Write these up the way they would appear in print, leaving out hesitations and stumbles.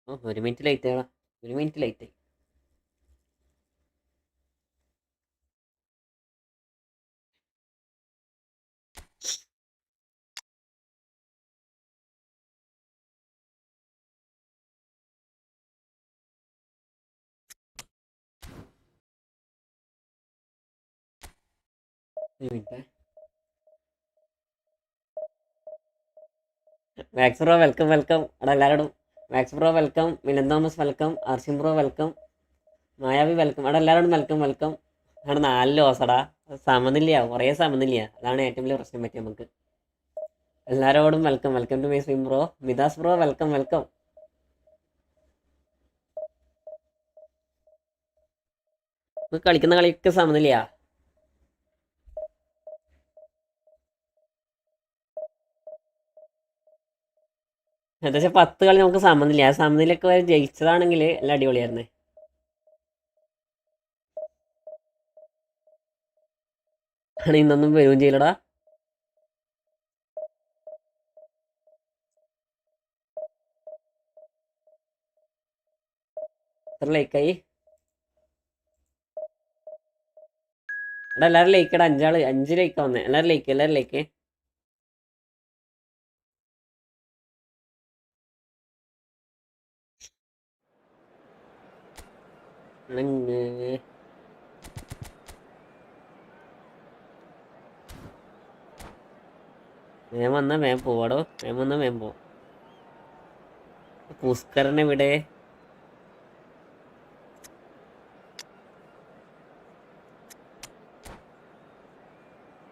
ഓ 1 minute late ആടാ, 1 minute late ആയി. Max bro welcome welcome. അവിടെ എല്ലാവരോടും Max bro welcome, Milan Thomas welcome, Arshim bro welcome, Mayavi welcome. അവിടെ എല്ലാവരോടും വെൽക്കം വെൽക്കം. അവിടെ 4 ലോസടാ, സമനില്ല, കുറേ സമനില്ല. അതാണ് ഏറ്റവും വലിയ പ്രശ്നം പറ്റിയ നമുക്ക്. എല്ലാവരോടും welcome welcome to my stream bro. Mithas bro welcome welcome. കളിക്കുന്ന കളിക്ക് സമനില്ല. ഏകദേശം 10 കളി നമുക്ക് സമനില്ല. ആ സമനിലൊക്കെ വരെ ജയിച്ചതാണെങ്കിൽ എല്ലാം അടിപൊളിയായിരുന്നേ. ആണ് ഇന്നൊന്നും വരികയും ചെയ്യില്ലടാ. എത്ര ലൈക്കായി? എടാ എല്ലാവരും ലൈക്കടാ. 5 ലൈക്കാ വന്നേ. എല്ലാവരും ലൈക്ക്. വേഗം വന്നാൽ വേഗം പോവാടോ, വേഗം വന്നാൽ വേഗം പോവാം. പുസ്കരനെ ഇവിടെ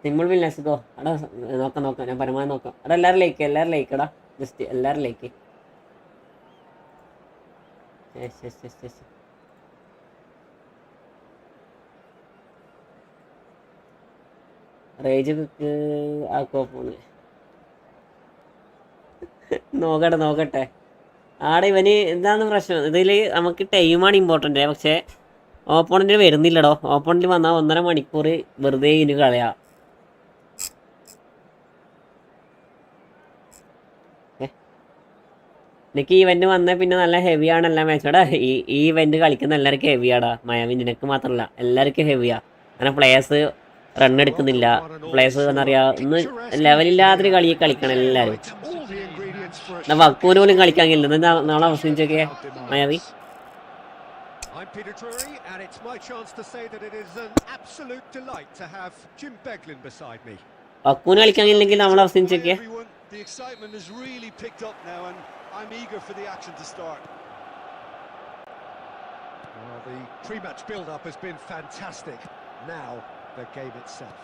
സിമ്പിൾ വില്ലേഴ്സ് ഗോ. എടാ നോക്കാം, ഞാൻ പരമാവധി നോക്കാം. എടാ എല്ലാവരും ലൈക്കടാ. ജസ്റ്റ് എല്ലാവരും ലൈക്ക്. റേജ് ആക്കോ ഫോണ്. നോക്കട്ടെ. ആടെ ഇവന് എന്താണ് പ്രശ്നം? ഇതിൽ നമുക്ക് ടൈമാണ് ഇമ്പോർട്ടൻ്റ്. പക്ഷേ ഓപ്പോണൻറ്റ് വരുന്നില്ലടോ. ഓപ്പോണൻറ്റ് വന്നാൽ 1.5 മണിക്കൂർ വെറുതെ ഇനി കളയാം. എനിക്ക് ഈ ഇവന്റ് വന്നാൽ പിന്നെ നല്ല ഹെവിയാണ് എല്ലാ മാച്ചോടാ. ഈ ഇവന്റ് കളിക്കുന്ന എല്ലാവർക്കും ഹെവിയാടാ. മയാമി നിനക്ക് മാത്രമല്ല, എല്ലാവർക്കും ഹെവിയാ. അങ്ങനെ പ്ലേയേഴ്സ് റൺ എടുക്കുന്നില്ല. പ്ലേയേഴ്സ് എന്താ പറയുക, ഒന്ന് ലെവലില്ലാത്തൊരു കളി കളിക്കണം എല്ലാവരും. വക്കൂന് പോലും കളിക്കാൻ കഴിയില്ല. നാളെ അവസാനിച്ചൊക്കെ മയാവി. വക്കൂന് കളിക്കാൻ കഴിയില്ലെങ്കിൽ നമ്മളെ അവസാനിച്ചൊക്കെ. I'm eager for the action to start. Well, the pre-match build-up has been fantastic. Now, the game itself.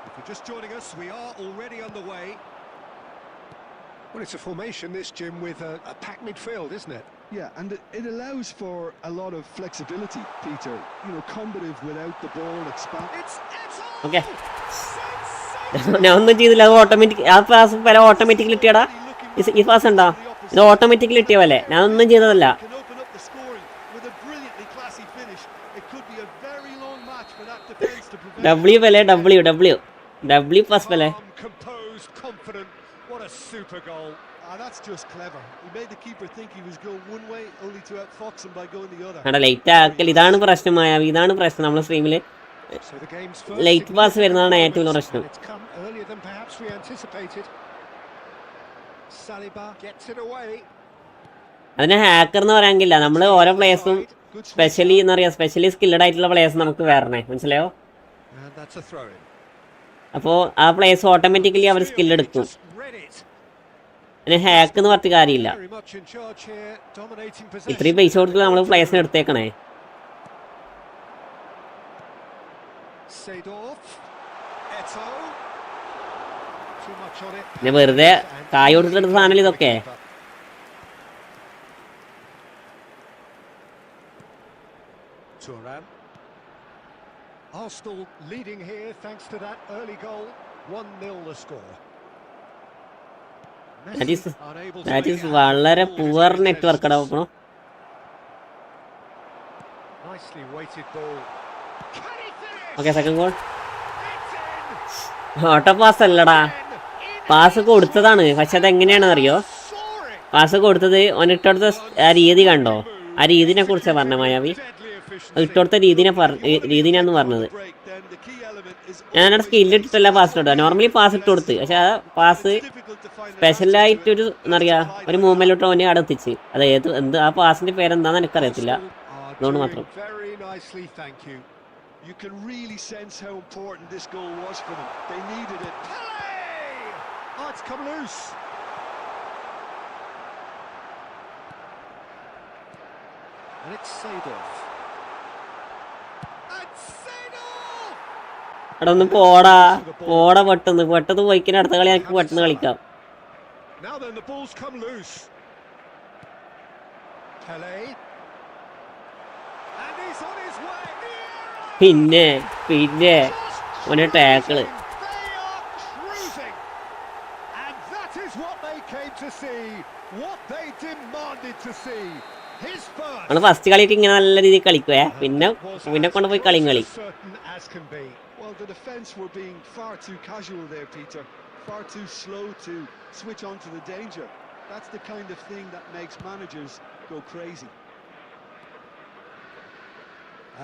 If you're just joining us, we are already underway. Well, it's a formation, this, Jim, with a packed midfield, isn't it? Yeah, and it allows for a lot of flexibility, Peter. You know, combative without the ball expanding. Okay. ഞാൻ ഒന്നും ചെയ്തില്ല. അത് automatic. ആ pass പല automatically ഇട്ടിയടാ. ഈ pass ഉണ്ടോ? ഇത് automatically ഇട്ടിയല്ലേ. ഞാൻ ഒന്നും ചെയ്തതല്ല. ഡബ്ല്യു പാസ് പല്ലേ. ലൈറ്റ് ആക്കൽ ഇതാണ് പ്രശ്നമായ. ഇതാണ് പ്രശ്നം നമ്മളെ സ്ട്രീമില്. ലൈറ്റ് പാസ് വരുന്നതാണ് ഏറ്റവും വലിയ പ്രശ്നം. അതിനെ ഹാക്കർ എന്ന് പറയാനില്ല. നമ്മൾ ഓരോ പ്ലേയേഴ്സും സ്പെഷ്യലി എന്താ പറയുക, സ്പെഷ്യലി സ്കില്ലഡ് ആയിട്ടുള്ള പ്ലേയേഴ്സ് നമുക്ക് വരണേ, മനസ്സിലായോ? അപ്പോൾ ആ പ്ലേയേഴ്സ് ഓട്ടോമാറ്റിക്കലി അവർ സ്കില്ലെടുക്കും. അതിന് ഹാക്ക് എന്ന് പറഞ്ഞ കാര്യമില്ല. ഇത്രയും പൈസ കൊടുത്ത് നമ്മൾ പ്ലേയേഴ്സിനെ എടുത്തേക്കണേ. പിന്നെ വെറുതെ കായ് കൊടുത്തിട്ട് സാധനം ഇതൊക്കെ. Arsenal leading here thanks to that early goal. 1-0 the score. That is വളരെ poor network ആണ്. Nicely weighted ball. Okay, second goal. Auto pass അല്ലടാ, പാസ് കൊടുത്തതാണ്. പക്ഷെ അതെങ്ങനെയാണെന്ന് അറിയോ? പാസ് കൊടുത്തത് ഓനിട്ടടുത്ത ആ രീതി കണ്ടോ? ആ രീതിനെ കുറിച്ചാണ് പറഞ്ഞ മായാവി. ഇട്ടടുത്ത രീതിനാന്ന് പറഞ്ഞത്. ഞാനവിടെ സ്കില്ലിട്ടിട്ടല്ല പാസ് ഇട്ടു. നോർമലി പാസ് ഇട്ട് കൊടുത്ത്, പക്ഷെ ആ പാസ് സ്പെഷ്യലായിട്ടൊരു എന്താ പറയുക, ഒരു മൂവ്മെന്റിലോട്ട് ഓനെ അവിടെ എത്തിച്ച്. അത് എന്ത് ആ പാസിന്റെ പേരെന്താന്ന് എനിക്കറിയത്തില്ല, അതുകൊണ്ട് മാത്രം. You can really sense how important this goal was for them. They needed it. Oh, it's come loose. And it's Seedorf. എടാ ഒന്ന് പോടാ പെട്ടെന്ന് പോയിക്കിന് അടുത്ത കളി എനിക്ക് പെട്ടെന്ന് കളിക്കാം. Now then, the ball's come loose. Pele. And he's on his way. പിന്നെ ഓനെ ടാക്കിള്. And that is what they came to see, what they demanded to see. His first. നമ്മള് ഫസ്റ്റ് കളിയൊക്കെ ഇങ്ങനെ നല്ല രീതിയിൽ കളിക്കുവേ, പിന്നെ കൊണ്ടുപോയി കളി. Well, the defence were being far too casual there, Peter. Far too slow to switch on to the danger. That's the kind of thing that makes managers go crazy.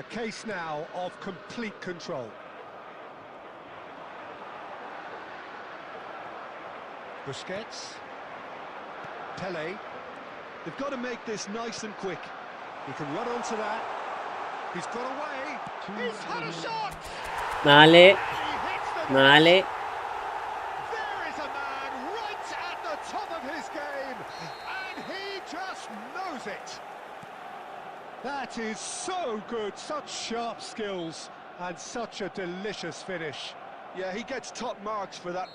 A case now of complete control. Busquets. Pele. They've got to make this nice and quick. He can run onto that. He's got away. He's had a shot. 4 There is a man right at the top of his game, and he just knows it. That is so good, such sharp skills, and such a delicious finish. Yeah, he gets top marks for that.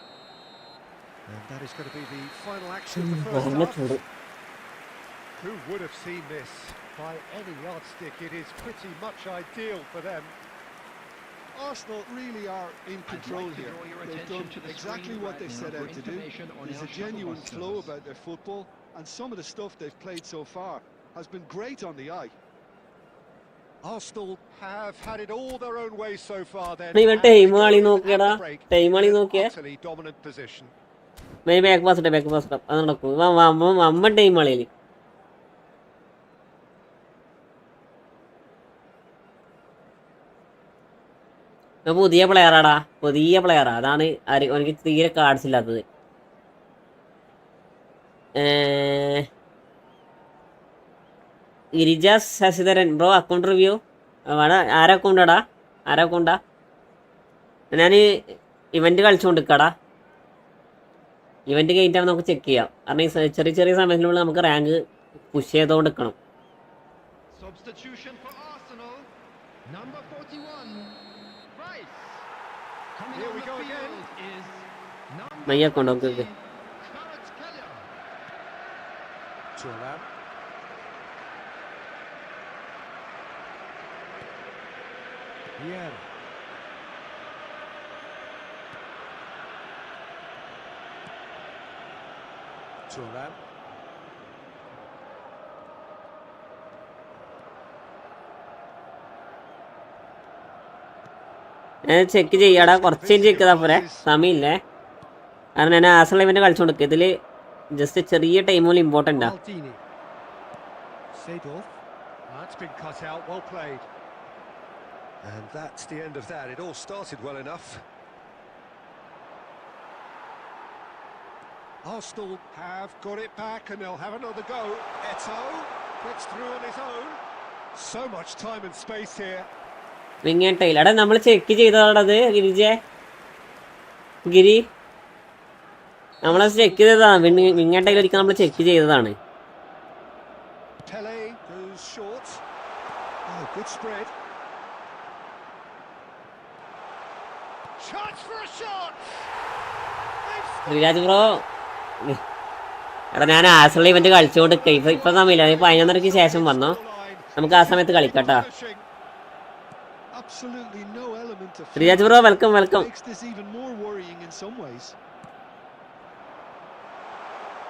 And that is going to be the final action of the first half. Who would have seen this? By any yardstick, it is pretty much ideal for them. Arsenal really are in control here. They've done exactly what they set out to do. There's a genuine flow about their football, and some of the stuff they've played so far has been great on the eye. Arsenal have had it all their own way so far then. Utterly dominant position. Back pass അത് നടക്കും. അമ്മ time കളിയിൽ പുതിയ പ്ലെയറാ. അതാണ് എനിക്ക് തീരെ cards ഇല്ലാത്തത്. ഗിരിജാസ് Sasidharan bro, account review ആരാ അക്കൗണ്ടാ? ഞാൻ ഇവന്റ് കളിച്ചുകൊണ്ടിരിക്കടാ. ഇവന്റ് കഴിഞ്ഞിട്ടാണ് നമുക്ക് ചെക്ക് ചെയ്യാം. കാരണം ഈ ചെറിയ സമയത്തിനുള്ളിൽ നമുക്ക് റാങ്ക് പുഷ് ചെയ്തുകൊണ്ട് നിൽക്കണം. My account okay. Yeah. Turan. ഞാൻ ചെക്ക് ചെയ്യാടാ, കുറച്ച് ചെക്ക് ചെയ്താൽ പോരെ, സമയമില്ലേ. കാരണം ഞാൻ ആസൽ ഇവന്റ് കളിച്ചുകൊണ്ടിരിക്കുക. ഇതിൽ ജസ്റ്റ് ചെറിയ ടൈം പോലും ഇമ്പോർട്ടൻ്റാ. That's been cut out, well played. And that's the end of that. It all started well enough. Arsenal have got it back and they'll have another go. Eto'o gets through on his own. So much time and space here. വിങ്ങേട്ടയിൽ എടാ നമ്മൾ check ചെയ്തതാണത്. ഗിരി നമ്മളത് check ചെയ്തതാണ്. വിങ്ങേട്ടയിൽ ഒരിക്കൽ നമ്മൾ check ചെയ്തതാണ്. Pele goes short. Oh, good spread. Chance for a shot. Riyaj bro എടാ ഞാൻ ആസൽ event കളിച്ചുകൊണ്ട് ഇപ്പൊ സമയമില്ല. 11:30 ശേഷം വന്നോ, നമുക്ക് ആ സമയത്ത് കളിക്കാട്ടോ. Riyaj bro welcome.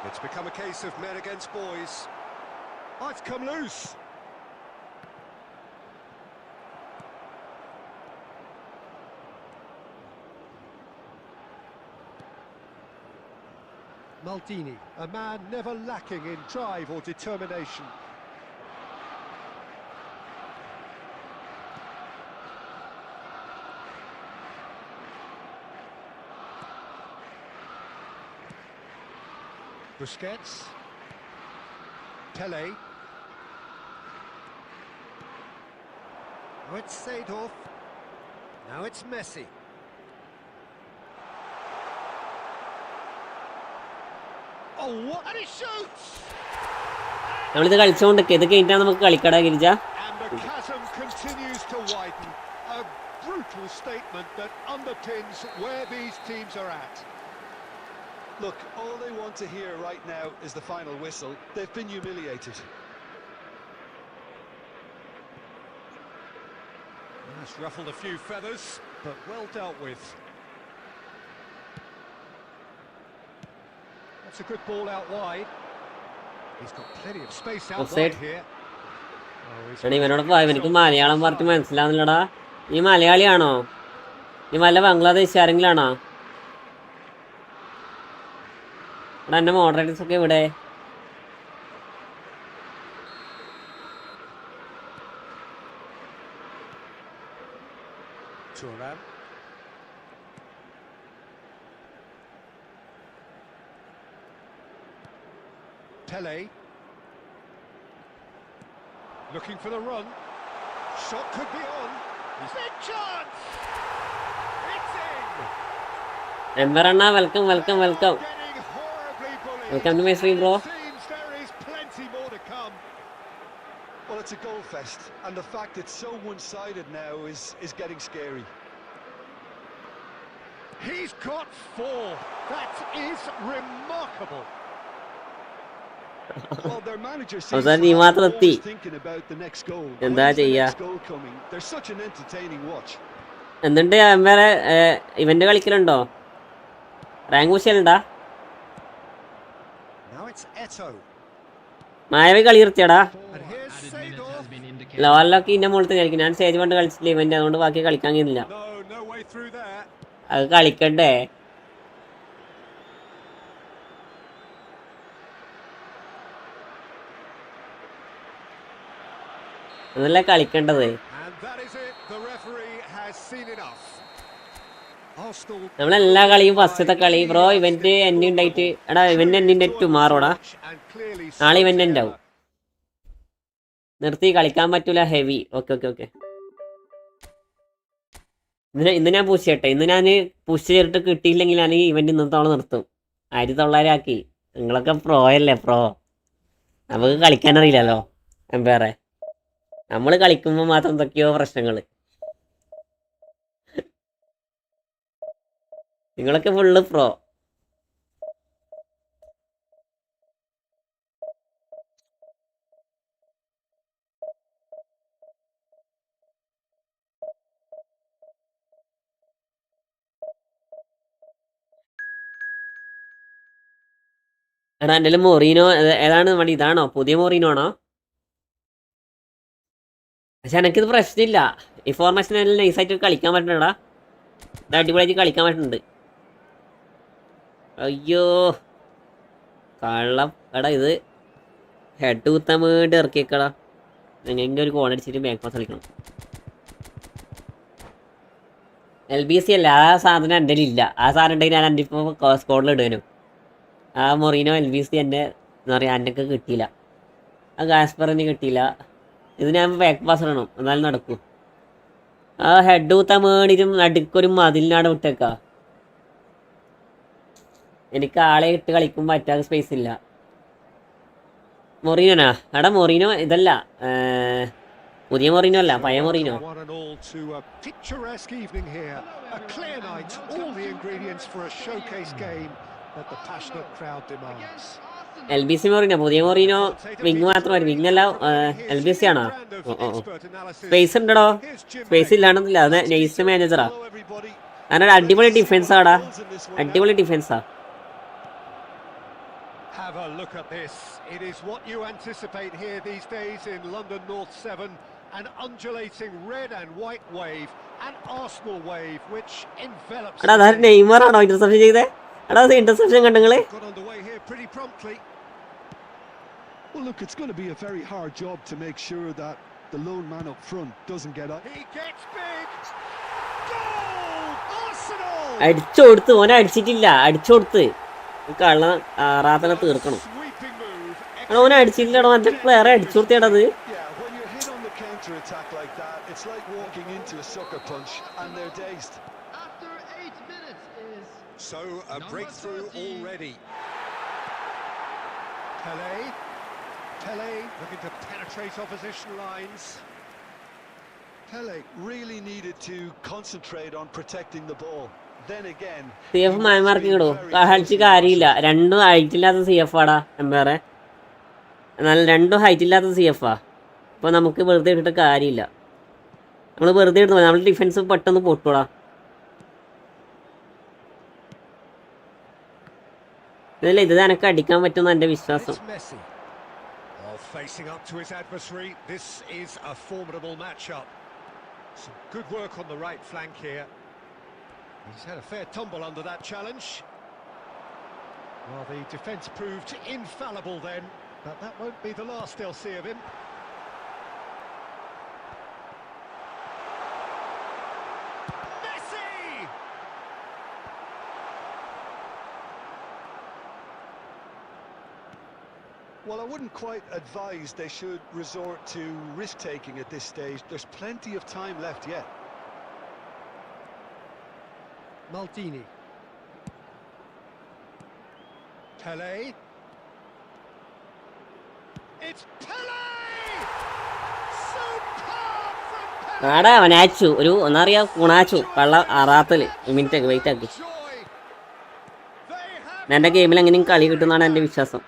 It's become a case of men against boys. Oh, it's come loose. Maldini, a man never lacking in drive or determination. Busquets. Pele. Now it's Seedorf. Now it's Messi. Oh, what? And he shoots! നമ്മളിത് കളിച്ചുകൊണ്ടൊക്കെ ഇത് കഴിഞ്ഞിട്ടാണ് നമുക്ക് കളിക്കടാ Girija. And the chasm continues to widen. A brutal statement that underpins where these teams are at. Look, all they want to hear right now is the final whistle. They've been humiliated. That's ruffled a few feathers, but well dealt with. That's a good ball out wide. He's got plenty of space out Offside. wide here. എടാ ഇവനോടൊപ്പം എനിക്ക് മലയാളം പറഞ്ഞ് മനസ്സിലാവുന്നില്ലടാ. ഈ മലയാളിയാണോ? ഈ വല്ല ബംഗ്ലാദേശ് ആരെങ്കിലാണോ? എടാ എൻ്റെ moderators ഒക്കെ ഇവിടെ. Turan. Pele. Looking for the run. Shot could be on. Is there a chance? It's in. എംബറണ്ണ welcome welcome welcome Getting horribly bullied. Welcome to my stream bro. Seems there is plenty more to come. Well, it's a goal fest, and the fact it's so one-sided now is getting scary. He's got 4. That is remarkable. Well, their manager seems അവസാനം to നീ have മാത്രം എത്തി. always thinking about the next goal. എന്താ When's the ചെയ്യാ? next goal coming? They're such an entertaining watch. എന്തുണ്ട് എംബറെ event കളിക്കലുണ്ടോ? Rank പുഷലുണ്ടാ? Now it's Eto. മായവി കളി നിർത്തിയടാ. And here's Seedorf. ലോവലിലൊക്കെ ഇന്ന മുകളിൽ തന്നെ കളിക്കും. ഞാൻ സ്റ്റേജ് കൊണ്ട് കളിച്ചില്ല ഇവന്റ്, അതുകൊണ്ട് ബാക്കി കളിക്കാൻ കഴിയുന്നില്ല. No way through there. അത് കളിക്കണ്ടേ? അതല്ലേ കളിക്കേണ്ടത്. And that is it. The referee has seen enough. Arsenal. നമ്മളെല്ലാ കളിയും ഫസ്റ്റത്തെ കളി ബ്രോ ഇവന്റ് എന്നെ ഉണ്ടായിട്ട് എടാ ഇവന്റ് എന്നെ ടുമാറോടാ. And clearly നാളെ ഇവന്റ് ഉണ്ടാവും. നിർത്തി കളിക്കാൻ പറ്റൂല ഹെവി. Okay okay okay. ഇന്ന് ഞാൻ പുഷ് ചെയ്യട്ടെ. ഇന്ന് ഞാൻ പുഷ് ചെയ്തിട്ട് കിട്ടിയില്ലെങ്കിൽ ഞാൻ ഈ ഇവന്റ് ഇന്നത്തെ തവണ നിർത്തും. 1900 ആക്കി. നിങ്ങളൊക്കെ പ്രോ അല്ലേ പ്രോ. നമുക്ക് കളിക്കാനറിയില്ലല്ലോ വേറെ. നമ്മൾ കളിക്കുമ്പോൾ മാത്രം എന്തൊക്കെയോ പ്രശ്നങ്ങൾ. നിങ്ങളൊക്കെ ഫുള്ള് പ്രോ. എടാ എൻ്റെ മൊറീനോ ഏതാണ് നമ്മുടെ ഇതാണോ പുതിയ മൊറീനോ ആണോ? പക്ഷെ എനിക്കിത് പ്രശ്നമില്ല. ഈ ഫോർമേഷൻ എല്ലാം നൈസായിട്ട് കളിക്കാൻ പറ്റണടാ. ഇത് അടിപൊളിയായിട്ട് കളിക്കാൻ പറ്റുന്നുണ്ട്. അയ്യോ കള്ളം. എടാ ഇത് ഹെഡ് കുത്താൻ വേണ്ടി ഇറക്കിയേക്കടാ. എങ്ങനെ ഒരു കോൺ അടിച്ചിട്ട് ബാക്ക് പാസ് കളിക്കണം. LBC അല്ല, ആ സാധനം എൻ്റെ ഇല്ല. ആ സാധനം ഉണ്ടെങ്കിൽ ഞാൻ എൻ്റെ ഇപ്പോൾ സ്കോഡിൽ ഇടുവനും. ആ മൊറീനോ LBC എൻ്റെ എന്താ പറയുക എന്നൊക്കെ കിട്ടിയില്ല. ആ ഗാസ്പറിന് കിട്ടിയില്ല. ഇത് ഞാൻ ബാക്ക് പാസ് ഇടണം എന്നാലും നടക്കൂ. ആ ഹെഡ് കുത്താൻ വേണ്ടിയിട്ടും നടുക്കൊരു മതിലിനാട് വിട്ടേക്കാ. എനിക്ക് ആളെ ഇട്ട് കളിക്കുമ്പോൾ പറ്റാത്ത സ്പേസ് ഇല്ല. മൊറീനോനാ? എടാ മൊറീനോ ഇതല്ല, പുതിയ മൊറീനോ അല്ല, പഴയ Moreno. One and all to a picturesque evening here. A clear night, all the ingredients for a showcase game that the passionate crowd demands. LBC Moreno? പുതിയ മൊറീനോ വിങ് മാത്രമല്ല, wing അല്ല LBC ആണോ? Space ഉണ്ടോ? Space ഇല്ലാണ്ടെന്നില്ല, അത് nice മാനേജറാ. കാരണം അടിപൊളി defence ആടാ, അടിപൊളി ഡിഫൻസാ. Have a look at this. It is what you anticipate here these days in London North 7. An undulating red and white wave, an Arsenal wave which envelops. എടാ അതായത് Neymar ആണോ interception ചെയ്തേ? എടാ അത് interception കണ്ടെങ്കില് Got underway here pretty promptly. Well, look, it's going to be a very hard job to make sure that the lone man up front doesn't get up. He gets big. Goal! Arsenal! അടിച്ചു കൊടുത്ത് ഓനെ അടിച്ചിട്ടില്ല, അടിച്ചു കൊടുത്ത് കള്ള ആറാത്തനെ തീർക്കണം. Sweeping move. എടാ ഓനെ അടിച്ചിട്ടില്ലടോ, മറ്റേ പ്ലെയറെ അടിച്ചു കൊടുത്തേടത്. Yeah, when you're hit on the counter attack like that, it's like walking into a sucker punch and they're dazed. After 8 minutes is So a breakthrough already. Pele looking to penetrate opposition lines. Pele really needed to concentrate on protecting the ball. Then again, CF mark ഇടോ, കളിച്ച് കാര്യമില്ല. രണ്ടും height ഇല്ലാത്ത CF ആടാ എംപയറെ. എന്നാൽ രണ്ടും height ഇല്ലാത്ത CF ആ. അപ്പോൾ നമുക്ക് വെറുതെ ഇട്ടിട്ട് കാര്യമില്ല. നമ്മൾ വെറുതെ ഇടുന്നു, നമ്മൾ ഡിഫൻസ് പെട്ടെന്ന് പൊട്ടൂടാ. ഇതല്ല, ഇത് എനക്ക് അടിക്കാൻ പറ്റുമെന്ന് എൻ്റെ വിശ്വാസം. Facing up to his adversary, this is a formidable matchup. Some good work on the right flank here. He's had a fair tumble under that challenge. Well, the defence proved infallible then, but that won't be the last they'll see of him. Messi! well, I wouldn't quite advise they should resort to risk-taking at this stage. There's plenty of time left yet. Maldini. Pele. It's Pele! Superb from Pele! ആടാ അവനാച്ചു ഒരു ഒന്നറിയാ ഗുണാച്ചു കള്ള ആറാത്തല് minute wait ആക്കി. Joy. They have എൻ്റെ ഗെയിമിൽ എങ്ങനെയും കളി കിട്ടുമെന്നാണ് എൻ്റെ വിശ്വാസം.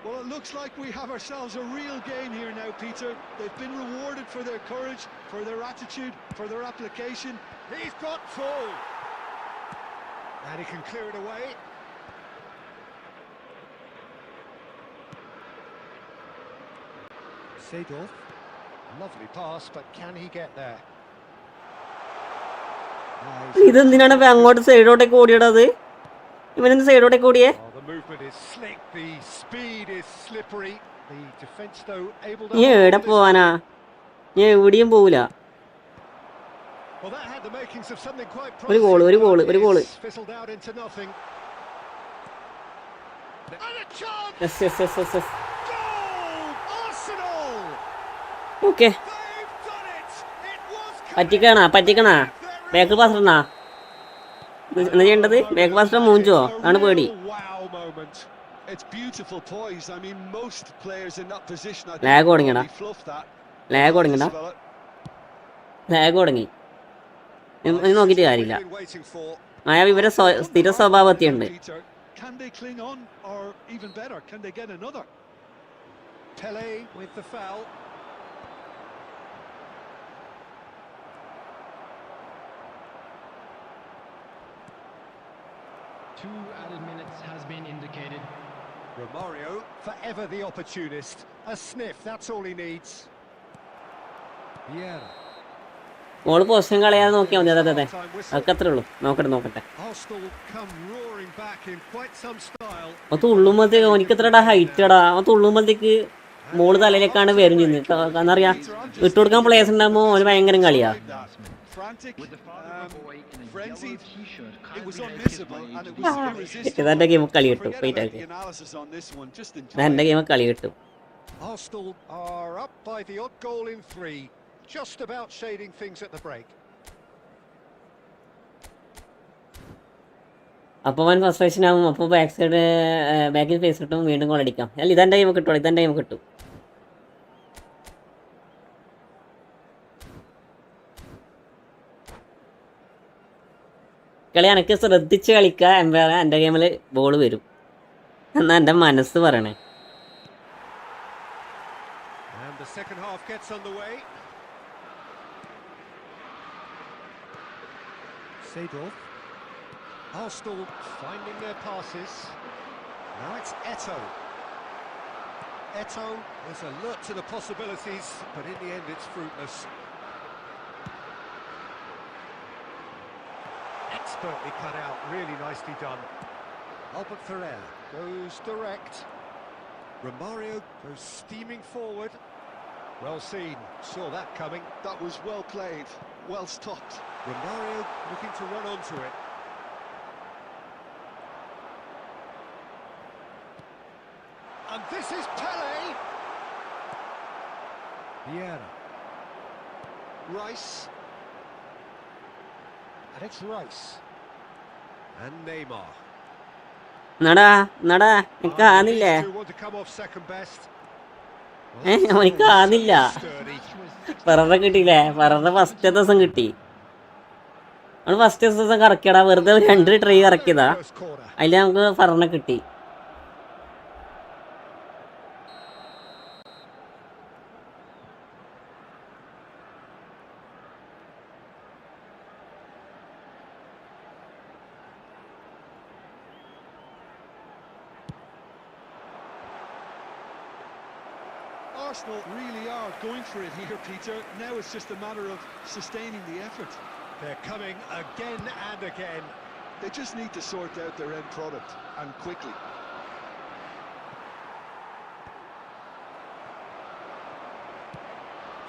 Well, it looks like we have ourselves a real game here now, Peter. They've been rewarded for their courage, for their attitude, for their application. He's got full. And he can clear it away. Seedorf. Lovely pass, but can he get there? ഇതെന്തിനാണ് ഇപ്പൊ അങ്ങോട്ട് സൈഡോട്ടേക്ക് ഓടിയിടത്? ഇവനെന്ത് സൈഡോട്ടേക്ക് ഓടിയേ? Oh, the movement is slick, the speed is slippery. The defense though able to നീ എവിടെ പോവാനാ? നീ എവിടെയും പോവില്ല. Well, that had the makings of something quite ഒരു goal promising. Fizzled out into nothing. And a chance! Yes yes yes yes yes. Goal! Arsenal! Okay, They've done it! It was പറ്റിക്കണാ back pass ഇടണാ. എന്താ ചെയ്യേണ്ടത്? Back pass ഇട്ടാ മൂഞ്ചോ? ആണ് പേടി. Wow moment. It's beautiful poise. I mean, most players in that position, I lag think, തുടങ്ങിയടാ, probably fluff that. Lag തുടങ്ങിയടാ, lag തുടങ്ങി. നീ നോക്കിയിട്ട് കാര്യമില്ല. been waiting for. മായാവി ഇവരെ സ്ഥിര സ്വഭാവത്തിയുണ്ട്. Peter, can they cling on, or even better, can they get another? Pele with the foul. two added minutes has been indicated. Romario, forever the opportunist. A sniff, that's all he needs. Vieira. All position കളയാതെ നോക്കിയാൽ മതി. അതെ അതൊക്കെ അത്രേ ഉള്ളൂ. നോക്കട്ടെ. Arsenal come roaring back in quite some style. അവൻ തുള്ളുമ്പോഴത്തേക്ക് ഓനിക്ക് എത്രടാ ഹൈറ്റ് എടാ. അവൻ തുള്ളുമ്പോഴത്തേക്ക് മോള് തലയിലേക്കാണ് വരും ചെയ്യുന്നത്. എന്നറിയാ വിട്ടുകൊടുക്കാൻ പ്ലേസ് ഉണ്ടാകുമ്പോൾ ഓന് ഭയങ്കര കളിയാ. Frantic, With the father of a boy in a frenzied. yellow t-shirt It was kindly unmissable and it was irresistible. ഇതെന്റെ ഗെയിം കളി കിട്ടും. Forget വെയിറ്റ് about ആക്കി, the analysis on this one. Just enjoy എന്റെ it. Game കളി കിട്ടും. Arsenal are up by the odd goal in 3, just about shading things at the break. അപ്പോൾ അവൻ frustration ആവും. അപ്പോൾ ബാക്കിൽ ഫേസ് കിട്ടും, വീണ്ടും ഗോൾ അടിക്കാം. അല്ല ഇതെന്റെ ഗെയിം കിട്ടും. കളി എനക്ക് ശ്രദ്ധിച്ച് കളിക്കുക. എൻ്റെ ഗെയിമിൽ ബോൾ വരും എന്നാ എൻ്റെ മനസ്സ് പറയണേ. And the second half gets underway. Seedorf. Arsenal finding their passes. Now it's Eto'o. Eto'o is alert to the possibilities, but in the end it's fruitless. Expertly cut out, really nicely done. Albert Ferrer goes direct. Romario goes steaming forward. Well seen, saw that coming. That was well played, well stopped. Romario looking to run onto it. And this is Pele. Vieira. Rice. And it's Rice. And Neymar. നടാ നടാ എനിക്ക് ആന്നില്ലേ These two want to come off second best. അവനിക്ക് ആന്നില്ല. വെറുതെ കിട്ടിയില്ലേ, വെറുതെ first ദിവസം കിട്ടി. നമ്മൾ first ദിവസം കറക്കിയടാ, വെറുതെ 2 ട്രൈ കറക്കിയതാ, First corner. അതിൽ നമുക്ക് ഫറനെ കിട്ടി. Arsenal really are going for it here, Peter. Now it's just a matter of sustaining the effort. They're coming again and again. They just need to sort out their end product, and quickly.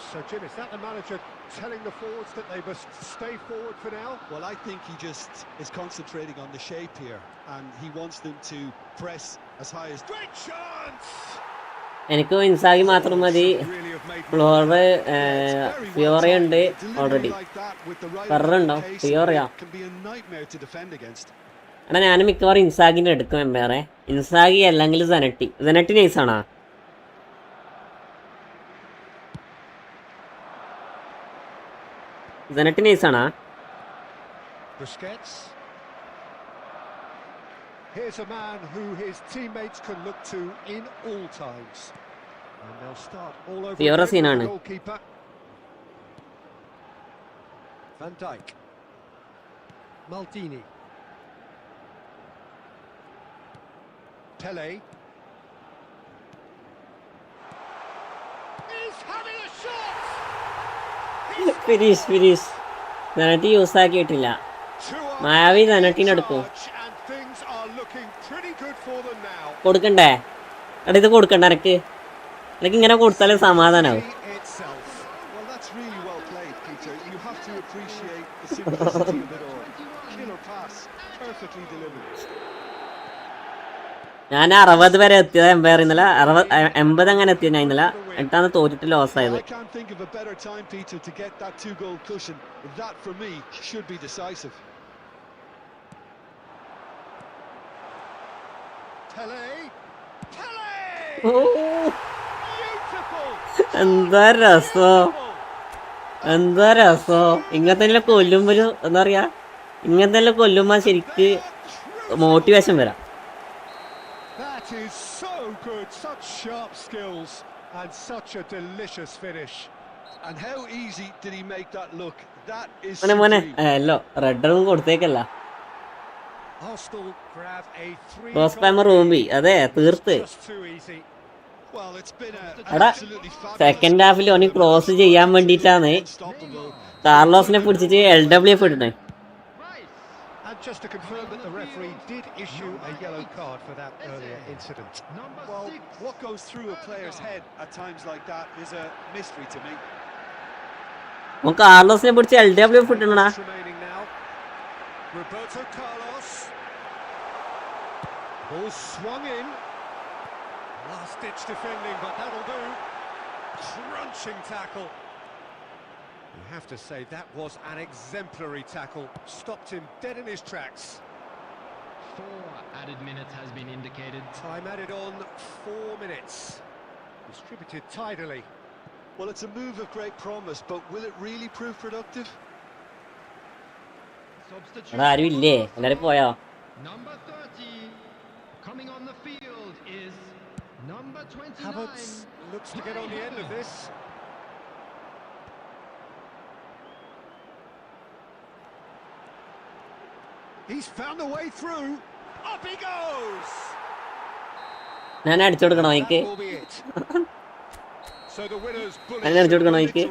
So Jim, is that the manager telling the forwards that they must stay forward for now? Well, I think he just is concentrating on the shape here, and he wants them to press as high as... Great chance! എനിക്ക് Inzaghi മാത്രം മതി. Floor ഫിയോറ ഉണ്ട് already. ഫെറുണ്ടോ ഫിയോറയാ? എടാ ഞാൻ മിക്കവാറും ഇൻസാഗിൻ്റെ എടുക്കും എംപയറെ. Inzaghi അല്ലെങ്കിൽ Zanetti. Zanetti നൈസാണോ? Zanetti നൈസാണോ? Busquets. Here's a man who his teammates can look to in all times. And they'll start all over Fiora again with Sinane. the goalkeeper. Van Dijk. Maldini. Pele. He's having a shot! Finish. സെനറ്റി use ആക്കിയിട്ടില്ല. മായാവി സെനറ്റിന് എടുക്കും. കൊടുക്കണ്ടേ? എടാ ഇത് കൊടുക്കണ്ട എനക്ക്. എനിക്ക് ഇങ്ങനെ കൊടുത്താലേ സമാധാനാവും. ഞാൻ 60 വരെ എത്തിയത് എംപയർ ഇന്നലെ. 80 അങ്ങനെ എത്തിയത് ഞാൻ ഇന്നലെ. എന്നിട്ടാണ് തോറ്റിട്ട് ലോസ് ആയത്. എന്താ രസോ ഇങ്ങനത്തെ കൊല്ലുമ്പോ എന്താ പറയാ, ഇങ്ങനത്തെ കൊല്ലുമ്പോ ശരിക്ക് മോട്ടിവേഷൻ വരാം. That is so good, such sharp skills and such a delicious finish. And how easy did he make that look? That is മോനെ അല്ലോ റെഡൊന്നും കൊടുത്തേക്കല്ല. Arsenal grab a 3 cross Palmer റൂംബി അതെ തീർത്ത്. എടാ സെക്കൻഡ് ഹാഫിൽ ഓന് ക്രോസ് ചെയ്യാൻ വേണ്ടിയിട്ടാണ് കാർലോസിനെ പിടിച്ചിട്ട് LWF ഇടണേ. And just to confirm that the referee did issue a yellow card for that earlier incident. Well, what goes through a player's head at times like that is a mystery to me. ഓൻ കാർലോസിനെ പിടിച്ച് LWF ഇടണടാ. Remaining now. Roberto Carlos. Ball swung in. Last ditch defending, but that'll do. Crunching tackle. You have to say that was an exemplary tackle. Stopped him dead in his tracks. 4 added minutes has been indicated. Time added on 4 minutes. Distributed tidily. Well, it's a move of great promise, but will it really prove productive? Substitution. എടാ ആരും ഇല്ലേ? എല്ലാരും പോയോ? Number 30 coming on the field is number 29. Havertz looks to get on the end of this. He's found a way through. Up he goes. ഞാൻ അടിച്ചു കൊടുക്കണോ എനിക്ക്? That will be it. So the winners അങ്ങനെ അടിച്ചു കൊടുക്കണോ എനിക്ക്?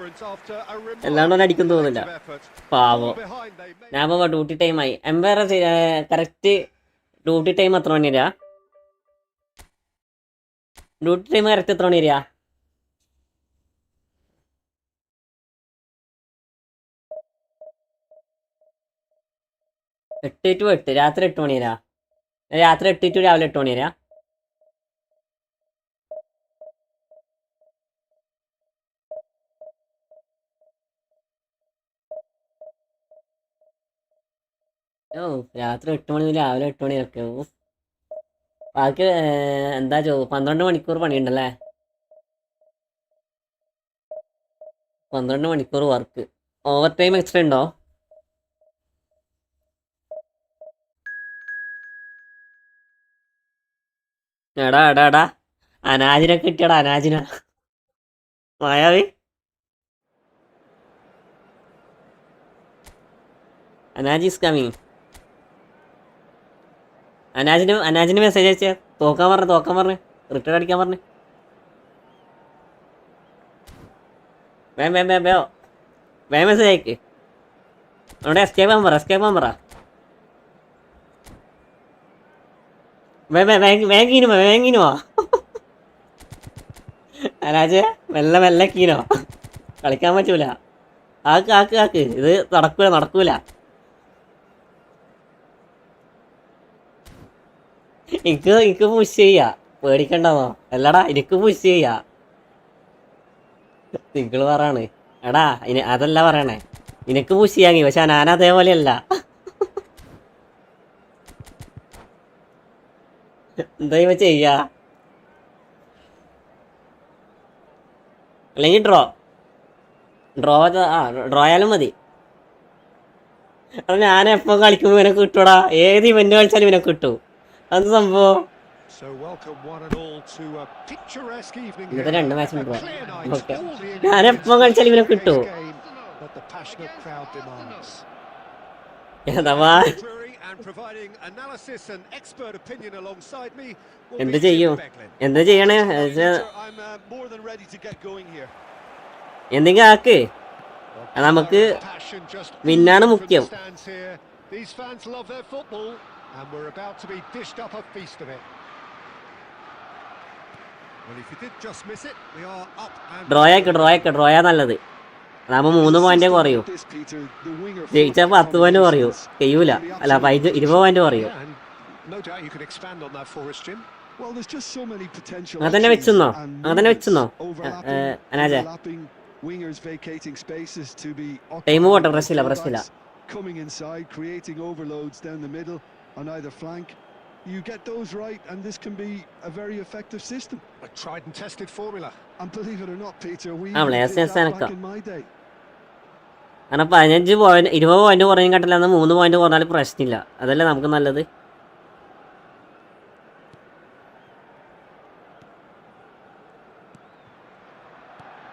എല്ലാണ്ട് ഓൻ അടിക്കും തോന്നുന്നില്ല. പാവോ. ഞാൻ ഇപ്പോൾ ഡ്യൂട്ടി ടൈമായി. എംപയർ കറക്റ്റ് ഡ്യൂട്ടി ടൈം എത്ര മണി വരിക? ഡ്യൂട്ടി ടൈം കറക്റ്റ് എത്ര മണി വരിക? എട്ട് ടു എട്ട്, രാത്രി 8 മണി വരാ? രാത്രി 8 ടു രാവിലെ 8 മണി വരാ? ഓ, രാത്രി 8 മണി മുതൽ രാവിലെ 8 മണി വരെ. ഓ, ബാക്കി എന്താ 12 മണിക്കൂർ പണിയുണ്ടല്ലേ? 12 മണിക്കൂർ വർക്ക്. ഓവർ ടൈം എക്സ്ട്രാ ഉണ്ടോ? എടാ എടാ എടാ, അനാജിനെ കിട്ടിയടാ, അനാജിന. മായാവി, അനാജി ഈസ് കമ്മിങ്. അനാജിന് മെസ്സേജ് അയച്ചേ, തോക്കാൻ പറഞ്ഞ് റിട്ടേൺ അടിക്കാൻ പറഞ്ഞ്. വേം മെസ്സേജ് അയക്ക്. അവിടെ എസ്കേപ്പ് ആകാൻ പറ. വേഗീനുവാ. അനാജ് മെല്ലെ കീനോ, കളിക്കാൻ പറ്റൂല. ആക്ക് ഇത് നടക്കൂല. എനിക്ക് പുഷ് ചെയ്യാ, പേടിക്കണ്ടെന്നോ? അല്ലടാ, എനിക്ക് പുഷ് ചെയ്യാ. നിങ്ങൾ പറയാണ് എടാ, അതല്ല പറയണേ, നിനക്ക് പുഷ് ചെയ്യാങ്ങി. പക്ഷെ ഞാൻ അതേപോലെയല്ല. എന്താ ഇവ ചെയ്യാ? അല്ലെങ്കിൽ ഡ്രോ ആയാലും മതി. അത് ഞാൻ എപ്പോ കളിക്കുമ്പോ ഇവനെ കിട്ടൂടാ. ഏത് ഇവന്റ് കളിച്ചാലും ഇവനെ കിട്ടൂ. അത് സംഭവം. ഇന്നത്തെ 2 മാച്ച് ഉണ്ട്. ഓക്കെ, ഞാൻ എപ്പോ കളിച്ചാലും ഇവനെ കിട്ടൂ. എന്ത് ചെയ്യണേ? എന്തെങ്കിലും ആക്ക്. നമുക്ക് വിന്നാണ് മുഖ്യം. ഡ്രോയാ നല്ലത്. അതാകുമ്പോ 3 പോയിന്റ് കുറയൂ. ജയിച്ചാ 10 പോയിന്റ് കുറയൂ. ചെയ്യൂല. അല്ല, 20 പോയിന്റ് കുറയൂ. അങ്ങനെ തന്നെ വെച്ചെന്നോ അനാജെ? ടൈം പോട്ടെ, പ്രശ്നമില്ല. Coming inside, creating overloads down the middle on either flank. You get those right, and this can be a very effective system. A tried and tested formula. And believe it or not, Peter, we did that back in my day. കാരണം 15 point 20 point കുറയും കട്ടില്ല. 3 point കുറഞ്ഞാലും പ്രശ്നമില്ല. അതല്ലേ നമുക്ക് നല്ലത്.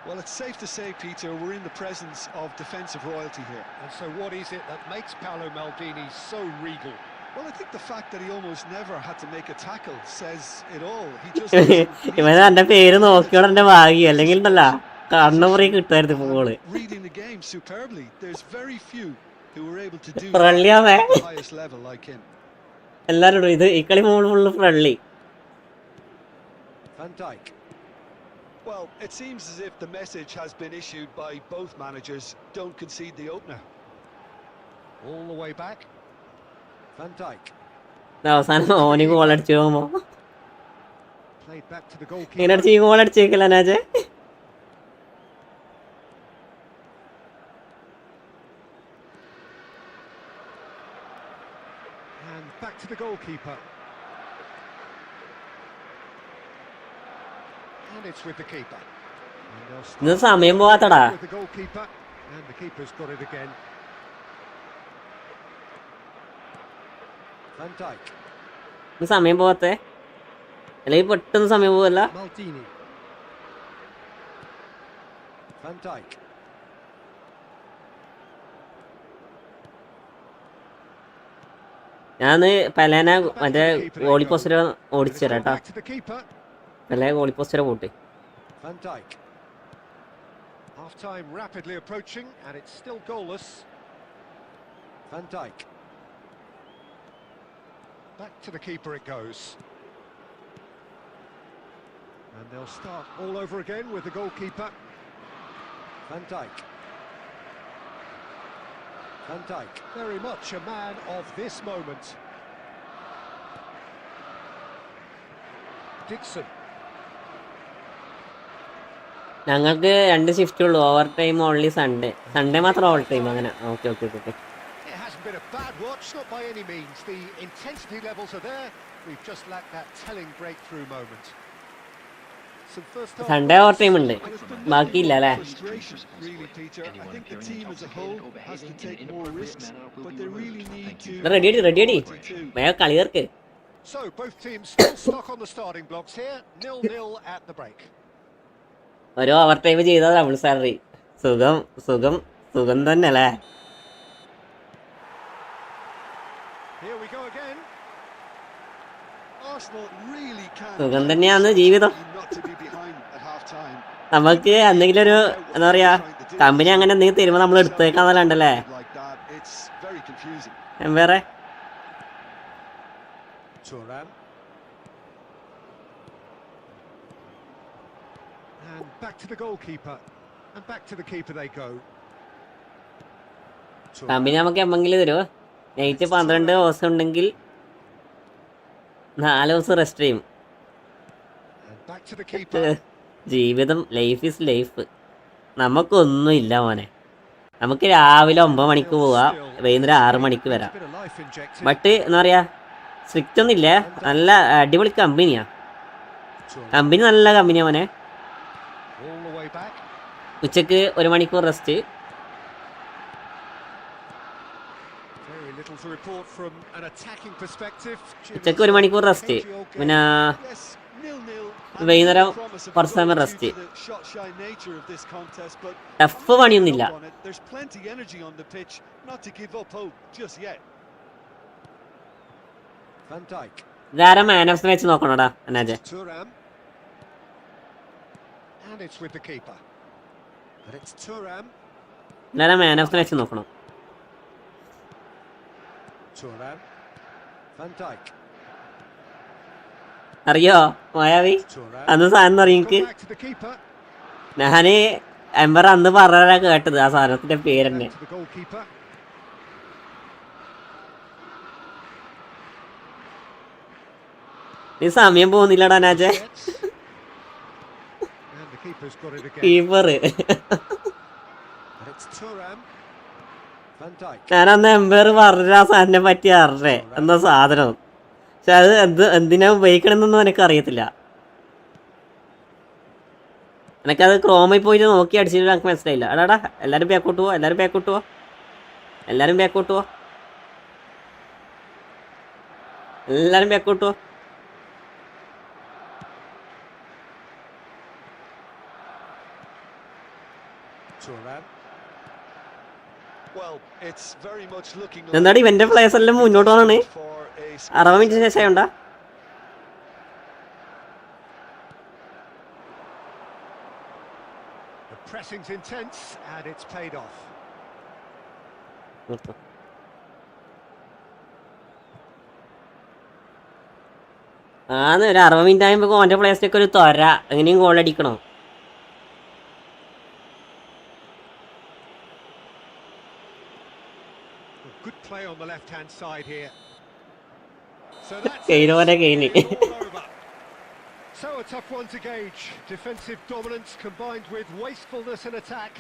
Well, it's safe to say, Peter, we're in the presence of defensive royalty here. And so what is it that makes Paolo Maldini so regal? Well, I think the fact that he almost never had to make a tackle says it all. He just ഇവനെ എന്റെ പേര് നോക്കിയോടെ എന്റെ ഭാഗ്യം. അല്ലെങ്കിൽ ഉണ്ടല്ലോ, കണ്ണുമുറി കിട്ടുമായിരുന്നു goal. reading the game superbly. There's very few who were able to do ഫ്രണ്ട്ലിയാമേ at the highest level like him. എല്ലാരും ഇത് ഈ കളി full friendly. Van Dijk. Well, it seems as if the message has been issued by both managers. Don't concede the opener. All the way back. Van Dijk. അവസാനം ഓനി goal അടിച്ചു പോകുമ്പോ Played back to the goalkeeper. ഇങ്ങനെ അടിച്ച് ഈ goal അടിച്ചേക്കില്ല അനാജ്. And back to the goalkeeper. And it's with the keeper. ഇത് സമയം പോവാത്തടാ. With the goalkeeper, and the keeper's got it again. Van Dijk. ഇത് സമയം പോവാത്തെ, അല്ലെങ്കിൽ പെട്ടെന്ന് സമയം പോവല്ല. Maldini. Van Dijk. ഞാൻ പലേന മറ്റേ ഗോളി പോസ്റ്റർ ഓടിച്ചു തരാം കേട്ടാ. Back to the keeper. പല ഗോളി പോസ്റ്റർ കൂട്ടി. Van Dijk. Half time rapidly approaching, and it's still goalless. Van Dijk. Back to the keeper it goes. And they'll start all over again with the goalkeeper. Van Dijk. Van Dijk, very much a man of this moment. Dixon. ഞങ്ങൾക്ക് 2 shift ഉള്ളൂ, over time only Sunday. Sunday മാത്രം over time അങ്ങനെ. Okay okay okay. It hasn't been a bad watch, not by any means. The intensity levels are there. We've just lacked that telling breakthrough moment. Sunday over time ഉണ്ട്, ബാക്കിയില്ല അല്ലേ? Frustration, really, Peter. I think the team as a whole has to take more risks, but they really need to. Ready വേഗം കളി തീർക്ക്. So both teams still stuck on the starting blocks here. 0-0 at the break. ഒരു over time ചെയ്താൽ double salary. സുഖം സുഖം സുഖം തന്നെ അല്ലേ? Here we go again. Arsenal really can. സുഖം തന്നെയാണ് ജീവിതം. Not to be behind at half time. നമുക്ക് എന്തെങ്കിലും ഒരു എന്താ പറയാ കമ്പനി അങ്ങനെ എന്തെങ്കിലും തരുമ്പോ നമ്മൾ എടുത്തേക്കാന്നല്ലാണ്ടല്ലേ Like that, it's very confusing. വേറെ. Thuram. And back to the goalkeeper. And back to the keeper they go. Company നമുക്ക് എപ്പെങ്കിലും തരുമോ? നൈറ്റ് 12 ദിവസം ഉണ്ടെങ്കിൽ 4 ദിവസം റെസ്റ്റ് ചെയ്യും. And back to the keeper. ജീവിതം ലൈഫ് ഈസ് ലൈഫ്. നമുക്കൊന്നും ഇല്ല മോനെ. നമുക്ക് രാവിലെ 9 മണിക്ക് പോവാ, വൈകുന്നേരം 6 മണിക്ക് വരാം. ബട്ട് എന്താ പറയാ സ്ട്രിക്റ്റ് ഒന്നും ഇല്ലേ, നല്ല അടിപൊളി കമ്പനിയാ. കമ്പനി നല്ല കമ്പനിയാ മോനെ. ഉച്ചക്ക് 1 മണിക്കൂർ റെസ്റ്റ്. ഉച്ചക്ക് 1 മണിക്കൂർ റെസ്റ്റ്, പിന്നെ വൈകുന്നേരം കുറച്ച് സമയം റെസ്റ്റ്. ടഫ് പണിയൊന്നുമില്ല. ഇതാരാ മാൻ ഓഫ് ദ മാച്ച് നോക്കണോടാ അനാജെ? ഇതാരാ മാൻ ഓഫ് ദ മാച്ച് നോക്കണം? അറിയോ മായാവി? അന്ന് സാധനം അറിയും എനിക്ക്. ഞാന് എംബർ അന്ന് പറഞ്ഞാ കേട്ടത് ആ സാധനത്തിന്റെ പേരെന്നെ. നീ സമയം പോകുന്നില്ലടാ നാജെ. കീപ്പർ ഞാനന്ന് എംബർ പറഞ്ഞ ആ സാധനം പറ്റി അറിഞ്ഞേ എന്താ സാധനം. പക്ഷെ അത് എന്തിനാ ഉപയോഗിക്കണമെന്നൊന്നും എനിക്ക് അറിയത്തില്ല. എനിക്കത് ക്രോമിൽ പോയിട്ട് നോക്കി അടിച്ചിട്ട് എനിക്ക് മനസ്സിലായില്ല. എടാടാ എല്ലാവരും ബാക്കോട്ട് പോവോ, എല്ലാവരും ബാക്കോട്ട് പോവോ, എല്ലാവരും ബാക്കോട്ട് പോവോ, എല്ലാവരും ബാക്കോട്ട് പോവോ. എന്താടി ഇവന്റെ പ്ലേയേഴ്സ് എല്ലാം മുന്നോട്ട് പോകണേ? 60 മിനിറ്റിന് ശേഷം ഉണ്ടാ? Pressing's intense and it's paid off. ആന്ന് ഒരു 60 മിനിറ്റ് ആകുമ്പോ ഓന്റെ പ്ലേയേഴ്സിനൊക്കെ ഒരു തൊര, എങ്ങനെയും goal അടിക്കണോ? Good play on the left-hand side here. So that's So a tough one to gauge. Defensive dominance combined with wastefulness in attack,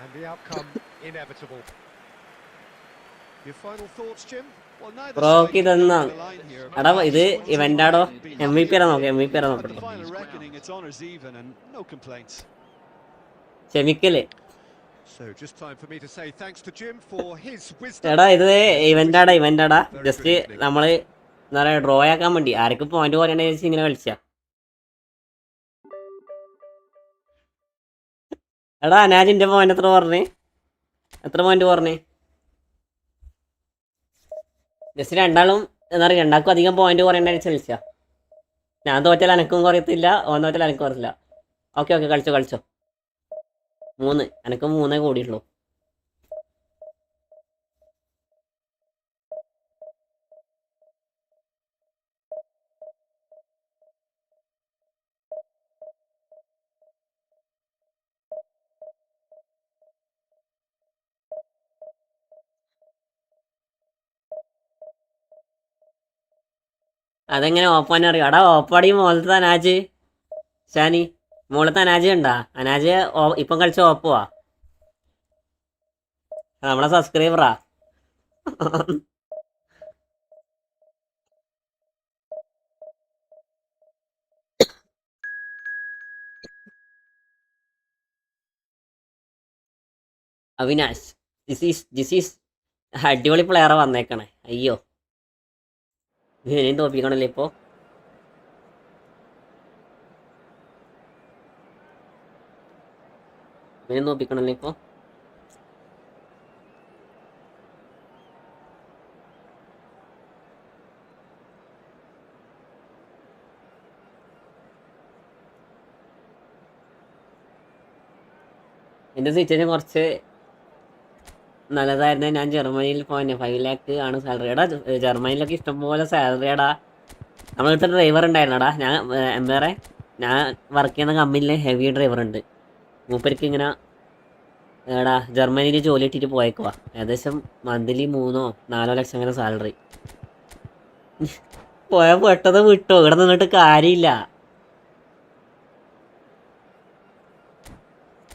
and the outcome inevitable. Your final thoughts, Jim? Well, neither Bro, side ഇതെന്നാ can the line here. എടാ ഇത് ഇവന്റാടോ MVP നോക്കാം, MVP നോക്കട്ടെ. The final reckoning, it's honours even and no complaints. ക്ഷമിക്കല്. So just time for me to say thanks to Jim for his wisdom. എടാ ഇത് ഇവന്റാടാ just നമ്മള് എന്താ പറയാ ഡ്രോ ആക്കാൻ വേണ്ടി ആർക്കും പോയിന്റ് പോരാണ്ട് ഇങ്ങനെ കളിച്ചാ. എടാ അനാജിന്റെ പോയിന്റ് എത്ര പോയിന്റ് പറഞ്ഞേ? ജസ്റ്റ് രണ്ടാളും എന്താ പറയുക രണ്ടാൾക്കും അധികം പോയിന്റ് കുറയേണ്ട കളിച്ചാ. ഞാൻ തോറ്റാൽ എനക്കും കുറയത്തില്ല, ഓൻ തോറ്റാൽ എനക്കും കുറയില്ല. ഓക്കെ കളിച്ചോ 3 എനക്ക് 3 കൂടിയുള്ളൂ. അതെങ്ങനെ ഓപ്പാൻ അറിയോ? എടാ ഓപ്പാടി മോളത്തെ അനാജ് ഷാനി, മോളത്തെ അനാജ് ഉണ്ടാ? അനാജ് ഇപ്പം കളിച്ച ഓപ്പുവാ, നമ്മളെ സബ്സ്ക്രൈബറാ. അവിനാശ്, ജിസീസ് അടിപൊളി പ്ലെയറാ വന്നേക്കണേ. അയ്യോ, ഇനിയും തോപ്പിക്കണല്ലേ ഇപ്പോ. ഇനിയും തോപ്പിക്കണല്ലേ ഇപ്പോ. എൻ്റെ സിറ്റുവേഷൻ കുറച്ച് നല്ലതായിരുന്നു. ഞാൻ ജർമ്മനിയിൽ പോന്നെ. 5 ലാക്ക് ആണ് സാലറി. എടാ ജർമ്മനിയിലൊക്കെ ഇഷ്ടംപോലെ സാലറി എടാ. നമ്മളടുത്ത ഡ്രൈവർ ഉണ്ടായിരുന്നടാ. ഞാൻ വേറെ ഞാൻ വർക്ക് ചെയ്യുന്ന കമ്പനിയിൽ ഹെവി ഡ്രൈവർ ഉണ്ട്. മൂപ്പർക്ക് ഇങ്ങനെ എടാ ജർമ്മനിയിൽ ജോലി ഇട്ടിട്ട് പോയേക്കുവാ. ഏകദേശം മന്ത്ലി 3-4 ലക്ഷം അങ്ങനെ സാലറി. പോയാൽ പെട്ടെന്ന് വിട്ടോ, ഇവിടെ നിന്നിട്ട് കാര്യമില്ല.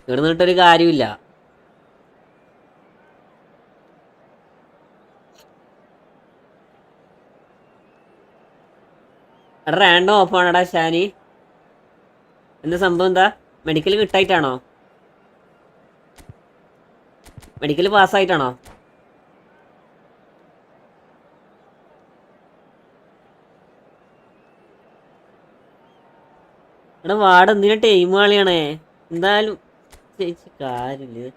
ഇവിടെ നിന്നിട്ടൊരു കാര്യമില്ല. എടാ റാൻഡം ഓഫാണെടാ ഷാനി. എന്താ സംഭവം? എന്താ മെഡിക്കൽ കിട്ടായിട്ടാണോ? മെഡിക്കൽ പാസ്സായിട്ടാണോ? എടാ വാർഡ് എന്തിനാ ടൈം കളിയാണേ? എന്തായാലും ചേച്ചി കാര്യമില്ല.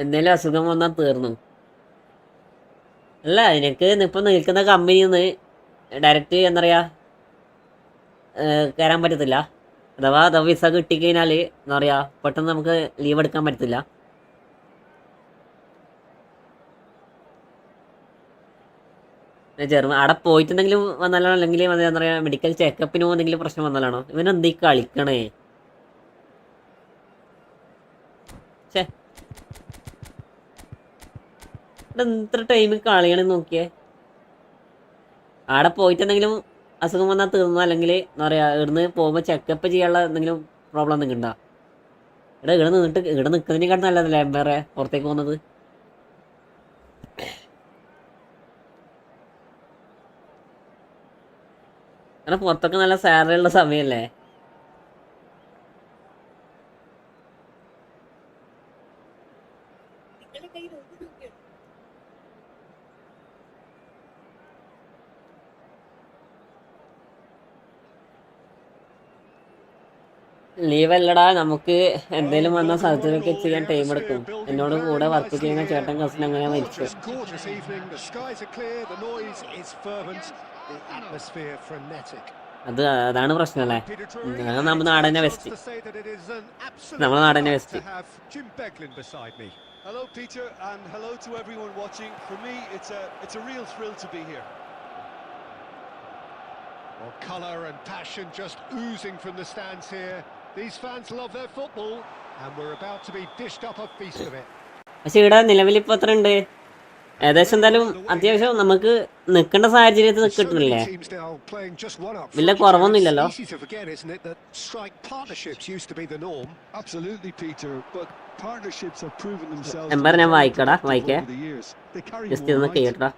എന്തേലും അസുഖം വന്നാൽ തീർന്നു. അല്ല നിനക്ക് ഇപ്പം നിൽക്കുന്ന കമ്പനിയിൽ നിന്ന് ഡയറക്റ്റ് എന്താ പറയുക കയറാൻ പറ്റത്തില്ല. അഥവാ വിസ കിട്ടിക്കഴിഞ്ഞാൽ എന്താ പറയുക പെട്ടെന്ന് നമുക്ക് ലീവ് എടുക്കാൻ പറ്റത്തില്ല. അവിടെ പോയിട്ടുണ്ടെങ്കിലും വന്നാലാണോ, അല്ലെങ്കിൽ എന്താ പറയുക മെഡിക്കൽ ചെക്കപ്പിന് പോകുന്നെങ്കിലും പ്രശ്നം വന്നാലാണോ? ഇവനെന്തീ കളിക്കണേ? ഛേ, ഇത്ര ടൈമിൽ കളിയാണെന്ന് നോക്കിയേ. അവിടെ പോയിട്ടുണ്ടെങ്കിലും അസുഖം വന്നാൽ തീർന്നു, അല്ലെങ്കിൽ എന്താ പറയുക ഇവിടുന്ന് പോകുമ്പോൾ ചെക്കപ്പ് ചെയ്യാനുള്ള എന്തെങ്കിലും പ്രോബ്ലം എന്തെങ്കിലും ഉണ്ടോ? ഇവിടെ നിൽക്കുന്നതിനെക്കാട്ടും നല്ലതല്ലേ വേറെ പുറത്തേക്ക് പോകുന്നത്. കാരണം പുറത്തൊക്കെ നല്ല സാലറി ഉള്ള സമയമല്ലേ. ലീവ് അല്ലടാ, നമുക്ക് എന്തേലും വന്ന സ്ഥലത്തിലൊക്കെ ചെയ്യാൻ ടൈം എടുക്കും. എന്നോട് കൂടെ വർക്ക് ചെയ്യുന്ന ചേട്ടൻ കസിൻ അങ്ങനെ മരിച്ചു. അതാണ് പ്രശ്നം അല്ലേ. നമ്മുടെ നാടന്നെ ബെസ്റ്റ്. നമ്മുടെ നാടന്നെ best. Hello, Peter, and hello to everyone watching. For me, it's a real thrill to be here. Well, colour and passion just oozing from the stands here. These fans love their football, and we're about to be dished up a feast of it. പക്ഷെ ഇവിടെ നിലവിലിപ്പോൾ എത്ര ഉണ്ട്? ഏകദേശം എന്തായാലും അത്യാവശ്യം നമുക്ക് നിൽക്കേണ്ട സാഹചര്യത്തിൽ നിൽക്കിട്ടില്ലേ? വലിയ കുറവൊന്നും ഇല്ലല്ലോ. എംബർ ഞാൻ വായിക്കടാ, വായിക്കേ ജസ്റ്റ് ഇതൊന്ന് കേട്ടടാ.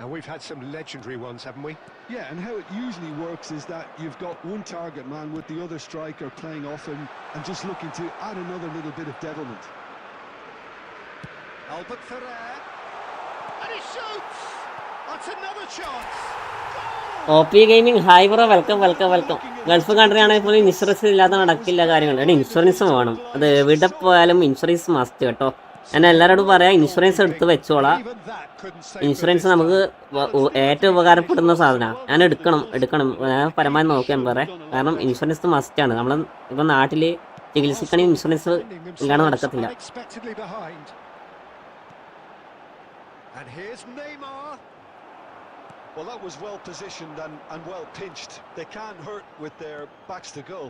Yeah, and how it usually works is that you've got one target man with the other striker playing off him and just looking to add another little bit of devilment. Albert Ferrer. And he shoots! That's another chance! OP gaming hi bro, welcome welcome welcome. Gulf country ആണെങ്കിൽ പോലും insurance ഇല്ലാതെ നടക്കില്ല കാര്യങ്ങൾ. എടാ insurance വേണം, അത് എവിടെ പോയാലും ഇൻഷുറൻസ് മസ്റ്റ് കേട്ടോ. ഞാൻ എല്ലാവരോടും പറയാം, ഇൻഷുറൻസ് എടുത്ത് വെച്ചോളാം. ഇൻഷുറൻസ് നമുക്ക് ഏറ്റവും ഉപകാരപ്പെടുന്ന സാധനമാണ്. ഞാൻ എടുക്കണം ഞാൻ പരമാവധി നോക്കാൻ പറയാം. കാരണം ഇൻഷുറൻസ് മസ്റ്റാണ്. നമ്മൾ ഇപ്പം നാട്ടിൽ ചികിത്സിക്കണമെങ്കിൽ ഇൻഷുറൻസ് ഇല്ലാതെ നടക്കത്തില്ല. And here's Neymar. Well, that was well positioned and well pinched. They can't hurt with their backs to goal.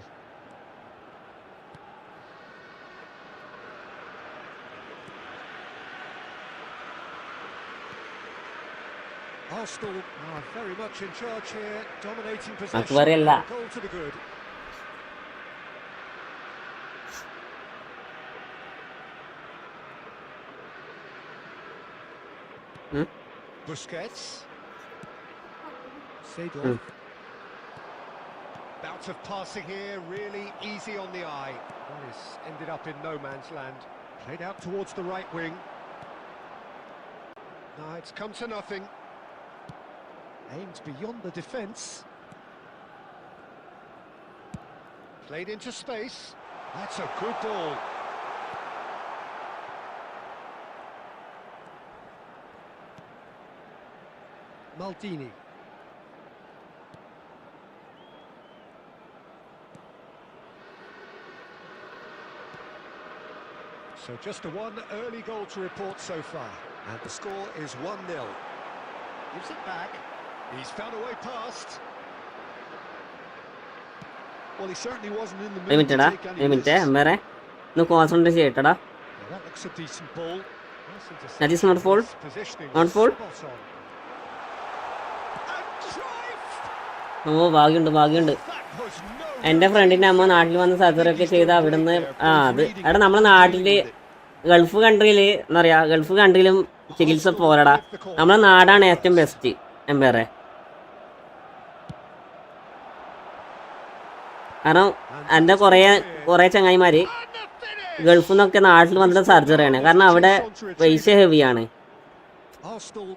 Arsenal are very much in charge here, dominating നമുക്ക് possession. പറയല്ല. Goal to the good. Busquets. Seedorf. Bout of passing here, really easy on the eye. That is ended up in no man's land. Played out towards the right wing. No, it's come to nothing. Aimed beyond the defence. Played into space. That's a good ball. Maldini. So just a one early goal to report so far. And the score is 1-0. Gives it back. He's found a way past. Well, he certainly wasn't in the ഒരു mood minute to എടാ, take any ഒരു minute risks. എംബറെ ഒന്ന് concentrate ചെയ്യട്ടെടാ. Well, that looks a decent ball. Nice That is not foul. Positioning Not was foul. spot on. And drive! ഓ ഭാഗ്യമുണ്ട് ഭാഗ്യമുണ്ട്. That was no എൻ്റെ ഫ്രണ്ടിൻ്റെ അമ്മ നാട്ടിൽ വന്ന് സർജറി ഒക്കെ ചെയ്ത് അവിടുന്ന് അത് എടാ നമ്മളെ നാട്ടിൽ ഗൾഫ് കൺട്രിയിൽ എന്താ പറയുക ഗൾഫ് കൺട്രിയിലും ചികിത്സ പോരടാ. നമ്മളെ നാടാണ് ഏറ്റവും ബെസ്റ്റ് എംബറെ. കാരണം എൻ്റെ കുറേ ചങ്ങായിമാർ ഗൾഫിൽ നിന്നൊക്കെ നാട്ടിൽ വന്നിട്ട് സർജറിയാണ്. കാരണം അവിടെ പൈസ ഹെവിയാണ്.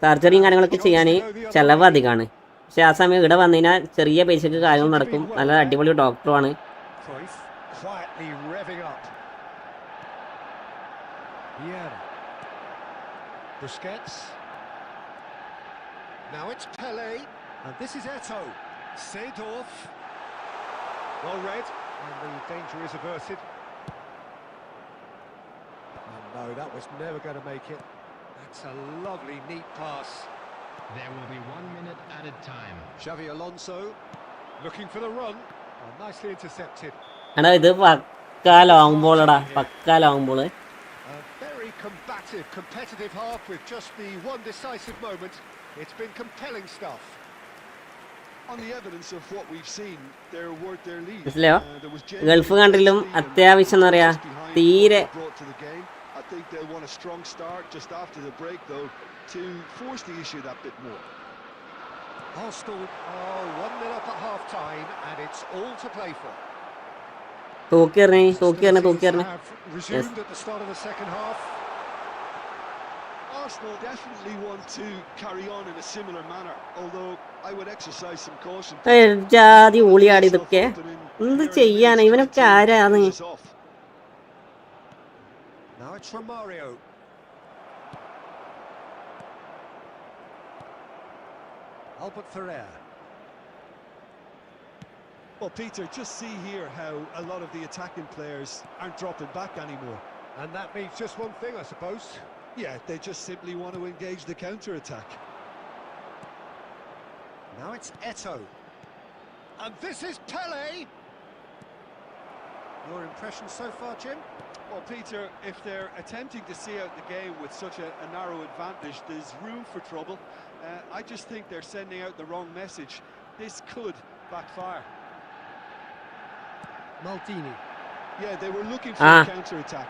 സർജറിയും കാര്യങ്ങളൊക്കെ ചെയ്യാൻ ചിലവ് അധികമാണ്. പക്ഷെ ആ സമയം ഇവിടെ വന്നു കഴിഞ്ഞാൽ ചെറിയ പൈസക്ക് കാര്യങ്ങൾ നടക്കും. നല്ല അടിപൊളി ഡോക്ടറുമാണ്. Cruyff quietly revving up. Vieira. Busquets. Now it's Pele. And this is Eto'o. Seedorf. Well read. And the danger is averted. Oh no, that was never going to make it. That's a lovely, neat pass. There will be 1 minute added time. Xavi Alonso looking for the run. Oh, nicely intercepted. എടാ ഇത് പക്കാ long ബോളടാ, പക്കാ long ball. A very combative, competitive half with just the one decisive moment. It's been compelling stuff. On the evidence of what we've seen, they're worth their lead. മനസ്സിലായോ? There was Gulf കൺട്രിയിലും അത്യാവശ്യം എന്താ പറയാ തീരെ brought to the game. I think they'll want a strong start just after the break, though, to force the issue that bit more. Arsenal are 1-0 up at half-time, and it's all to play for. തൂക്കിയെറിഞ്ഞ് Have resumed at the start of the second half. Arsenal definitely want to carry on in a similar manner, although I would exercise some caution. ജാതി ഊളിയാടി ഇതൊക്കെ എന്ത് ചെയ്യാനാ ഇവനൊക്കെ ആരാണ്? Now it's Romario. Albert Ferrer. Well, Peter, just see here how a lot of the attacking players aren't dropping back anymore. And that means just one thing, I suppose. Yeah, they just simply want to engage the counter-attack. Now it's Eto'o. And this is Pele. Your impression so far, Jim? Well, Peter, if they're attempting to see out the game with such a narrow advantage, there's room for trouble. I just think they're sending out the wrong message. This could backfire. Maldini. Yeah, they were looking for a counter-attack.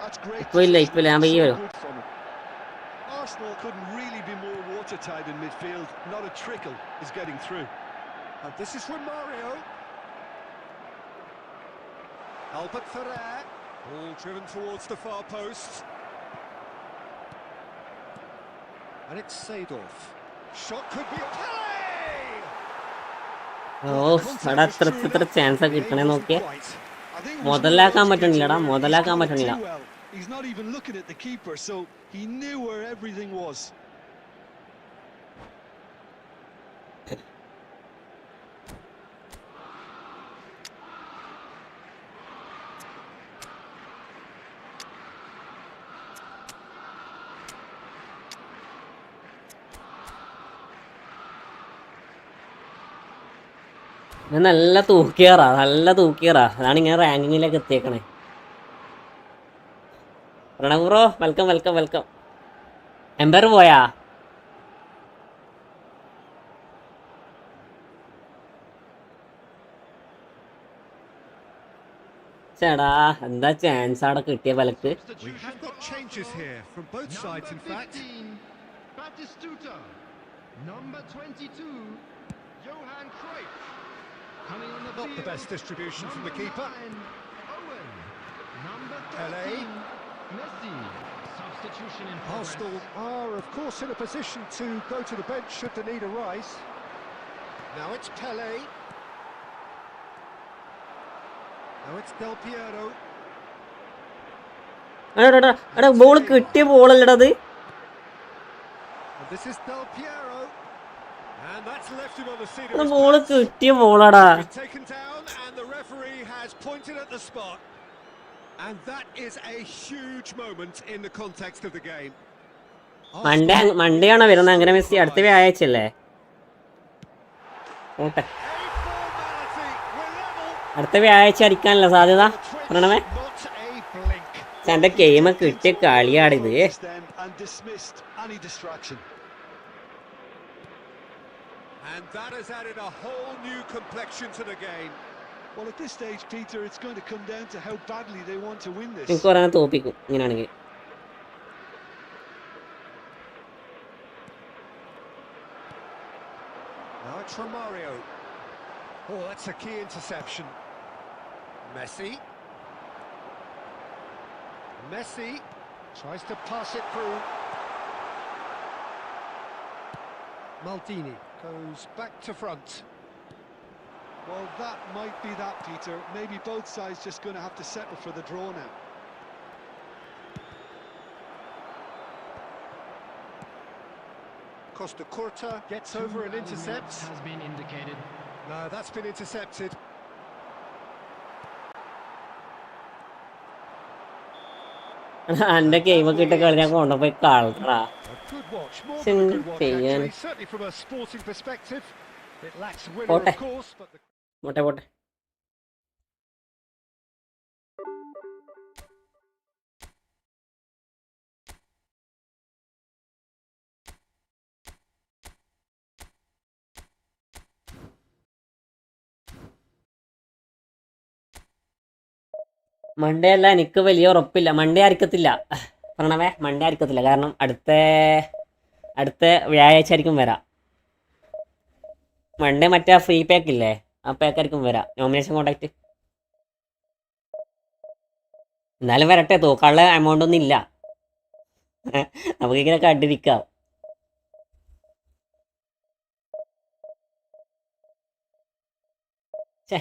That's great. Good from it. Arsenal couldn't really be more watertight in midfield. Not a trickle is getting through. And this is Romario. Albert Ferrer. All driven towards the far post. And it's Seedorf. Shot could be Pele! ഓ എടാ ഇത്ര chance കിട്ടണേ നോക്കിയേ. മുതലാക്കാൻ പറ്റണില്ല. He's not even looking at the keeper, so he knew where everything was. നല്ല തൂക്കിയറാ അതാണ് ഇങ്ങനെ റാങ്കിങ്ങിലേക്ക് എത്തിയേക്കണേ. Pranav bro welcome. എംപയർ പോയാ ചേടാ എന്താ ചാൻസ് അവിടെ കിട്ടിയ പലക്ക്. We have got changes here from both sides, in fact. Batistuta. Number 22, Johan Cruyff. Coming on the Not field. the best distribution from the keeper. 9, Owen. Number Pele. 13, Messi. Substitution in progress. Arsenal are, of course, in a position to go to the bench should the need arise. Now it's Pele. Now it's Del Piero. എടാ ball കിട്ടിയ ബോളല്ലടാ അത്. And this is Del Piero. And that's left him on the seat of എടാ his ball pants. കിട്ടിയ ബോളാടാ. He's taken down and the referee has pointed at the spot. And that is a huge moment in the context of the game. Monday ആണോ വരുന്നത്? അങ്ങനെ Messi അടുത്ത വ്യാഴാഴ്ചയല്ലേ? ഓട്ടെ, അടുത്ത വ്യാഴാഴ്ച അടിക്കാനല്ല സാധ്യത. പറയണമേ, എന്റെ ഗെയിം കിട്ടിയ കളിയാണിത്. And that has added a whole new complexion to the game. Well, at this stage, Peter, it's going to come down to how badly they want to win this. എനിക്ക് പറയാൻ തോപ്പിക്കും ഇങ്ങനെയാണെങ്കിൽ. Now it's Romario. Oh, that's a key interception. Messi. Messi tries to pass it through. Maldini goes back to front. Well, that might be that, Peter. Maybe both sides just going to have to settle for the draw now. Costa Curta gets over and intercepts. Has been indicated. No, that's been intercepted. എന്റെ game കിട്ടിയ കളി ഞാൻ കൊണ്ടുപോയി കളറാ. A good watch, more than a good watch actually. Certainly from a sporting perspective. It lacks winner, of course, but the... പോട്ടെ. Monday അല്ല, എനിക്ക് വലിയ ഉറപ്പില്ല. മൺഡേ ആയിരിക്കത്തില്ല പറഞ്ഞവേ, മൺഡേ ആയിരിക്കത്തില്ല. കാരണം അടുത്ത വ്യാഴാഴ്ച ആയിരിക്കും വരാം. മൺഡേ മറ്റേ ഫ്രീ പാക്ക് ഇല്ലേ, ആ പാക്കായിരിക്കും വരാം, നോമിനേഷൻ കോണ്ടാക്ട്. എന്നാലും വരട്ടെ, തൂക്കാനുള്ള എമൗണ്ട് ഒന്നും ഇല്ല. നമുക്കിങ്ങനെ കണ്ടിരിക്കാം. ഛേ,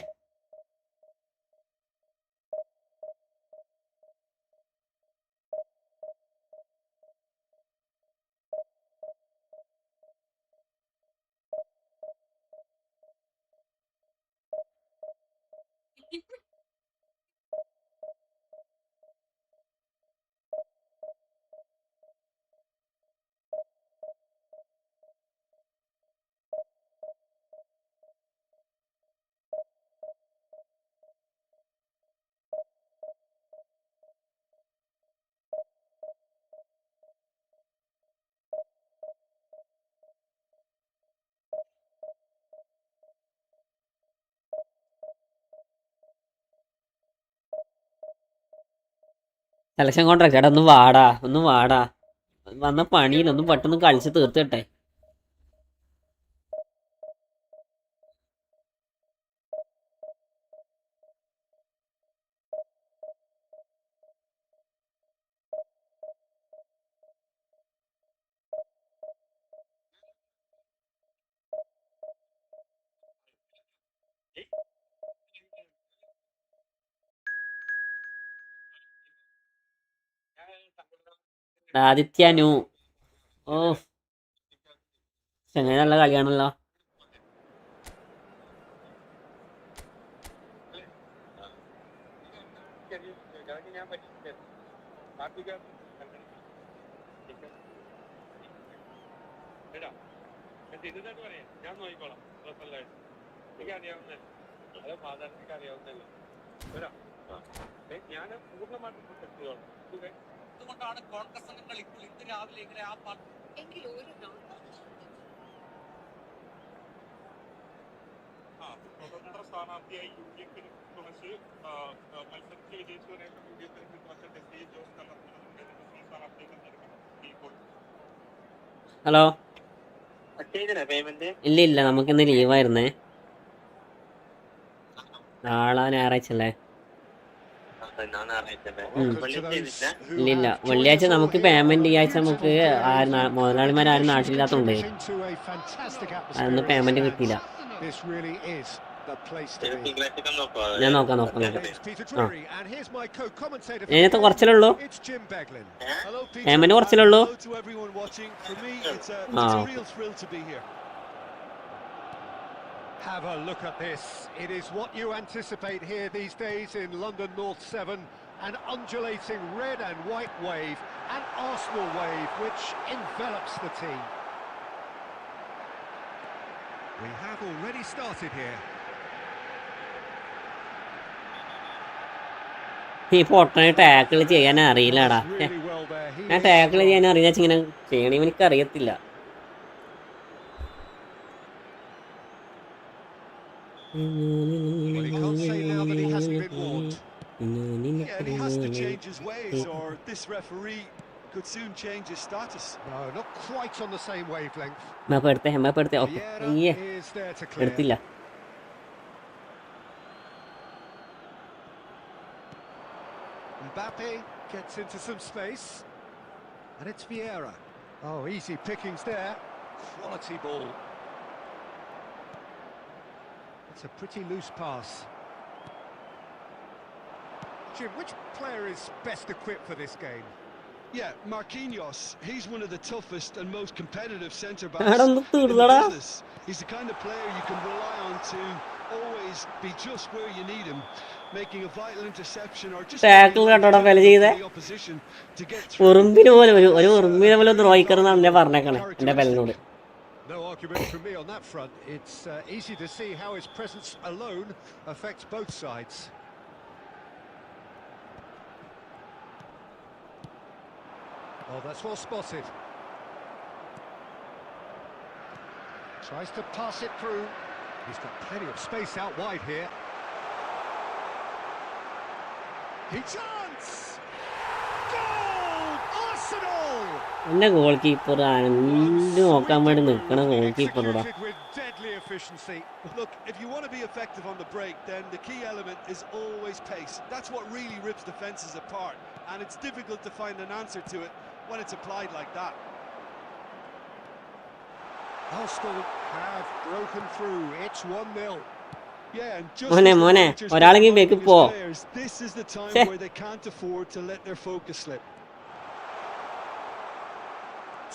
സെലക്ഷൻ കോൺട്രാക്ട് എടാ, ഒന്ന് വാടാ. വന്ന പണിയില്ല, ഒന്നും പെട്ടെന്ന് കളിച്ച് തീർത്തിട്ടെ. ആദിത്യ ന്യൂ. ഓ, ചെങ്ങനെ നല്ല കളിയാണല്ലോ. ഞാൻ നോക്കിക്കോളാം, എനിക്ക് അറിയാവുന്നല്ലേ, അത് ഫാദറിനൊക്കെ അറിയാവുന്നല്ലേ. ഞാൻ പൂർണ്ണമായിട്ടും പ്രൊട്ടക്ട് ചെയ്തോളാം. അതുകൊണ്ടാണ് കോൺഗ്രസ് അംഗങ്ങൾ ഇപ്പോൾ ഇന്ന് രാവിലെ ഇങ്ങനെ ആ പാർട്ടി സ്വതന്ത്ര സ്ഥാനാർത്ഥിയായി യു ഡി എഫിന് ഇപ്രാവശ്യം മത്സരത്തിൽ വിജയിച്ചവരെയൊക്കെ കൂടിയപ്പോഴേക്കും ഇപ്രാവശ്യം ടെസ്റ്റ് ജോസ് കലർത്തുന്നതിന്റെ സംസ്ഥാന അപ്ഡേറ്റ് നൽകണം ഈ ഗോൾ. ഹലോ, ഇല്ല ഇല്ല, നമുക്കിന്ന് ലീവായിരുന്നേ. നാളെ ഞായറാഴ്ച അല്ലേ? ഇല്ല ഇല്ല, വെള്ളിയാഴ്ച നമുക്ക് പേയ്മെന്റ് ഈ ആഴ്ച നമുക്ക് മുതലാളിമാരും നാട്ടിലില്ലാത്തതുകൊണ്ട് അതൊന്നും പേയ്മെന്റ് കിട്ടിയില്ല. ഞാൻ നോക്കാം. ഇതിനകത്ത് കുറച്ചല്ലേ ഉള്ളൂ, പേയ്മെന്റ് കുറച്ചല്ലേ ഉള്ളൂ. Have a look at this. It is what you anticipate here these days in London North 7. An undulating red and white wave, an Arsenal wave which envelops the team. We have already started here. ഈ പൊട്ടനെ tackle ചെയ്യാൻ അറിയില്ലടാ. ഞാൻ tackle ചെയ്യാൻ അറിയാ ഇങ്ങനെ ചെയ്യണേ എനിക്ക് അറിയത്തില്ല. Well, he can't say now that he hasn't been warned. Yeah, and he has to change his ways, or this referee could soon change his status. No, not quite on the same wavelength. Vieira is there to clear. Mbappe gets into some space, and it's Vieira. Oh, easy pickings there. Quality ball. It's a pretty loose pass. Jim, which player is best equipped for this game? Yeah, Marquinhos. He's one of the toughest and most competitive centre-backs in the business. He's the kind of player you can rely on to always be just where you need him, making a vital interception or just the opposition to get through. No argument from me on that front. It's easy to see how his presence alone affects both sides. Oh, that's well spotted. Tries to pass it through. He's got plenty of space out wide here. He chance! Goal! Arsenal! എന്റെ goal keeper നോക്കാൻ വേണ്ടി നിൽക്കണ goal കീപ്പറോടാ. With deadly efficiency. Look, if you want to be effective on the break, then the key element is always pace. That's what really rips defenses apart, and it's difficult to find an answer to it when it's applied like that. Arsenal have broken through. It's 1-0. Yeah, and just this is the time where they can't afford to let their focus slip.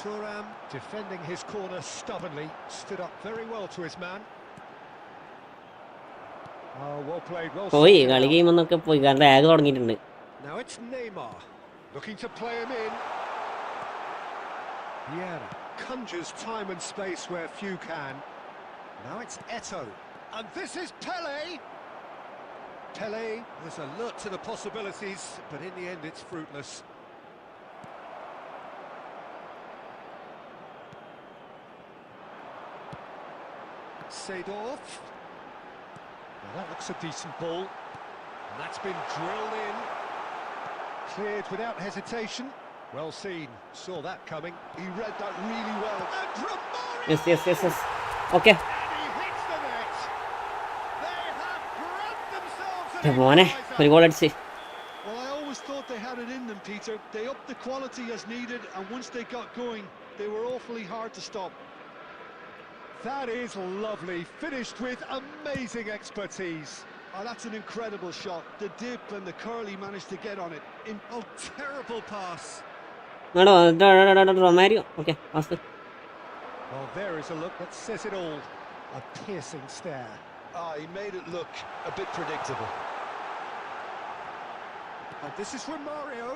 Thuram defending his corner stubbornly, stood up very well to his man. Oh, well played, well. Now it's Neymar looking to play him in. Vieira conjures time and space where few can. Now it's Eto'o, and this is Pele. Pele was alert to the possibilities, but in the end it's fruitless. Seedorf. Well, that looks a decent ball. And that's been drilled in. Cleared without hesitation. Well seen. Saw that coming. He read that really well. And Romario! Yes. Okay. And he hits the net. They have grabbed themselves an Well, I always thought they had it in them, Peter. They upped the quality as needed, and once they got going, they were awfully hard to stop. That is lovely, finished with amazing expertise. Oh, that's an incredible shot. The dip and the curl he managed to get on it. Terrible pass. Romario. Okay, awesome. Well, there is a look that says it all. A piercing stare. He made it look a bit predictable. And this is Romario.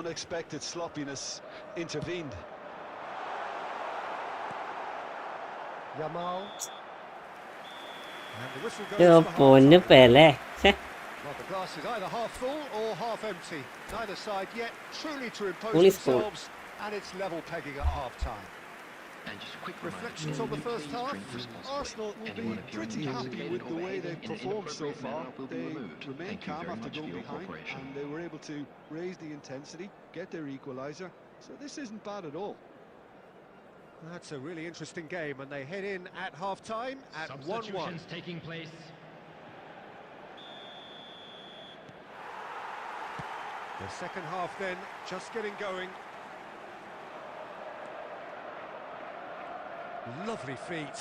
Unexpected sloppiness intervened. Yamal. And the whistle goes behind. Well, the glass is either half full or half empty. Neither side yet truly to impose themselves, and it's level pegging at half-time. Reflections on the first half. Arsenal will be pretty happy with the way they've performed so far. They remained calm after going behind, and they were able to raise the intensity, get their equaliser. So this isn't bad at all. That's a really interesting game, and they head in at half-time at 1-1. Substitutions taking place. The second half then, just getting going. Lovely feet.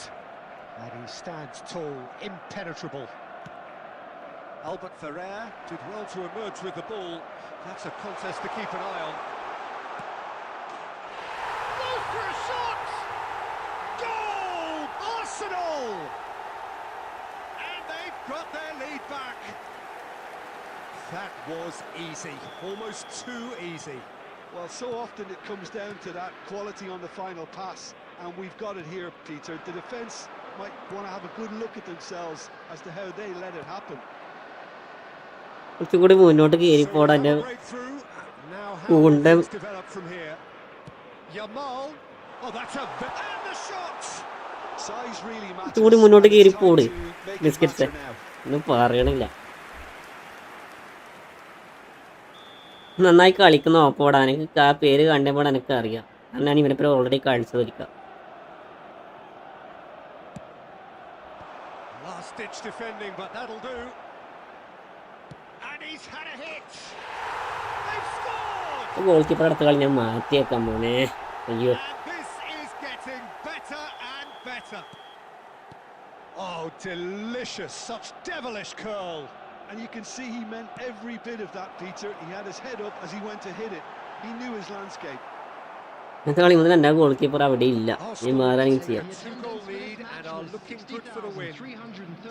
And he stands tall, impenetrable. Albert Ferrer did well to emerge with the ball. That's a contest to keep an eye on. Goes for a shot! Goal! Arsenal! And they've got their lead back. That was easy, almost too easy. Well, so often it comes down to that quality on the final pass, and we've got it here, Peter. The defence might want to have a good look at themselves as to how they let it happen. കുറച്ചുകൂടി മുന്നോട്ട് കയറിപ്പോടാ എൻ്റെ കൂണ്ടം. കുറച്ചുകൂടി മുന്നോട്ട് കയറിപ്പോട് biscuits ഒന്നും പറയണില്ല. നന്നായി കളിക്കുന്ന ഓപ്പോടാ. എനിക്ക് ആ പേര് കണ്ടപ്പോൾ എനിക്ക് അറിയാം. ഞാൻ ഇവനെപ്പോ already കളിച്ചതൊരിക്കാം. Last-ditch defending, but that'll do. And he's had a hit. They've scored. Goal keeper അടുത്ത കളി ഞാൻ മാറ്റിയേക്കാം മോനെ. അയ്യോ. And this is getting better and better. Oh, delicious! Such devilish curl. And you can see he meant every bit of that, Peter. He had his head up as he went to hit it. He knew his landscape. ഇന്നത്തെ കളി മുതൽ എൻ്റെ goal keeper അവിടെ ഇല്ല. നീ മാറാനും ചെയ്യാം.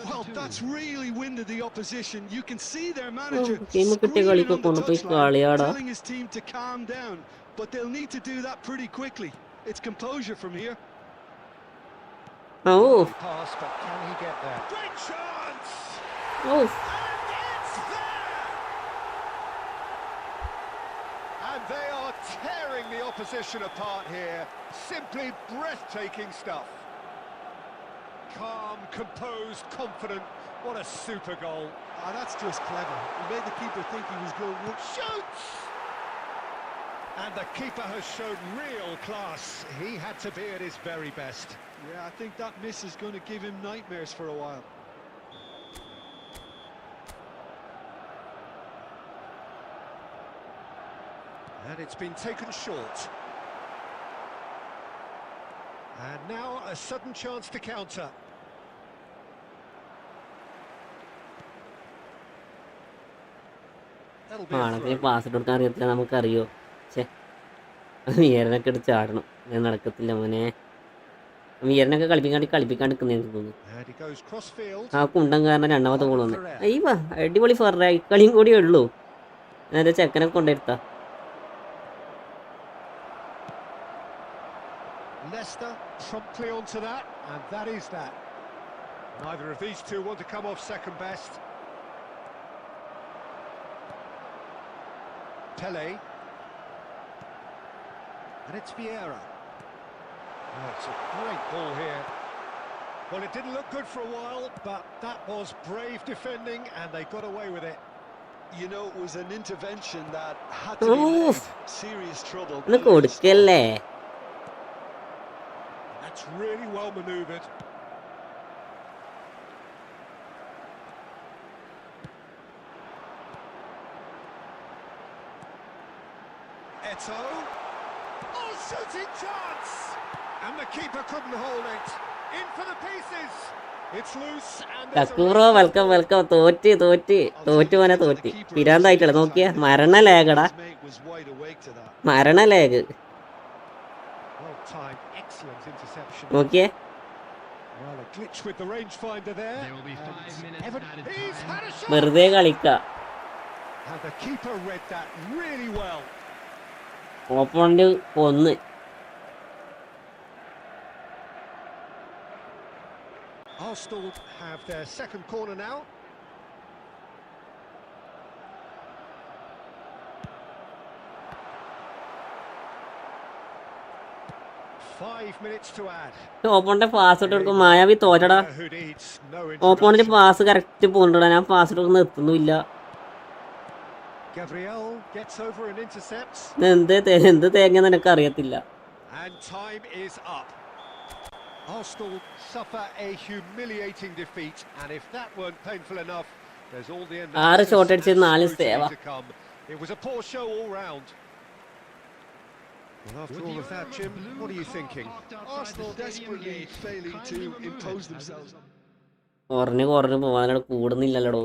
Well, that's really winded the opposition. You can see their manager കിട്ടിയ കളിക്ക് കൊണ്ടുപോയി കളിയാടാ. telling his team to calm down, but they'll need to do that pretty quickly. It's composure from here. Oh. Pass, but can he get there? Great chance! Oh. And they are tearing the opposition apart here. Simply breathtaking stuff. Calm, composed, confident. What a super goal. Ah, that's just clever. He made the keeper think he was going to Shoots! And the keeper has shown real class. He had to be at his very best. Yeah, I think that miss is going to give him nightmares for a while. And it's been taken short. And now a sudden chance to counter. That'll be a ആണെങ്കിൽ throw. Pass ഇട്ട് കൊടുക്കാൻ അറിയത്തില്ല. നമുക്കറിയോ മീരനൊക്കെ എടുത്ത് ചാടണം. ഞാൻ നടക്കത്തില്ല മോനെ. മീരനൊക്കെ കളിപ്പിക്കാണ്ട് നിൽക്കുന്നതെന്ന് തോന്നുന്നു. And he goes crossfield. ആ കുണ്ടം കാരണം രണ്ടാമത്തെ ഗോൾ വന്നു. അയ്യോ അടിപൊളി ഫറ. കളിയും കൂടിയേ ഉള്ളൂ. ഞാൻ എൻ്റെ ചെക്കനെ കൊണ്ടെടുത്താ. Leicester promptly onto that, and that is that. Neither of these two want to come off second best. Pele. And it's Vieira. Oh, it's a great ball here. Well, it didn't look good for a while, but that was brave defending, and they got away with it. You know, it was an intervention that had to be made. Serious trouble. ഒന്ന് കൊടുക്കല്ലേ. That's really well manoeuvred. Eto. Oh, shooting chance! And the keeper couldn't hold it. In for the pieces. It's loose and there's a... bro welcome welcome. തോറ്റ് മോനെ തോറ്റ്. പിരാന്തായിട്ടല്ല നോക്കിയ മരണ ലേഖടാ. മരണ Lekha. Well timed, excellent interception. നോക്കിയേ. Well, a glitch with the rangefinder there. There will be 5 minutes added He's time. had a shot. വെറുതെ കളിക്ക. And the keeper read that really well. Opponent കൊന്ന്. Arsenal have their second corner now. 5 minutes to add. ഓപ്പോണിന്റെ pass ഇട്ട് കൊടുക്കും. മായാവി തോറ്റടാ. Who needs no ഓപ്പോണിന്റെ introduction. Pass correct പോകണ്ടടാ. ഞാൻ പാസ് ഇട്ട് കൊടുക്കുന്ന എത്തുന്നില്ല. Gabriel gets over and intercepts. എന്ത് തേങ്ങ നിനക്ക് അറിയത്തില്ല. And time is up. Arsenal suffer a humiliating defeat, and if that weren't painful enough, there's all the ആറ് ഷോട്ട് അടിച്ച് 4 scrutiny Sewa. to come. It was a poor show all round. Well, after all of that, Jim, what are you thinking? Arsenal desperately failing to impose themselves. കുറഞ്ഞ് പോവാനോട് കൂടുന്നില്ലല്ലോടോ.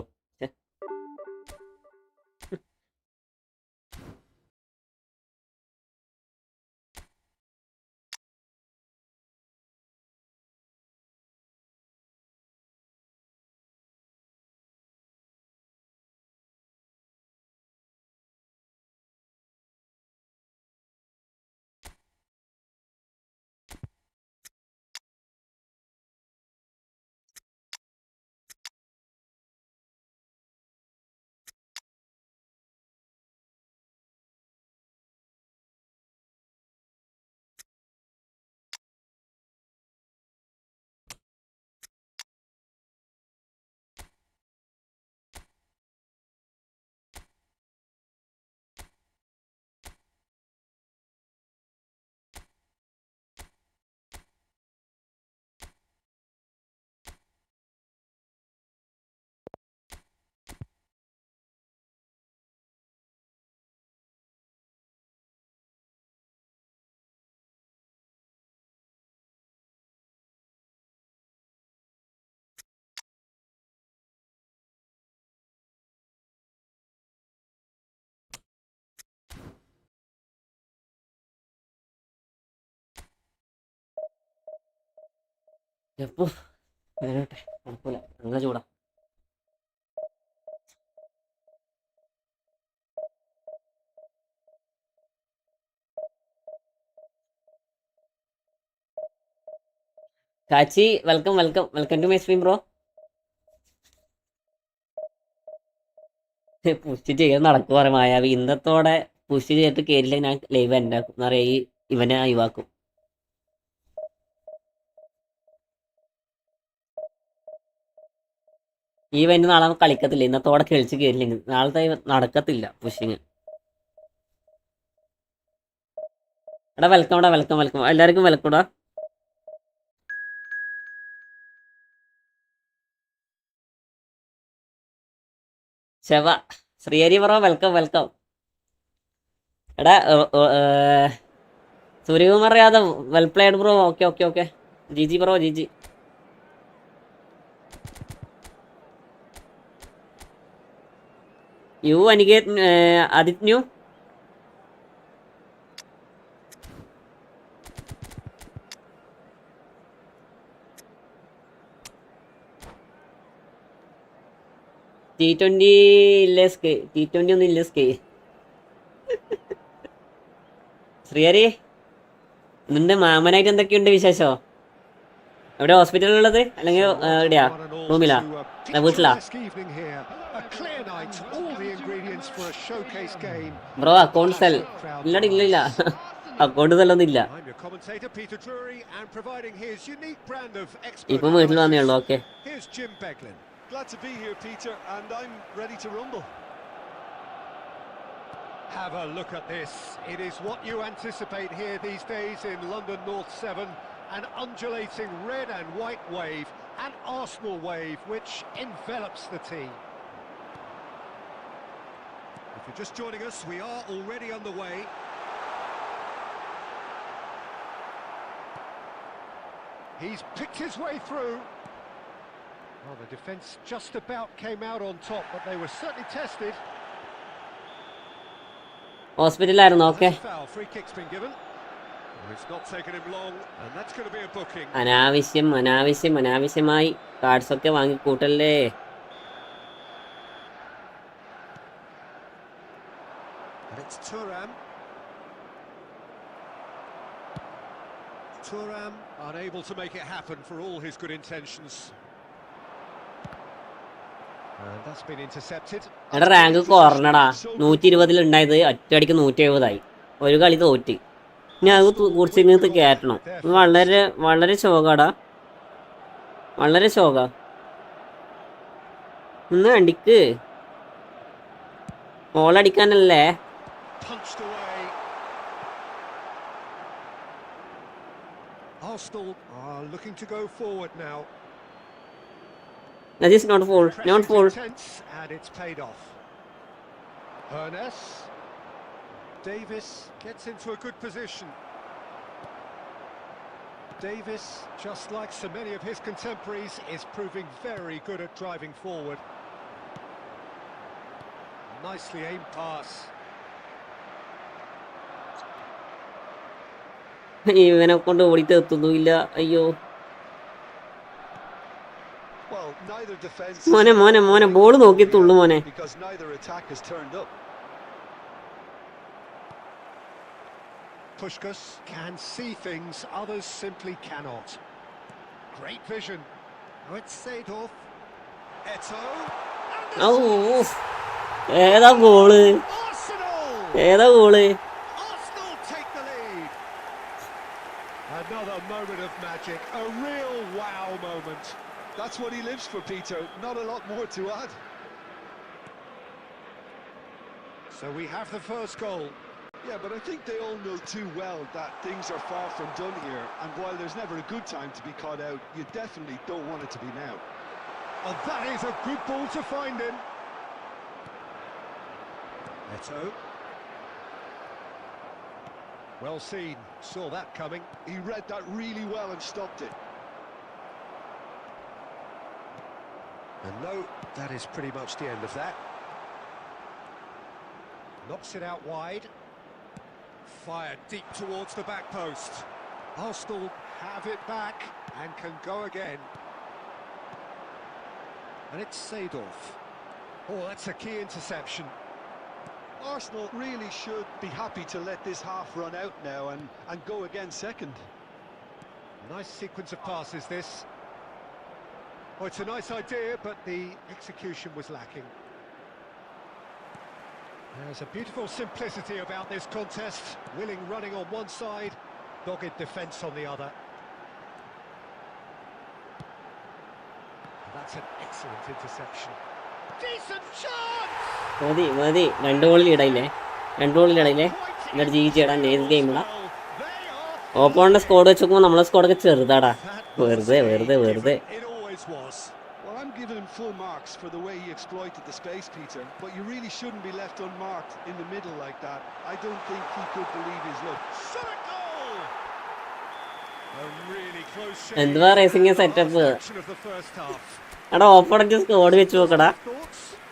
എപ്പോ വരട്ടെ, കുഴപ്പമില്ല. നല്ല ചൂടാ. കാച്ചി welcome to my stream bro. Push ചെയ്യാൻ നടക്കും പറയാം മായാവി. ഇന്നത്തോടെ പുഷ് ചെയ്തിട്ട് കയറില്ല ഞാൻ ലൈവ് എൻ്റെ എന്താ പറയാ, ഇവനെ ഒഴിവാക്കും. ഈ ഇവന്റ് നാളെ കളിക്കത്തില്ല. ഇന്നത്തോടെ കളിച്ച് കയറില്ലെങ്കിൽ നാളത്തെ നടക്കത്തില്ല പുഷിങ്. എടാ വെൽക്കം എല്ലാവർക്കും വെൽക്കംടാ. ശവ ശ്രീഹരി ബ്രോ വെൽക്കം. എടാ Suryakumar Yadav well played bro. Okay GG bro GG. യു അനികേത് ആദിത് ന്യൂ. T20 ഇല്ല സ്കേ. T20 ഒന്നും ഇല്ല സ്കേ. ശ്രീഹരി നിന്റെ മാമനായിട്ട് എന്തൊക്കെയുണ്ട് വിശേഷോ? എവിടെ ഹോസ്പിറ്റലിലുള്ളത് അല്ലെങ്കിൽ എവിടെയാ? റൂമിലാ? വീട്ടിലാ? ബ്രോ അക്കൗണ്ട് സെൽ ഇല്ല അക്കൗണ്ട് സെല്ലൊന്നും ഇല്ല. ഇപ്പം വീട്ടിൽ വന്നേ ഉള്ളൂ. Okay. Glad to be here, Peter, and I'm ready to rumble. Have a look at this. It is what you anticipate here these days in London North 7. An undulating red and white wave, an Arsenal wave which envelops the team. If you're just joining us, we are already underway. He's picked his way through. Well, the defence just about came out on top, but they were certainly tested. ഹോസ്പിറ്റലായിരുന്നു. Okay. Free kick's been given. It's not taken him long, and that's going to be a booking. അനാവശ്യമായി cards ഒക്കെ വാങ്ങി കൂട്ടല്ലേ. And it's Thuram unable to make it happen for all his good intentions. And that's been intercepted. എടാ rank കുറഞ്ഞടാ. 120 ഉണ്ടായത് ഒറ്റയടിക്ക് 170 ആയി. ഒരു കളി തോറ്റ്. ഇനി അത് കുറിച്ചിങ്ങനത്ത് കയറ്റണം. വളരെ വളരെ ശോകാടാ, വളരെ ശോക. ഒന്ന് അടിക്ക്, ബോളടിക്കാനല്ലേ. Punched away. Arsenal are looking to go forward now. That is not foul, not foul. Intense, and it's paid off. Ernest Davis gets into a good position. Davis, just like so many of his contemporaries, is proving very good at driving forward. Nicely aimed pass. ഇവനെ കൊണ്ട് ഓടിട്ട് എത്തുന്നില്ല. അയ്യോ Well, neither defense മോനെ മോനെ മോനെ ball നോക്കിത്തുള്ളു മോനെ. because neither attack has turned up. Puskás can see things others simply cannot. Great vision. Now it's Seedorf. Eto'o. ഔ, ഏതാ ഗോള്, Arsenal! ഏതാ goal. Arsenal take the lead. Another moment of magic, a real wow moment. That's what he lives for, Peter. Not a lot more to add. So we have the first goal. Yeah, but I think they all know too well that things are far from done here. And while there's never a good time to be caught out, you definitely don't want it to be now. And that is a good ball to find him. Eto'o. Well seen, saw that coming. He read that really well and stopped it. And no, that is pretty much the end of that. Knocks it out wide. Fired deep towards the back post. Arsenal have it back and can go again. And it's Seedorf. Oh, that's a key interception. Arsenal really should be happy to let this half run out now and go again second. Nice sequence of passes, this. Oh, it's a nice idea, but the execution was lacking. There's a beautiful simplicity about this contest. Willing running on one side, dogged defence on the other. That's an excellent interception. Decent chance! മതി മതി, 2 ഗോളിൽ ഇടയില്ലേ, 2 ഗോളിൽ ഇടയില്ലേ. എന്നിട്ട് ജീവിച്ചിടാൻ nice game ഇടാം. ഓപ്പോണിന്റെ squad വെച്ച് നോക്കുമ്പോൾ നമ്മളെ സ്കോഡൊക്കെ ചെറുതാടാ. വെറുതെ വെറുതെ വെറുതെ. It always was. Well, I'm giving him full marks for the way he exploited the space, Peter. But you really shouldn't be left unmarked in the middle like that. I don't think he could believe his luck. Shot a goal! A really close shave. എന്തുവാ racing setup. Action of the first half. എടാ opponent squad വെച്ച് നോക്കടാ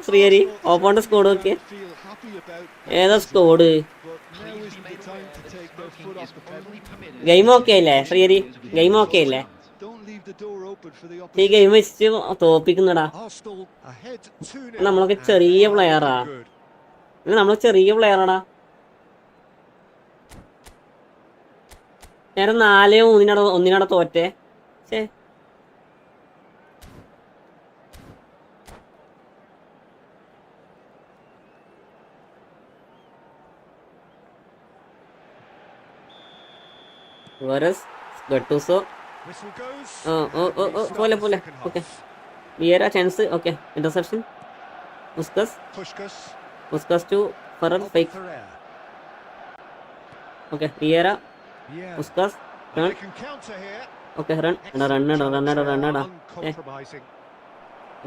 Sreehari. Opponent squad നോക്കിയേ, Feel happy about, ഏതാ squad. but now isn't the time to take their foot off the pedal. Game okay അല്ലേ Sreehari, game okay അല്ലേ. Don't leave the door open for the ഈ opposition. Game വെച്ച് തോപ്പിക്കുന്നടാ. Arsenal ahead 2-0. നമ്മളൊക്കെ ചെറിയ പ്ലെയറാ, നമ്മൾ ചെറിയ പ്ലെയറാടാ. നേരെ 4-1 തോറ്റേ. ശേ Varas, Gattuso. Whistle goes. Pole. Okay. Vieira chance. Okay. Interception. Puskás to Farrell. Fake. Okay. Vieira. Puskás. Run. Okay. Run. Run.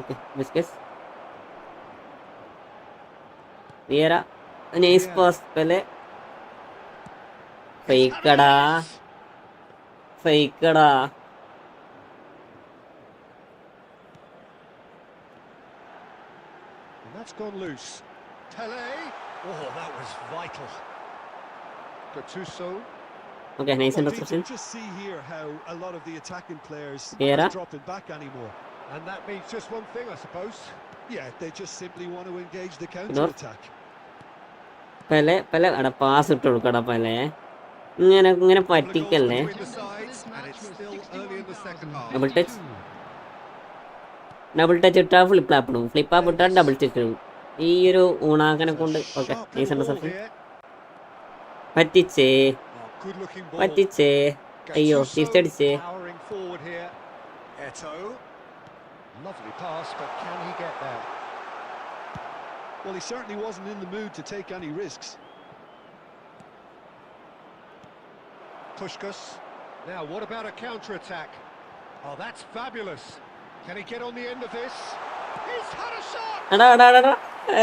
Okay. Busquets. Vieira. Nice pass. Pele. Fake. ഫേക്കടാ. That's gone loose. Pele. Oh, that was vital. Gattuso. Okay, nice Well, interception. you can just see here how a lot of the attacking players Vieira. aren't dropping back anymore. And that means just one thing, I suppose. Yeah, they just simply want to engage the counter-attack. Pele എടാ pass ഇട്ട് കൊടുക്കടാ Pele. ഇങ്ങനെ പറ്റിക്കല്ലേ. Double touch ഇട്ടാ ഫ്ലിപ്പാപ്പ് ഇടും, ഫ്ലിപ്പാപ്പ് ഇട്ടാ double touch ഇടും. ഈ ഒരു ഊണാക്കനെ കൊണ്ട്. Okay, nice interception. പറ്റിച്ചേ. Good-looking ball. പറ്റിച്ചേ. അയ്യോ Gattuso തിരിച്ചടിച്ചേ. powering forward here. Eto. Lovely pass, but can he get there? Well, he certainly wasn't in the mood to take any risks. Puskás. Now, what about a counter-attack? Oh, that's fabulous. Can he get on the end of this? He's had a shot! എടാ എടാ എടാ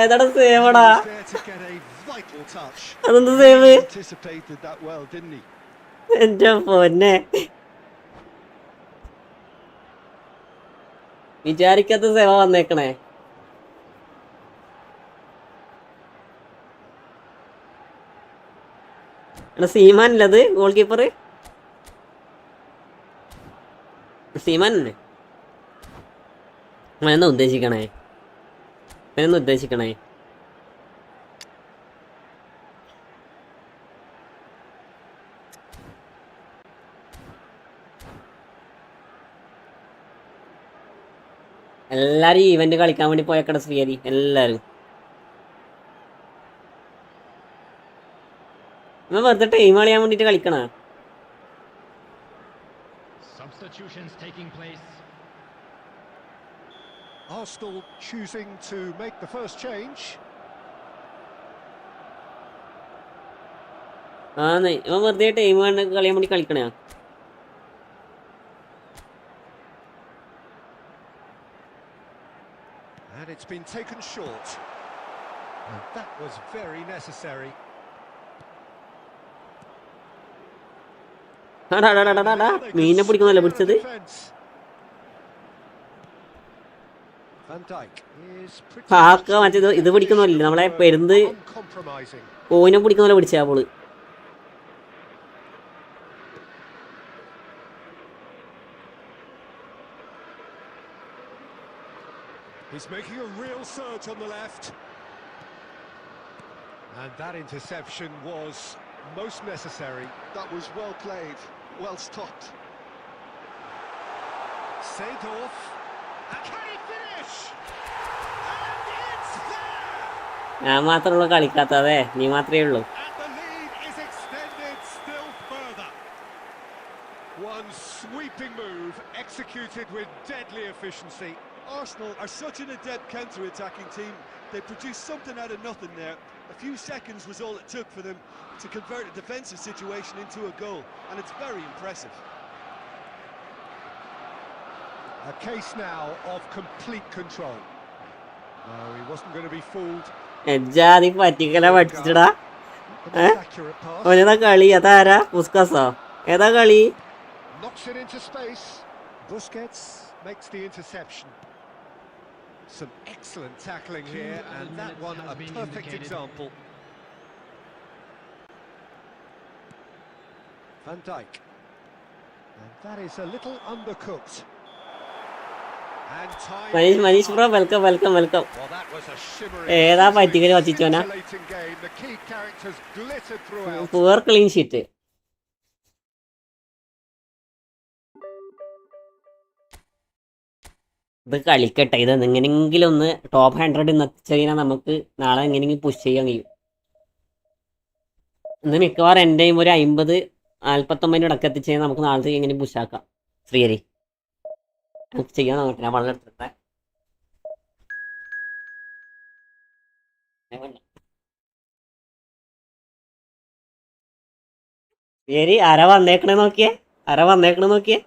ഏതാടാ സേവടാ. He was there to get a vital touch. അതെന്ത് He save? anticipated that well, didn't he? എന്റെ പൊന്നെ, വിചാരിക്കാത്ത സേവ വന്നേക്കണേ. എടാ സീമാനല്ലേ അത് ഗോൾ കീപ്പർ? സീമാനല്ലേ? അവനെന്താ ഉദ്ദേശിക്കണേ? അവനെന്താ ഉദ്ദേശിക്കണേ? എല്ലാരും ഈ ഇവന്റ് കളിക്കാൻ വേണ്ടി പോയക്കട ശ്രീഹരി. എല്ലാരും ഇവൻ വെറുതെ ടൈം കളിയാൻ വേണ്ടിട്ട് കളിക്കണ. Substitutions taking place. Arsenal choosing to make the first change. ആന്ന് ഇവൻ വെറുതെ ടൈം കളിയാൻ വേണ്ടി കളിക്കണ. And it's been taken short. And that was very necessary. മീനെ പിടിക്കുന്നല്ലേ പിടിച്ചത്? Van Dijk is pretty കാക്ക മറ്റേ ഇത് പിടിക്കുന്നല്ലേ നമ്മളെ പെരുന്ത് uncompromising. കോയിനെ പിടിക്കുന്നല്ലേ പിടിച്ചാ Paul. He's making a real surge on the left. And that interception was most necessary. That was well played, well stopped. Seedorf. And can he finish? And it's there! ഞാൻ മാത്രമുള്ള കളിക്കാത്തതെ, നീ മാത്രമേ ഉള്ളൂ. And the lead is extended still further. One sweeping move executed with deadly efficiency. Arsenal are such an adept counter-attacking team. They produced something out of nothing there. A few seconds was all it took for them to convert a defensive situation into a goal, and it's very impressive. A case now of complete control. No, he wasn't going to be fooled. എജ്ജാതി പറ്റിക്കല പഠിച്ചിടാ. But an accurate pass. അവനേതാ കളി? അതാരാ? പുസ്കാസോ? ഏതാ കളി? Knocks it into space. Busquets makes the interception. Some excellent tackling here, and that one a perfect example. Van Dijk. And that is a little undercooked. And time. Manish bro welcome welcome welcome. Well, that was a shimmering, ഏതാ പറ്റിക്കല് വച്ചിച്ചോനാ? scintillating game. The key characters glittered throughout. Poor clean sheet. ഇത് കളിക്കട്ടെ. ഇത് എങ്ങനെയെങ്കിലും ഒന്ന് top 100 എത്തിച്ചു കഴിഞ്ഞാൽ നമുക്ക് നാളെ എങ്ങനെയെങ്കിലും പുഷ് ചെയ്യാൻ കഴിയും. ഇന്ന് മിക്കവാറും എൻ്റെയും ഒരു 50-49 ഇടയ്ക്ക് എത്തിച്ചു കഴിഞ്ഞാൽ നമുക്ക് നാളത്തെ എങ്ങനെ പുഷാക്കാം. ശ്രീഹരി നമുക്ക് ചെയ്യാൻ നോക്കട്ടെ. ഞാൻ വളരെ എടുത്തിട്ടെ. ശ്രീഹരി ആരാ വന്നേക്കണേ നോക്കിയേ? ആരാ വന്നേക്കണേ നോക്കിയേ?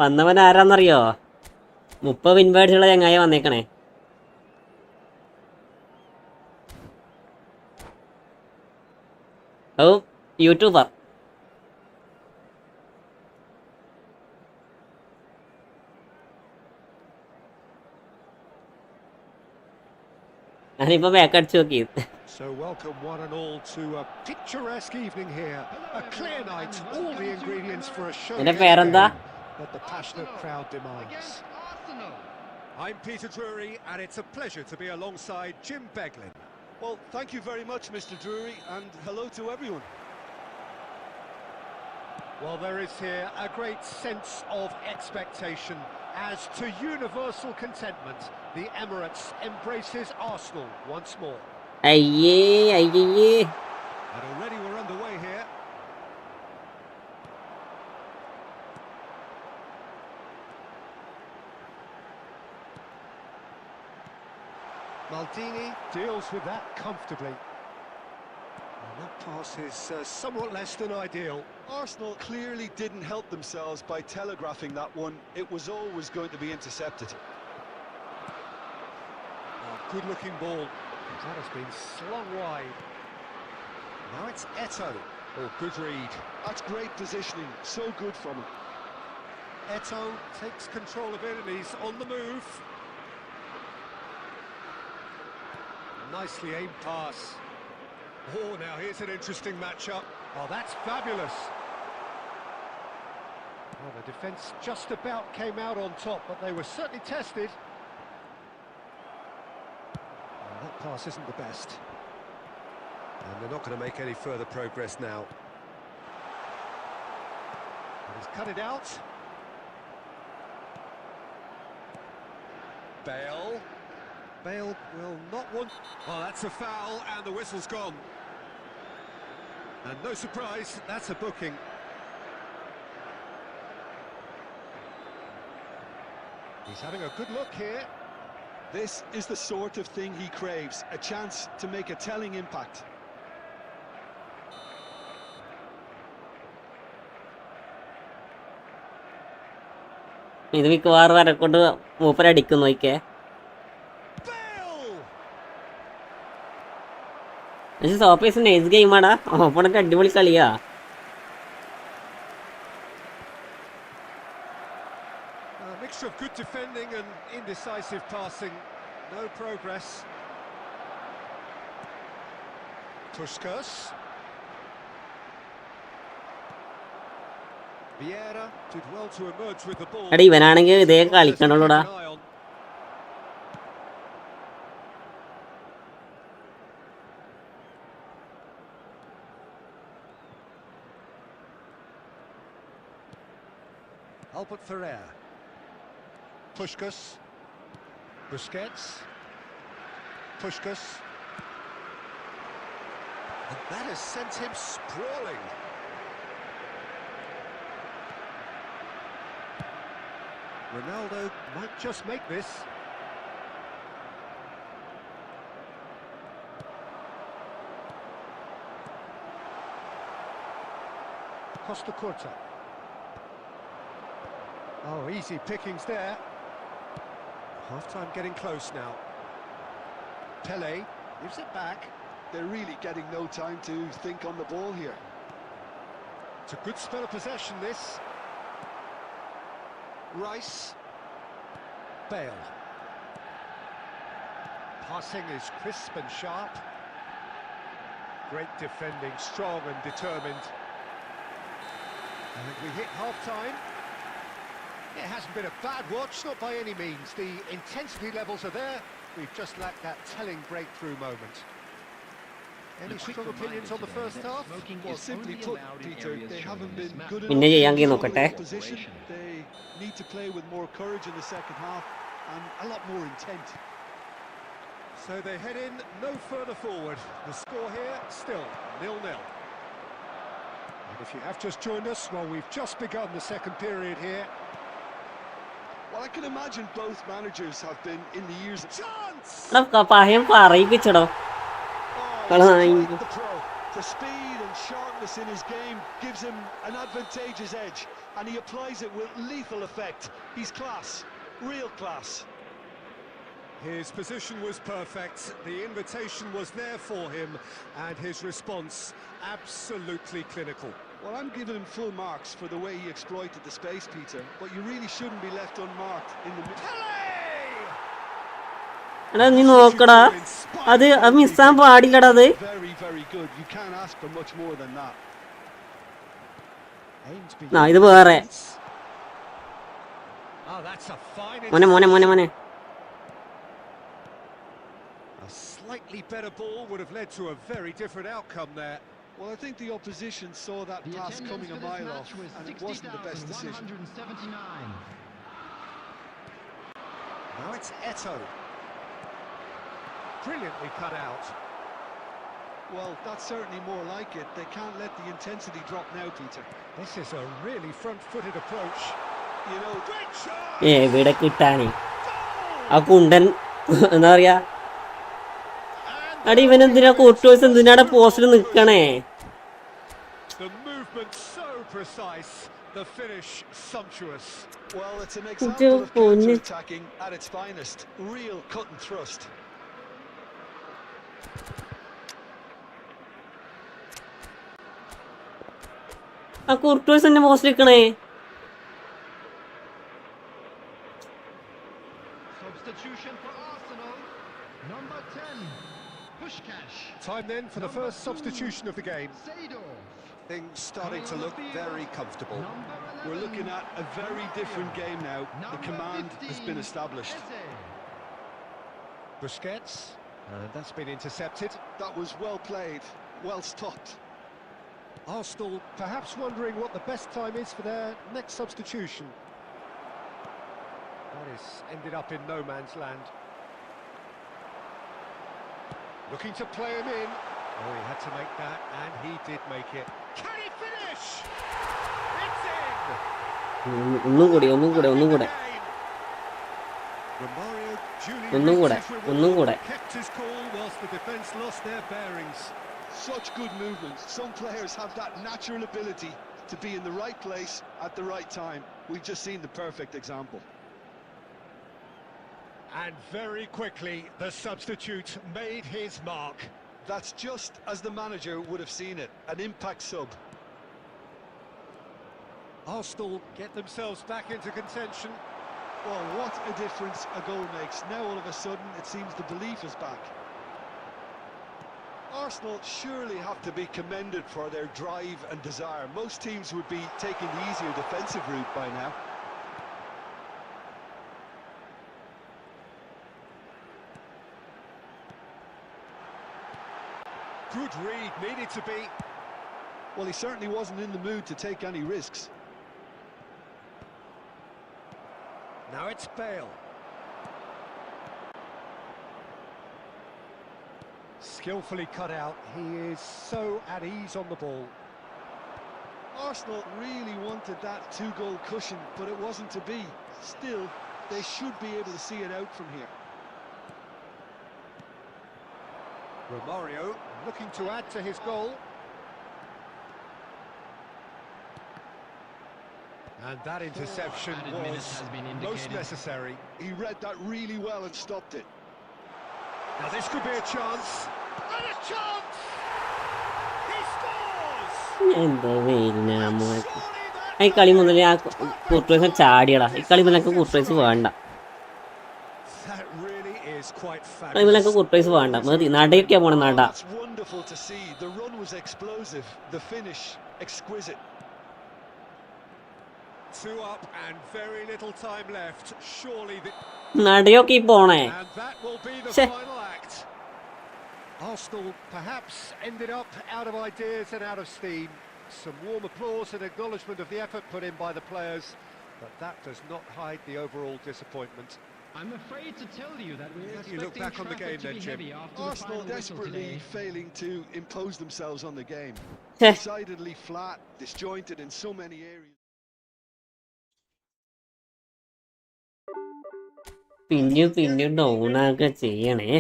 വന്നവൻ ആരാന്നറിയോ? 30 വിൻവേർഡ്സുള്ള ചങ്ങായ വന്നേക്കണേ. ഓ യൂട്യൂബർ. ഞാനിപ്പോ ബാക്ക് അടിച്ചു നോക്കി. So welcome one and all to a picturesque evening here. A clear night, all the ingredients for a show. എന്റെ പേരെന്താ? That the passionate crowd demands. Against Arsenal. I'm Peter Drury, and it's a pleasure to be alongside Jim Beglin. Well, thank you very much, Mr. Drury, and hello to everyone. Well, there is here a great sense of expectation. As to universal contentment, the Emirates embraces Arsenal once more. അയ്യേ And already we're underway here. Maldini deals with that comfortably. And that pass is somewhat less than ideal. Arsenal clearly didn't help themselves by telegraphing that one. It was always going to be intercepted. Oh, good-looking ball. That has been slung wide. Now it's Eto'o. Oh, good read. That's great positioning. So good from him. Eto'o takes control of it and he's on the move. Nicely aimed pass. Oh, now here's an interesting matchup. Oh, that's fabulous. Well, the defence just about came out on top, but they were certainly tested. Oh, that pass isn't the best. And they're not going to make any further progress now. And he's cut it out. Bale will not want... Oh, that's a foul, and the whistle's gone. And no surprise, that's a booking. He's having a good look here. This is the sort of thing he craves, a chance to make a telling impact. ഇത് മിക്കവാറും വരക്കൊണ്ട് മൂപ്പരടിക്കും നോക്കിയേ. സോപ്പേസ് nice ഗെയിമാടാ. ഓപ്പണൊക്കെ അടിപൊളി കളിയാ. A mixture of good defending and indecisive passing. No progress. Puskas. Vieira did well to emerge with the ball. എടാ ഇവനാണെങ്കിൽ ഇതേ കളിക്കണുള്ളൂടാ. Albert Ferrer. Puskas. Busquets. Puskas. And that has sent him sprawling. Ronaldo might just make this. Costa Curta. Oh, easy pickings there. Half-time getting close now. Pele gives it back. They're really getting no time to think on the ball here. It's a good spell of possession, this. Rice. Bale. Passing is crisp and sharp. Great defending, strong and determined. And we hit half-time. It hasn't been a bad watch, not by any means. The intensity levels are there. We've just lacked that telling breakthrough moment. Any strong opinions on the first half? Well, simply put, Peter, they haven't been good enough പിന്നെ ചെയ്യാൻ to നോക്കട്ടെ. control the position. They need to play with more courage in the second half and a lot more intent. So they head in no further forward. The score here still 0-0. And if you have just joined us, well, we've just begun the second period here. Well, I can imagine both managers have been in the years of chance. എടാ പഹയം പറയിപ്പിച്ചടോ. He's quite the pro. The speed and sharpness in his game gives him an advantageous edge, and he applies it with lethal effect. He's class, real class. His position was perfect, the invitation was there for him, and his response absolutely clinical. Well, I'm giving him full marks for the way he exploited the space, Peter, but you really shouldn't be left unmarked in the middle. എടാ നീ നോക്കടാ, അത് മിസ്സാൻ പാടില്ലടാ. അത് Very, very good. You can't ask for much more than that. ഇത് വേറെ. Oh, that's a fine മോനെ മോനെ മോനെ മോനെ A slightly better ball would have led to a very different outcome there. Well, I think the opposition saw that The pass attendance coming for a this mile match off, was and it wasn't the best decision. 60,179. Now it's Eto. Brilliantly cut out. Well, that's certainly more like it. They can't let the intensity drop now, Peter. This is a really front-footed approach. You know, Great shot! എവിടെ കിട്ടാന് ആ കുണ്ടൻ എന്താ പറയാ അടി ഇവൻ എന്തിനാ കോർട്ടോസ് എന്തിനാടെ പോസ്റ്റിൽ നിക്കണേ The movement so precise, the finish sumptuous. well, it's an example of counter-attacking at its finest. Real cut and thrust. ആ കോർട്ടോസ് എന്നെ പോസ്റ്റിൽ നിക്കണേ Substitution for Arsenal. Number 10, Pushkash. Time then for the first substitution of the game. Seedorf. Things starting to look very comfortable. Number 11, We're looking at a very different game now. The command has been established. Busquets, that's been intercepted. That was well played, well stopped. Arsenal perhaps wondering what the best time is for their next substitution. That is ended up in no man's land. Looking to play him in. Oh, he had to make that, and he did make it. Can he finish? It's in! ഒന്നും കൂടെ Again. Romario duly reached his reward, kept his cool whilst the defence lost their bearings. Such good movement. Some players have that natural ability to be in the right place at the right time. We've just seen the perfect example. And very quickly, the substitute made his mark. That's just as the manager would have seen it. An impact sub. Arsenal get themselves back into contention. Well, what a difference a goal makes. Now all of a sudden it seems the belief is back. Arsenal surely have to be commended for their drive and desire. Most teams would be taking the easier defensive route by now. Good read, needed to be. Well, he certainly wasn't in the mood to take any risks. Now it's Bale. Skillfully cut out, he is so at ease on the ball. Arsenal really wanted that two-goal cushion, but it wasn't to be. Still, they should be able to see it out from here. Romario looking to add to his goal. And that interception was most necessary. He read that really well and stopped it. Now this could be a chance. And a chance! He scores! എന്തോ വെയിലിനാ മോനെ Surely ഈ കളി മുതലേ ആ കോർട്ടോസിനെ ചാടിയടാ ഈ കളി മുതലൊക്കെ കോർട്ടോസ് വേണ്ട that really is quite കളി മുതലൊക്കെ fabulous. കോർട്ടോസ് വേണ്ട മതി നടയൊക്കെയാ പോണെ നട That's wonderful to see. The run was explosive. The finish exquisite. 2 up and very little time left. Surely the... നടയൊക്കെ ഈ പോണേ And that will be the Che. final act. Arsenal perhaps ended up out of ideas and out of steam. Some warm applause and acknowledgement of the effort put in by the players, but that does not hide the overall disappointment. I'm afraid to tell you that we're How do you look expecting back on the game traffic to then, be Jim? heavy after the Arsenal final whistle desperately today. failing to impose themselves on the game. Che. Decidedly flat, disjointed in so many areas. പിന്നെയും ഡൗണൊക്കെ ചെയ്യണേ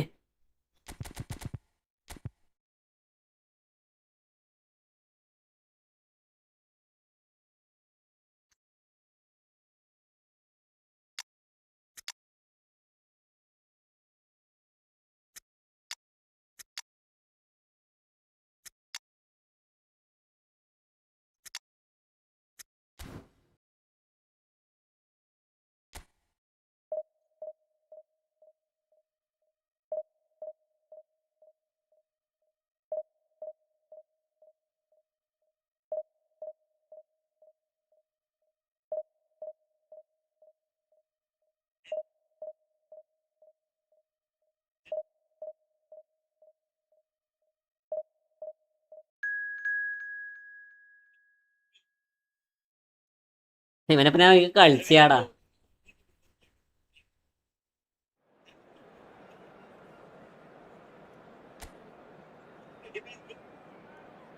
ഇവനെ പിന്നെ അവർക്ക് കളിച്ചാടാ.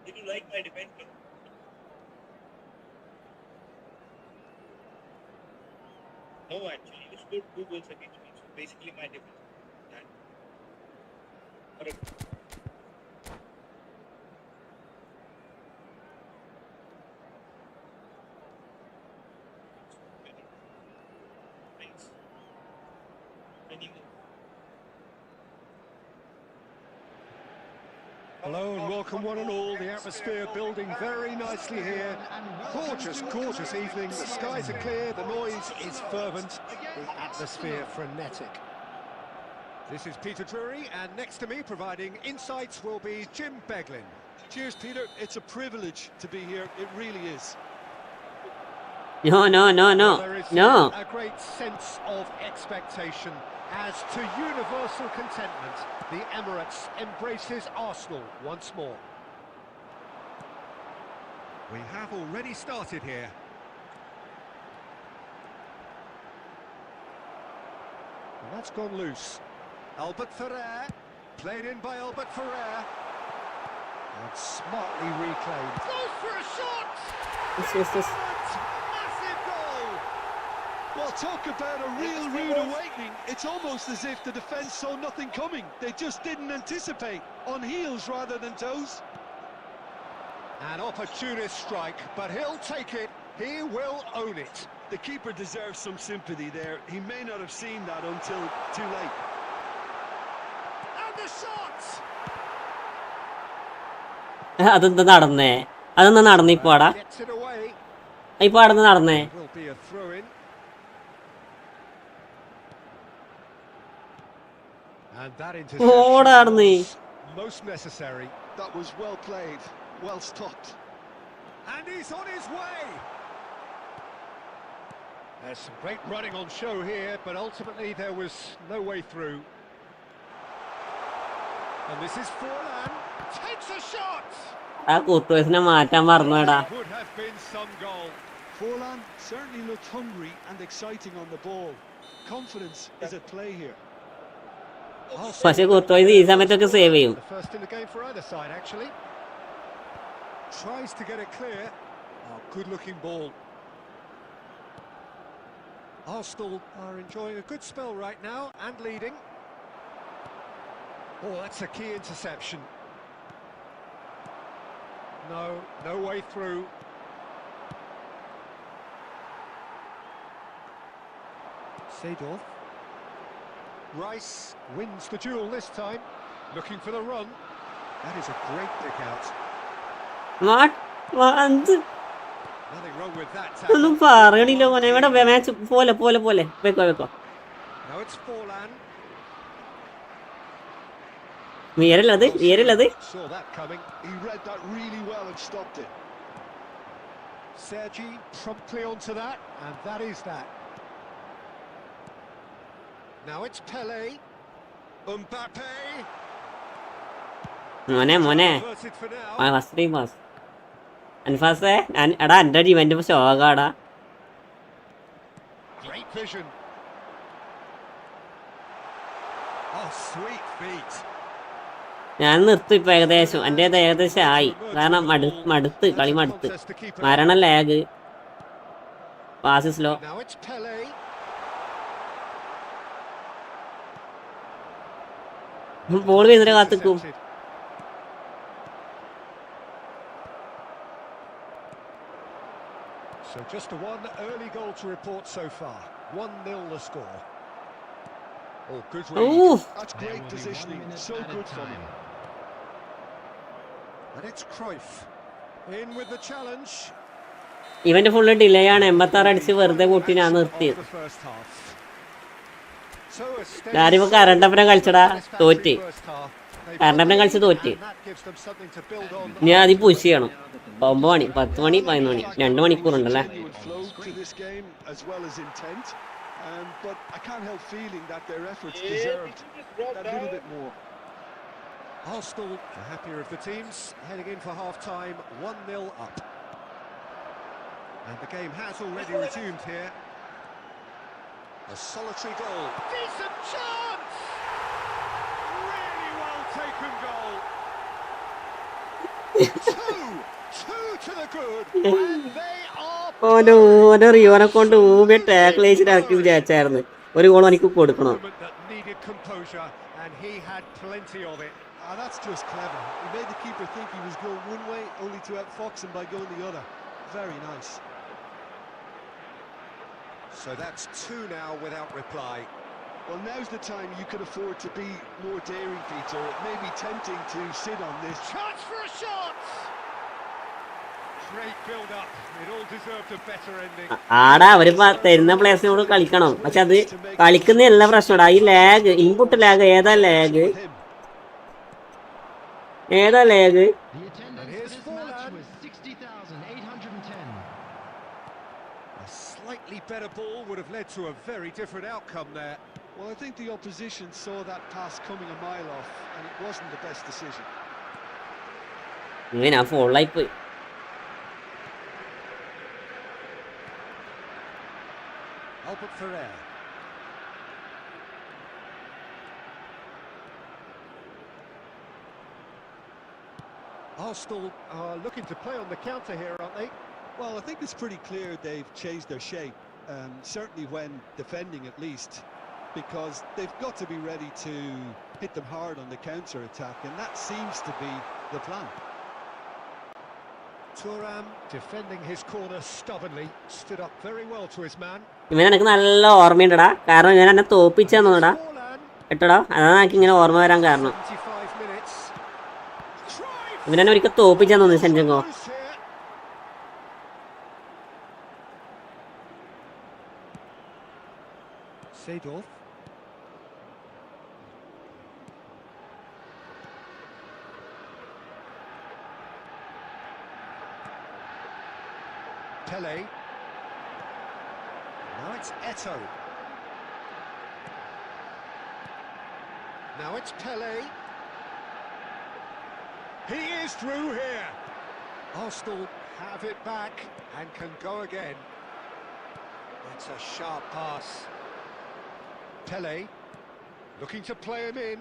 Did you like my defense? No, actually, you scored 2 goals against me. So basically, my defense. That. Correct. Thanks. Anyway. Hello and welcome one and all. The atmosphere building very nicely here. Gorgeous, gorgeous evening. The skies are clear, the noise is fervent, the atmosphere frenetic. This is Peter Drury, and next to me providing insights will be Jim Beglin. Cheers, Peter. It's a privilege to be here. It really is. No. There is No. a great sense of expectation as to universal contentment. The Emirates embraces Arsenal once more. We have already started here. And that's gone loose. Albert Ferrer, played in by Albert Ferrer. And smartly reclaimed. Goes for a shot! Yes. Massive goal! Well, talk about a real rude awakening. It's almost as if the defence saw nothing coming. They just didn't anticipate. On heels rather than toes. An opportunist strike, but he'll take it. He will own it. The keeper deserves some sympathy there. He may not have seen that until too late. And the shot! അതെന്താ നടന്നേ? അതെന്താ നടന്നു ഇപ്പോടാ? Gets it away. ഇപ്പൊ അടന്ന് നടന്നേ? Will be a throw-in. And that interception was most necessary. That was well played, well stopped. And he's on his way! There's some great running on show here, but ultimately there was no way through. And this is Forlan. Takes a shot! ആ കുർട്ടോസിനെ മാറ്റാൻ മറന്നുടാ. Would have been some goal. Forlan certainly looked hungry and exciting on the ball. Confidence is at play here. പക്ഷെ കുർട്ടോസ് ഈ സമയത്തൊക്കെ save ചെയ്യും. The first in the game for either side, actually. Tries to get it clear. Oh, good-looking ball. Arsenal are enjoying a good spell right now and leading. Oh, that's a key interception. No way through. Seedorf. Rice wins the duel this time, looking for the run. That is a great pick out. Nothing wrong with that tackle. ഒന്നും പറയണില്ല മോനെ. ഇവിടെ match പോലെ വെക്കോ. Now it's Forlan. നീരല്ലത്. Saw that coming. He read that really well and stopped it. Sergi promptly onto that, and that is that. Now it's Pele. Mbappe. മോനെ Averted for now. First pass. അൻഫാസേ എടാ എൻ്റെ ഡിവൻ്റെ ഷോകാടാ. Great vision. Oh, sweet feet. ഞാൻ നിർത്തും ഇപ്പൊ ഏകദേശം. എൻ്റെ ഏകദേശം ആയി. കാരണം മടുത്ത് കളി മടുത്ത്. മരണ lag, pass slow. Now it's Pele. Ball വരുന്നതിനെ കാത്തിക്കും. So just one early goal to report so far. 1-0 the score. Oh, good read. That's great positioning. So good from him. And it's Cruyff. In with the challenge. ഇവന്റെ full delay ആണ്. 86 അടിച്ച് വെറുതെ കൂട്ടി ഞാൻ നിർത്തിയത്. ഞാനിപ്പോ കരണ്ടപ്പനം കളിച്ചടാ തോറ്റ്. കരണ്ടപ്പനം കളിച്ച് തോറ്റ്. ഞാൻ ആദ്യം പുഷ് ചെയ്യണം. 9 മണി 10 മണി 11 മണി 2 മണിക്കൂറുണ്ടല്ലേ. But I can't help feeling that their efforts deserved that little bit more. Arsenal, the happier of the teams, heading in for half-time, 1-0 up. And the game has already resumed here. A solitary goal. Decent chance! Really well taken goal. Two to the good. And they are റിയോനെ കൊണ്ട് ഊബെ tackle ചെയ്തിട്ടാക്കി വിചാരിച്ചായിരുന്നു ഒരു goal എനിക്ക് കൊടുക്കണം. that needed composure, and he had plenty of it. That's just clever. He made the keeper think he was going one way, only to outfox him by going the other. Very nice. So that's two now without reply. Well, now's the time you can afford to be more daring, Peter. It may be tempting to sit on this. Chance for a shot! Great build-up. It all deserved a better ending. ആടാ അവര് തരുന്ന പ്ലേയേഴ്സിനോട് കളിക്കണം. പക്ഷെ അത് കളിക്കുന്ന എല്ലാ പ്രശ്നമാണ്. ഈ ലാഗ്, ഇൻപുട്ട് ലാഗ്, ഏതാ ലാഗ്? ഏതാ lag? A slightly better ball would have led to a very different outcome there. Well, I think the opposition saw that pass coming a mile off, and it wasn't the best decision. ഇങ്ങനെ ഫോളായി പോയി. Albert Ferrer. Arsenal are looking to play on the counter here, aren't they? Well, I think it's pretty clear they've changed their shape, certainly when defending at least, because they've got to be ready to hit them hard on the counter-attack, and that seems to be the plan. Thuram defending his corner stubbornly, stood up very well to his man. ഇവനെ എനിക്ക് നല്ല ഓർമ്മയുണ്ടടാ, കാരണം ഇവൻ എന്നെ തോപ്പിച്ചെന്നോടാ കേട്ടോടാ. അതാണ് എനിക്ക് ഇങ്ങനെ ഓർമ്മ വരാൻ കാരണം. ഇവനെന്നെ ഒരിക്കൽ തോപ്പിച്ചെന്നു സെഞ്ചങ്കോ. Seedorf. Pele. Now it's Eto'o. Now it's Pele. He is through here. Arsenal have it back and can go again. That's a sharp pass. Pele looking to play him in.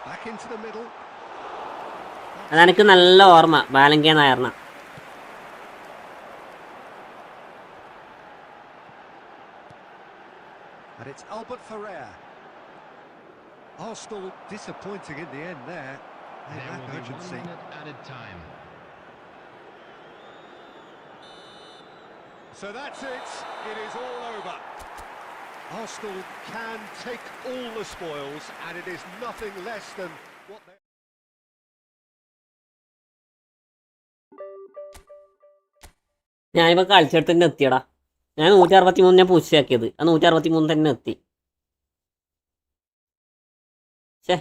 Back into the middle. അതെനിക്ക് നല്ല ഓർമ്മ ബാലങ്കേന്നായിരുന്നു. And it's Albert Ferrer. Arsenal disappointing in the end there. There will be 1 minute added time. So that's it. It is all over. Arsenal can take all the spoils, and it is nothing less than what they... ഞാനിപ്പോ കളിച്ചിട്ട് തന്നെ എത്തിയടാ. ഞാൻ 163 ഞാൻ പൂശിയാക്കിയത്. ആ 163 തന്നെ എത്തി. ശേ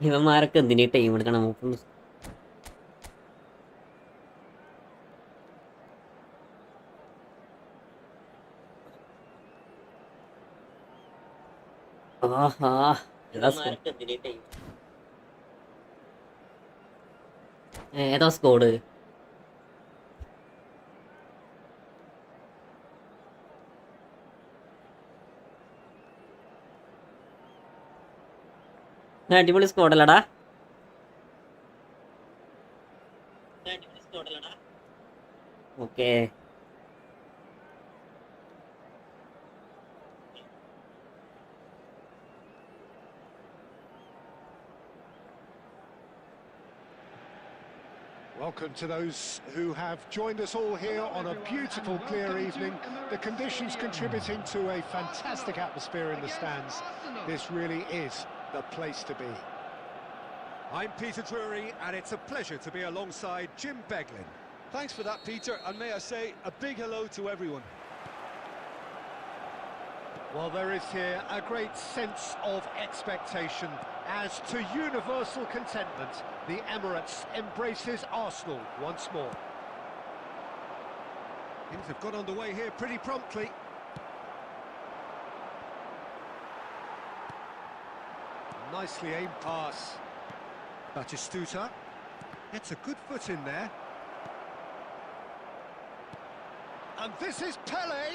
ഇവന്മാരൊക്കെ എന്തിനീ ടൈം എടുക്കണം? ആഹാ ഏതാ സ്കോഡ്? അടിപൊളി സ്കോഡല്ലടാ. Okay Welcome to those who have joined us all here on a beautiful, clear evening. The conditions contributing to a fantastic atmosphere in the stands. This really is the place to be. I'm Peter Drury, and it's a pleasure to be alongside Jim Beglin. Thanks for that, Peter, and may I say a big hello to everyone. Well, there is here a great sense of expectation as to universal contentment. The Emirates embraces Arsenal once more. Things have got underway here pretty promptly. Nicely aimed pass. Batistuta gets a good foot in there. And this is Pele.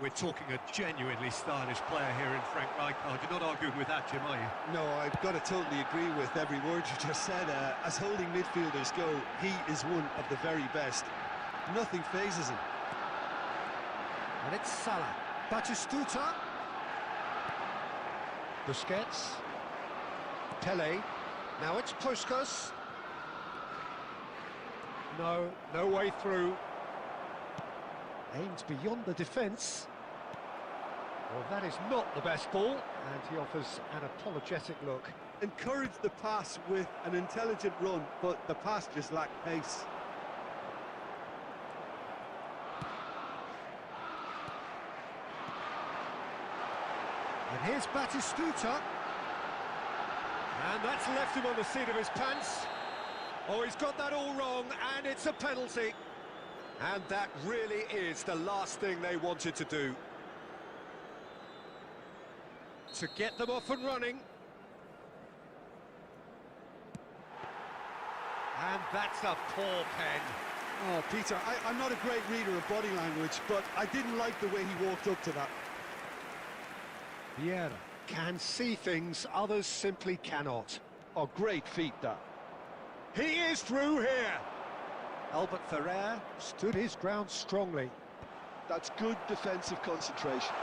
We're talking a genuinely stylish player here in Frank Rijkaard. You're not arguing with that, Jim, are you? No, I've got to totally agree with every word you just said. As holding midfielders go, he is one of the very best. Nothing phases him. And it's Salah. Batistuta. Busquets. Pele. Now it's Puskas. No way through. Aimed beyond the defence. Well, that is not the best ball, and he offers an apologetic look. Encouraged the pass with an intelligent run, but the pass just lacked pace. And here's Batistuta. And that's left him on the seat of his pants. Oh, he's got that all wrong, and it's a penalty. And that really is the last thing they wanted to do. To get them off and running. And that's a poor pen. Oh, Peter, I'm not a great reader of body language, but I didn't like the way he walked up to that. Vieira can see things others simply cannot. Oh, great feat, that. He is through here. Albert Ferrer stood his ground strongly. That's good defensive concentration.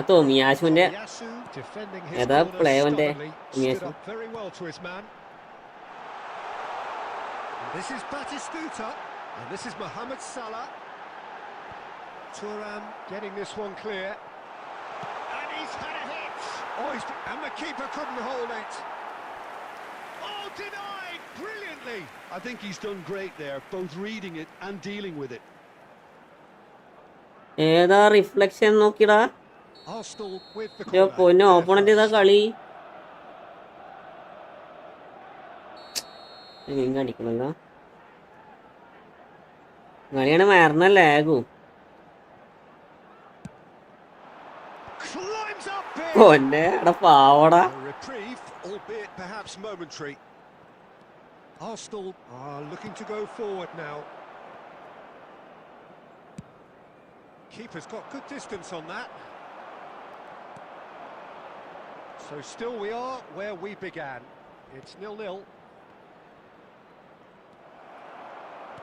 തോമിയാശുവിന്റെ Yasu defending his ഏതാ corner play അവന്റെ stubbornly, stood തോമിയാശു? up very well to his man. And this is Batistuta. And this is Mohamed Salah. Thuram getting this one clear. And he's had a hit. Oh, and the keeper couldn't hold it. Oh, denied brilliantly. I think he's done great there, both reading it and dealing with it. ഏതാ reflection നോക്കിടാ. Arsenal with the പൊന്നെ opponent ചെയ്താ കളി കാണിക്കണല്ലോ. കളിയാണ് മറന്ന Lago. പൊന്നെ എടാ പാവടാ. Reprieve, albeit perhaps momentary. Arsenal are looking to go forward now. Keeper's got good distance on that. So still we are where we began. It's 0-0.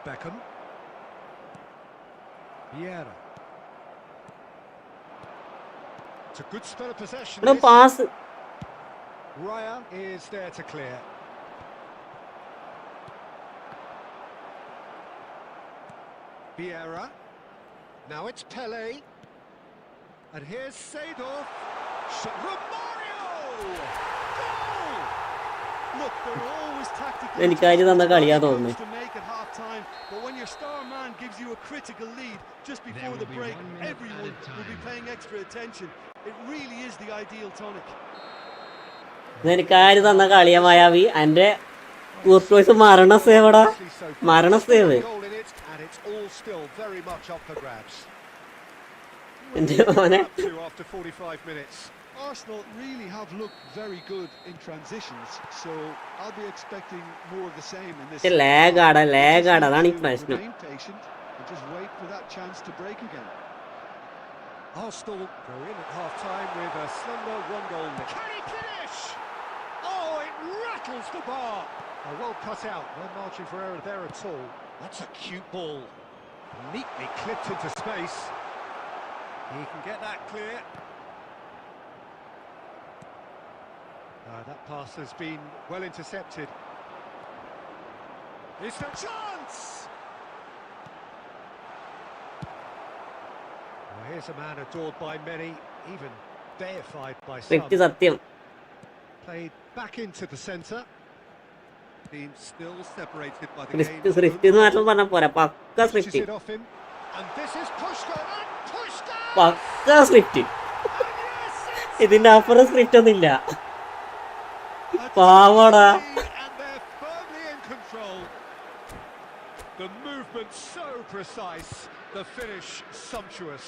Beckham. Vieira. It's a good spell of possession. എടാ this. Pass. Raya is there to clear. Vieira. Now it's Pele. And here's Seedorf. Romario! Goal! Look, there are always tactical എനിക്കായിട്ട് തന്ന കളിയാ തോന്നുന്നു. to make at half time, but when your star man gives you a critical lead just before the break, everyone will be paying extra attention. It really is the ideal tonic. എനിക്കായിട്ട് തന്ന കളിയാ മായാവി. എൻ്റെ ഊർക്കോയ്സ് മരണ സേവടാ, മരണ save. Goal in it, and it's all still very much up for grabs. would India, you man. Up to after 45 minutes. Arsenal really have looked very good in transitions, so I'll be expecting more of the same in this. lag ആടാ They lag just ആടാ need അതാണ് ഈ to പ്രശ്നം. remain patient and just wait for that chance to break again. Arsenal go in at half-time with a slender one-goal lead. Can he finish? Oh, it rattles the bar. Oh, well cut out. No margin for error there at all. That's a cute ball. Neatly clipped into space. He can get that clear. That pass has been well intercepted. Is there a chance? Well, here's a man adored by many, even deified by some. Script സത്യം. Played back into the centre. Team still separated by the game. Script എന്ന് മാത്രം പറഞ്ഞാൽ പോരാ, പക്ക Pushes script, it off him, and this is Pushka. പക്ക script. Yes, ഇതിന്റെ അപ്പുറം script ഒന്നും ഇല്ല. it's പാവടാ. and they're firmly in control. The movement so precise, the finish sumptuous.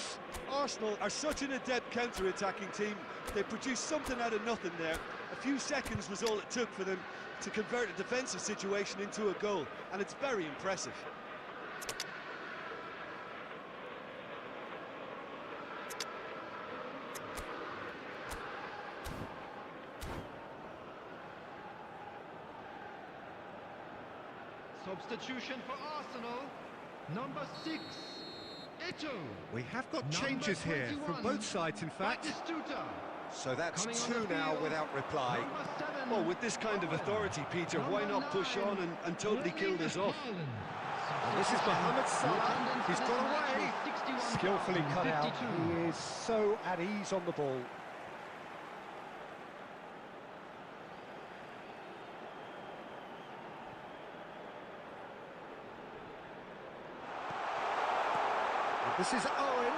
Arsenal are such an adept counter-attacking team. They produced something out of nothing there. A few seconds was all it took for them to convert a defensive situation into a goal, and it's very impressive. Substitution for Arsenal, number 6, Eto. We have got Number changes here from 21, both sides, in fact. Batistuta. So that's Coming on two the now field, without reply. Number 7, Well, with this kind of authority, Peter, why not push on and totally kill this off? And this is Mohamed Salah. He's got away. Skillfully cut out. He is so at ease on the ball. And this is Owen.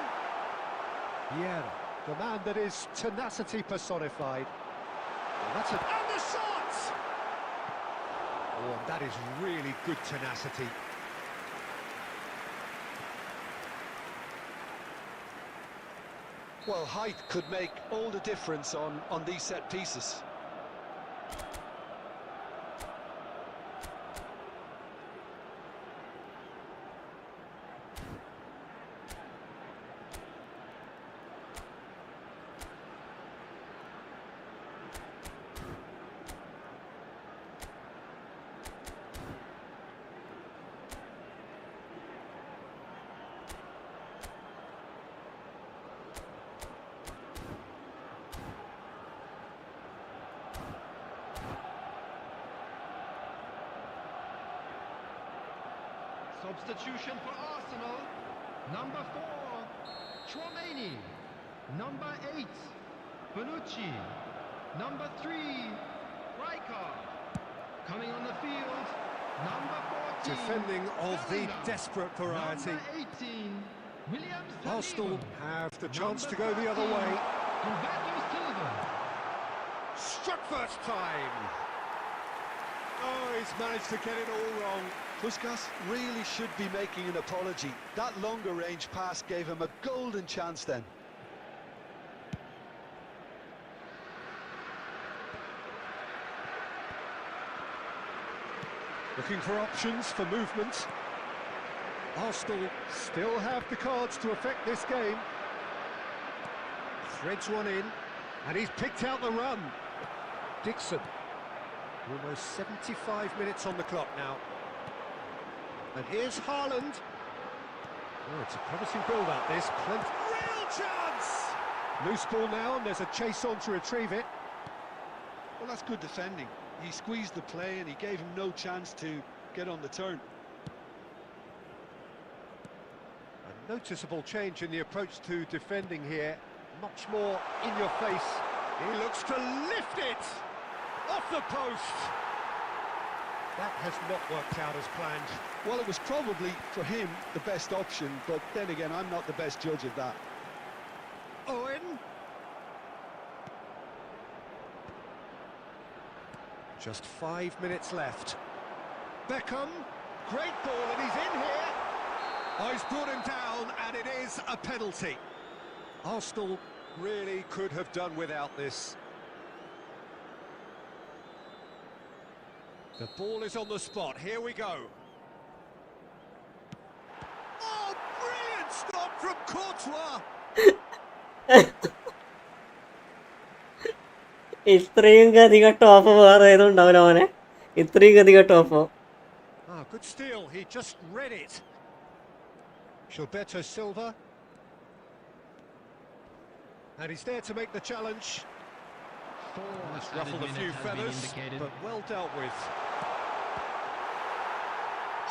Yeah, the man that is tenacity personified. And that's a... And the shot! Oh, and that is really good tenacity. Well, height could make all the difference on these set pieces. Substitution for Arsenal, number 4, Chouameni, number 8, Bonucci, number 3, Rijkaard. Coming on the field, number 14, Defending of the Bellingham. desperate variety. Number 18, Williams. Arsenal have the chance to go the other way. Humberto Silva. Struck first time. Oh, he's managed to get it all wrong. Puskas really should be making an apology. That longer range pass gave him a golden chance then. Looking for options for movement. Arsenal still have the cards to affect this game. Threads one in, and he's picked out the run. Dixon. Almost 75 minutes on the clock now. And here's Haaland. Oh, it's a promising build-up, this. Real chance! Loose ball now, and there's a chase on to retrieve it. Well, that's good defending. He squeezed the play and he gave him no chance to get on the turn. A noticeable change in the approach to defending here. Much more in your face. He looks to lift it off the post. That has not worked out as planned. Well, it was probably, for him, the best option, but then again, I'm not the best judge of that. Owen. Just 5 minutes left. Beckham. Great ball, and he's in here. Oh, he's brought him down, and it is a penalty. Arsenal really could have done without this. The ball is on the spot. Here we go. Oh, brilliant stop from Courtois. ഇത്രയും ഗതിക top വേറെ ഏതും ഉണ്ടാവില്ല മോനെ. ഇത്രയും ഗതിക ടോപ്പോ. Ah, good steal. He just read it. Gilberto Silva. And he's there to make the challenge. That's ruffled a few feathers, but well dealt with.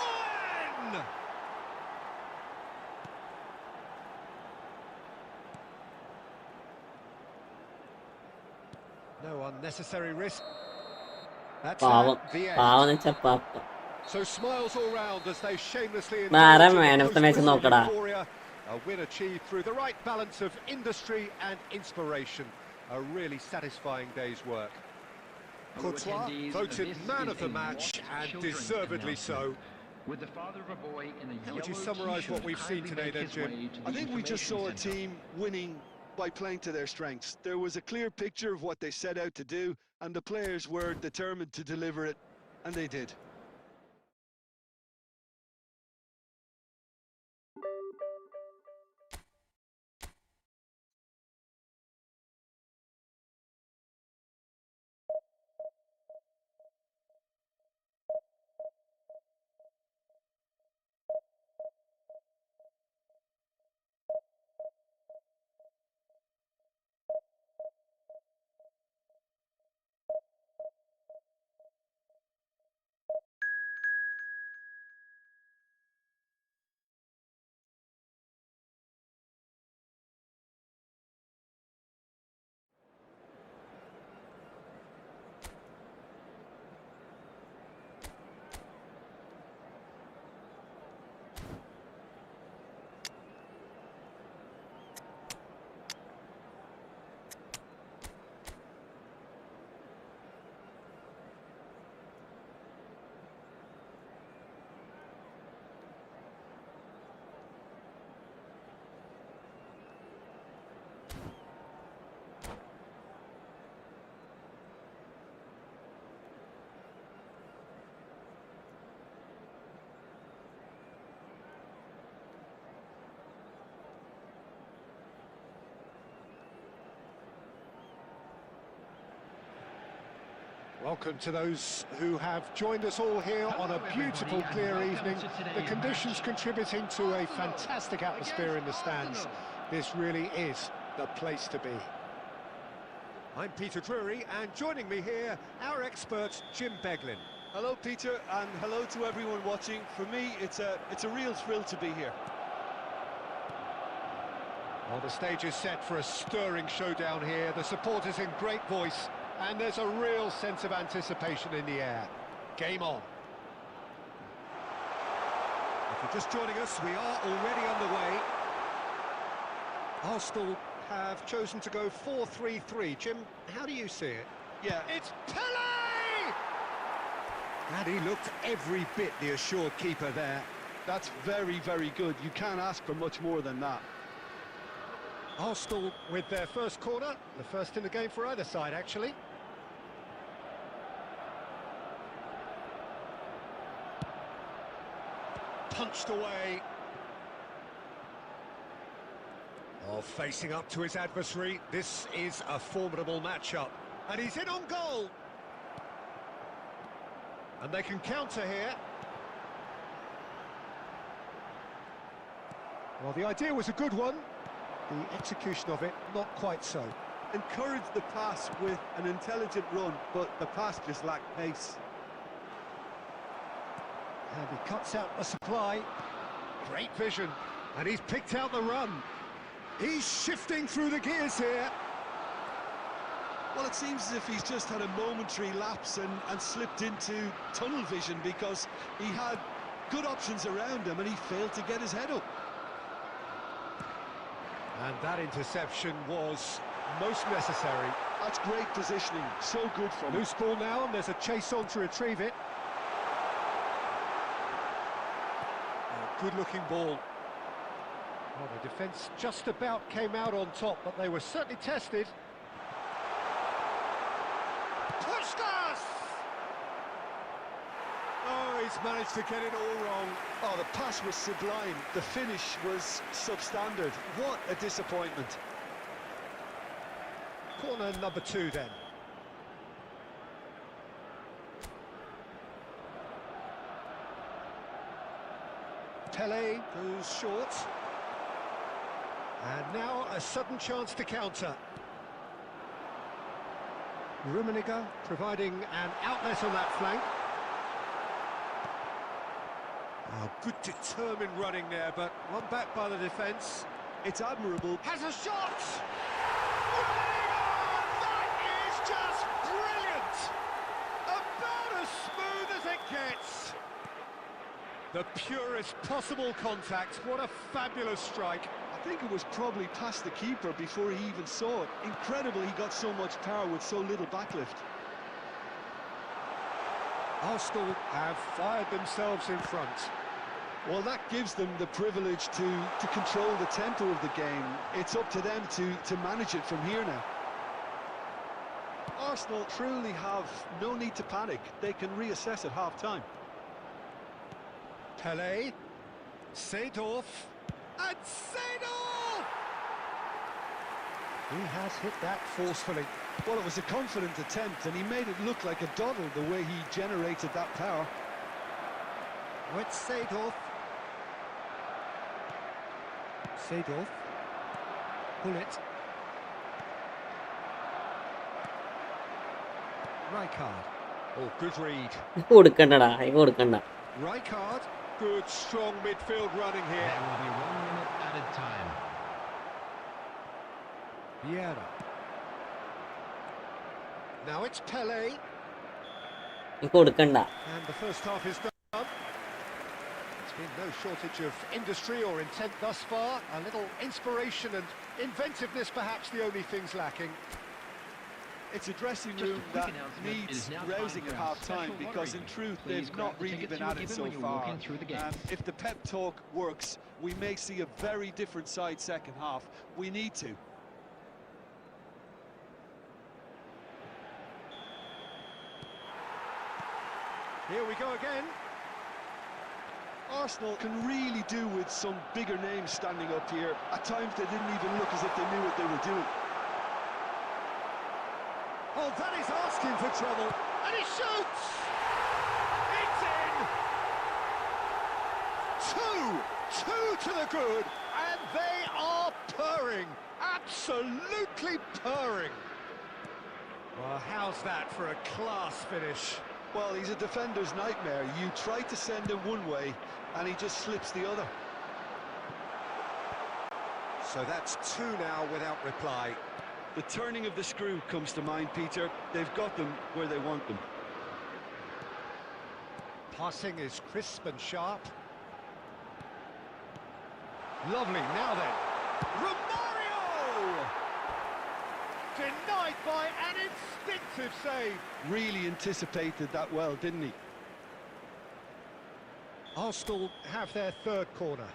On! No unnecessary risk. That's പാവം the പാവം end. വെച്ചാ പാപ്പ. So smiles all round as they shamelessly ആരാ indulge in man the of the match post-whistle നോക്കടാ. euphoria. A win achieved through the right balance of industry and inspiration. A really satisfying day's work. Courtois voted man of the match, and deservedly so. With the father of a boy in a How would you yellow summarise what t-shirt we've seen kindly today make then, his Jim? way to I the think we just saw a information team winning by playing to their strengths. There was a clear picture of what they set out to do, and the players were determined to deliver it, and they did. Welcome to those who have joined us all here on a beautiful, clear evening. The conditions contributing to a fantastic atmosphere in the stands. This really is the place to be. I'm Peter Drury, and joining me here, our expert, Jim Beglin. Hello, Peter, and hello to everyone watching. For me, it's a real thrill to be here. Well, the stage is set for a stirring showdown here. The supporters in great voice, and there's a real sense of anticipation in the air. Game on. If you're just joining us, we are already underway. Arsenal have chosen to go 4-3-3. Jim, how do you see it? Yeah, It's Pele! And he looked every bit the assured keeper there. that's very, very good. You can't ask for much more than that. Arsenal with their first corner, the first in the game for either side, actually. Punched away. Oh, facing up to his adversary. This is a formidable matchup. And he's in on goal. And they can counter here. Well, the idea was a good one. The execution of it, not quite so. Encourage the pass with an intelligent run, but the pass just lacked pace. And he cuts out the supply. Great vision. And he's picked out the run. He's shifting through the gears here. Well, it seems as if he's just had a momentary lapse and slipped into tunnel vision, because he had good options around him and he failed to get his head up. And that interception was most necessary. That's great positioning, so good from him. Loose ball now, and there's a chase on to retrieve it. Good-looking ball. Well, the defence just about came out on top, but they were certainly tested. Puskás! Oh, he's managed to get it all wrong. Oh, the pass was sublime. The finish was substandard. What a disappointment. Corner number 2 then. Pele goes short. And now a sudden chance to counter. Rummenigge providing an outlet on that flank. Oh, good determined running there, but one back by the defence. It's admirable. Has a shot! That is just brilliant! About as smooth as it gets. The purest possible contact. What a fabulous strike. I think it was probably past the keeper before he even saw it. Incredible he got so much power with so little backlift. Arsenal have fired themselves in front. Well, that gives them the privilege to control the tempo of the game. It's up to them to manage it from here now. Arsenal truly have no need to panic. They can reassess at half-time. Pele, Seedorf, and Seedorf! He has hit that forcefully. Well, it was a confident attempt, and he made it look like a doddle the way he generated that power. With Seedorf. Seedorf. Bullet. Rijkaard. Oh, good read. കൊടുക്കണ്ടടാ ഇത് കൊടുക്കണ്ട. Rijkaard. Good, strong midfield running here. There will be 1 minute added time. Vieira. Now it's Pele. ഇത് കൊടുക്കണ്ട. And the first half is done. There's been no shortage of industry or intent thus far. A little inspiration and inventiveness perhaps the only things lacking. It's a dressing room that needs rousing at half-time because in truth they've not really been at it so far. If the pep talk works, we may see a very different side second half. We need to. Here we go again. Arsenal can really do with some bigger names standing up here. At times they didn't even look as if they knew what they were doing. Oh, that is asking for trouble. And he shoots! It's in! Two to the good, and they are purring. Absolutely purring. Well, how's that for a class finish? Well, he's a defender's nightmare. You try to send him one way, and he just slips the other. So that's 2 now without reply. The turning of the screw comes to mind, Peter. They've got them where they want them. Passing is crisp and sharp. Lovely, now then. Romario! Denied by an instinctive save. Really anticipated that well, didn't he? Arsenal have their third corner.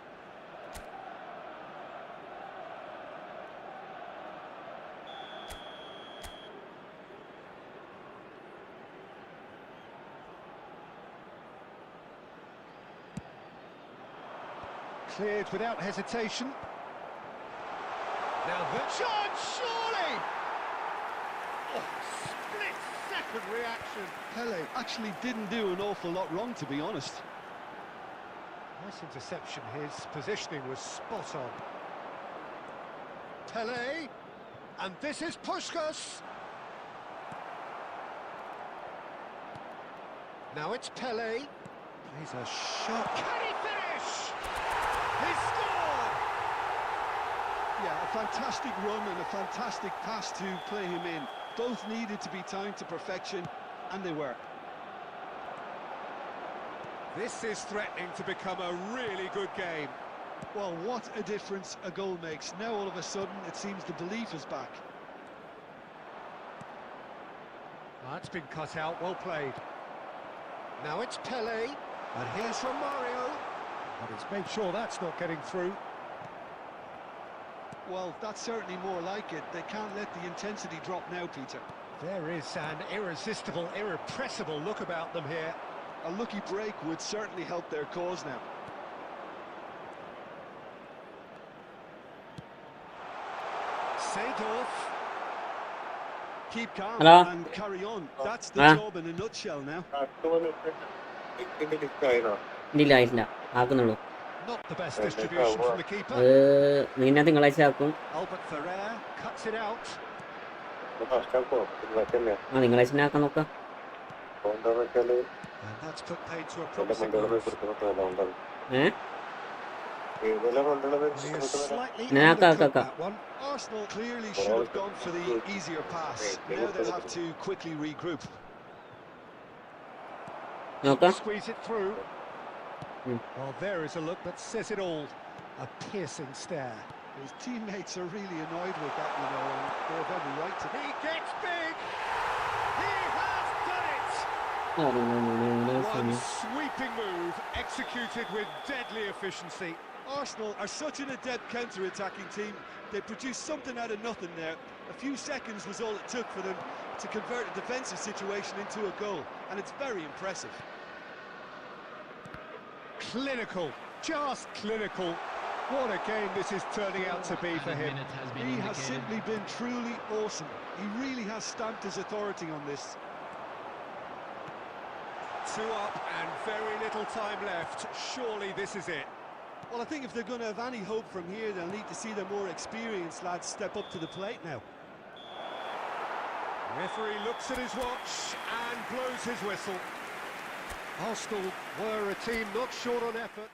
Cleared without hesitation. Now the John Surely! Oh, split-second reaction. Pele actually didn't do an awful lot wrong, to be honest. nice interception. His positioning was spot on. Pele, and this is Puskás. Now it's Pele. He's a shot. Can he finish? He scored! Yeah, a fantastic run and a fantastic pass to play him in. Both needed to be timed to perfection, and they were. This is threatening to become a really good game. Well, what a difference a goal makes. Now all of a sudden it seems the belief is back. That's been cut out, well played. Now it's Pele, and here's Romario. But he's made sure that's not getting through. Well, that's certainly more like it. They can't let the intensity drop now, Peter. There is an irresistible, irrepressible look about them here. A lucky break would certainly help their cause now. Seedorf. Keep calm Hello? and carry on. That's the Huh? job in a nutshell now. ഇല്ല ആയിട്ടില്ല ആക്കുന്നുള്ളൂ Not the best distribution from the keeper. Neena തിങ്കളാഴ്ച ആക്കും Albert Ferrer cuts it out. ആ തിങ്കളാഴ്ച തന്നെ ആക്കാൻ നോക്കാം And that's put paid to a promising move. Uh He is slightly Nah, undercooked kaka. that one. Arsenal clearly should have gone for the easier pass. Now they'll have to quickly regroup. നോക്കാം Squeeze it through. Hmm. Well, there is a look that says it all. A piercing stare. His teammates are really annoyed with that, you know, and they have every right to. He gets big. He has done it. One sweeping move executed with deadly efficiency. Arsenal are such an adept counter-attacking team. They produced something out of nothing there. A few seconds was all it took for them to convert a defensive situation into a goal, and it's very impressive. Clinical, just clinical. What a game this is turning out to be for him. He has simply been truly awesome. He really has stamped his authority on this. 2 up and very little time left. Surely this is it. Well, I think if they're going to have any hope from here, they'll need to see the more experienced lads step up to the plate now. Referee looks at his watch and blows his whistle. Arsenal were a team not short on effort.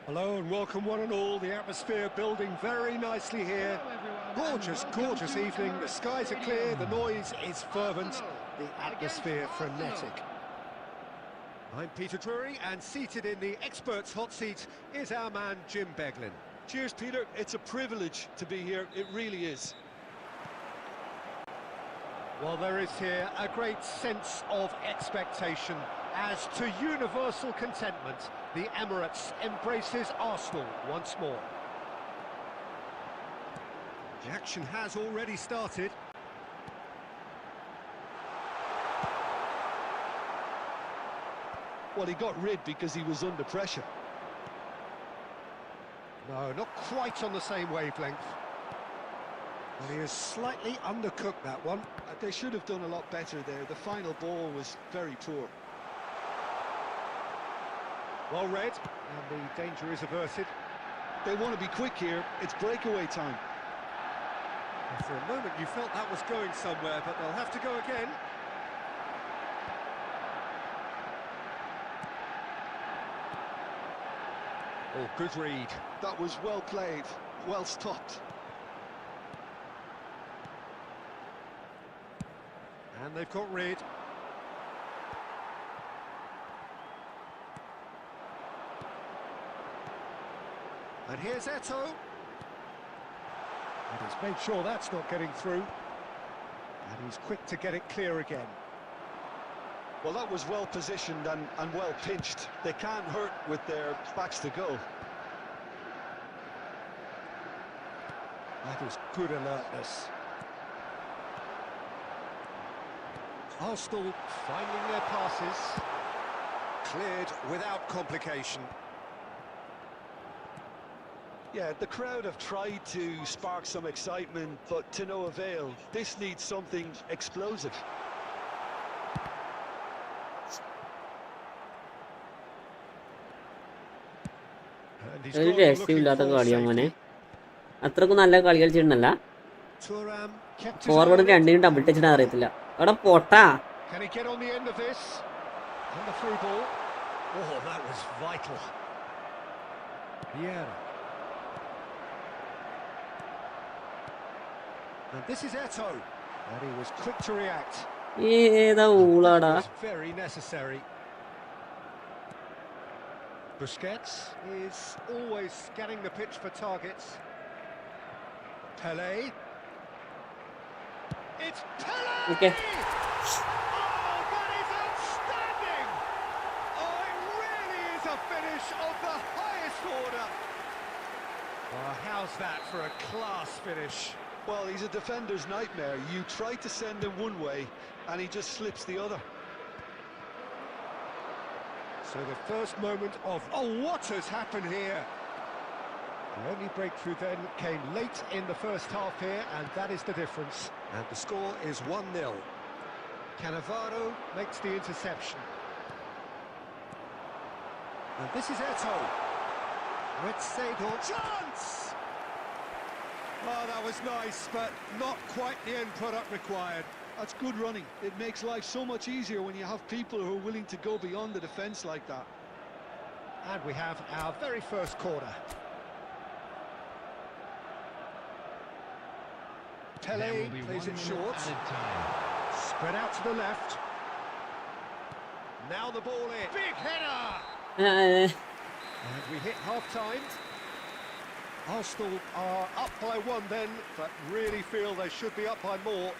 Hello and welcome one and all. The atmosphere building very nicely here. Gorgeous, gorgeous evening. The skies are clear, the noise is fervent, the atmosphere frenetic. I'm Peter Drury, and seated in the experts' hot seat is our man Jim Beglin. Cheers, Peter. It's a privilege to be here. It really is. Well, there is here a great sense of expectation. As to universal contentment, the Emirates embraces Arsenal once more. The action has already started. Well, he got rid because he was under pressure. No, not quite on the same wavelength. Well, he is slightly undercooked, that one. They should have done a lot better there. The final ball was very poor. Well read, and the danger is averted. They want to be quick here. It's breakaway time. And for a moment you felt that was going somewhere, but they'll have to go again. Oh, good read. That was well played, well stopped. And they've got rid. And here's Eto. And he's made sure that's not getting through. And he's quick to get it clear again. Well, that was well positioned and well pinched. They can't hurt with their backs to goal. That is good alertness. Arsenal finding their passes. Cleared without complication. Yeah, the crowd have tried to spark some excitement, but to no avail. This needs something explosive. And he's ഒരു gone രക്ഷയില്ലാത്ത looking for കളിയാ മോനെ. safety. അത്രക്കും നല്ല കളി കളിച്ചിട്ടുണ്ടല്ല. Thuram kept his forward eye on it. രണ്ടിനും double ടച്ചിന് അറിയത്തില്ല. അവിടെ പൊട്ടാ. Can he get on the end of this? And the through ball. Oh, that was vital. Vieira. And this is Eto. And he was quick to react. ഏതാ ഊളാടാ. That was very necessary. Busquets is always scanning the pitch for targets. Pele. It's Pele! Okay. Oh, that is outstanding! Oh, it really is a finish of the highest order. Oh, how's that for a class finish? Well, he's a defender's nightmare. You try to send him one way, and he just slips the other. So the first moment of, oh, what has happened here? The only breakthrough then came late in the first half here, and that is the difference. And the score is 1-0. Cannavaro makes the interception. And this is Eto. Red Sador. Chance! Oh, that was nice, but not quite the end product required. That's good running. It makes life so much easier when you have people who are willing to go beyond the defence like that. And we have our very first corner. Pele plays it short. Spread out to the left. Now the ball in. Big header! And we hit half-time. Arsenal are up by one then, but really feel they should be up by more.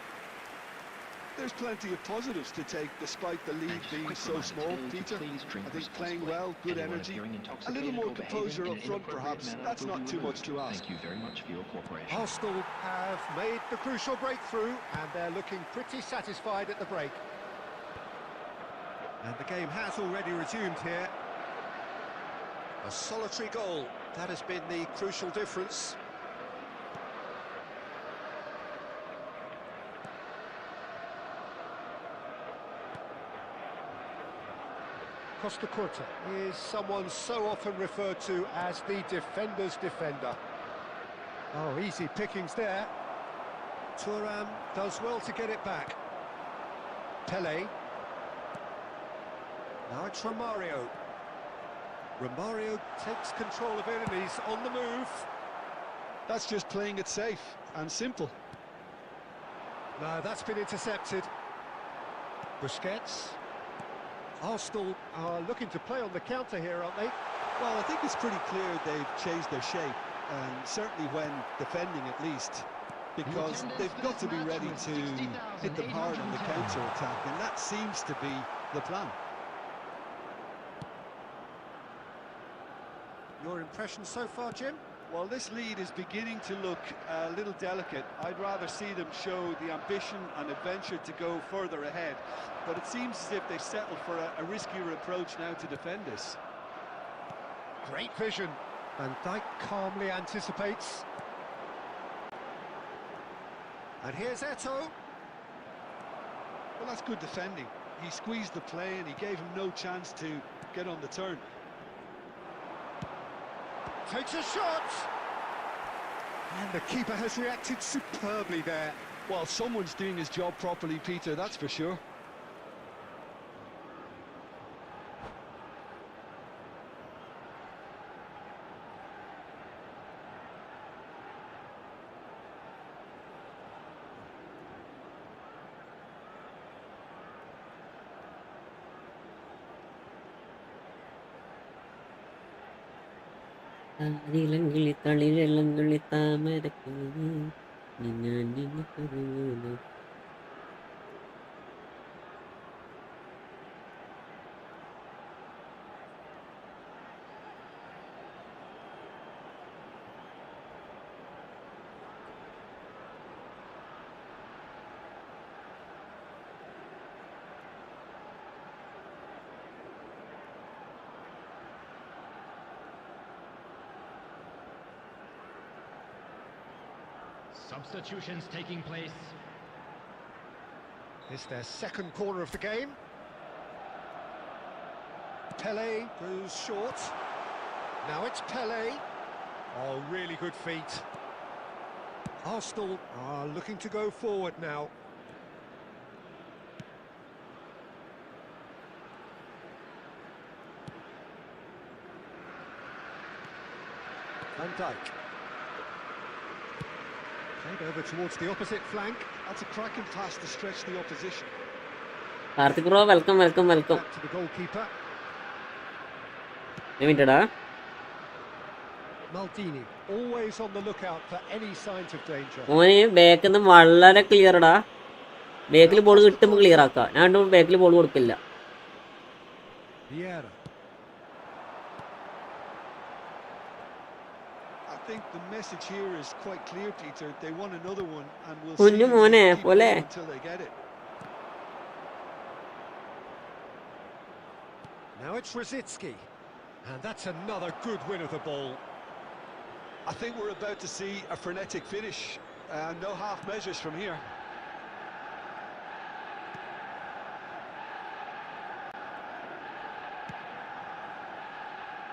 There's plenty of positives to take despite the lead being so small, Peter. I think playing well, good energy, a little more composure up front perhaps, that's not too much to ask. Thank you very much for your cooperation. Arsenal have made the crucial breakthrough and they're looking pretty satisfied at the break. And the game has already resumed here. A solitary goal, that has been the crucial difference. Costa Curta is someone so often referred to as the defender's defender. Oh, easy pickings there. Thuram does well to get it back. Pele. Now it's Romario. Romario takes control of it and he's on the move. That's just playing it safe and simple. No, that's been intercepted. Busquets. Arsenal are looking to play on the counter here, aren't they? Well, I think it's pretty clear they've changed their shape, and certainly when defending at least, because they've got to be ready to hit them hard on the counter-attack, and that seems to be the plan. Your impression so far, Jim? Well, this lead is beginning to look a little delicate. I'd rather see them show the ambition and adventure to go further ahead. But it seems as if they've settled for a riskier approach now to defend this. Great vision. Van Dijk calmly anticipates. And here's Eto. Well, that's good defending. He squeezed the play and he gave him no chance to get on the turn. Takes a shot. And the keeper has reacted superbly there. Well, someone's doing his job properly, Peter, that's for sure. താരിലങ്കിളി തളിരിളങ്കിളി താമരക്കിളി ഞാൻ നിന്നെ കരുതുന്നു. Substitutions taking place. It's their second corner of the game. Pele goes short. Now it's Pele. Oh, really good feet. Arsenal are looking to go forward now. Van Dijk. Played over towards the opposite flank. That's a cracking pass to stretch the opposition. Karthik bro welcome welcome welcome. Back to the goalkeeper. മിനിറ്റടാ. Maldini, always on the lookout for any signs of danger. ഓന് ബാക്കിൽ നിന്ന് വളരെ ക്ലിയർടാ. ബാക്കിൽ ball കിട്ടുമ്പോൾ clear ആക്കാം. ഞാൻ ബാക്കിൽ ball കൊടുക്കില്ല. Vieira. I think the message here is quite clear, Peter. They want another one, and we'll കുഞ്ഞു see മോനെ them keep പോലെ. going until they get it. Now it's Rosicki. And that's another good win of the ball. I think we're about to see a frenetic finish. No half measures from here.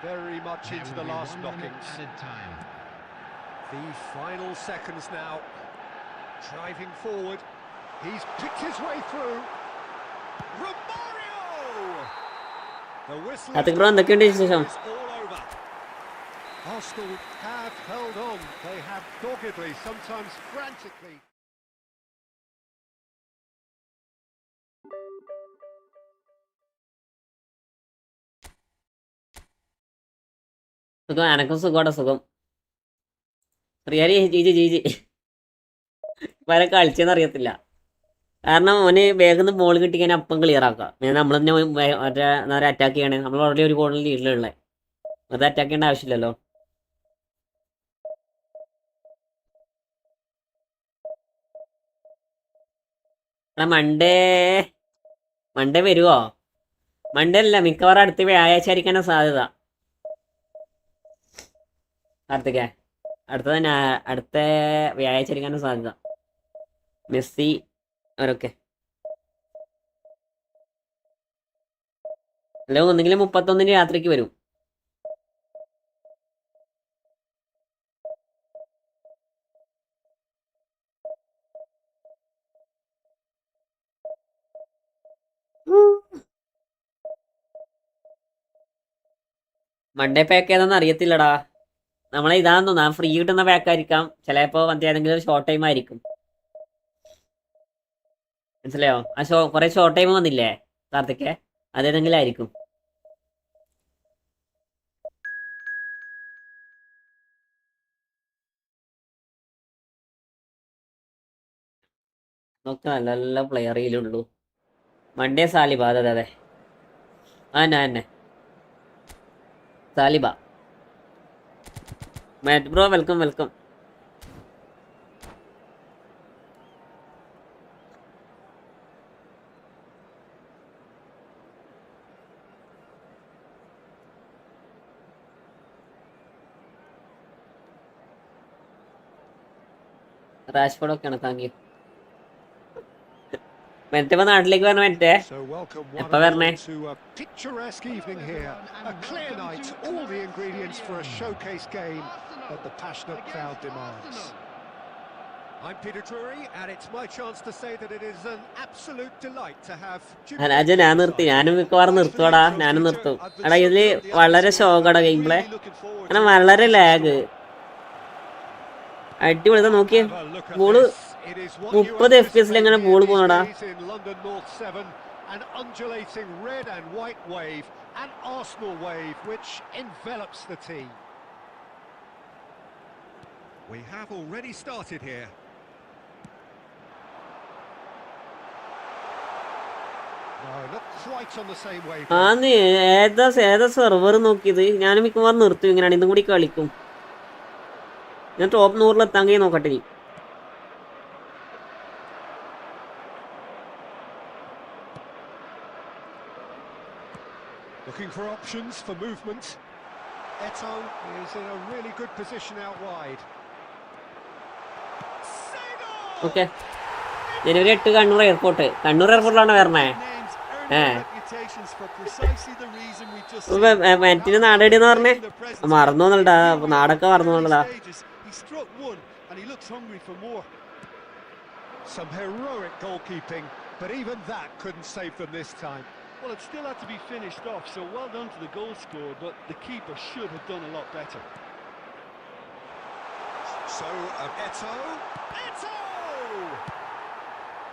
Very much There into will the be last 1 minute knockings. added time. The final seconds now. Driving forward. He's picked his way through. Romario! The whistle Karthik bro എന്തൊക്കെയുണ്ട് വിശേഷം? is all over. Arsenal have held on. They have doggedly, sometimes frantically. സുഖം, എനക്കും സുഖമാടെ സുഖം. Really Jiji Jiji വരെ കളിച്ചെന്ന് അറിയത്തില്ല. കാരണം ഓന് വേഗം നിന്ന് ബോൾ കിട്ടിക്കഴിഞ്ഞാൽ അപ്പം ക്ലിയർ ആക്കാം. പിന്നെ നമ്മൾ തന്നെ മറ്റേ എന്താ പറയുക അറ്റാക്ക് ചെയ്യണേ. നമ്മൾ ഓൾറെഡി ഒരു ഗോളിൽ ലീഡിലുള്ളത്, അത് അറ്റാക്ക് ചെയ്യേണ്ട ആവശ്യമില്ലല്ലോ. മൺഡേ മൺഡേ വരുമോ? മൺഡേ അല്ല, മിക്കവാറും അടുത്ത വ്യാഴാഴ്ച ആയിരിക്കാനാണ് സാധ്യത. കാർത്തികേ, അടുത്ത വ്യാഴാഴ്ച ആയിരിക്കാനാണ് സാധ്യത. മെസ്സി അവരൊക്കെ അല്ല, ഒന്നെങ്കിലും 31 രാത്രിക്ക് വരും. മൺഡേ പാക്ക് ഏതാന്ന് അറിയത്തില്ലടാ. നമ്മളെ ഇതാന്ന് തോന്നുന്നു, ഫ്രീ കിട്ടുന്ന പാക്കായിരിക്കാം. ചിലപ്പോ ഏതെങ്കിലും ഷോർട്ട് ടൈം ആയിരിക്കും. മനസ്സിലായോ? കുറെ ഷോർട്ട് ടൈം വന്നില്ലേ കാർത്തികേ, അതേതെങ്കിലും ആയിരിക്കും. നോക്ക്, നല്ല നല്ല പ്ലെയറിലുള്ളൂ. മൺഡേ സാലിബ, അതെ അതെ അതെ, തന്നെ സാലിബ. മാറ്റ് ബ്രോ വെൽക്കം വെൽക്കം. റാഷ്ഫോർഡ് ഒക്കെയാണ്, താങ്ക് യു. മെറ്റപ്പോ നാട്ടിലേക്ക് വരണ മെറ്റേ So welcome one എപ്പ and വരണേ? all to a picturesque evening here. A clear night, all the ingredients for a showcase game that the passionate crowd demands. I'm Peter Drury, and it's my chance to say that it is an absolute delight to have അനാജ ഞാൻ നിർത്തി, ഞാനും മിക്കവാറും നിർത്തുവാടാ, ഞാനും നിർത്തും. എടാ ഇതില് വളരെ ശോകടാ game play, അങ്ങനെ വളരെ ലാഗ്. അടിപൊളി. ഇതാ നോക്കിയേ, ബോള് 30 FPS എങ്ങനെ ball പോണടാ. An undulating red and white wave, an Arsenal wave which envelops the team. We have already started here. No, not quite on the same wave. ആന്ന് ഏതാ server നോക്കിയത്. ഞാൻ മിക്കവാറും നിർത്തും ഇങ്ങനെയാണ്. ഇതും കൂടി കളിക്കും. ഞാൻ ടോപ്പ് 100 എത്താൻ നോക്കട്ടെ ഇനി. Looking for options for movement. Eto is in a really good position out wide. Okay, ജനുവരി 8 കണ്ണൂർ എയർപോർട്ട്. കണ്ണൂർ എയർപോർട്ടിലാണ് വരണേ. മെറ്റിന് നാടേടിയെന്ന് പറഞ്ഞേ, മറന്നു തോന്നണ്ടാ, നാടൊക്കെ മറന്നു തോന്നണ്ടാ. Some heroic goalkeeping, but even that couldn't save them this time. Well, it still had to be finished off, so well done to the goal scorer, but the keeper should have done a lot better. So, Eto!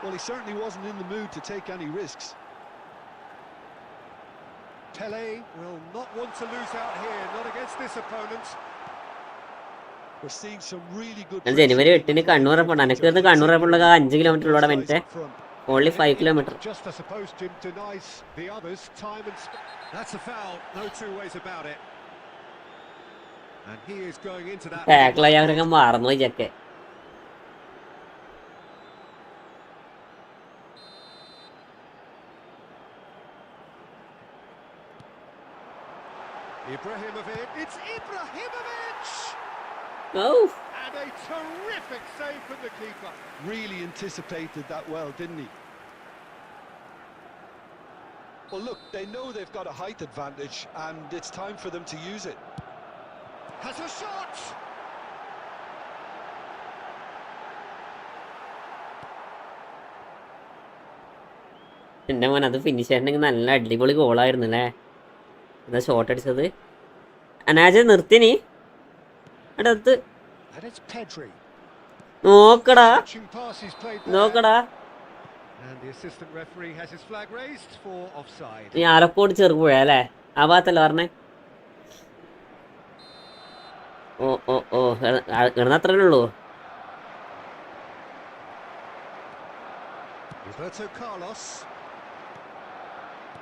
Well, he certainly wasn't in the mood to take any risks. Pele will not want to lose out here, not against this opponent. We're seeing some really good. January 8 Kannur airport. എനിക്ക് വരുന്നത് Kannur എയർപോർട്ടിലൊക്കെ 5 kilometre ഉള്ളൂടെ മെറ്റേ. Only 5 kilometers. Just I suppose Jim denies the others time and that's a foul, no two ways about it. And he is going into that. Tackle അവരൊക്കെ മറന്നു ചെക്കെ. Ibrahimovic. It's Ibrahimovic. Oh. And a terrific save from the keeper. Really anticipated that well, didn't he? Well, look, they know they've got a height advantage, and it's time for them to use it. Has a shot. എൻ്റെ മോൻ അത് finish ചെയ്യണമെങ്കിൽ നല്ല അടിപൊളി ഗോളായിരുന്നു അല്ലേ. എന്താ shot അടിച്ചത്. അനാജ നിർത്തിനി അടുത്ത് നോക്കടാ നോക്കടാ. നീ ആലക്കോട് ചെറുപുഴ അല്ലേ, ആ ഭാഗത്തല്ല പറഞ്ഞേ. ഓ ഓ ഓ കിടന്ന അത്രേ ഉള്ളൂ.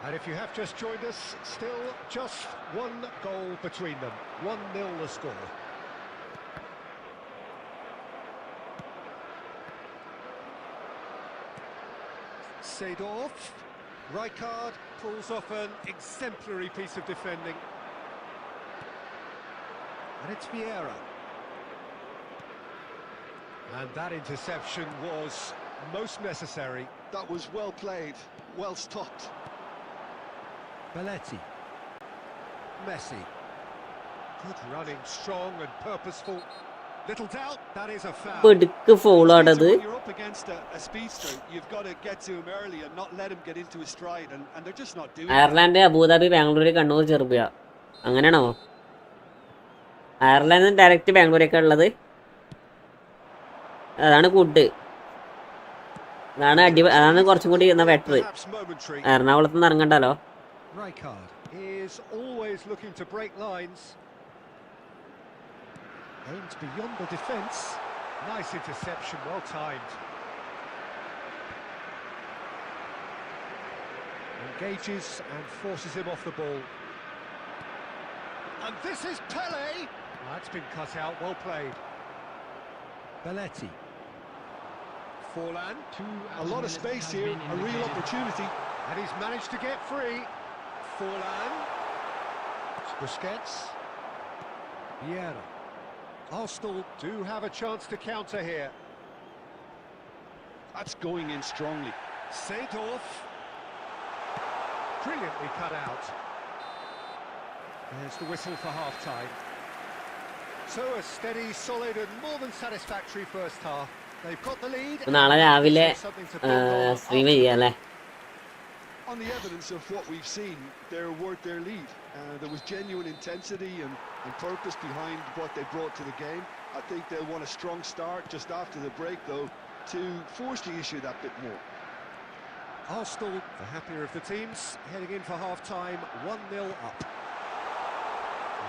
And if you have just joined us, still just one goal between them. 1-0 the score. Seedorf. Rijkaard pulls off an exemplary piece of defending. And it's Vieira. And that interception was most necessary. That was well played, well stopped. Belletti. Messi. Good running, strong and purposeful. Little doubt, that is a foul. പെടുക്ക് ഫോളാണത്. When you're up against a speedster, you've got to get to him early and not let him get into his stride, and they're just not doing it. Ireland, Abu Dhabi, Bangalore, Kannur, Cherupuzha, അങ്ങനെയാണോ? Ireland direct ബാംഗ്ലൂരൊക്കെ ഉള്ളത്. അതാണ് good. അതാണ് കുറച്ചും കൂടി better. എറണാകുളത്ത് നിന്ന് ഇറങ്ങണ്ടല്ലോ. Rijkaard is always looking to break lines. Aims beyond the defence. Nice interception, well timed. Engages and forces him off the ball. And this is Pele. That's been cut out, well played. Belletti. Forlan. A lot of space here, a real opportunity. And he's managed to get free. Forlan. Busquets. Vieira. Arsenal do have a chance to counter here. That's going in strongly. Seedorf. Brilliantly cut out. There's the whistle for half-time. So a steady, solid and more than satisfactory first half. They've got the lead. നാളെ രാവിലെ stream ചെയ്യാല്ലേ? On the evidence of what we've seen, they're worth their lead. There was genuine intensity and purpose behind what they brought to the game. I think they'll want a strong start just after the break, though, to force the issue that bit more. Arsenal, the happier of the teams, heading in for half-time, 1-0 up.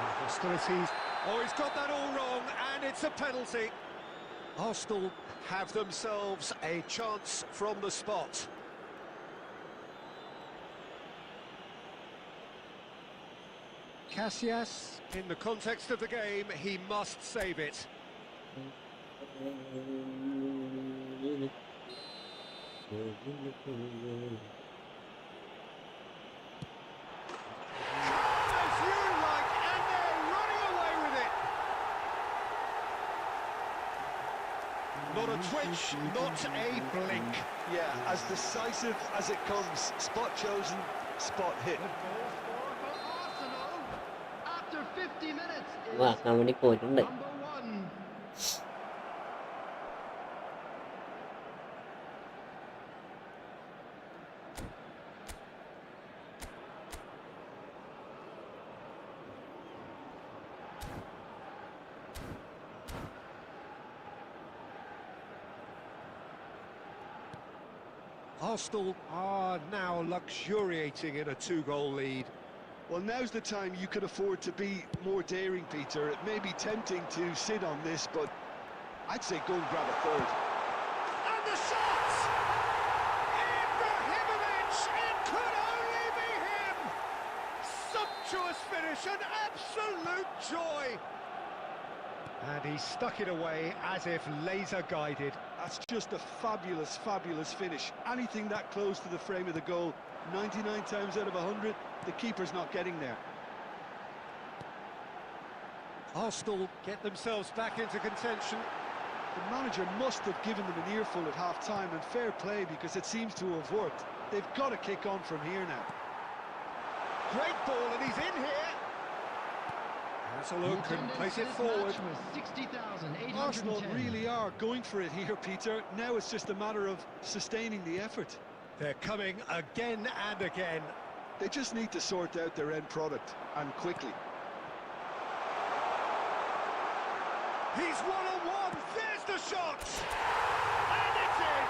And hostilities. Oh, he's got that all wrong, and it's a penalty. Arsenal have themselves a chance from the spot. Casillas, in the context of the game, he must save it. As you like, and they're running away with it. Not a twitch, not a blink. Yeah, as decisive as it comes. Spot chosen, spot hit. The goal scorer for Arsenal after 50 minutes is ആക്കാൻ വേണ്ടി പോയിട്ടുണ്ട്. number 1. Arsenal are now luxuriating in a 2-goal lead. Well, now's the time you could afford to be more daring, Peter. It may be tempting to sit on this, but I'd say go and grab a third. And the shot! Ibrahimovic! It could only be him! Sumptuous finish, an absolute joy! And he stuck it away as if laser-guided. That's just a fabulous, fabulous finish. Anything that close to the frame of the goal, 99 times out of 100, the keeper's not getting there. Arsenal get themselves back into contention. The manager must have given them an earful at half-time, and fair play because it seems to have worked. They've got to kick on from here now. Great ball, and he's in here. Has a look and plays it forward. Arsenal really are going for it here, Peter. Now it's just a matter of sustaining the effort. They're coming again and again. They just need to sort out their end product, and quickly. He's one-on-one, there's the shot! And it's in!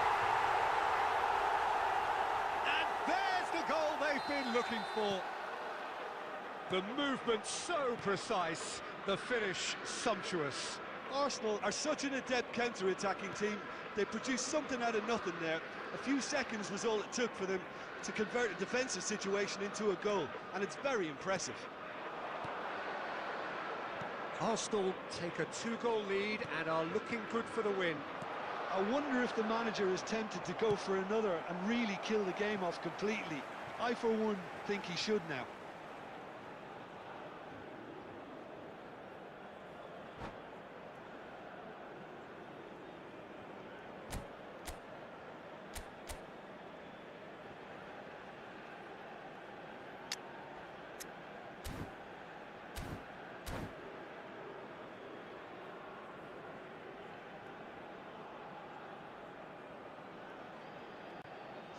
And there's the goal they've been looking for. The movement so precise, the finish sumptuous. Arsenal are such an adept counter-attacking team. They produced something out of nothing there. A few seconds was all it took for them to convert a defensive situation into a goal, and it's very impressive. Arsenal take a 2-goal lead and are looking good for the win. I wonder if the manager is tempted to go for another and really kill the game off completely. I, for one, think he should now.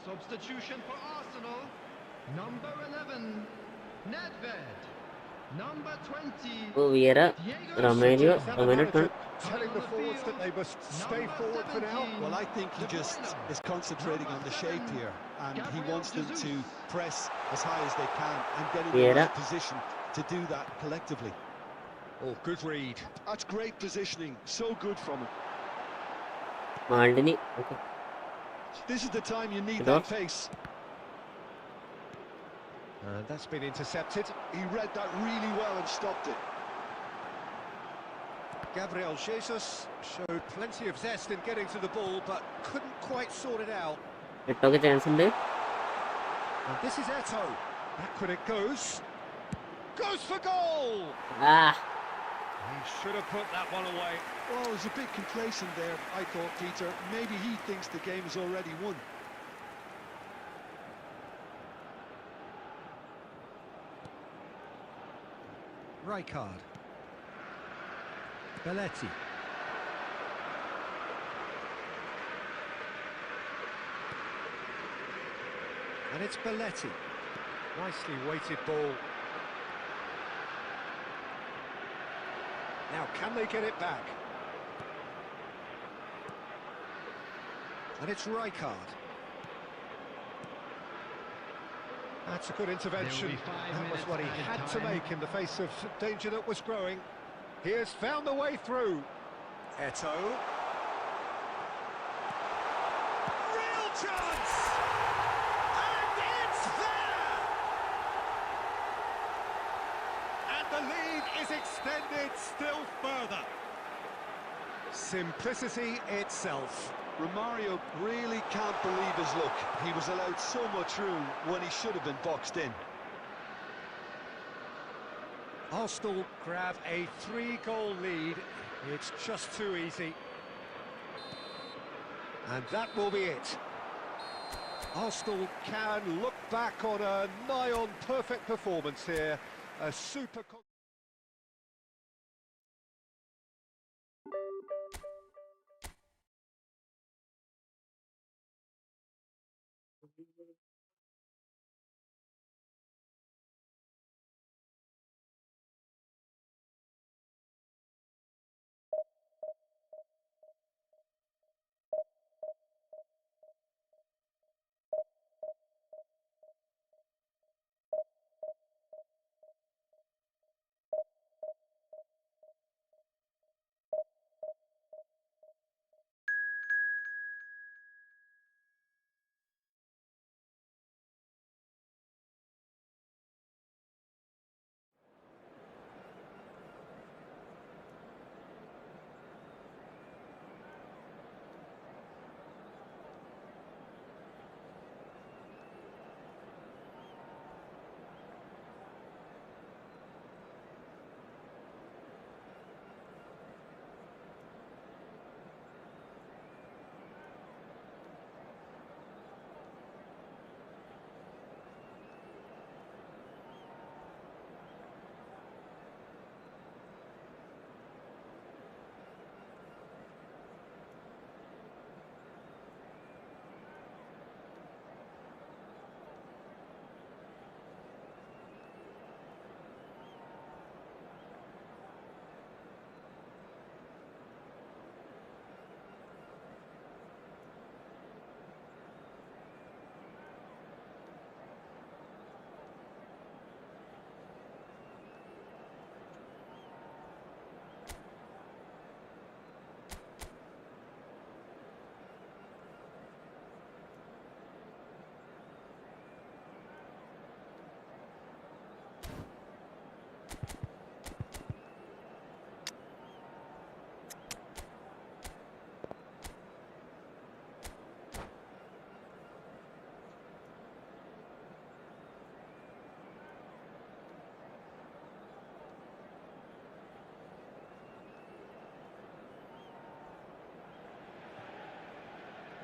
Substitution for Arsenal. Number 11, Nedved. Number 20, Vieira Romario telling the forwards that they must stay forward for now. Well, I think he just is concentrating on the shape here, and he wants them to press as high as they can and get in the right position to do that collectively. Oh, good read. That's great positioning, so good from him. മാൾഡിനി okay. This is the time you need that pace. And that's been intercepted. He read that really well and stopped it. Gabriel Jesus showed plenty of zest in getting to the ball, but couldn't quite sort it out. ഇട്ടൊക്കെ chance ഉണ്ട്. And this is Eto. Back when it goes. Goes for goal! He should have put that one away. Well, he was a bit complacent there, I thought, Peter. Maybe he thinks the game is already won. Rijkaard. Belletti. And it's Belletti. Nicely weighted ball. Now, can they get it back? And it's Rijkaard. That's a good intervention. That was what he had to make in the face of danger that was growing. He has found the way through. Eto'o. Real chance! And it's there! And the lead is extended still further. Simplicity itself. Romario really can't believe his luck. He was allowed so much room when he should have been boxed in. Arsenal grab a 3-goal lead. It's just too easy. And that will be it. Arsenal can look back on a nigh-on perfect performance here. A super...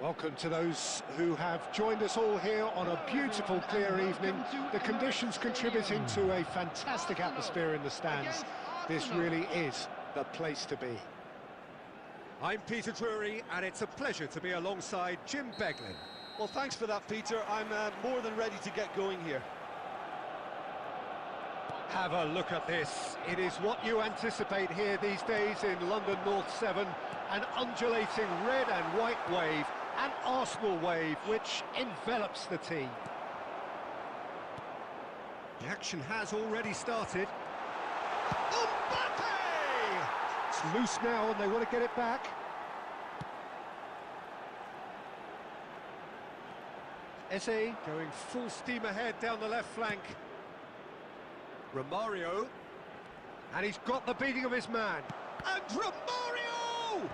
Welcome to those who have joined us all here on a beautiful, clear evening. The conditions contributing to a fantastic atmosphere in the stands. This really is the place to be. I'm Peter Drury, and it's a pleasure to be alongside Jim Beglin. Well, thanks for that, Peter. I'm more than ready to get going here. Have a look at this. It is what you anticipate here these days in London North 7. An undulating red and white wave, an Arsenal wave which envelops the team. The action has already started. Mbappe! It's loose now and they want to get it back. Eze going full steam ahead down the left flank. Romario, and he's got the beating of his man. And Romario!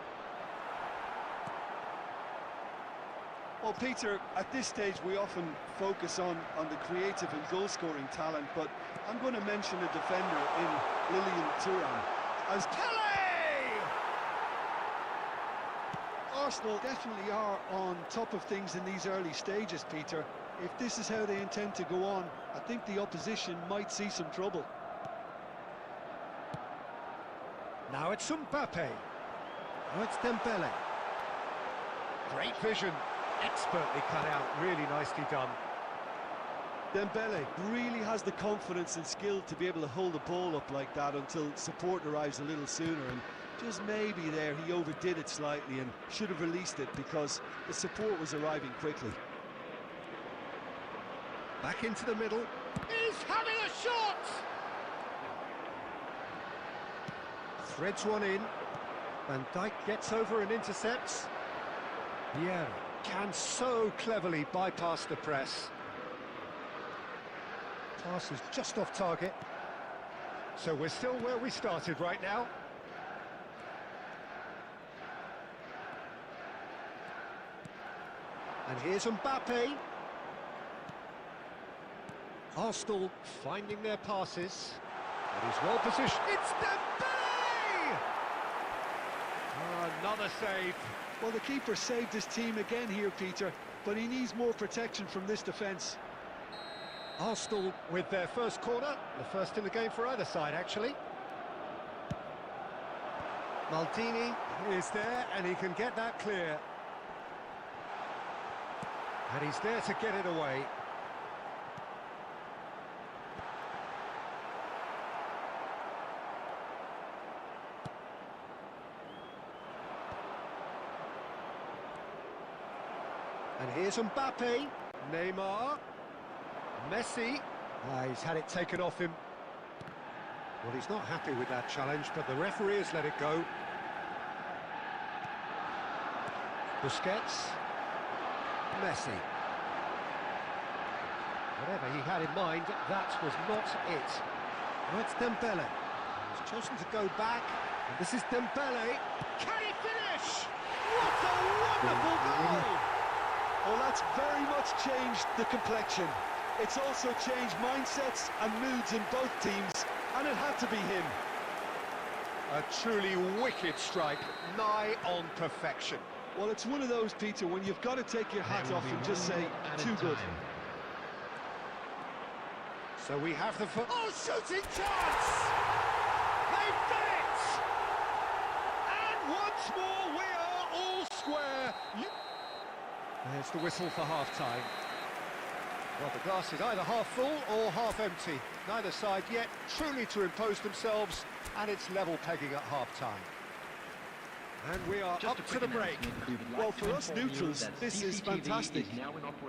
Well, Peter, at this stage we often focus on the creative and goal-scoring talent, but I'm going to mention a defender in Lilian Thuram. As Arsenal definitely are on top of things in these early stages, Peter. If this is how they intend to go on, I think the opposition might see some trouble. Now it's Mbappe. Now it's Dembele. Great vision. Expertly cut out. Really nicely done. Dembele really has the confidence and skill to be able to hold the ball up like that until support arrives a little sooner, and just maybe there he overdid it slightly and should have released it because the support was arriving quickly. Back into the middle. He's having a shot! Threads one in. Van Dijk gets over and intercepts. Vieira can so cleverly bypass the press. Pass is just off target. So we're still where we started right now. And here's Mbappe. Arsenal finding their passes. But he's well positioned. It's Dembele! Oh, another save. Well, the keeper saved his team again here, Peter, but he needs more protection from this defence. Arsenal with their first corner, the first in the game for either side, actually. Maldini is there, and he can get that clear. And he's there to get it away. And here's Mbappe, Neymar, Messi. He's had it taken off him. Well, he's not happy with that challenge, but the referee has let it go. Busquets, Messi. Whatever he had in mind, that was not it. Now it's Dembele. He's chosen to go back, and this is Dembele. Can he finish? What a wonderful goal! Well, that's very much changed the complexion. It's also changed mindsets and moods in both teams, and it had to be him. A truly wicked strike, nigh on perfection. Well, it's one of those, Peter, when you've got to take your hat off and just say, too good. So we have the foot. Oh, shooting chance! They've done it! And once more, we are all square. There's the whistle for half-time. Well, the glass is either half full or half empty. Neither side yet truly to impose themselves, and it's level pegging at half-time. And we are up to the break. Well, for us neutrals, this is fantastic.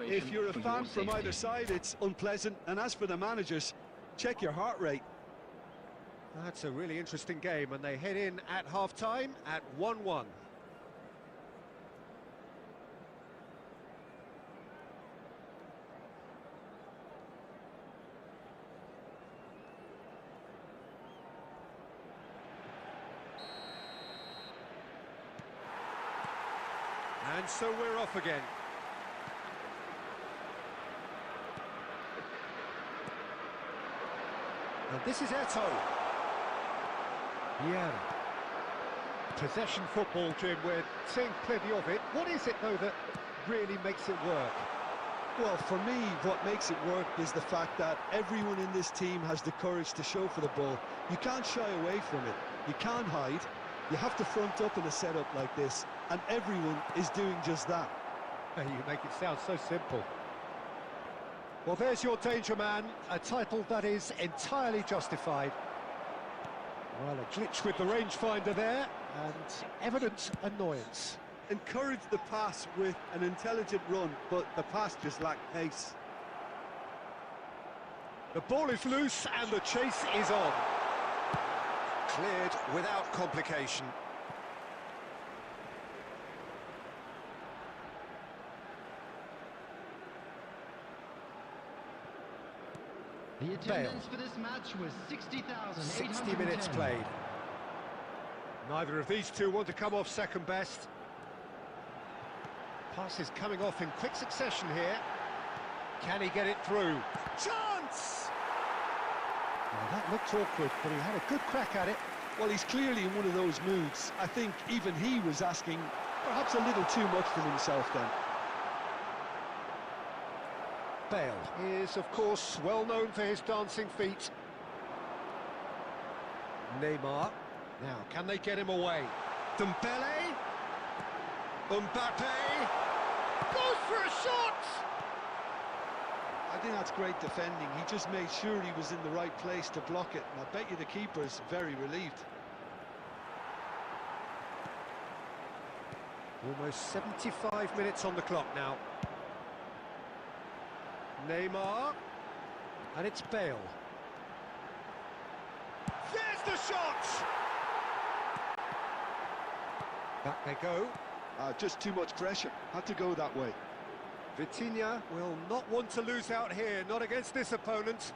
If you're a fan from either side, it's unpleasant. And as for the managers, check your heart rate. That's a really interesting game, and they head in at half-time at 1-1. And so we're off again. And this is Eto. Yeah. Possession football, Jim, we're seeing plenty of it. What is it, though, that really makes it work? Well, for me, what makes it work is the fact that everyone in this team has the courage to show for the ball. You can't shy away from it. You can't hide. You have to front up in a setup like this, and everyone is doing just that. You make it sound so simple. Well, there's your danger man, a title that is entirely justified. Well, a glitch with the rangefinder there, and evident annoyance. Encouraged the pass with an intelligent run, but the pass just lacked pace. The ball is loose, and the chase is on. Cleared without complication. The attendance for this match was 60,000. 60 minutes played. Neither of these two want to come off second best. Pass is coming off in quick succession here. Can he get it through? Chance! Well, that looked awkward, but he had a good crack at it. Well, he's clearly in one of those moods. I think even he was asking perhaps a little too much from himself then. Bale is, of course, well known for his dancing feet. Neymar. Now, can they get him away? Dembele. Mbappe. Goes for a shot! I think that's great defending. He just made sure he was in the right place to block it, and I bet you the keeper's very relieved. Almost 75 minutes on the clock now. Neymar. And it's Bale. There's the shot! Back they go. Just too much pressure. Had to go that way. Vitinha will not want to lose out here, not against this opponent.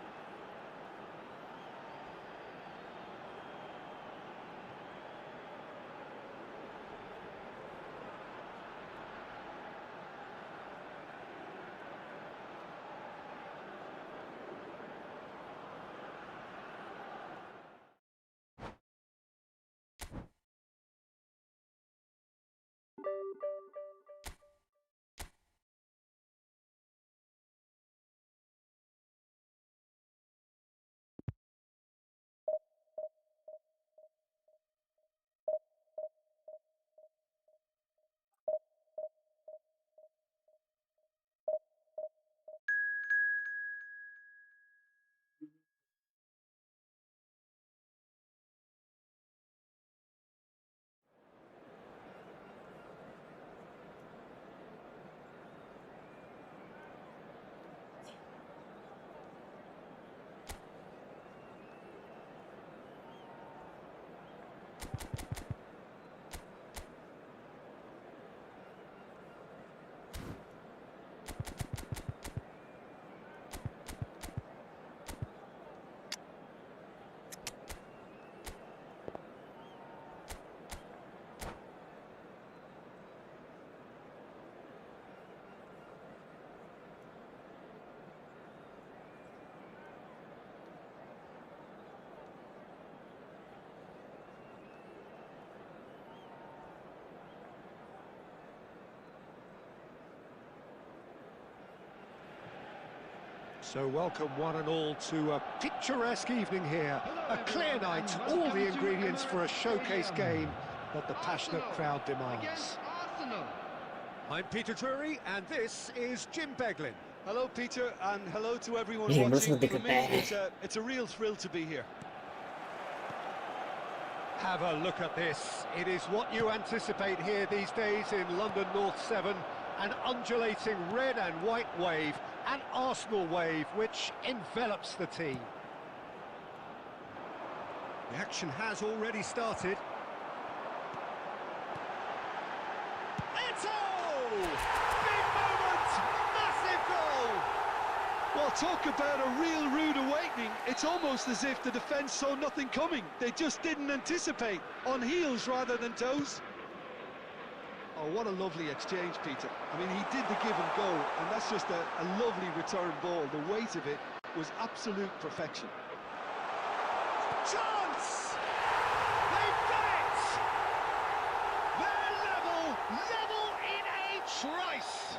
So welcome one and all to a picturesque evening here. A clear night, all the ingredients for a showcase game that the passionate crowd demands. I'm Peter Drury and this is Jim Beglin. Hello, Peter, and hello to everyone Yeah, watching. listen to For me, the- it's a real thrill to be here. Have a look at this. It is what you anticipate here these days in London North 7. An undulating red and white wave, an Arsenal wave which envelops the team. The action has already started. Eto'o! Big moment! Massive goal! Well, talk about a real rude awakening. It's almost as if the defence saw nothing coming. They just didn't anticipate. On heels rather than toes. Oh, what a lovely exchange, Peter. I mean, he did the give and go, and that's just a lovely return ball. The weight of it was absolute perfection. Chance! They've done it! They're level in a trice!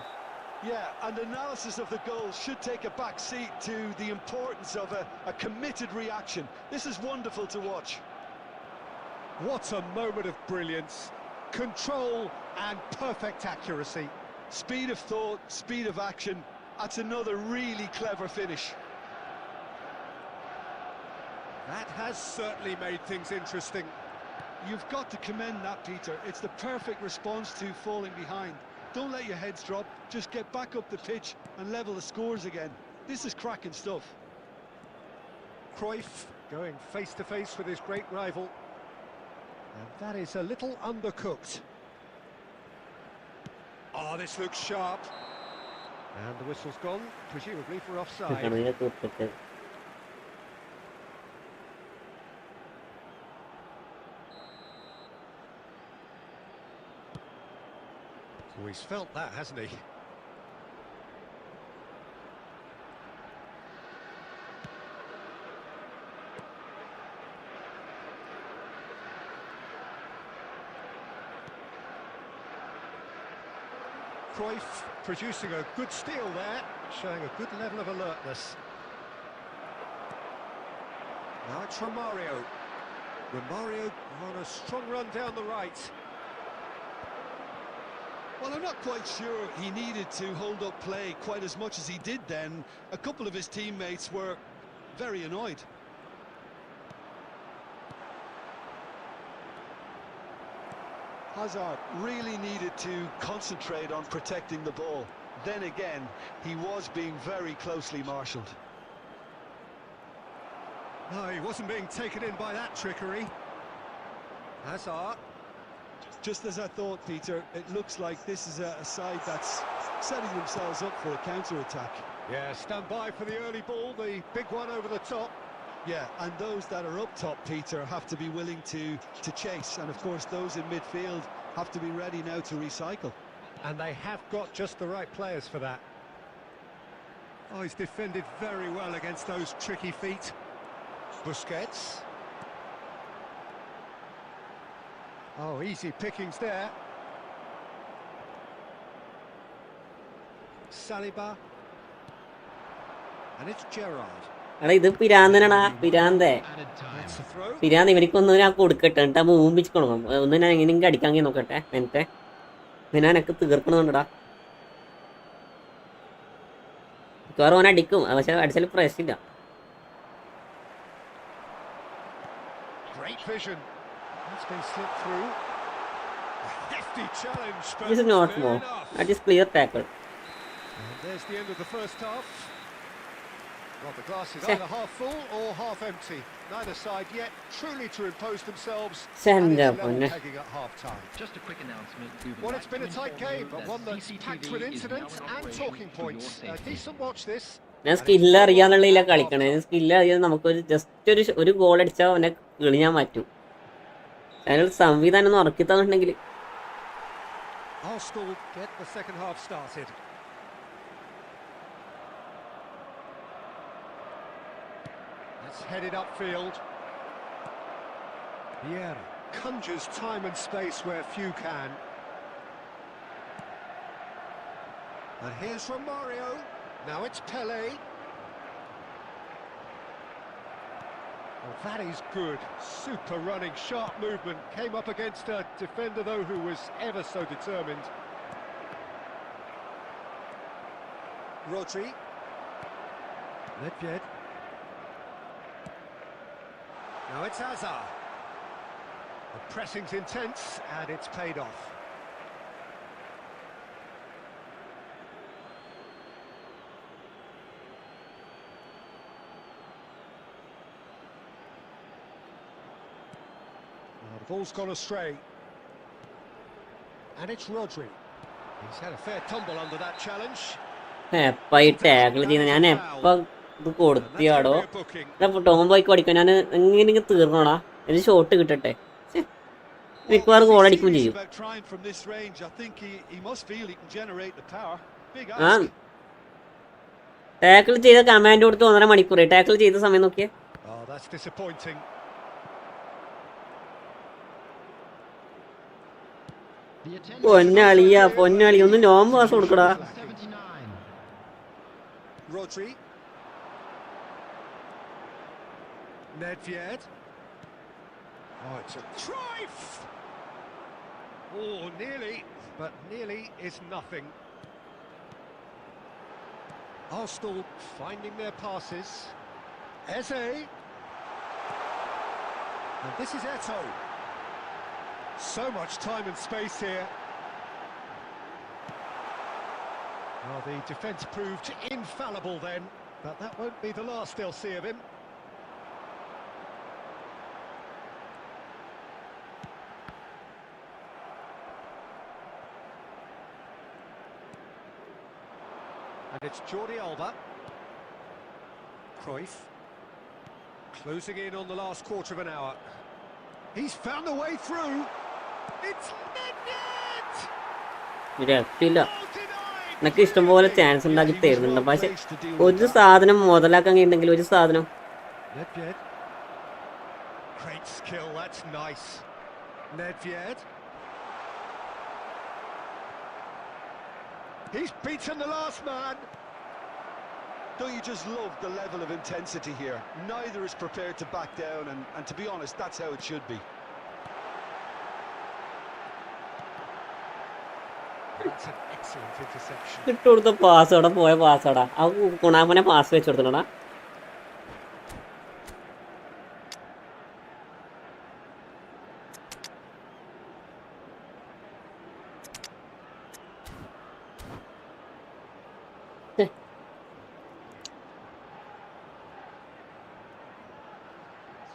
Yeah, and analysis of the goal should take a back seat to the importance of a committed reaction. This is wonderful to watch. What a moment of brilliance. Control and perfect accuracy. Speed of thought, speed of action. That's another really clever finish. That has certainly made things interesting. You've got to commend that, Peter. It's the perfect response to falling behind. Don't let your heads drop, just get back up the pitch and level the scores again. This is cracking stuff. Cruyff going face to face with his great rival. And that is a little undercooked. Oh, this looks sharp. And the whistle's gone, presumably for offside. കണ്ണിനെ തൂത്തിട്ട് Oh, he's felt that, hasn't he? Cruyff producing a good steal there, showing a good level of alertness. Now it's Romario. Romario on a strong run down the right. Well, I'm not quite sure he needed to hold up play quite as much as he did then. A couple of his teammates were very annoyed. Hazard really needed to concentrate on protecting the ball. Then again, he was being very closely marshalled. No, he wasn't being taken in by that trickery. Hazard. Just as I thought, Peter, it looks like this is a side that's setting themselves up for a counter-attack. Yeah, stand by for the early ball, the big one over the top. Yeah, and those that are up top, Peter, have to be willing to chase. And of course, those in midfield have to be ready now to recycle. And they have got just the right players for that. Oh, he's defended very well against those tricky feet. Busquets. Oh, easy pickings there. Saliba. And it's Gerrard. എടാ ഇത് പിരാന്തനാടാ പിരാന്തേ That's the throw. പിരാന്ത് ഇവനിക്കൊന്നും ഞാൻ കൊടുക്കട്ടെ എന്നിട്ട് ആ മൂമ്പിച്ച് കൊടുക്കണം ഒന്ന് ഞാൻ എങ്ങനെയെങ്കിലും അടിക്കാമെങ്കിൽ നോക്കട്ടെ എനിക്ക് പിന്നെ എനക്ക് തീർക്കണമെന്നുണ്ടടാ മിക്കവാറും ഓൻ അടിക്കും പക്ഷെ അടിച്ചാൽ പ്രശ്നമില്ല. Great vision. That's been slipped through. A hefty challenge, but This is not fair more. enough. That is clear tackle. And there's the end of the first half. Well, the glass is Sure. either half full or half empty. Neither side yet truly to impose themselves. Send And it's up level on it. pegging at half-time. Just a quick announcement. We would Well, like it's been to a tight inform game, you but that one that's CCTV packed with is now incidents in and operation talking for your points. A safety. decent watch this. ഞാൻ skill അറിയാന്നുള്ളില്ല കളിക്കണേ skill അറിയാതെ നമുക്കൊരു just ഒരു goal അടിച്ചാൽ അവനെ കിളിഞ്ഞാൻ പറ്റും. അതിനൊരു സംവിധാനം ഒന്ന് ഉറക്കി തന്നിട്ടുണ്ടെങ്കിൽ Arsenal get the second half started. Let's head it upfield. Vieira conjures time and space where few can. And here's Romario. Now it's Pele. Well, that is good. Super running, sharp movement. Came up against a defender, though, who was ever so determined. Rodri. Nedved. Now it's Hazard. The pressing's intense, and it's paid off. The ball's gone astray. And it's Rodri. He's had a fair tumble under that challenge. എപ്പ ഈ tackle ചെയ്യുന്നത് ഞാൻ എപ്പ ഇത് കൊടുത്തിയാടോ Tom പോയിക്ക് അടിക്കും ഞാൻ എങ്ങനെയെങ്കിലും തീർന്നോടാ ഒരു ഷോട്ട് കിട്ടട്ടെ മിക്കവാറും ഗോൾ അടിക്കുകയും ചെയ്യും. ആ ടാക്കിൾ ചെയ്ത കമാൻഡ് കൊടുത്ത് 1.5 മണിക്കൂർ ടാക്കിൾ ചെയ്ത സമയം നോക്കിയേ. Oh, that's disappointing. പൊന്നാളി ഒന്ന് നോം പാസ് കൊടുക്കടാ. Rodri. Nedved. Oh, it's a drive! Oh, nearly, but nearly is nothing. Arsenal finding their passes. Eze. And this is Eto. So much time and space here. Well, the defence proved infallible then, but that won't be the last they'll see of him. And it's Jordi Alba. Cruyff. Closing in on the last quarter of an hour. He's found a way through. It's Nedved! രക്ഷയില്ല. എനിക്ക് ഇഷ്ടംപോലെ chance ഉണ്ടാക്കി തരുന്നുണ്ട് പക്ഷെ ഒരു സാധനം മുതലാക്കാൻ കഴിയുന്നെങ്കിൽ ഒരു സാധനം. Nedved. Great skill, that's nice. Nedved. He's beaten the last man. Don't you just love the level of intensity here? Neither is prepared to back down, and to be honest, that's how it should be. That's an excellent interception. ഇട്ടുകൊടുത്ത pass അവിടെ പോയ പാസ്സാടാ ആ കുണാമനെ pass വെച്ച് കൊടുത്തടാ.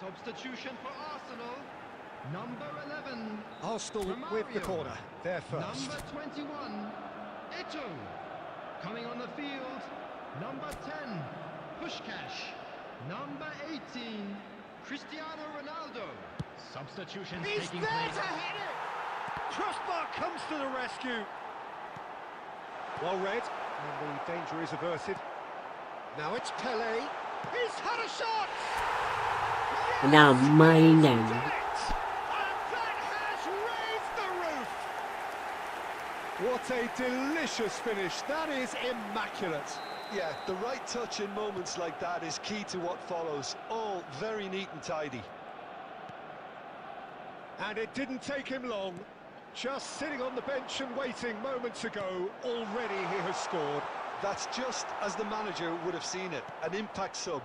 Substitution for Arsenal. Number 11. Arsenal with the corner. They're first. Number 21. Ito. Coming on the field. Number 10. Pushkash. Number 18. Cristiano Ronaldo. Substitutions He's taking there place. to hit it! Crossbar comes to the rescue. Well read, and the danger is averted. Now it's Pele. He's had a shot! എൻ്റെ അമ്മായിൻ്റെ And that has raised the roof! What a delicious finish. That is immaculate. Yeah, the right touch in moments like that is key to what follows. All very neat and tidy. And it didn't take him long. Just sitting on the bench and waiting moments ago, already he has scored. That's just as the manager would have seen it. An impact sub.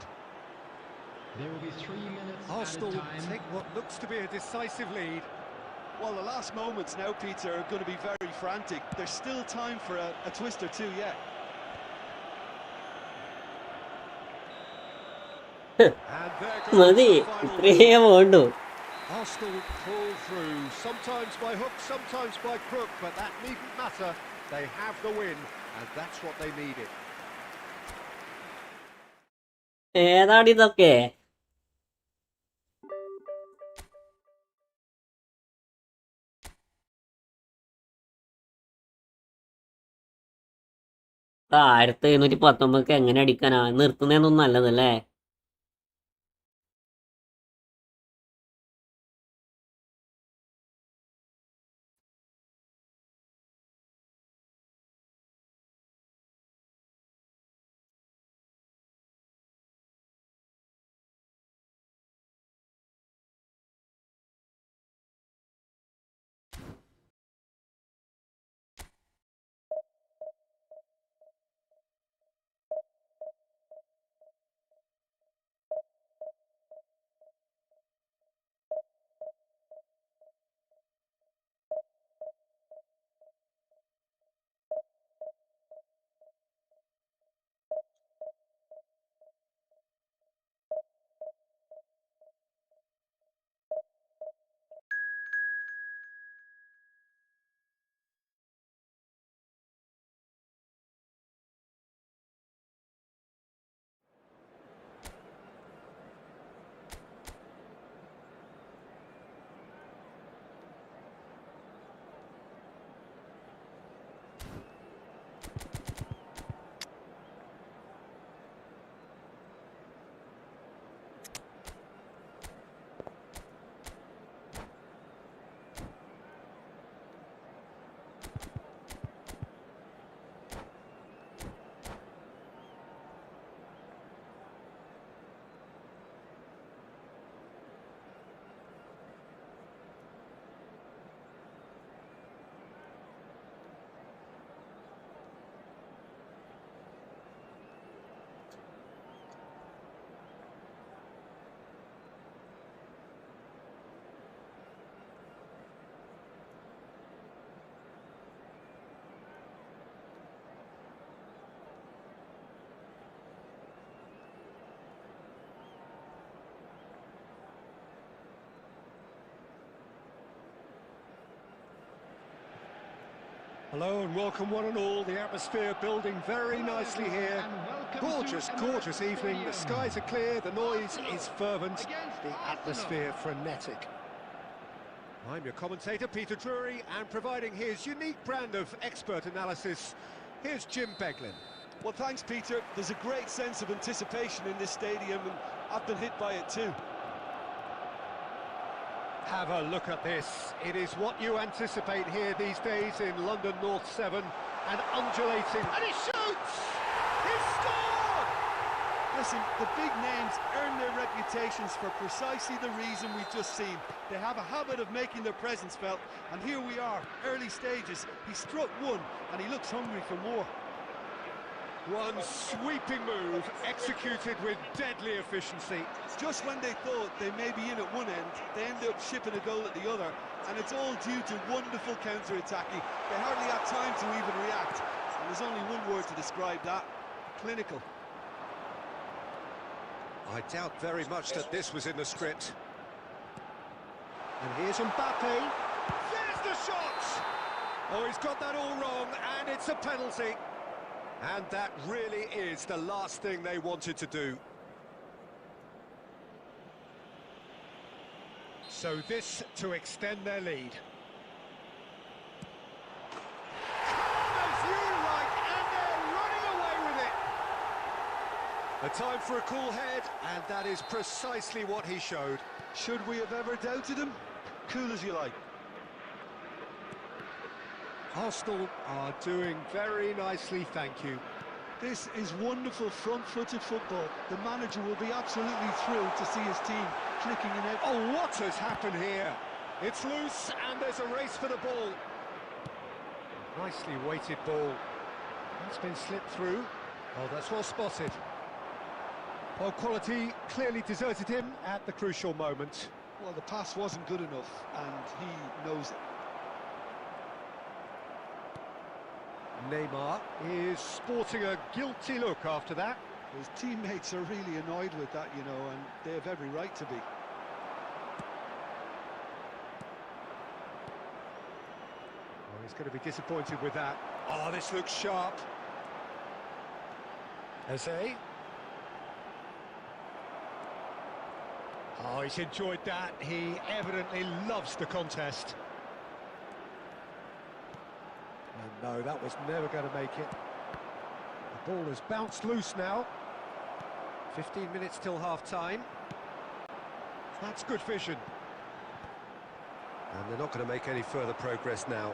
There will be 3 minutes Arsenal added time. take what looks to be a decisive lead. Well, the last moments now, Peter, are going to be very frantic. There's still time for a twist or two yet. And there goes മതി the final ഇത്രയേ വേണ്ടു. Arsenal pull through, sometimes by hook, sometimes by crook, but that needn't matter. They have the win, and that's what they needed. ഏതാടിതൊക്കെ? ആ 1719 എങ്ങനെ അടിക്കാനാ? നിർത്തുന്നതൊന്നും നല്ലതല്ലേ? Hello and welcome one and all. The atmosphere building very nicely here. Gorgeous, gorgeous evening. The skies are clear, the noise is fervent, the atmosphere frenetic. I'm your commentator, Peter Drury, and providing his unique brand of expert analysis, here's Jim Beglin. Well, thanks, Peter. There's a great sense of anticipation in this stadium, and I've been hit by it too. Have a look at this. It is what you anticipate here these days in London North 7, and undulating. And he shoots! He's scored! listen, the big names earn their reputations for precisely the reason we've just seen. They have a habit of making their presence felt, and here we are, early stages. He struck one, and he looks hungry for more. One sweeping move, executed with deadly efficiency. Just when they thought they may be in at one end, they end up shipping a goal at the other, and it's all due to wonderful counter-attacking. They hardly have time to even react, and there's only one word to describe that: clinical. I doubt very much that this was in the script. And here's Mbappe. There's the shot! Oh, he's got that all wrong, and it's a penalty. And that really is the last thing they wanted to do. So this to extend their lead. Corners, you like, and they're running away with it. A time for a cool head, and that is precisely what he showed. Should we have ever doubted him? Cool as you like. Arsenal are doing very nicely, thank you. This is wonderful front-footed football. The manager will be absolutely thrilled to see his team clicking in out. Oh, what has happened here? It's loose, and there's a race for the ball. Nicely weighted ball. It's been slipped through. Oh, that's well spotted. Oh, quality clearly deserted him at the crucial moment. Well, the pass wasn't good enough, and he knows it. Neymar is sporting a guilty look after that. His teammates are really annoyed with that, you know, and they have every right to be. Oh, he's going to be disappointed with that. Oh, this looks sharp. Eze. Oh, he's enjoyed that. He evidently loves the contest. And no, that was never going to make it. The ball has bounced loose now. 15 minutes till half-time. That's good vision. And they're not going to make any further progress now.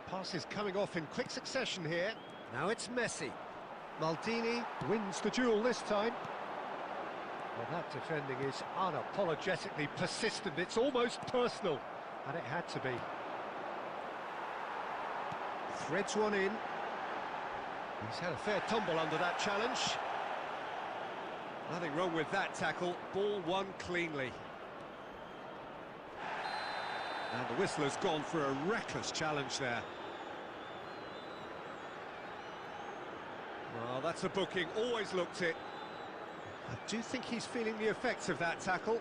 Passes coming off in quick succession here. Now it's Messi. Maldini wins the duel this time. Well, that defending is unapologetically persistent. It's almost personal, and it had to be. Threads one in. He's had a fair tumble under that challenge. Nothing wrong with that tackle. Ball won cleanly. And the whistle has gone for a reckless challenge there. Well, that's a booking. Always looked it. I do think he's feeling the effects of that tackle.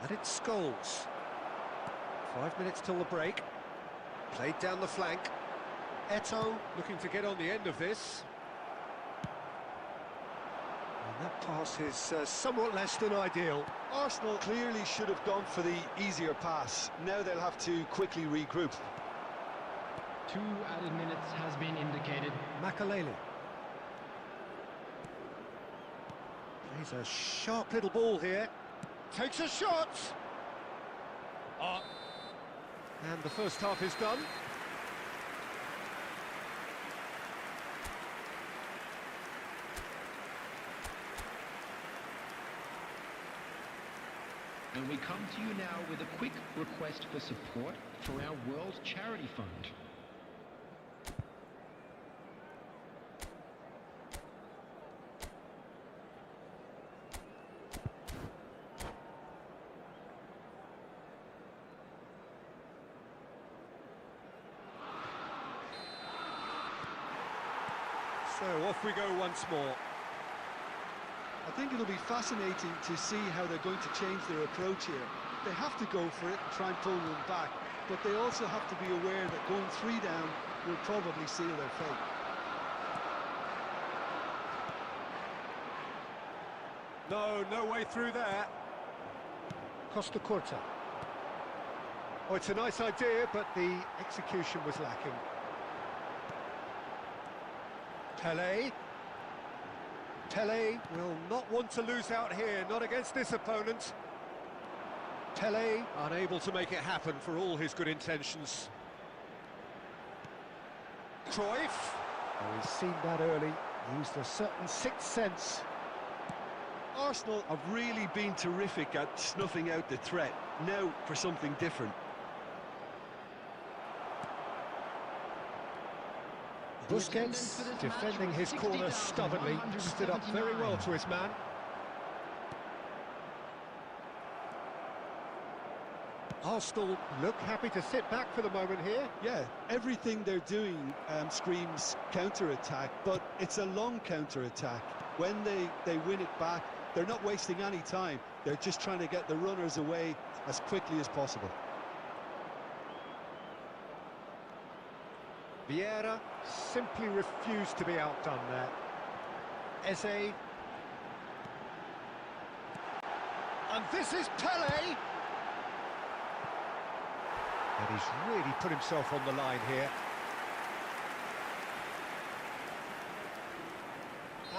And it's Scholes. 5 minutes till the break. Played down the flank. Eto'o looking to get on the end of this. And that pass is somewhat less than ideal. Arsenal clearly should have gone for the easier pass. Now they'll have to quickly regroup. 2 added minutes has been indicated. Makalele. Plays a sharp little ball here. Takes a shot! And the first half is done. And we come to you now with a quick request for support for our World Charity Fund. So off we go once more. I think it'll be fascinating to see how they're going to change their approach here. They have to go for it and try and pull them back, but they also have to be aware that going 3 down will probably seal their fate. No way through there. Costa Curta. Oh, it's a nice idea, but the execution was lacking. Pele will not want to lose out here, not against this opponent. Pele unable to make it happen for all his good intentions. Cruyff. Oh, he's seen that early, used a certain sixth sense. Arsenal have really been terrific at snuffing out the threat. Now for something different. Busquets, defending his corner stubbornly, stood up very well to his man. Arsenal look happy to sit back for the moment here. Yeah, everything they're doing screams counter-attack, but it's a long counter-attack. When they win it back, they're not wasting any time. They're just trying to get the runners away as quickly as possible. Vieira simply refused to be outdone there. Eze. And this is Pele! And he's really put himself on the line here.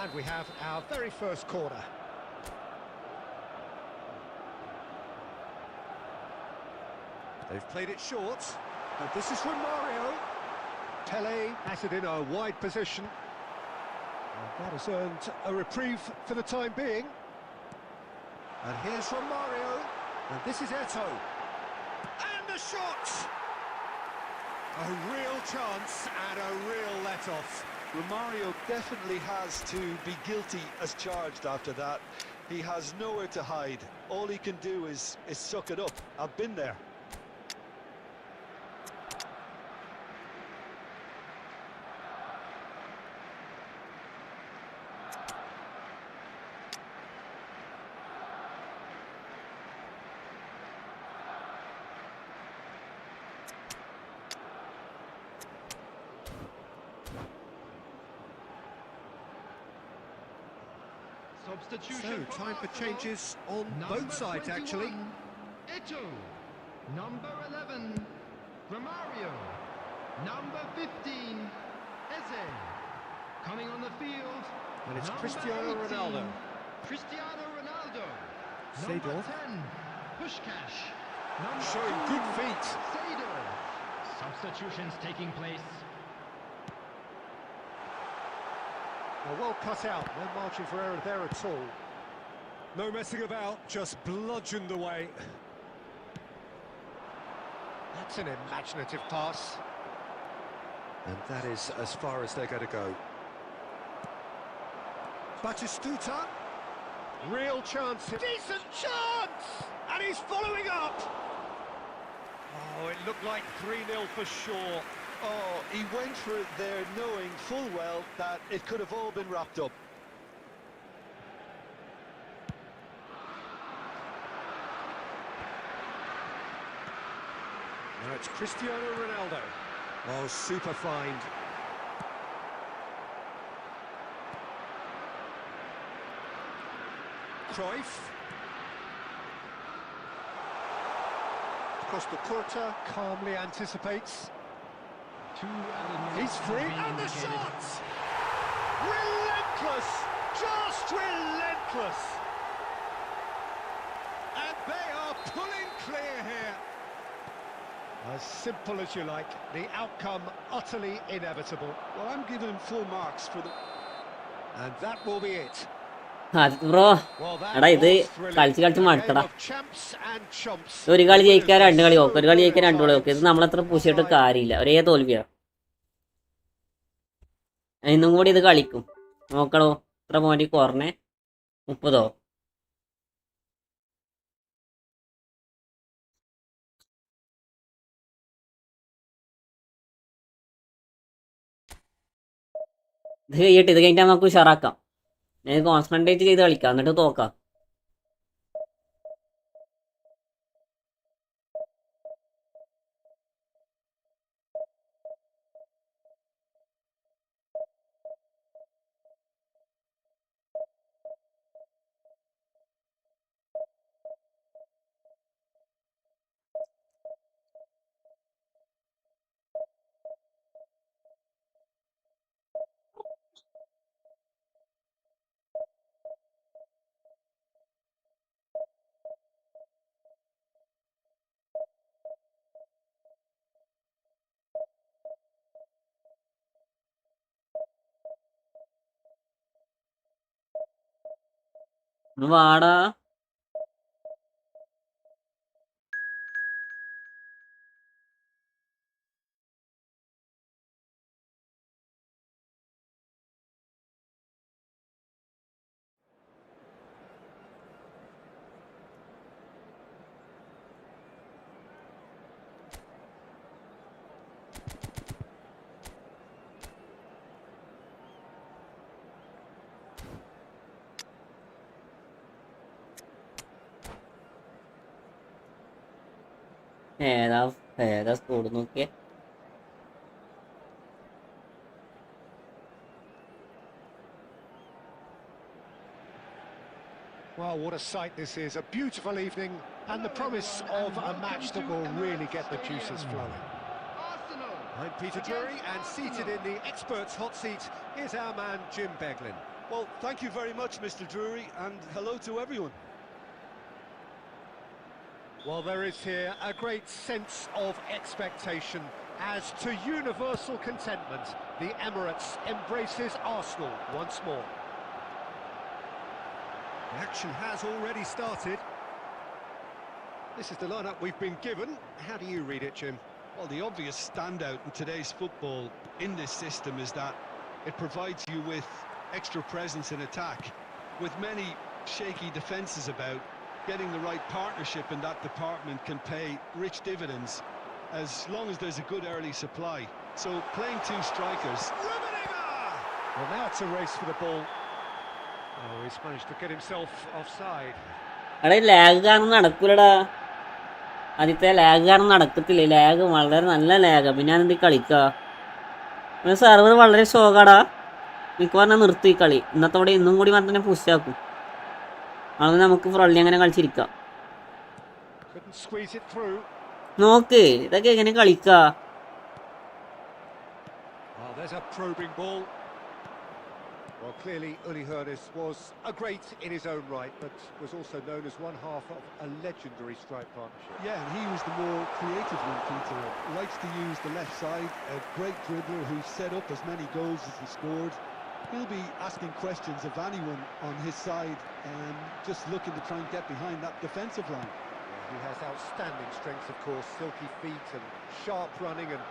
And we have our very first corner. They've played it short. And this is Romario. Pele has it in a wide position. And that has earned a reprieve for the time being. And here's Romario. And this is Eto'o. And the shot! A real chance and a real let-off. Romario definitely has to be guilty as charged after that. He has nowhere to hide. All he can do is suck it up. I've been there. Substitution So, time for changes on both sides, actually. Eto'o, number 11, Romario, number 15, Eze. Coming on the field, And it's number Cristiano 18, Ronaldo. Cristiano Ronaldo. Seedorf. Number 10, Puskás. Number Showing 2, good feet. Seedorf. Substitutions taking place. Well cut out, no margin for error there at all. No messing about, just bludgeoned away. That's an imaginative pass. And that is as far as they're going to go. Batistuta. Real chance. Decent chance! And he's following up! Oh, it looked like 3-0 for sure. Oh, he went for it there knowing full well that it could have all been wrapped up. Now it's Cristiano Ronaldo. Oh, super find. Cruyff. Costa Curta calmly anticipates. He's free, and the shot! Relentless! Just relentless! And they are pulling clear here. As simple as you like, the outcome utterly inevitable. Well, I'm giving full marks for the... And that will be it. Bro Well, that എടാ ഇത് was thrilling. കളിച്ച് കളിച്ച് A game മടുത്തടാ. of champs and chumps. ഒരു കളി ജയിക്കാൻ രണ്ട് കളി So നോക്കും, ഒരു കളി ജയിക്കാൻ രണ്ട് കളി നോക്കും. ഇത് times. നമ്മളത്ര പൂശിയിട്ട് കാര്യമില്ല, ഒരേ തോൽവിയാ. ഇന്നും കൂടി ഇത് കളിക്കും. നോക്കണോ എത്ര പോയിന്റ് കുറഞ്ഞേ? 30. ഇത് കഴിയട്ടെ, ഇത് കഴിഞ്ഞിട്ട് നമുക്ക് ഉഷാറാക്കാം. ഞാൻ കോൺസെൻട്രേറ്റ് ചെയ്ത് കളിക്കാം, എന്നിട്ട് തോക്കാം. ഒന്ന് വാടാ. ഏതാ ഏതാ സ്കൂൾ നോക്കിയേ. Well, what a sight this is. A beautiful evening and the promise of a match that will really get the juices flowing. Arsenal. I'm Peter Drury, and seated in the experts' hot seat is our man Jim Beglin. Well, thank you very much, Mr. Drury, and hello to everyone. Well, there is here a great sense of expectation as to universal contentment. The Emirates embraces Arsenal once more. The action has already started. This is the lineup we've been given. How do you read it, Jim? Well, the obvious standout in today's football in this system is that it provides you with extra presence in attack. With many shaky defences about, getting the right partnership in that department can pay rich dividends as long as there's a good early supply. So playing two strikers. Well, now it's a race for the ball. Oh, he's managed to get himself offside. എടാ lag കാരണം നടക്കൂലടാ. ആദ്യത്തെ lag കാരണം നടക്കത്തില്ല. Lag വളരെ നല്ല ലാഗാണ്. പിന്നെ ഞാനെന്ത് കളിക്കുക. സെർവർ വളരെ ഷോക്കാടാ. എനിക്ക് പറഞ്ഞാൽ നിർത്തി കളി. ഇന്നത്തോടെ ഇന്നും കൂടി മാത്രം തന്നെ പുഷാക്കും. അത് നമുക്ക് ഫ്രള്ളി അങ്ങനെ കളിച്ചിരിക്കാം. നോക്ക് ഇതൊക്കെ എങ്ങനെ കളിക്ക. There's a probing ball. Well, clearly Uli Hoeneß was a great in his own right, but was also known as one half of a legendary strike partnership. Yeah, and he was the more creative one, Peter. Likes to use the left side, a great dribbler who set up as many goals as he scored. He'll be asking questions of anyone on his side, just looking to try and get behind that defensive line. He has outstanding strength, of course, silky feet and sharp running and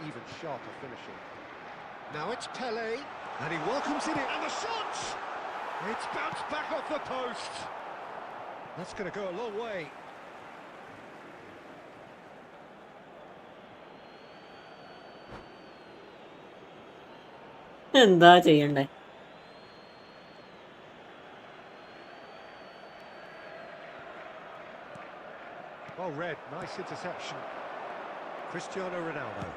even sharper finishing. Now it's Pele, and he welcomes it in, and the shot! It's bounced back off the post. That's going to go a long way. എന്താ ചെയ്യണ്ടേ. Well read, nice interception. Cristiano Ronaldo.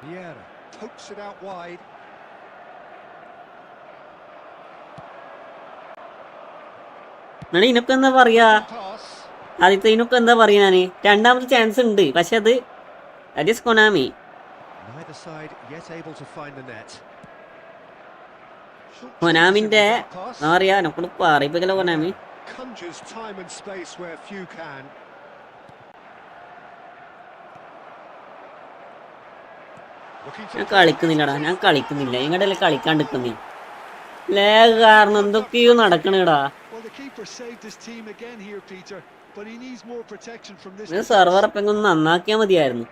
Vieira pokes it out wide. ഇനൊക്കെ എന്താ പറയാ. ആദ്യത്തെ ഇനൊക്കെ എന്താ പറയാ. ഞാന് രണ്ടാമത്തെ chance ഉണ്ട്, പക്ഷെ അത് കൊനാമി. കൊനാമിന്റെ എന്താ പറയാ എന്നെക്കൊണ്ട് പറയിപ്പിക്കല കൊനാമി. ഞാൻ കളിക്കുന്നില്ലടാ, ഞാൻ കളിക്കുന്നില്ല. ഇങ്ങടല്ലേ കളിക്കാണ്ടിരിക്കുന്നേ. ലാഗ് കാരണം എന്തൊക്കെയോ നടക്കണേടാ. സെർവർ അപ്പം ഒന്ന് നന്നാക്കിയാൽ മതിയായിരുന്നു.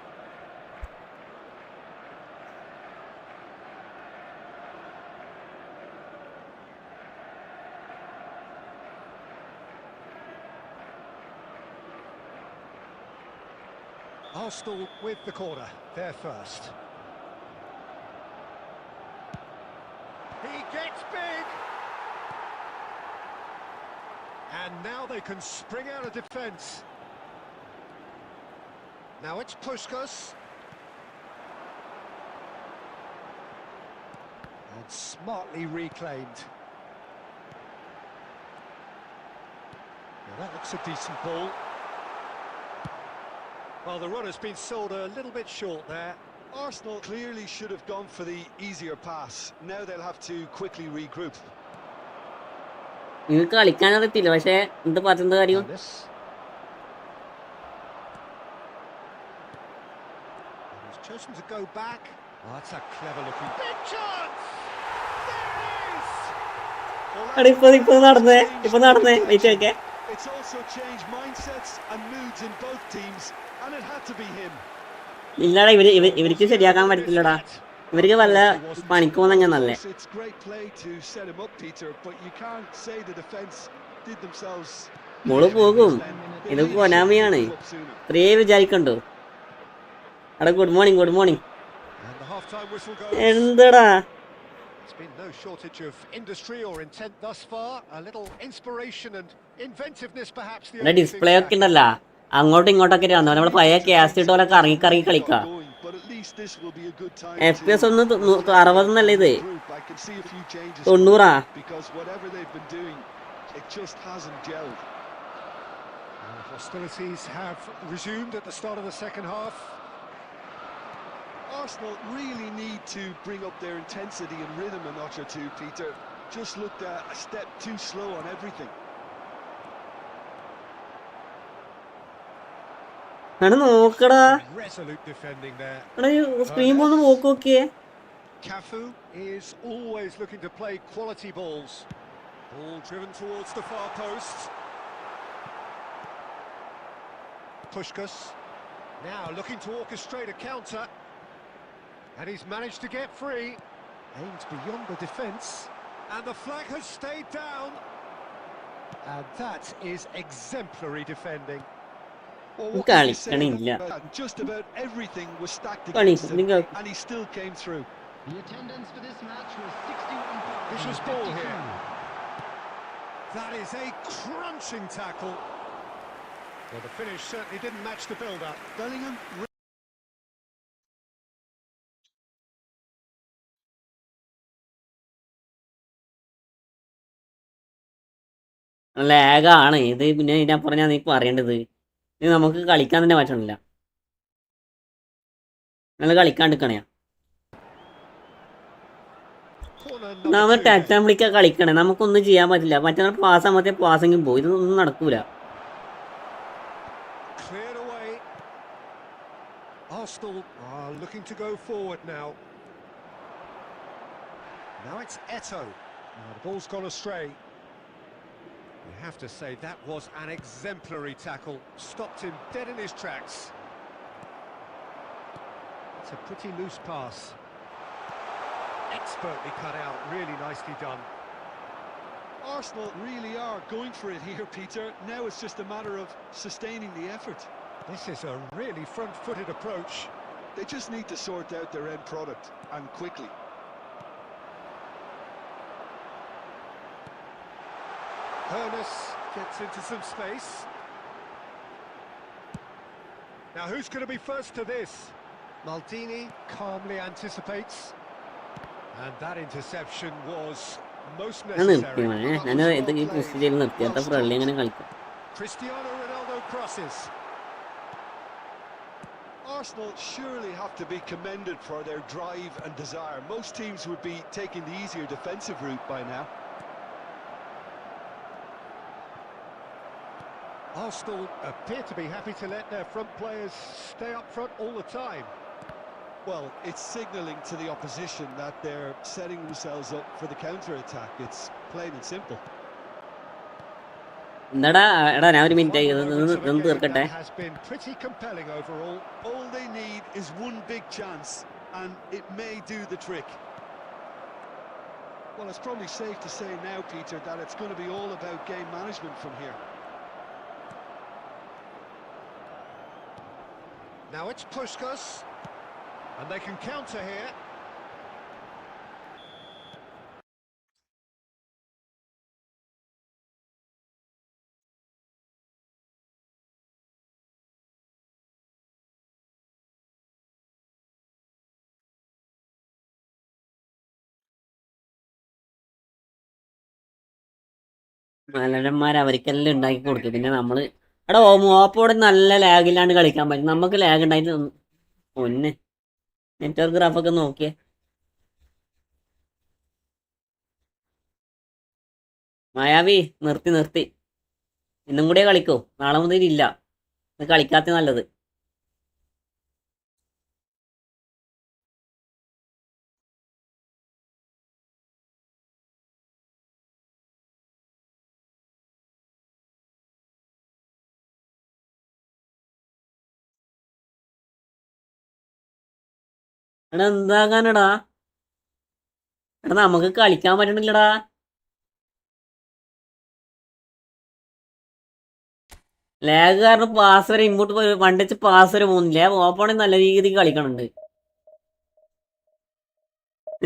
Arsenal with the corner, they're first. He gets big! And now they can spring out of defence. Now it's Puskas. And smartly reclaimed. Now that looks a decent ball. Well, the run has been sold a little bit short there. Arsenal clearly should have gone for the easier pass. Now they'll have to quickly regroup. നിങ്ങൾക്ക് കളിക്കാനറിയത്തില്ല, പക്ഷേ എന്ത് പറഞ്ഞ കാര്യം. He's chosen to go back. Oh, that's a clever looking big chance. There it is. Well, എടാ ഇപ്പൊ നടന്നേ wait ഒക്കെ. It's also changed mindsets and moods in both teams, and it had to be him. ഇല്ലടാ ഇവർക്ക് ശരിയാക്കാൻ പറ്റത്തില്ലടാ. ഇവർക്ക് വല്ല പണിക്ക് പോകുന്ന നല്ലേ. It's great play to set him up, Peter, but you can't say the defense did themselves. മോള് പോകും, ഇത് കൊനാമിയാണ്, ഇത്രേ വിചാരിക്കണ്ടോ. എടാ good morning. And the half-time whistle goes. എന്താടാ It's been no shortage of industry or intent thus far. A little inspiration and inventiveness, perhaps. The display ഒക്കെ ഉണ്ടല്ലോ, അങ്ങോട്ടും ഇങ്ങോട്ടൊക്കെ വന്നു. നമ്മള് പഴയ ക്യാസ്റ്റ് ഇട്ടോലൊക്കെ ഇറങ്ങി കളിക്കാം. FPS ഒന്ന് 60 എന്നല്ലേ ഇത്, 90. Because whatever they've been doing, it just hasn't gelled. Hostilities have resumed at the start of the second half. Arsenal really need to bring up their intensity and rhythm a notch or two, Peter. Just looked a step too slow on everything. എടാ നോക്കടാ, Resolute defending there. എടാ screen ഒന്ന് നോക്കിയേ. Cafu is always looking to play quality balls. Ball driven towards the far post. Puskás now looking to orchestrate a counter. And he's managed to get free. Aimed beyond the defence. And the flag has stayed down. And that is exemplary defending. Well, what can you say about that? Just about everything was stacked against him, and he still came through. The attendance for this match was 61,000. Vicious ball here. That is a crunching tackle. Well, the finish certainly didn't match the build-up. Bellingham. ലാഗാണ് ഇത്. പിന്നെ ഇതിനപ്പുറം ഞാൻ നീ പറയേണ്ടത്, ഇത് നമുക്ക് കളിക്കാൻ തന്നെ പറ്റണില്ല. നല്ല കളിക്കാണ്ടിരിക്കണയാ. നമ്മൾ ടച്ച് ആൻഡ് വിളിക്കാൻ കളിക്കണേ, നമുക്കൊന്നും ചെയ്യാൻ പറ്റില്ല. മറ്റേ പാസ് ആകുമ്പോഴത്തേ പാസെങ്കിലും പോയി, ഇതൊന്നും നടക്കൂല. Cleared away. Arsenal are looking to go forward now. Now it's Eto'o. The ball's gone astray. You have to say that was an exemplary tackle. Stopped him dead in his tracks. It's a pretty loose pass. Expertly cut out, really nicely done. Arsenal really are going for it here, Peter. Now it's just a matter of sustaining the effort. This is a really front-footed approach. They just need to sort out their end product, and quickly. Ernest gets into some space. Now who's going to be first to this? Maldini calmly anticipates. And that interception was most ഞാൻ നിർത്തി necessary. മോനെ, ഞാൻ ഇത് ഈ പൊസിഷനിൽ നിർത്തി. അടുത്ത ഫ്രണ്ടിൽ എങ്ങനെ കളിക്കും. Cristiano Ronaldo crosses. Arsenal surely have to be commended for their drive and desire. Most teams would be taking the easier defensive route by now. Arsenal appear to be happy to let their front players stay up front all the time. Well, it's signalling to the opposition that they're setting themselves up for the counter-attack. It's plain and simple. എന്താടാ എടാ, ഞാൻ ഒരു minute Final ഇതൊന്ന് moments of a ഇതൊന്ന് game തീർക്കട്ടെ. that has been pretty compelling overall. All they need is one big chance, and it may do the trick. Well, it's probably safe to say now, Peter, that it's going to be all about game management from here. Now it's Puskás, and they can counter here. മലരന്മാർ അവർക്കെല്ലാം ഉണ്ടാക്കി കൊടുക്കും. പിന്നെ നമ്മള് എടാ മോപ്പോടെ നല്ല ലാഗില്ലാണ്ട് കളിക്കാൻ പറ്റും. നമുക്ക് ലാഗ് ഉണ്ടായിട്ട് ഒന്ന് നെറ്റ്വർക്ക് ഗ്രാഫൊക്കെ നോക്കിയേ. മായാവി നിർത്തി ഇന്നും കൂടെ കളിക്കോ, നാളെ മുതൽ ഇല്ല. കളിക്കാത്ത നല്ലത്. എടാ എന്താകാനടാ? എടാ നമുക്ക് കളിക്കാൻ പറ്റണില്ലടാ. ലാഗ് കാരണം പാസ് വരെ ഇങ്ങോട്ട് വണ്ടിച്ച് പാസ് വരെ പോകുന്നില്ല. ഓപ്പണിൽ നല്ല രീതിക്ക് കളിക്കണുണ്ട്.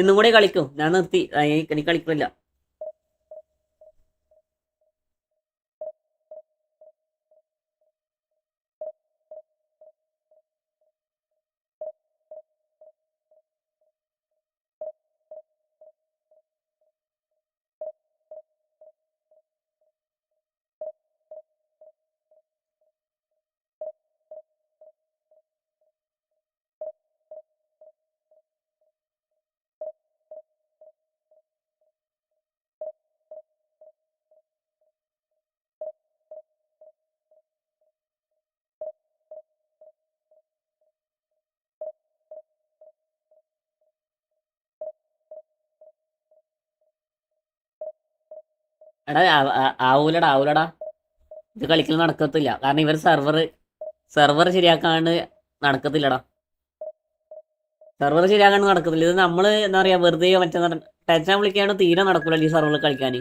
ഇന്നും കൂടെ കളിക്കും. ഞാൻ നിർത്തി. എനിക്ക് കളിക്കില്ല. എടാ ആവൂലടാ. ഇത് കളിക്കൽ നടക്കത്തില്ല. കാരണം ഇവർ സെർവർ ശരിയാക്കാണ്ട് നടക്കത്തില്ലടാ. സെർവർ ശരിയാക്കാണ്ട് നടക്കത്തില്ല. ഇത് നമ്മള് എന്താ പറയാ വെറുതെ മറ്റേ ടച്ചാൻ വിളിക്കാണ്ട് തീരെ നടക്കൂല ഈ സെർവറിൽ കളിക്കാൻ.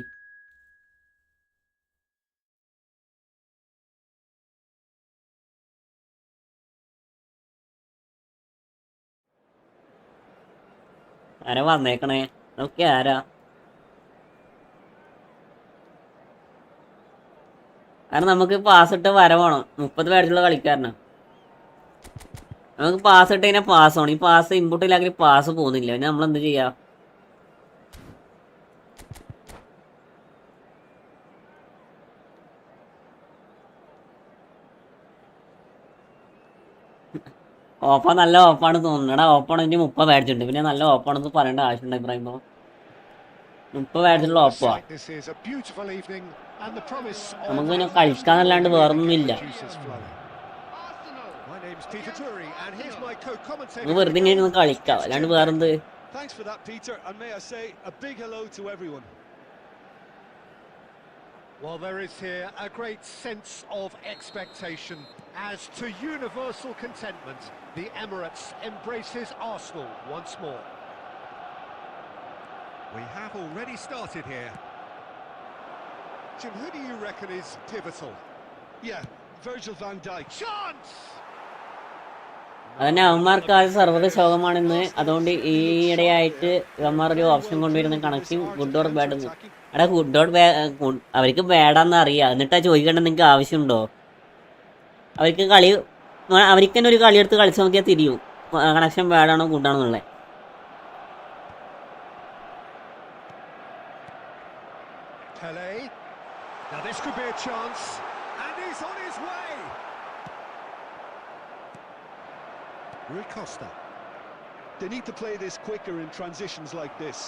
ആരാ വന്നേക്കണേ? നോക്കി ആരാ? കാരണം നമുക്ക് പാസ് ഇട്ട് വരവാണോ? 30 പേരുള്ള കളിക്കാരനാ. നമുക്ക് പാസ് ഇട്ട് കഴിഞ്ഞാൽ പാസ് ആണ്. ഈ പാസ് ഇൻപുട്ടിലാക്കി പാസ് പോകുന്നില്ല. പിന്നെ നമ്മൾ എന്ത് ചെയ്യാ? ഓപ്പൺ നല്ല ഓപ്പാണ് തോന്നുന്നടാ. ഓപ്പൺ എനിക്ക് 30 ബാഡ്ജുണ്ട്. പിന്നെ നല്ല ഓപ്പാണെന്ന് പറയേണ്ട ആവശ്യമുണ്ട് ഇബ്രാഹിമോ. 30 ബാഡ്ജുള്ള ഓപ്പാ. നമുക്ക് പിന്നെ കളിക്കാന്നല്ലാണ്ട് വേറൊന്നുമില്ല. നമുക്ക് വെറുതെ ഇങ്ങനെ കളിക്കാം, അല്ലാണ്ട് വേറെന്ത്? Thanks for that, Peter, and may I say a big hello to everyone. Well, there is here a great sense of expectation as to universal contentment. The Emirates embraces Arsenal once more. We have already started here. Jim, who do you reckon is pivotal? Yeah, Virgil van Dijk. Chance! അതന്നെ അവന്മാർക്ക് ആദ്യം server ശോകമാണെന്ന്. അതുകൊണ്ട് ഈയിടെയായിട്ട് ഇവന്മാർ ഒരു option കൊണ്ടുവരുന്ന connection good or bad എന്ന്. എടാ ഗുഡ് ഓർ അവർക്ക് ബാഡാന്ന് അറിയാം. എന്നിട്ടാ ചോദിക്കേണ്ട നിങ്ങൾക്ക് ആവശ്യമുണ്ടോ? അവർക്ക് തന്നെ ഒരു കളി എടുത്ത് കളിച്ച് നോക്കിയാൽ തിരിയും കണക്ഷൻ ബാഡാണോ ഗുഡാണോ എന്നുള്ളത്. Pele. Now this could be a chance, and he's on his way. Rui Costa. They need to play this quicker in transitions like this.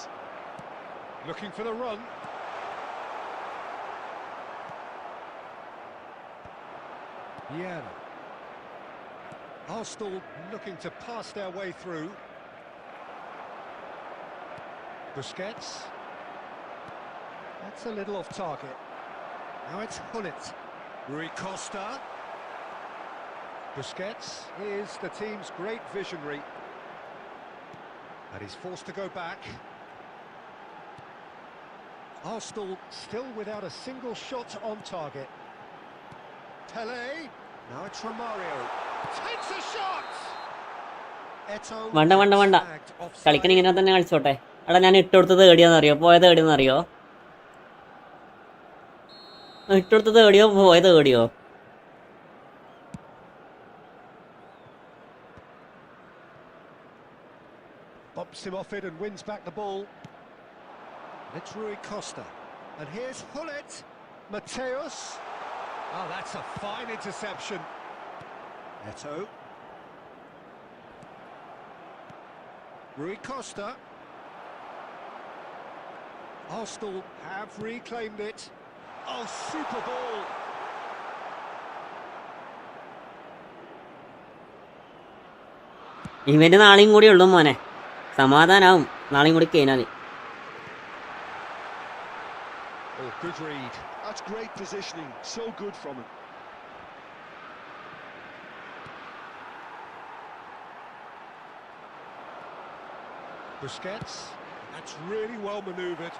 Looking for the run. Yeah. Arsenal looking to pass their way through. Busquets. That's a little off target. Now it's Hullet. Rui Costa. Busquets is the team's great visionary. And he's forced to go back. Arsenal still without a single shot on target. Pele. Now it's Romario. Takes a shot! Eto. വേണ്ട കളിക്കണ ഇങ്ങനെ തന്നെ കളിച്ചോട്ടെ. എടാ ഞാൻ ഇട്ടുകൊടുത്തത് എവിടെയാണെന്നറിയോ? പോയത് എവിടെയെന്നറിയോ? ഇട്ടുകൊടുത്തത് എവിടെയോ പോയത് എവിടെയോ? Bumps him off it and wins back the ball. It's Rui Costa. And here's Hullet. Mateus. Oh, that's a fine interception. Eto. Rui Costa. Arsenal have reclaimed it. Oh, super ball. Event നാളെയും കൂടി ഉള്ളൂ മോനെ. സമാധാനാവും നാളെയും കൂടി കഴിഞ്ഞാൽ. Oh, good read. That's great positioning. So good from him. Busquets. That's really well manoeuvred.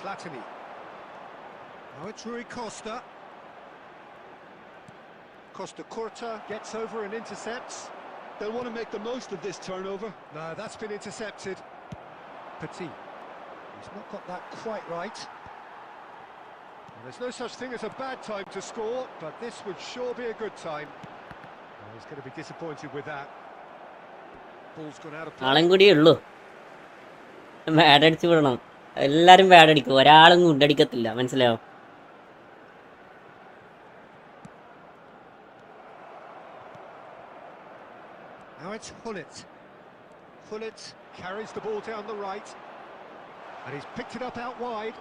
Platini. Now it's Rui Costa. Costa Curta gets over and intercepts. They'll want to make the most of this turnover. No, that's been intercepted. Petit. He's not got that quite right. And there's no such thing as a bad time to score, but this would sure be a good time. Oh, he's going to be disappointed with that. Ball's gone out of play. ആളും കൂടിയേ ഉള്ളൂ. Bad അടിച്ചു വിടണം. എല്ലാവരും bad അടിക്കും, ഒരാളും ഗുഡടിക്കത്തില്ല, മനസ്സിലായോ? Now it's Hullet. Hullet carries the ball down the right. And he's picked it up out wide.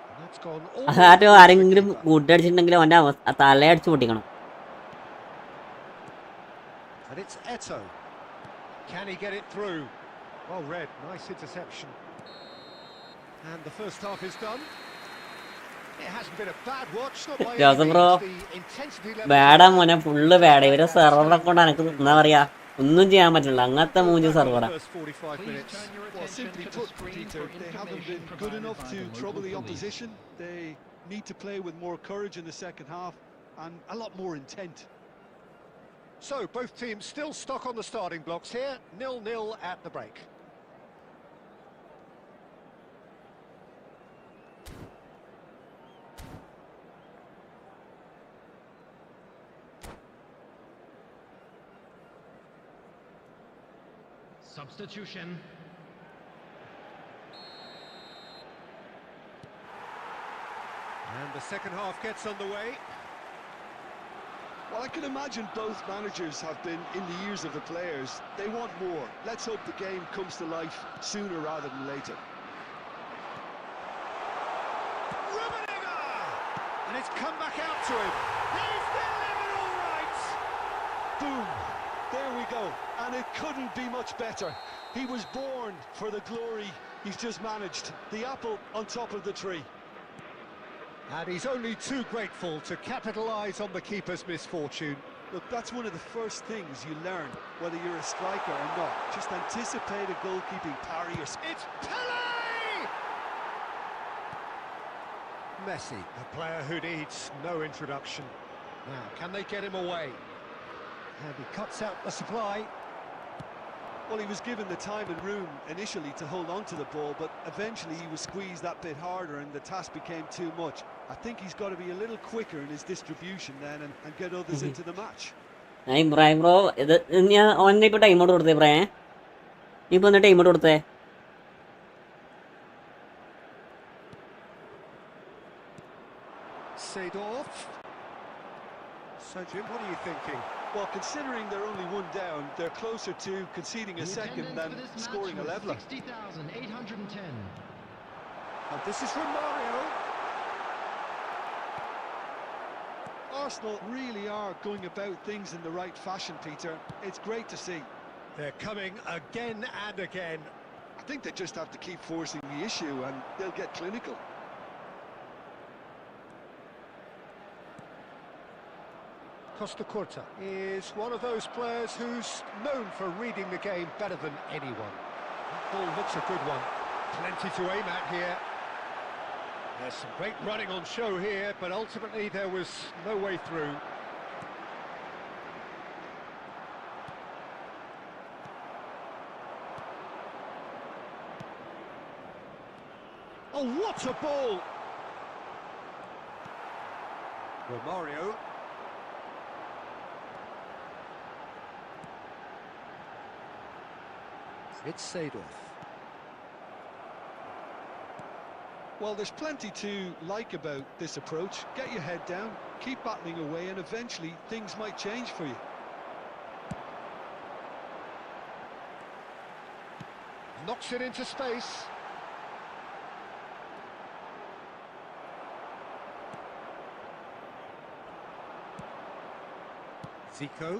And that's gone all the way arrow to the ആരെങ്കിലും keeper. ഗുഡടിച്ചിട്ടുണ്ടെങ്കിൽ അവൻ്റെ തലയടിച്ചു പൊട്ടിക്കണം. And it's Eto. Can he get it through? Well read, nice interception. And the first half is done. It hasn't been a bad watch, not by any Joseph bro, means. The intensity level ബാഡാ മോനെ, full bad. ഇവരെ സെർവറെ കൊണ്ട് എനിക്ക് എന്താ പറയാ, ഒന്നും ചെയ്യാൻ പറ്റില്ല, അങ്ങനത്തെ മൂഞ്ച് സെർവറാ. first 45 minutes. Well, simply put, Peter, they haven't been good enough to trouble the opposition. They need to play with more courage in the second half and a lot more intent. So both teams still stuck on the starting blocks here, 0-0 at the break. Substitution. And the second half gets underway. Well, I can imagine both managers have been in the ears of the players. They want more. Let's hope the game comes to life sooner rather than later. And it's come back out to him. He's delivered all right. Boom! There we go. And it couldn't be much better. He was born for the glory he's just managed. The apple on top of the tree. And he's only too grateful to capitalise on the keeper's misfortune. Look, that's one of the first things you learn, whether you're a striker or not. Just anticipate a goalkeeping parry or... It's Pele! Messi, a player who needs no introduction. Now, can they get him away? And he cuts out the supply. Well, he was given the time and room initially to hold on to the ball, but eventually he was squeezed that bit harder and the task became too much. I think he's got to be a little quicker in his distribution then and get others into the match. Ibrahim bro, ഇത് ഞാൻ ഓനെ ഇപ്പോൾ ടൈമോട്ട് കൊടുത്തേ ഇബ്രാഹിം, ഇപ്പോൾ ഒന്ന് ടൈമോട്ട് കൊടുത്തേ. Seedorf. So, Jim, what are you thinking? Well, considering they're only one down, they're closer to conceding a second than scoring a leveller. 60,810. And this is from Mario. Arsenal really are going about things in the right fashion, Peter. It's great to see. They're coming again and again. I think they just have to keep forcing the issue and they'll get clinical. Costa Curta is one of those players who's known for reading the game better than anyone. That ball looks a good one. Plenty to aim at here. There's some great running on show here, but ultimately there was no way through. Oh, what a ball! Romario. It's Seedorf. Well, there's plenty to like about this approach. Get your head down, keep battling away, and eventually things might change for you. Knocks it into space. Zico.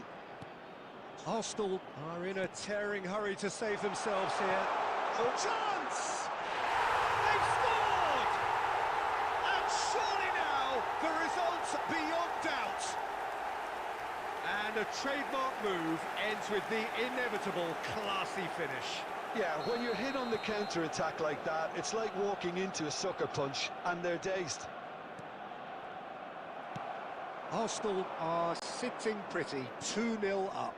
Arsenal are in a tearing hurry to save themselves here. Oh, chance! They've scored! And surely now the result's beyond doubt. And a trademark move ends with the inevitable classy finish. Yeah, when you're hit on the counter-attack like that, it's like walking into a sucker punch, and they're dazed. Arsenal are sitting pretty, 2-0 up.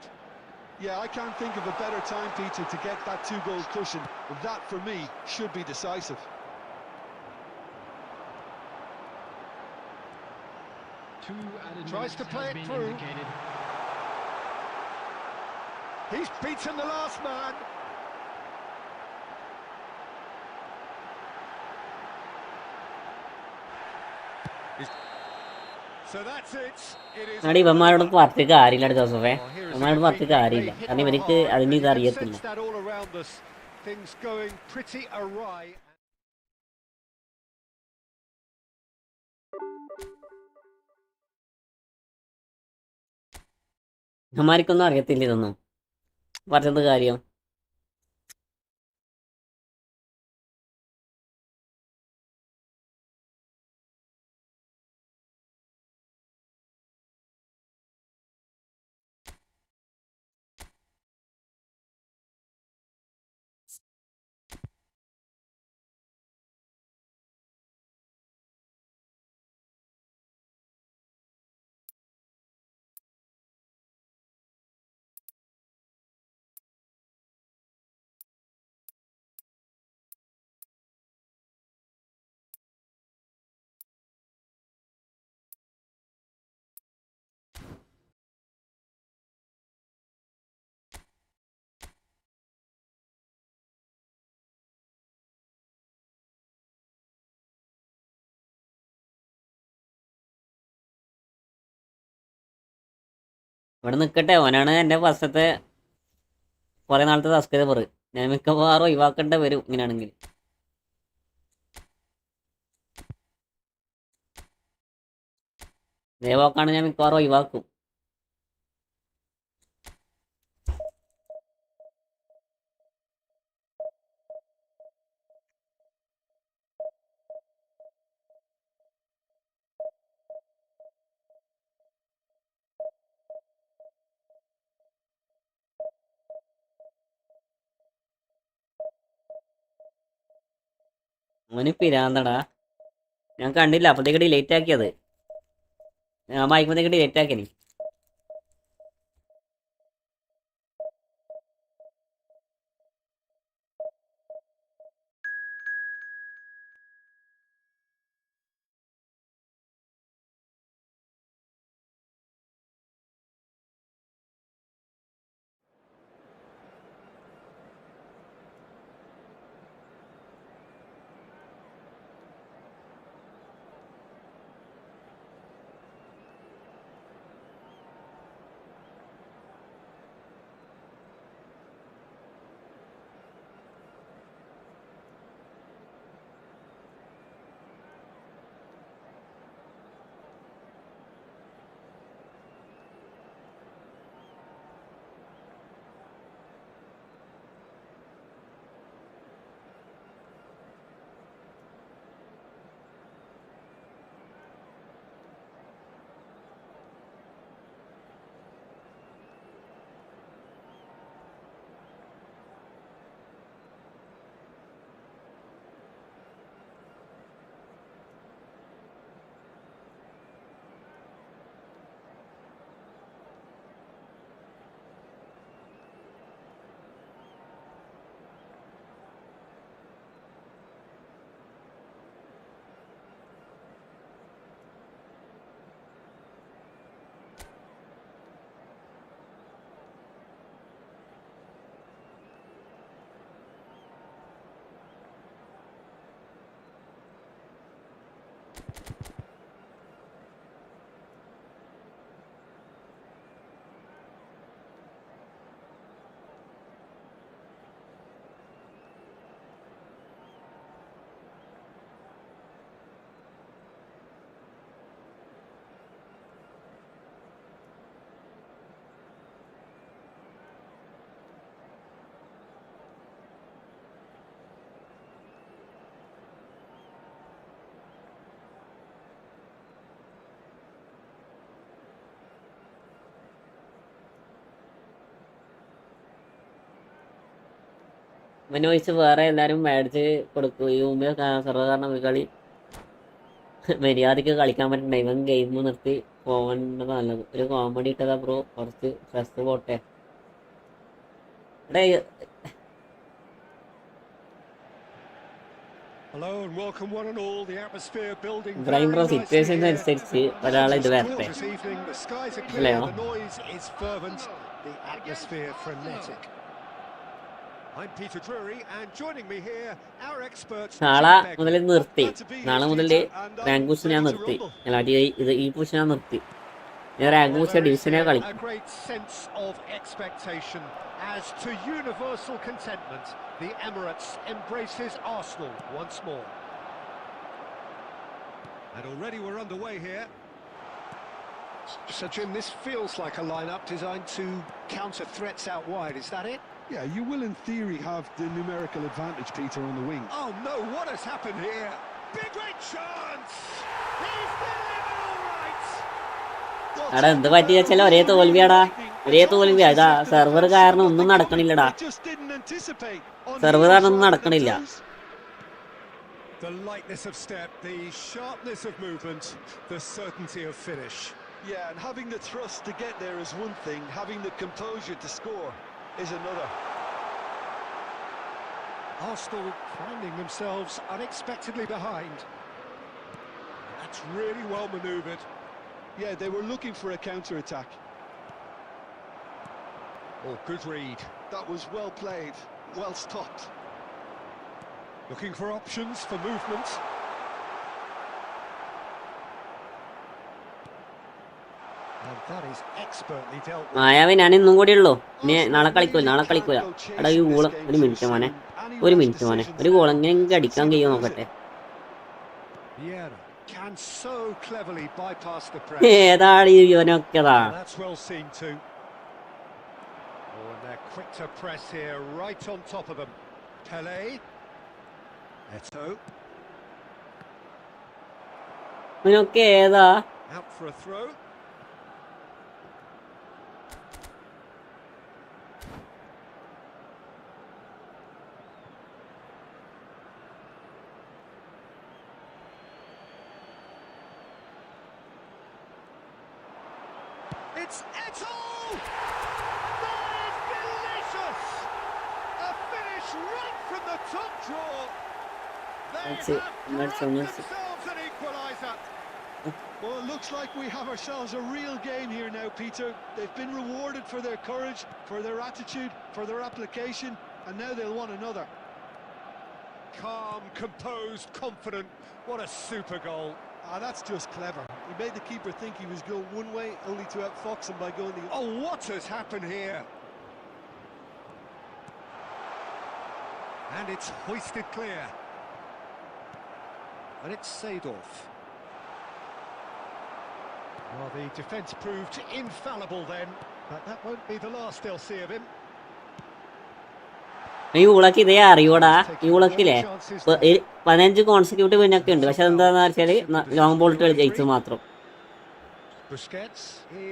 Yeah, I can't think of a better time, Peter, to get that two-goal cushion. That, for me, should be decisive. Tries to play it through. He's beaten the last man. So that's it. It is. എന്നാടി ഇവന്മാരോട് പറഞ്ഞിട്ട് കാര്യമില്ല ജോസഫേ, ഇവന്മാരോട് പറഞ്ഞിട്ട് കാര്യമില്ല, കാരണം ഇവർക്ക് അതിന് ഇത് അറിയത്തില്ല. Things going pretty awry. ഇവന്മാർക്കൊന്നും അറിയത്തില്ല ഇതൊന്നും പറഞ്ഞത് കാര്യം. ഇവിടെ നിൽക്കട്ടെ, ഓനാണ് എൻ്റെ ഫസ്റ്റത്തെ കുറേ നാളത്തെ സബ്സ്ക്രൈബർ. ഞാൻ മിക്കവാറും ഒഴിവാക്കേണ്ട വരും ഇങ്ങനെയാണെങ്കിൽ. ദയവാക്കാണ് ഞാൻ മിക്കവാറും ഒഴിവാക്കും. അവന് പിരാന്തടാ, ഞാൻ കണ്ടില്ല, അപ്പോഴത്തേക്ക് ഡിലേറ്റ് ആക്കിയത്. ഞാൻ വായിക്കുമ്പോഴത്തേക്ക് ഡിലേറ്റ് ആക്കിനി. ഇവനെ ഒഴിച്ച് വേറെ എല്ലാവരും മേടിച്ച് കൊടുക്കും. ഈ മുമ്പേ സർവ്വസാധാരണ കളി മര്യാദയ്ക്ക് കളിക്കാൻ പറ്റണ്ട. ഇവൻ ഗെയിം നിർത്തി പോകേണ്ടത് നല്ലത്. ഒരു കോമഡി ഇട്ടതാ ബ്രോ, കുറച്ച് സ്ട്രെസ് പോട്ടെ. എടേ Hello and welcome one and all. The atmosphere building Ibrahim bro very nicely situation here. അനുസരിച്ച് ഒരാളെ ഇത് വരട്ടെ. This evening, the skies are clear, മനസ്സിലായോ? the noise is fervent, the atmosphere frenetic. I'm Peter Drury and joining me here, our experts. നാളെ മുതൽ നിർത്തി. നാളെ മുതൽ റാങ്ക് പുഷ് ഞാൻ നിർത്തി. ഈ പുഷ് ഞാൻ നിർത്തി. ഞാൻ റാങ്ക് പുഷ് ഡിവിഷനെ കളിക്കും. A great sense of expectation as to universal contentment. The Emirates embraces Arsenal once more. And already we're underway here. So Jim, this feels like a lineup designed to counter threats out wide, is that it? Yeah, you will in theory have the numerical advantage, Peter, on the wing. Oh no, what has happened here? Big great chance! He's delivered all right! എടാ എന്ത് പറ്റി വെച്ചാൽ ഒരേ തോൽവിയാടാ, ഒരേ തോൽവിയാ. ഇതാ server കാരണം ഒന്നും നടക്കണില്ലടാ. Server കാരണം ഒന്നും നടക്കണില്ല. The lightness of step, the sharpness of movement, the certainty of finish. Yeah, and having the thrust to get there is one thing, having the composure to score is another. Arsenal finding themselves unexpectedly behind. That's really well manoeuvred. Yeah, they were looking for a counter-attack. Oh, good read. That was well played, well stopped. Looking for options for movement. And that is expertly dealt with. മായാവി ഞാൻ ഇന്നും കൂടി ഉള്ളൂ. ഇനി നാളെ കളിക്കൂല. എടാ ഈ goal ഒരു minute മോനെ, ഒരു ഗോൾ എങ്ങനെയെങ്കിലും അടിക്കാൻ കഴിയുമോ നോക്കട്ടെ. Vieira can so cleverly bypass the press. ഏതാണ് ഈ ഇവനൊക്കെതാ. That's well seen too. Oh, and they're quick to press here, right on top of them. Pele. Eto. ഇവനൊക്കെ ഏതാ. Out for a throw. It's Eto! That is delicious! A finish right from the top draw. They That's it. have That's grabbed it. themselves an equaliser. Well, it looks like we have ourselves a real game here now, Peter. They've been rewarded for their courage, for their attitude, for their application, and now they'll want another. Calm, composed, confident. What a super goal. That's just clever. He made the keeper think he was going one way, only to outfox him by going the other. Oh, what has happened here? And it's hoisted clear. And it's Seedorf. Well, the defence proved infallible then, but that won't be the last they'll see of him. ഈ ഉളക്ക് ഇതേ അറിയൂടാ. ഈ ഉളക്കില്ലേ 15 consecutive വിന്നൊക്കെ ഉണ്ട്. പക്ഷെ എന്താന്ന് വെച്ചാല് long ബോൾട്ടുകൾ ജയിച്ചു മാത്രം. Busquets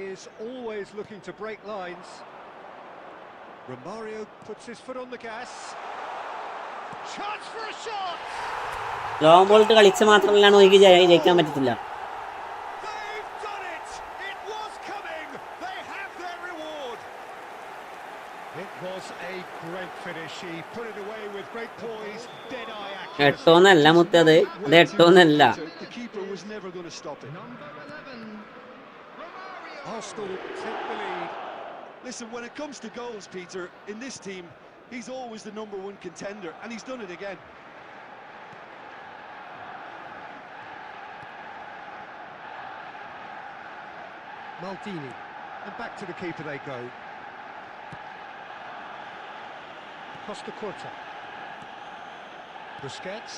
is always looking to break lines. Romario puts his foot on the gas. Chance for a shot. Long bolt കളിച്ച് മാത്രമല്ലാണ് എനിക്ക് ജയിക്കാൻ പറ്റത്തില്ല. They've done it. It was coming. They have their reward. It was a great finish. He put it away with great poise. Dead-eye action. എട്ടോന്നല്ല മുത്തത്, അത് എട്ടോന്നല്ല. The keeper was never going to stop it. Number 11, Romario. Arsenal take the lead. Listen, when it comes to goals, Peter, in this team, he's always the number one contender, and he's done it again. Maldini. And back to the keeper they go. Costa Curta. Busquets.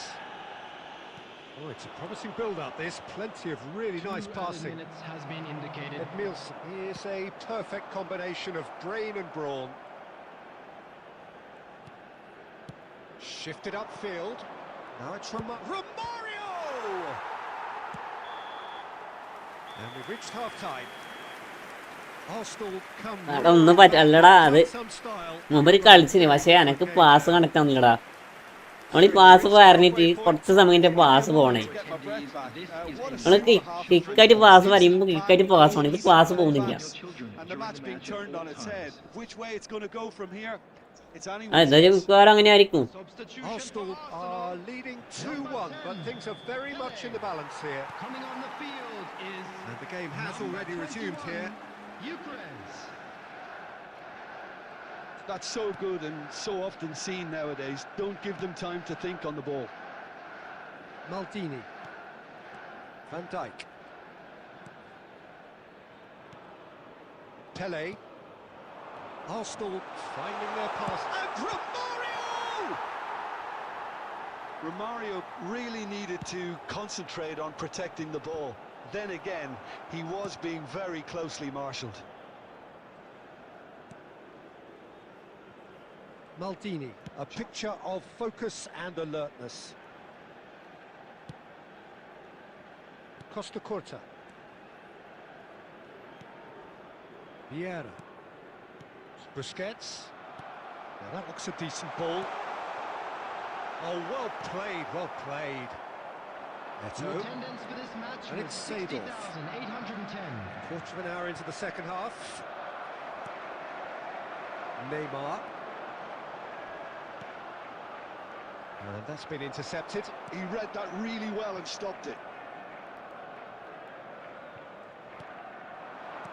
Oh, it's a promising build-up, this. Plenty of really nice 2 passing. minutes has been indicated. Edmilson, he is a perfect combination of brain and brawn. Shifted upfield. Now it's Romario! And we've reached half-time. Arsenal come അവിടെ ഒന്നും പറ്റല്ലടാ. അത് some style. മുമ്പ് കളിച്ചിന്, പക്ഷെ എനക്ക് pass connect ആവുന്നില്ലടാ. നമ്മളീ pass പറഞ്ഞിട്ട് കുറച്ച് സമയം കഴിഞ്ഞ പാസ് പോണേ. Get my breath back. What a നമ്മള് super half of കിക്കായിട്ട് football. Pass പറയുമ്പോ കിക്കായിട്ട് പാസ് പോകണം. ഇത് പാസ് പോകുന്നില്ല. And the match being turned on its head. Which way it's going to go from here? It's anyone's അതൊരു guess. മിക്കവാറും അങ്ങനെ ആയിരിക്കും. Substitution Arsenal for are Arsenal. leading 2-1, but things are very much in the balance here. Coming on the field is And the game has already resumed here. Ukraine. That's so good and so often seen nowadays. Don't give them time to think on the ball. Maldini. Van Dijk. Pele. Arsenal finding their pass. And Romario! Romario really needed to concentrate on protecting the ball. Then again, he was being very closely marshalled. Maldini, a picture of focus and alertness. Costa Curta. Vieira. Busquets. Now that looks a decent ball. Oh, well played, well played. The Eto. attendance for this match And was it's Seedorf. 60,810. Quarter of an hour into the second half. Neymar. And that's been intercepted. He read that really well and stopped it.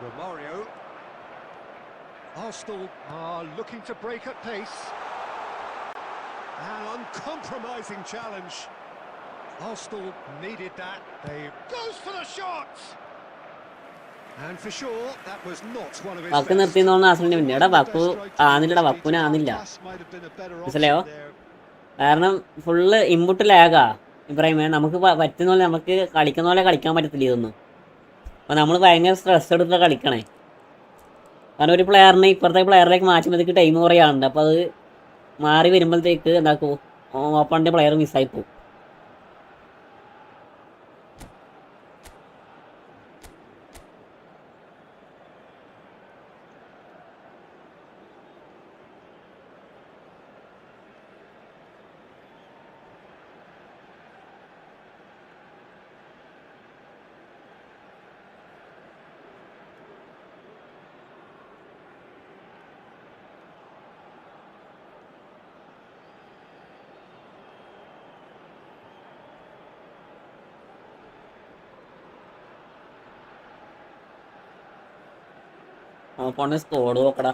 Romario. Arsenal are looking to break at pace. An uncompromising challenge. Arsenal needed that. They goes for the shot. And for sure, that was not one of his വക്ക് best. നിർത്തിയെന്ന് ആശ്രമിന്റെ പിന്നെ എടാ വക്കു ആന്നില്ലടാ, വക്കുന് ആന്നില്ല. Pass might have been a better മനസ്സിലായോ? option there. കാരണം full input ലാഗാ ഇബ്രാഹിമേ. നമുക്ക് പറ്റുന്ന പോലെ നമുക്ക് കളിക്കുന്ന പോലെ കളിക്കാൻ പറ്റത്തില്ല ഇതൊന്നും. അപ്പോൾ നമ്മൾ ഭയങ്കര സ്ട്രെസ് എടുത്തിട്ട് കളിക്കണേ. കാരണം ഒരു പ്ലെയറിനെ ഇപ്പുറത്തെ പ്ലെയറിലേക്ക് മാറ്റുമ്പോഴത്തേക്ക് ടൈം കുറേ ആളുണ്ട്. അപ്പോൾ അത് മാറി വരുമ്പോഴത്തേക്ക് എന്താക്കും, ഓപ്പണിൻ്റെ പ്ലെയർ മിസ്സായി പോകും. ഓപ്പണിന് സ്കോഡ് നോക്കടാ.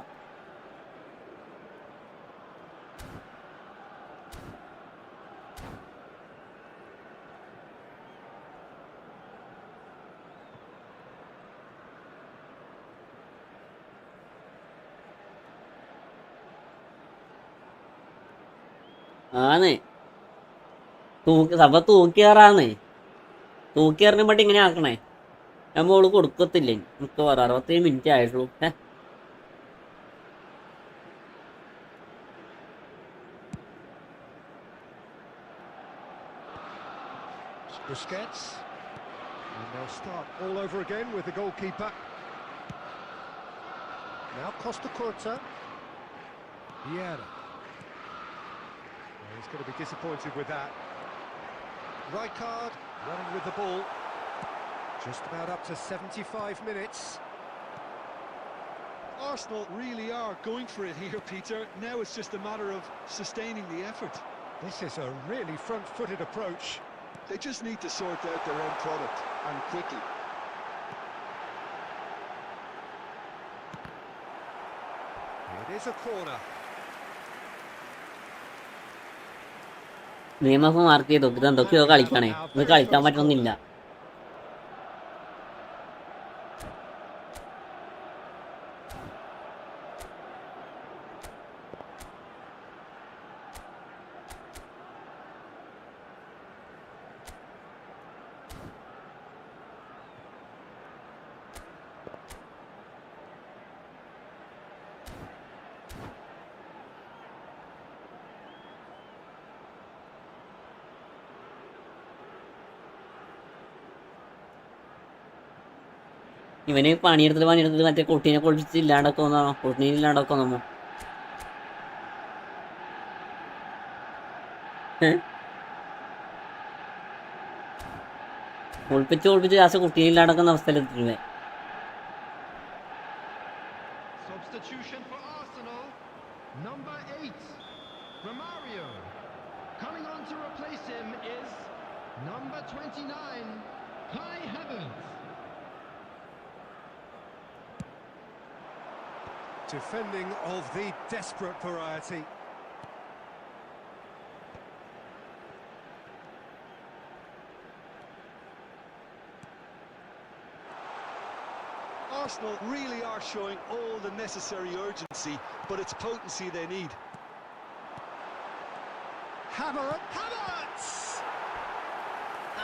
ആന്ന് തൂക്കിയാറാന്ന് തൂക്കിയാറിനെ പറ്റി ഇങ്ങനെ ആക്കണേ. നമ്മൾ ഓള് കൊടുക്കത്തില്ലേ മിക്കവാറും. 67 മിനിറ്റ് ആയിട്ടുള്ളൂ. Busquets. And they'll start all over again with the goalkeeper. Now Costa Curta. Vieira. Well, he's going to be disappointed with that. Rijkaard running with the ball. Just about up to 75 minutes. Arsenal really are going for it here, Peter. Now it's just a matter of sustaining the effort. This is a really front-footed approach. They just need to sort out their own product, and quickly. It is a corner. നിയമം mark ചെയ്തു. ഇത് എന്തൊക്കെയോ കളിക്കണേ. ഇത് കളിക്കാൻ പറ്റുന്നില്ല. ഇവന് പണിയെടുത്തിട്ട് മറ്റേ കുട്ടീനെ കുളിപ്പിച്ച് ഇല്ലാണ്ടൊക്കെ വന്നോ, കുട്ടീനെ ഇല്ലാണ്ടൊക്കെ വന്നോ. കുളിപ്പിച്ച് ലാസ്റ്റ് കുട്ടീനെ ഇല്ലാണ്ടൊക്കെ അവസ്ഥയിലെത്തിരുവേ. Substitution for Arsenal. Number 8, Romario. Coming on to replace him is number 29, Kai Havertz. Defending of the desperate variety. Arsenal really are showing all the necessary urgency, but it's potency they need. Havertz!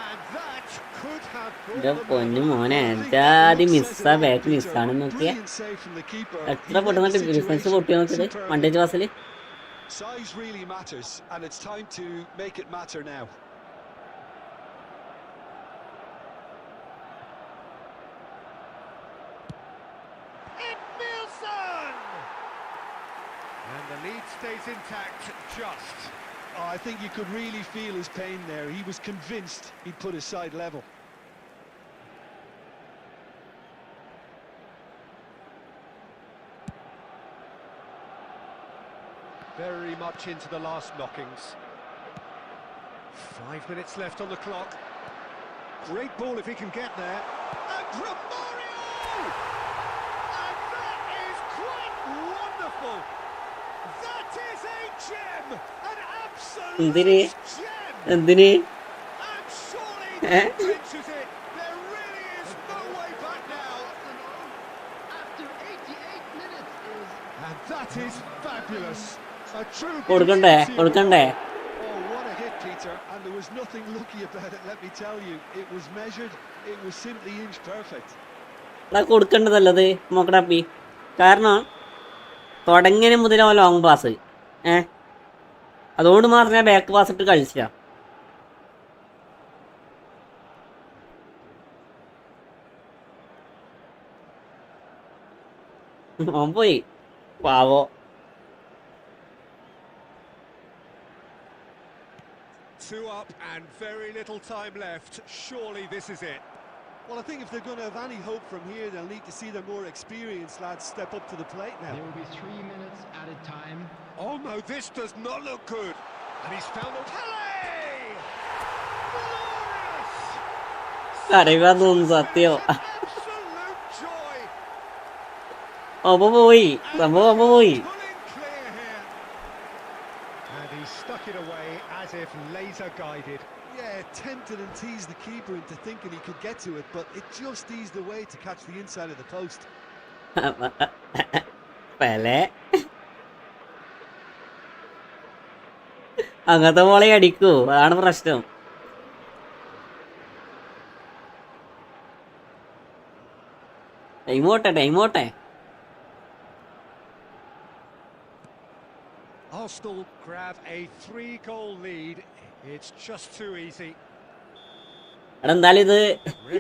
And that could have എന്റെ brought പൊന്നു them മോനെ, I think എന്താതി the look മിസ്സാ, says it all, back Peter. മിസ്സാണ് നോക്കിയ. Brilliant save from the keeper. എത്ര He read പെട്ടെന്ന് the defence situation പൊട്ടി നോക്കിയത് superbly. മണ്ടേജ് വാസില്. Size really matters, and it's time to make it matter now. And the lead stays intact, just. Oh, I think you could really feel his pain there. He was convinced he'd put his side level. Very much into the last knockings. 5 minutes left on the clock. Great ball if he can get there. And Romario! And that is quite wonderful. That is a gem, an എന്തിന് absolute gem. എന്തിന് And surely Eh? that clinches it. There really is no way back now. After 88 minutes is And that is fabulous. A true കൊടുക്കണ്ടേ beauty of കൊടുക്കണ്ടേ. Oh, what a hit, Peter. And there was nothing lucky about it, let me tell you. It was measured, it was simply inch perfect. എടാ കൊടുക്കേണ്ടതല്ലത് മോക്കടാപ്പി. കാരണം തുടങ്ങിയ മുതലോ long pass അതുകൊണ്ട് മാത്രം ഞാൻ back pass ഇട്ട് കളിച്ചില്ല. ഓൻ പോയി പാവോ. Two up and very little time left. Surely this is it. Well, I think if they're going to have any hope from here, they'll need to see their more experienced lads step up to the plate now. there will be 3 minutes added time. Oh no, this does not look good. And he's found a Pele! Glorious! കരയുവാൻ തോന്നുന്നു സത്യോ. Absolute joy. ഒപ്പം പോയി സംഭവം ഒപ്പം പോയി. Pulling clear here. And he stuck it away as if laser guided. Yeah, tempted and teased the keeper into thinking he could get to it, but it just eased away to catch the inside of the post. Pele അങ്ങനത്തെ മോളെ അടിക്കൂ, അതാണ് പ്രശ്നം. ടൈമോട്ടെ Arsenal grab a 3-goal lead. It's just too easy. എടാ എന്തായാലും ഇത്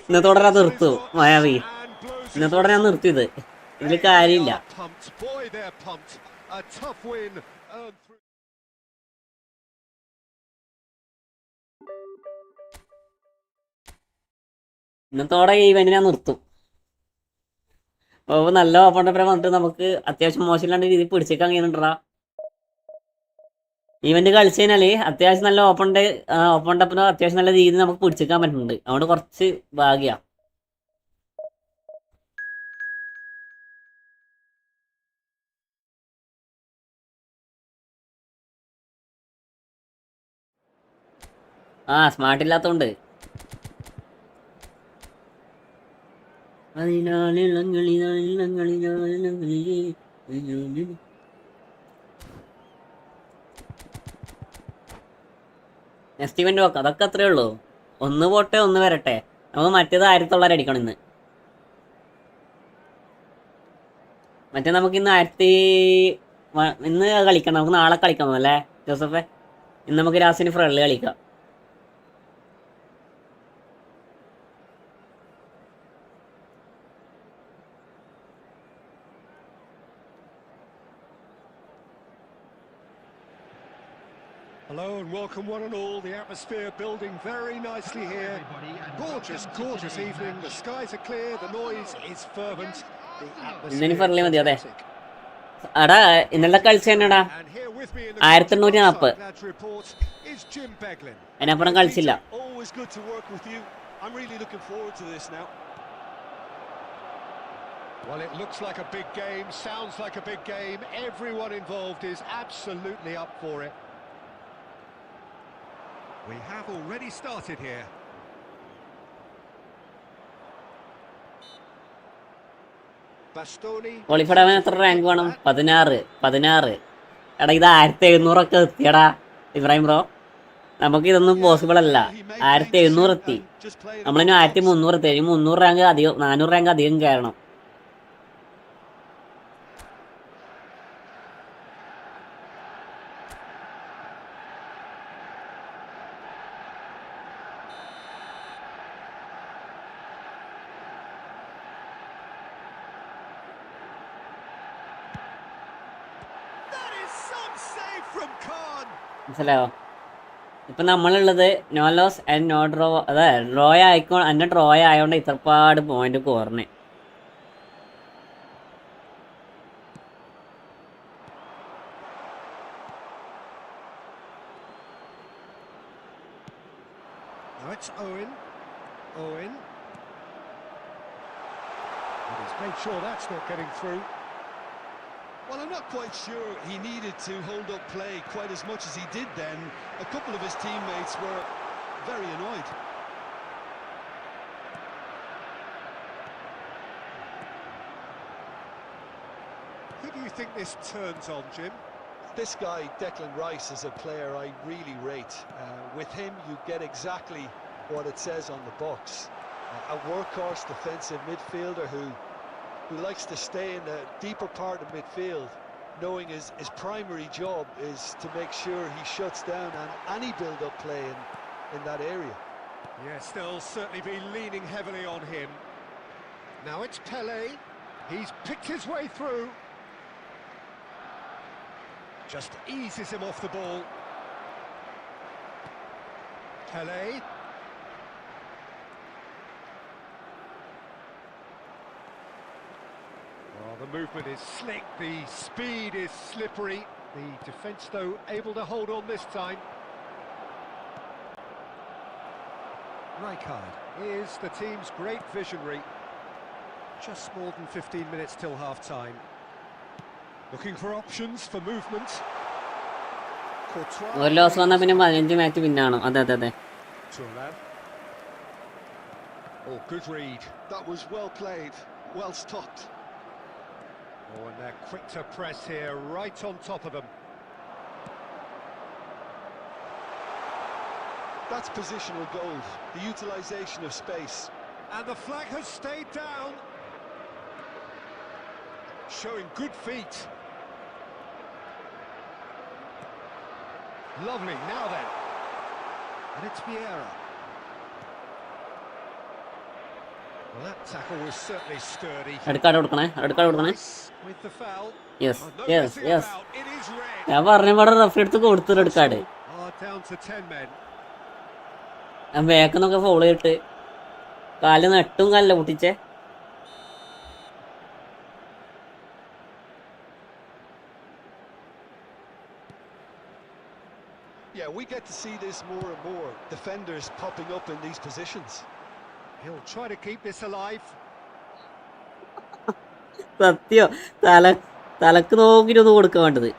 ഇന്നത്തോടെ ഞാൻ നിർത്തൂ മായാവി. And blows it ഇന്നത്തോടെ ഞാൻ നിർത്തിയത്, ഇതിൽ കാര്യമില്ല. They are pumped. Boy, they're pumped. A tough win earned through. ഇന്നത്തോടെ ഈ ഇവന്റ് ഞാൻ നിർത്തും. അപ്പോൾ നല്ല ഓപ്പണ്ടപ്പുറം വന്നിട്ട് നമുക്ക് അത്യാവശ്യം മോശമില്ലാണ്ട് രീതിയിൽ പിടിച്ചേക്കാൻ കഴിയുന്നുണ്ടാ. ഇവന്റ് കളിച്ചു കഴിഞ്ഞാൽ അത്യാവശ്യം നല്ല ഓപ്പണ്ടപ്പിന് അത്യാവശ്യം നല്ല രീതിയിൽ നമുക്ക് പിടിച്ചേക്കാൻ പറ്റുന്നുണ്ട്. അതുകൊണ്ട് കുറച്ച് ഭാഗ്യ. സ്മാർട്ട് ഇല്ലാത്തോണ്ട് നെക്സ്റ്റ് ഇവന്റ് നോക്കാം. അതൊക്കെ അത്രേ ഉള്ളൂ. ഒന്ന് പോട്ടെ ഒന്ന് വരട്ടെ. നമുക്ക് മറ്റേത് 1900 അടിക്കണം ഇന്ന്. മറ്റേ നമുക്ക് ഇന്ന് ഇന്ന് കളിക്കണം. നമുക്ക് നാളെ കളിക്കാം അല്ലേ ജോസഫേ? ഇന്ന് നമുക്ക് ലാസ്റ്റിന് ഫ്രണ്ടിൽ കളിക്കാം. Hello and welcome one and all. The atmosphere building very nicely here. Gorgeous, gorgeous evening. The skies are clear. The noise is fervent. The atmosphere is fantastic. എടാ ഇന്നലെ കളിച്ച തന്നെടാ 1840. അതിനപ്പുറം കളിച്ചില്ല. Always good to work with you. I'm really looking forward to this now. Well, it looks like a big game, sounds like a big game. Everyone involved is absolutely up for it. We have already started here. Bastoni. Qualified ആവാൻ എത്ര rank വേണം? 16. എടാ ഇത് 1700 എത്തിയടാ Ibrahim bro. നമുക്ക് ഇതൊന്നും possible അല്ല. 1700 എത്തി. നമ്മളിനി 1300 എത്തി. 300 റാങ്ക് അധികം, 400 റാങ്ക് അധികം കയറണം. മനസ്സിലായോ? ഇപ്പം നമ്മളുള്ളത് no loss and no draw. അതെ, എന്നെ ഡ്രോ ആയതുകൊണ്ട് ഇത്രപാട് പോയിന്റ് കുറഞ്ഞ്. It's Owen. But he's made sure that's not getting through. Well, I'm not quite sure he needed to hold up play quite as much as he did then. A couple of his teammates were very annoyed. Who do you think this turns on, Jim? This guy, Declan Rice, is a player I really rate. With him, you get exactly what it says on the box. A workhorse defensive midfielder who likes to stay in the deeper part of midfield, knowing his primary job is to make sure he shuts down any build-up play in that area. Yes, they'll certainly be leaning heavily on him. Now it's Pele. He's picked his way through. Just eases him off the ball. Pele. Well, the movement is slick, the speed is slippery. The defence, though, able to hold on this time. Rijkaard is the team's great visionary. Just more than 15 minutes till half-time. Looking for options for movement. ഒരു loss വന്നാൽ പിന്നെ 15 match പിന്നാണോ? അതെ. Oh, good read. That was well played, well stopped. Oh, and they're quick to press here, right on top of them. That's positional goal, the utilisation of space. And the flag has stayed down. Showing good feet. Lovely, now then. And it's Vieira. Well, that tackle was certainly sturdy. എടുക്കാട് കൊടുക്കണേ. With the foul. Yes. ഞാൻ പറഞ്ഞ പാടെ referee എടുത്ത് കൊടുത്തു എടുക്കാട്. Down to 10 men. ഞാൻ ബാക്കിന്നൊക്കെ follow ചെയ്തിട്ട് കാല് നട്ടും കാലില്ല പൊട്ടിച്ചേ. Yeah, we get to see this more and more. Defenders popping up in these positions. He'll try to keep this alive. സത്യം തലക്ക് നോക്കിട്ടൊന്ന് കൊടുക്കാൻ വേണ്ടത്.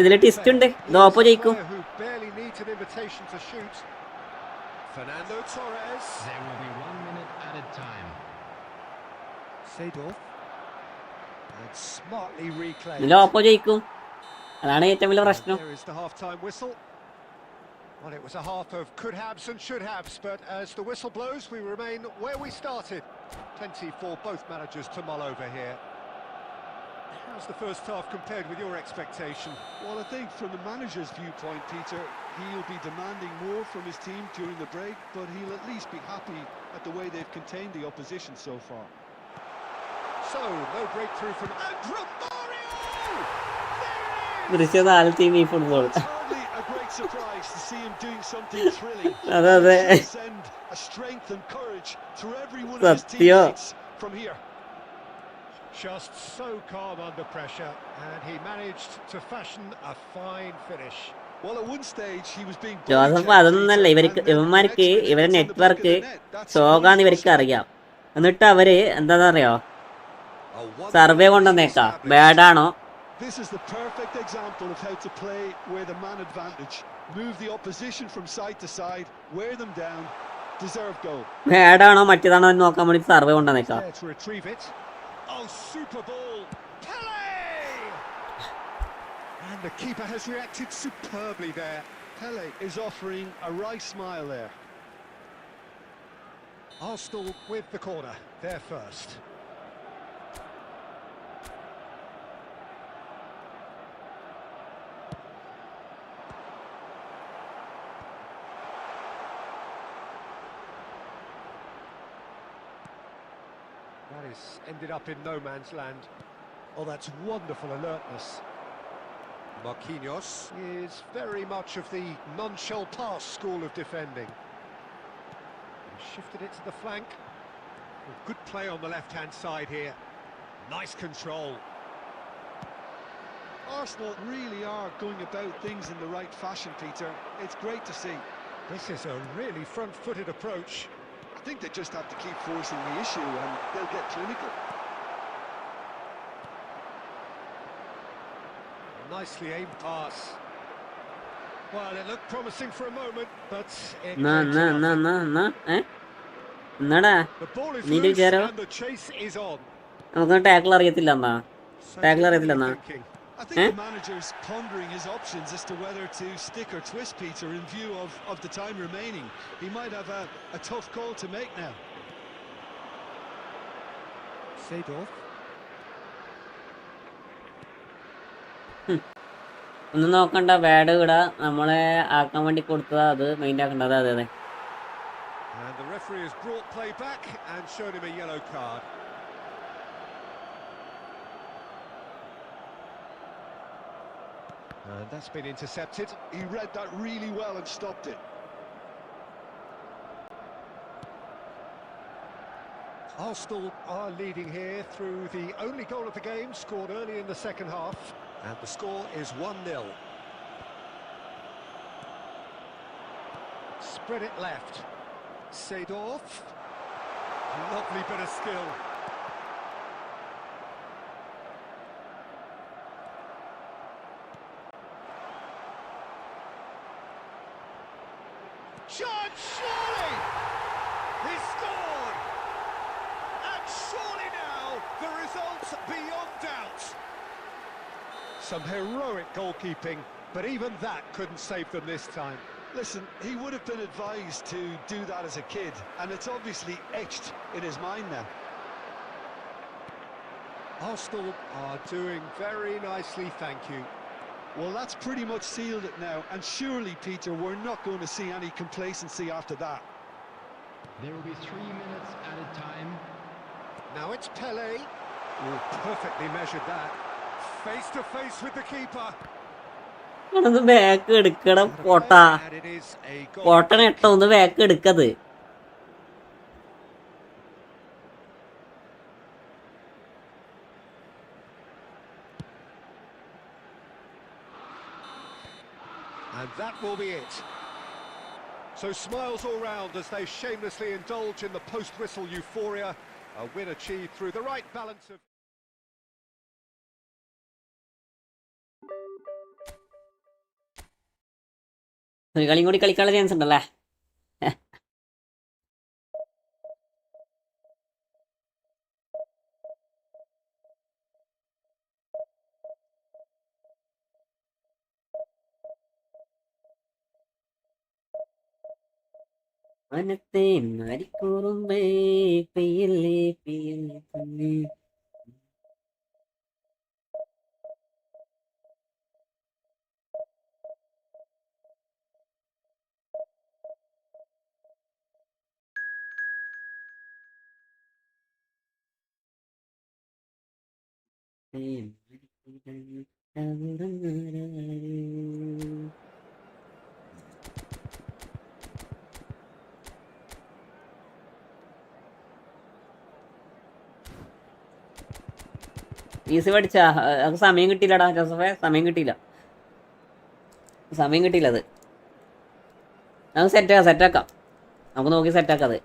ഇതിലെ ടിസ്റ്റ് ഉണ്ട്. ഇതോപ്പോ ജയിക്കും. Fernando Torres. There will be 1 minute added time. Seedorf. And smartly reclaimed. ഇതിലോപ്പോ ജയിക്കും. അതാണ് ഏറ്റവും വലിയ പ്രശ്നം. There is the half-time whistle. Well, it was a half of could-haves and should-haves, but as the whistle blows, we remain where we started. Plenty for both managers to mull over here. How's the first half compared with your expectation? Well, I think from the manager's viewpoint, Peter, he'll be demanding more from his team during the break, but he'll at least be happy at the way they've contained the opposition so far. So, no breakthrough from Andrew Mario! There it ദൃശ്യം 4 team ഈ football. It's hardly a great surprise to see him doing something thrilling. അതെ And അതെ it should send a strength and courage through every one of his സത്യം. teammates from here. Just so calm under pressure, and he managed to fashion a fine finish. Well, at one stage he was being Joseph അതൊന്നല്ല, ഇവന്മാർക്ക് ഇവരെ network ഷോകാന്ന് ഇവർക്ക് അറിയാം. എന്നിട്ട് അവര് എന്താന്നറിയോ, survey കൊണ്ടുവന്നേക്കാം ബാഡാണോ. This is the perfect example of how to play with a man advantage. Move the opposition from side to side, wear them down, deserve goal. ബാഡാണോ മറ്റേതാണോ എന്ന് നോക്കാൻ വേണ്ടി survey കൊണ്ടുവന്നേക്കാം. There to retrieve it. Oh, super ball. Pele! And the keeper has reacted superbly there. Pele is offering a wry smile there. Arsenal with the corner, there first. That is ended up in no man's land. Oh, that's wonderful alertness. Marquinhos is very much of the non-shell pass school of defending. He shifted it to the flank. Well, good play on the left-hand side here. Nice control. Arsenal really are going about things in the right fashion, Peter. It's great to see. This is a really front-footed approach. I think they just have to keep forcing the issue and they'll get clinical. Nicely aimed pass. Well, it looked promising for a moment, but it എന്നാടാ the ball is നീ loose വിചാരോ and the chase is on. നമുക്ക് tackle അറിയത്തില്ല എന്നാ, So tackle what are അറിയത്തില്ല you എന്നാ. thinking? I think the manager's pondering his options as to whether to stick or twist, Peter, in view of the time remaining. He might have a tough call to make now. Seedorf. ഒന്നും നോക്കണ്ട, bad ഇവിടെ നമ്മളെ ആക്കാൻ വേണ്ടി കൊടുത്തതാ, അത് mind ആക്കണ്ടത്. അതെ അതെ. And the referee has brought play back and shown him a yellow card. And that's been intercepted. He read that really well and stopped it. Arsenal are leading here through the only goal of the game, scored early in the second half. And the score is 1-0. Spread it left. Seedorf. Lovely bit of skill. Chance, surely! He scored! And surely now the result's beyond doubt. Some heroic goalkeeping, but even that couldn't save them this time. Listen, he would have been advised to do that as a kid, and it's obviously etched in his mind now. Arsenal are doing very nicely, thank you. Well, that's pretty much sealed it now, and surely, Peter, we're not going to see any complacency after that. There will be 3 minutes added time. Now it's Pele. Oh, perfectly measured that. Face to face with the keeper. ഒന്ന് back എടുക്കണം പൊട്ട, And it is a goal. പൊട്ടൻ ഇട്ടോ, ഒന്ന് back എടുക്കത്. And that will be it. So smiles all round as they shamelessly indulge in the post-whistle euphoria. A win achieved through the right balance of... ഒരു കളിയും കൂടി കളിക്കാനുള്ള chance ഉണ്ടല്ലേ. മനത്തെ മാരിക്കൂറുമ്പേ പെയ്യല്ലേ പെയ്യല്ലേ പൊന്നേ. Easy പഠിച്ചാ നമുക്ക് സമയം കിട്ടിയില്ലടാ ജോസഫേ, സമയം കിട്ടിയില്ല അത്. നമുക്ക് സെറ്റാക്കാം, നമുക്ക് നോക്കി സെറ്റാക്കാം അത്.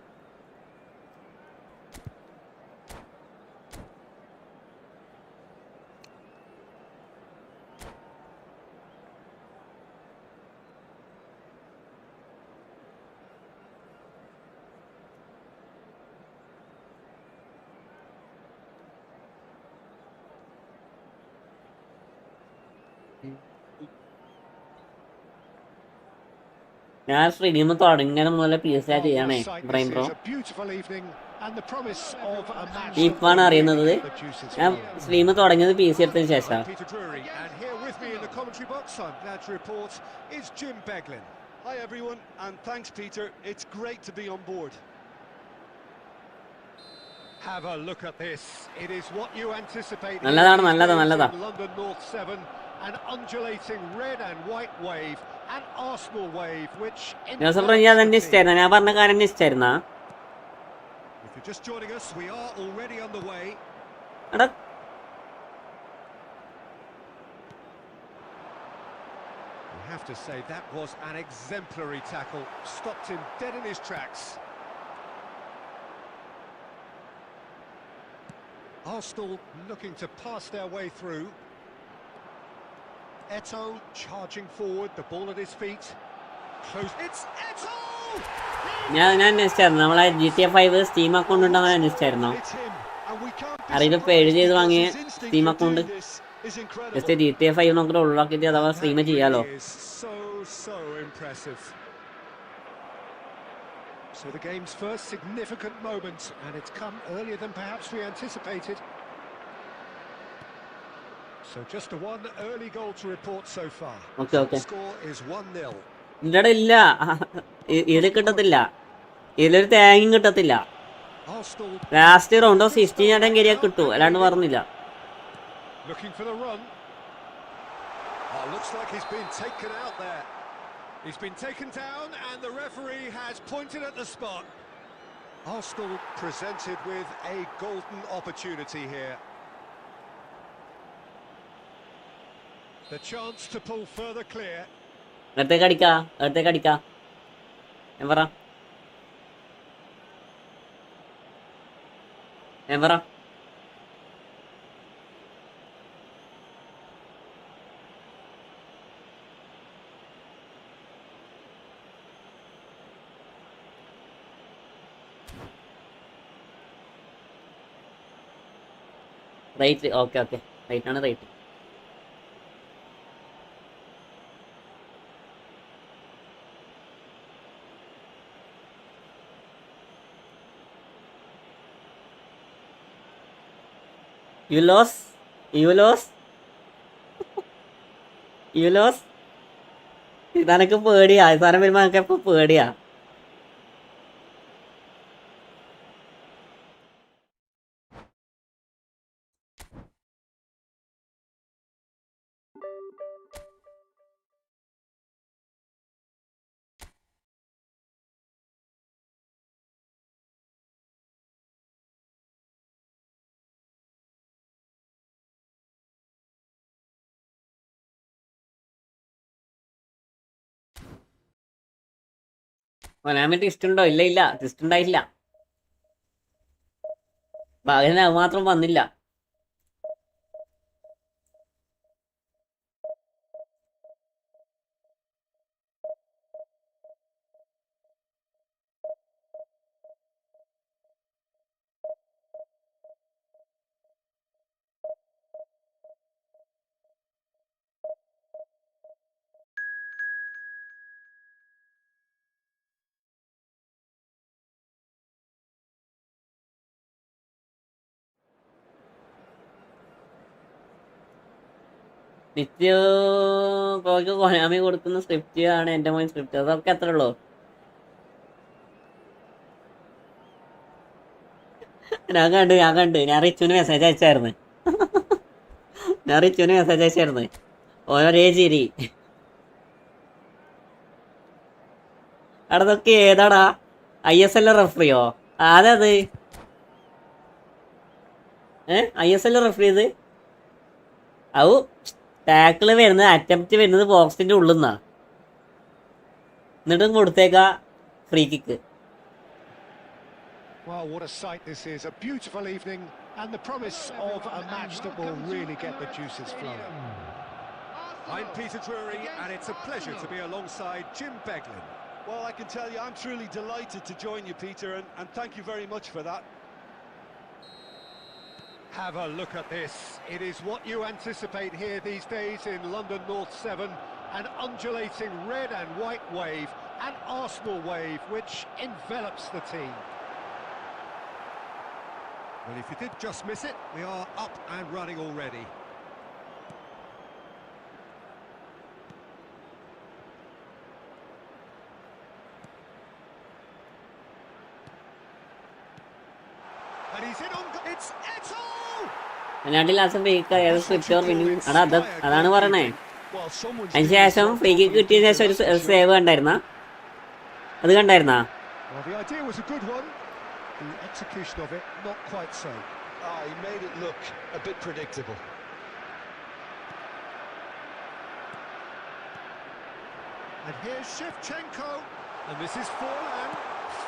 ഞാൻ സ്ട്രീം തുടങ്ങിയ മുതലേ PS ചെയ്യണേ ഇബ്രാഹിം ബ്രോ. ഇപ്പാണ് അറിയുന്നത്, ഞാൻ സ്ട്രീം തുടങ്ങിയത് PC എടുത്തതിന് ശേഷം. Hi everyone, and thanks Peter. It's great to be on board. Have a look at this. It is what you anticipate. നല്ലതാ. London North 7, an undulating red and white wave, an Arsenal wave which Joseph bro ഞാൻ അന്വേഷിച്ചായിരുന്നു, ഞാൻ പറഞ്ഞ കാര്യം അന്വേഷിച്ചായിരുന്നാ? If you're just joining us, we are already on the way. എടാ I have to say that was an exemplary tackle. Stopped him dead in his tracks. Arsenal looking to pass their way through. Eto charging forward, the ball at his feet. Close. It's Eto! ഞാൻ അന്വേഷിച്ചായിരുന്നു, നമ്മളെ GTA 5 steam account ഉണ്ടോ എന്ന് അന്വേഷിച്ചായിരുന്നു. അറിയില്ല, ഇപ്പോൾ ചെയ്ത് വാങ്ങിയ steam account just GTA 5 നോക്കിയിട്ട് ഒഴിവാക്കിയിട്ട് അഥവാ സ്ട്രീം ചെയ്യാലോ. So impressive. So the game's first significant moment, and it's come earlier than perhaps we anticipated. So just a one early goal to report so far. Okay. The score is 1-0. ഇല്ല ഇത് കിട്ടത്തില്ല, ഇതിലൊരു തേങ്ങയും കിട്ടത്തില്ല. Last round of 16 ഞാൻ കയറിയാൽ കിട്ടൂ, അല്ലാണ്ട് പറഞ്ഞില്ല. Looking for the run. Oh, looks like he's been taken out there. He's been taken down and the referee has pointed at the spot. Arsenal presented with a golden opportunity here. The chance to pull further clear. അടുത്തേക്ക് അടിക്കാം ഞാൻ പറ. Right. Okay റൈറ്റാണ് right. You lost. ഇതെനക്ക് പേടിയാ, സാധനം വരുമ്പോ എനിക്ക് എപ്പോ പേടിയാ. ഞാൻ ടെസ്റ്റ് ഉണ്ടോ? ഇല്ല ടെസ്റ്റ് ഉണ്ടായില്ല, ഭാഗ്യത്തിന് അത് മാത്രം വന്നില്ല. നിത്യ കോയ്ക്ക് കൊനാമി കൊടുക്കുന്ന സ്ക്രിപ്റ്റ് ആണ് എൻ്റെ മോൻ സ്ക്രിപ്റ്റ്. അതൊക്കെ അത്രേ ഉള്ളൂ. ഞാൻ കണ്ട് ഞാൻ റിച്ചുവിന് മെസ്സേജ് അയച്ചായിരുന്നു. ഓരോ ചിരി. അതൊക്കെ ഏതാടാ? ISL റെഫറിയോ? അതത് ISL റെഫറി ഇത് അത് ടാക്കിള് വരുന്നത് അറ്റംപ്റ്റ് വരുന്നത് ബോക്സിന്റെ ഉള്ളിൽ നിന്നാ, എന്നിട്ടും കൊടുത്തേക്കാ free kick. Well, what a sight this is. A beautiful evening and the promise of a match that will really get the juices flowing. I'm Peter Drury and it's a pleasure to be alongside Jim Beglin. Well, I can tell you, I'm truly delighted to join you, Peter, and thank you very much for that. Have a look at this. It is what you anticipate here these days in London North 7. An undulating red and white wave, an Arsenal wave which envelops the team. Well, if you did just miss it, we are up and running already. And he's in on... It's Eto! അതിനാട്ടി last free kick ആയത് switch or winning. അതാണ് പറയണേ. Well, someone's അതിന് ശേഷം free kick കിട്ടിയതിന് ശേഷം ഒരു save കണ്ടായിരുന്നാ? അത് കണ്ടായിരുന്നാ? Well, the idea was a good one. The execution of it, not quite so. he made it look a bit predictable. And here's Shevchenko, and this is Forlan.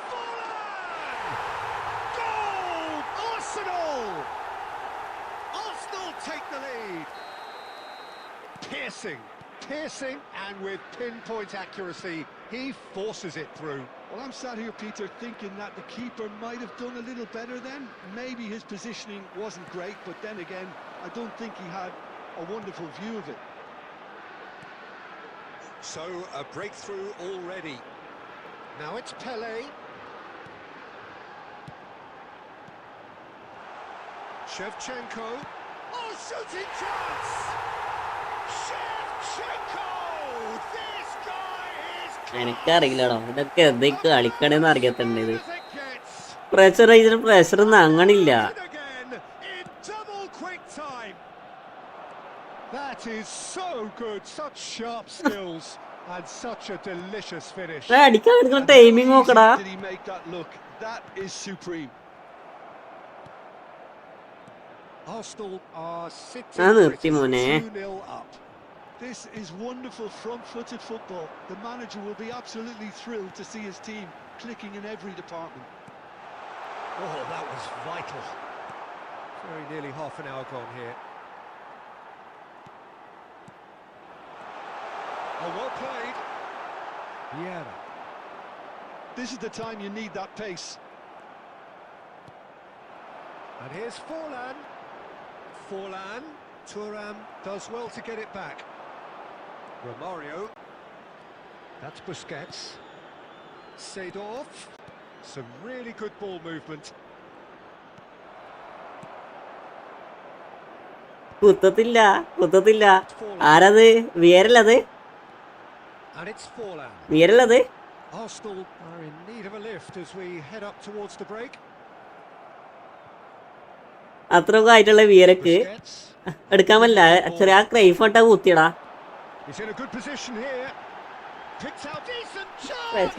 Forlan! Goal! Arsenal! Arsenal take the lead. Piercing, and with pinpoint accuracy, he forces it through. Well, I'm sat here, Peter, thinking that the keeper might have done a little better then. Maybe his positioning wasn't great, but then again, I don't think he had a wonderful view of it. So, a breakthrough already. Now it's Pele. Shevchenko. Oh, shooting chance! Shevchenko! This guy is... എനിക്കറിയില്ലടോ, ഇതൊക്കെ എന്തൊക്കെ കളിക്കണേന്ന് അറിയത്തുണ്ട്. ഇത് പ്രഷറൊന്നും അങ്ങനില്ല. That is so good, such sharp skills and such a delicious finish. അടിക്കാൻ എടുക്കുന്ന timing നോക്കടാ. Did he make that look? That is supreme. Arsenal are sitting 2-0 up. This is wonderful front-footed football. The manager will be absolutely thrilled to see his team clicking in every department. Oh, that was vital. Very nearly half an hour gone here. Oh, well played. Yeah. This is the time you need that pace. And here's Forlan. Thuram does well to get it back. Romario. That's Busquets. Seedorf. Some really good ball movement. കുത്തത്തില്ല. ആരത്? വിയരല്ലത്? And it's Forlan. വിയരല്ലത്? Arsenal are in need of a lift as we head up towards the break. അത്രയൊക്കെ ആയിട്ടുള്ള വിയരക്ക് എടുക്കാൻ പറ്റില്ല. ചെറിയ Cruyff ആയിട്ടാ കുത്തിയടാ. He's in a good position here. Picks out decent chance.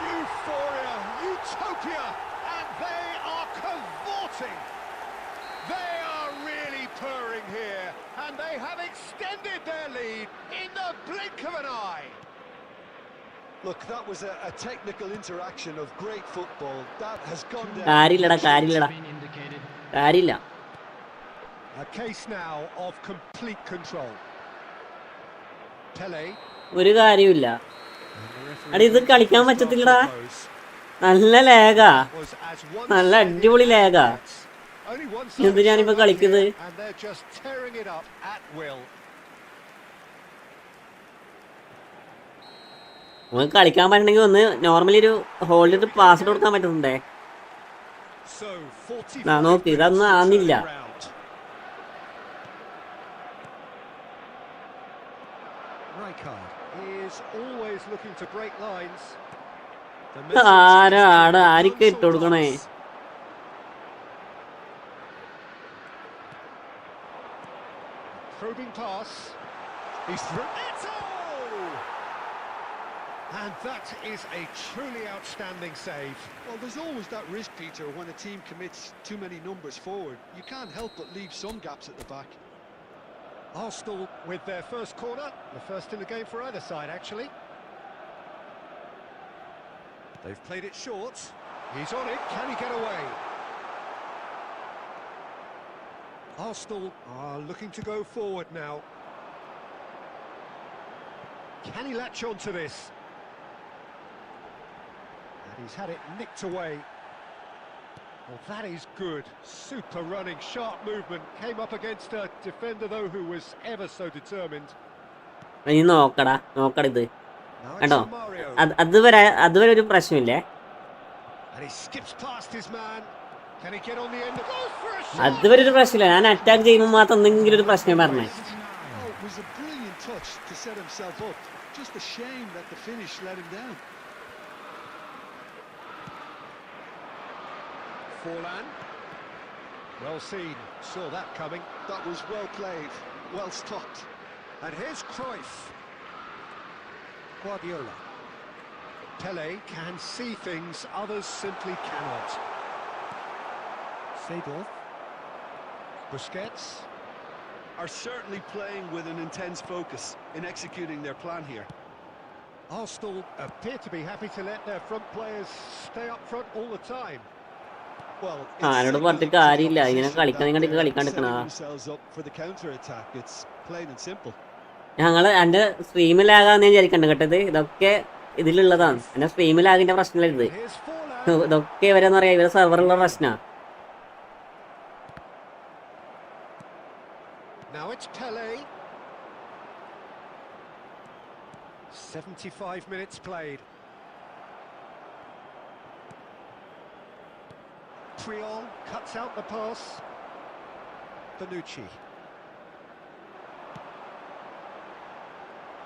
Euphoria, utopia, and they are cavorting. They are really purring here, and they have extended their lead in the blink of an eye. Look, that was a technical interaction of great football. That has gone down. കാര്യമില്ല. A case now of complete control. Pele. ഒരു കാര്യമില്ല. അടി ഇത് കളിക്കാൻ പറ്റത്തില്ലടാ. നല്ല ലാഗാ. നല്ല അടിപൊളി ലാഗാ. എന്ത് ഞാനിപ്പോ കളിക്കുന്നത്? നമുക്ക് കളിക്കാൻ പറ്റണമെങ്കിൽ ഒന്ന് നോർമലി ഒരു ഹോൾഡ് ഇട്ട് പാസ് കൊടുക്കാൻ പറ്റുന്നുണ്ടേ. നോക്ക്, ഇതൊന്നും ആന്നില്ല. ആരൊക്കെ ഇട്ട് കൊടുക്കണേ? And that is a truly outstanding save. Well, there's always that risk, Peter, when a team commits too many numbers forward. You can't help but leave some gaps at the back. Arsenal with their first corner, the first in the game for either side, actually. They've played it short. He's on it. Can he get away? Arsenal are looking to go forward now. Can he latch on to this? And he's had it nicked away. Well, that is good. Super running, sharp movement. Came up against a defender, though, who was ever so determined. നീ നോക്കടാ ഇത് Now it's കണ്ടോ Mario. അതുവരെ ഒരു പ്രശ്നമില്ലേ And he skips past his man. Can he get on the end? Goes for a shot. അതുവരെ ഒരു പ്രശ്നമില്ല ഞാൻ അറ്റാക്ക് ചെയ്യുമ്പോൾ മാത്രം എന്തെങ്കിലും ഒരു പ്രശ്നം പറഞ്ഞേ Oh, it was a brilliant touch to set himself up. Just a shame that the finish let him down. Forlan. Well seen. Saw that coming. That was well played, well stopped. And here's Cruyff. Guardiola. Pele can see things others simply cannot. Seedorf. Busquets. Are certainly playing with an intense focus in executing their plan here. Arsenal appear to be happy to let their front players stay up front all the time. Well, എന്നോട് പറഞ്ഞിട്ട് കാര്യമില്ല ഇങ്ങനെ കളിക്കണമെങ്കിൽ കളിക്കാണ്ടിരിക്കണ themselves up for the counter attack. It's plain and simple. ഞങ്ങള് എന്റെ സ്ട്രീമിലാകാന്ന് ഞാൻ വിചാരിക്കണ്ട കേട്ടത് ഇതൊക്കെ ഇതിലുള്ളതാണ് എന്റെ സ്ട്രീമിലാകിന്റെ പ്രശ്നമില്ല ഇത് Here's Forlan. ഇതൊക്കെ ഇവരെന്ന് പറയാ ഇവരെ സെർവറുള്ള പ്രശ്നമാണ് Now it's Pele. 75 minutes played. Priol cuts out the pass. Bonucci.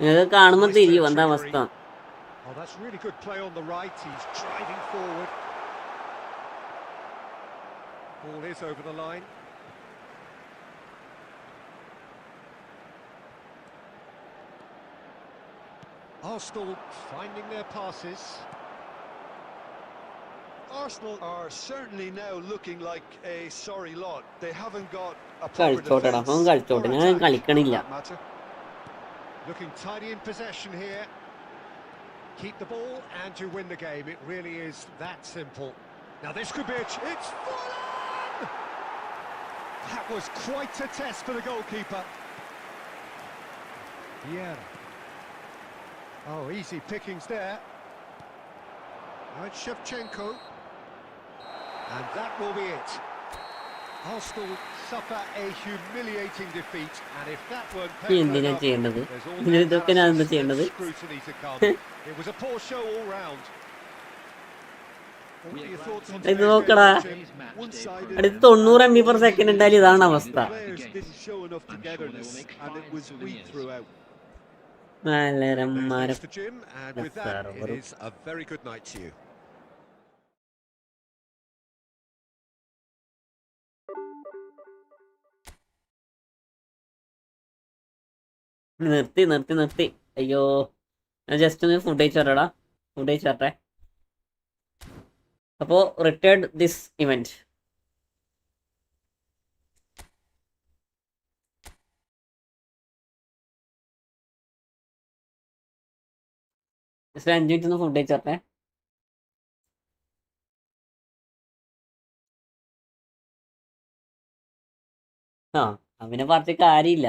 നിങ്ങൾക്ക് കാണുമ്പോൾ തിരിയും എന്താ അവസ്ഥ Oh, that's really good play on the right. He's driving forward. Ball is over the line. Arsenal finding their passes. Arsenal are certainly now looking like a sorry lot. They haven't got a proper കളിച്ചോട്ടടാ defense അവൻ or കളിച്ചോട്ടെ ഞാൻ attack കളിക്കണില്ല for that matter. Looking tidy in possession here. Keep the ball and you win the game. It really is that simple. Now this could be it's Forlan! That was quite a test for the goalkeeper. Yeah. Oh, easy pickings there. Now it's Shevchenko. And that will be it. Arsenal suffer a humiliating defeat, and if that weren't peppered എന്തിനാ up, ചെയ്യേണ്ടത് there's all the ഇതൊക്കെ ഞാൻ എന്താ ചെയ്യേണ്ടത് scrutiny to come. It was a poor show all round. What are your thoughts on ഇത് today's നോക്കടാ game, Jim? One-sided. അടുത്ത് 90 MB/s ഉണ്ടായാലും ഇതാണ് അവസ്ഥ The players didn't show enough togetherness, and it was weak throughout. നല്ലരന്മാരെ Thanks to Jim, and with Yes, that, sir. it is a very good night to you. നിർത്തി അയ്യോ ഞാൻ just ഒന്ന് food കഴിച്ചോടാ food കഴിച്ചോട്ടെ അപ്പോൾ retired this event just 5 minute ഒന്ന് food കഴിച്ചോട്ടെ ആ അവനെ പറഞ്ഞ കാര്യമില്ല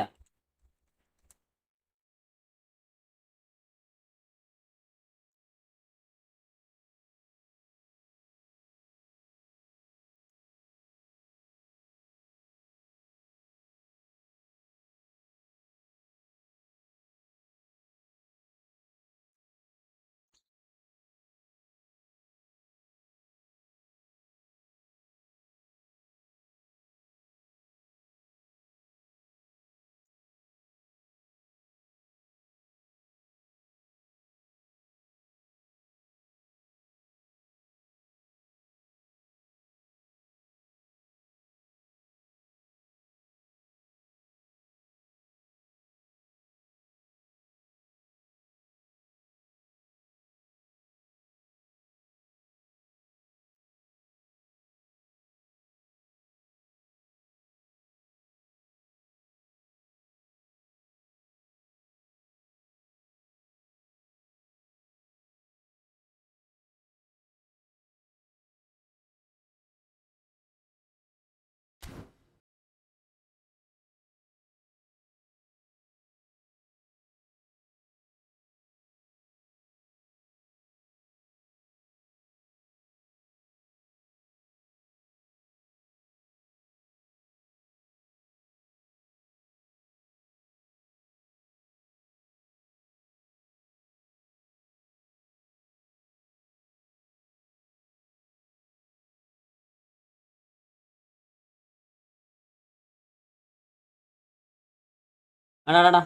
അടാടാ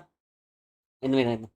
എന്ന് വരുന്നു.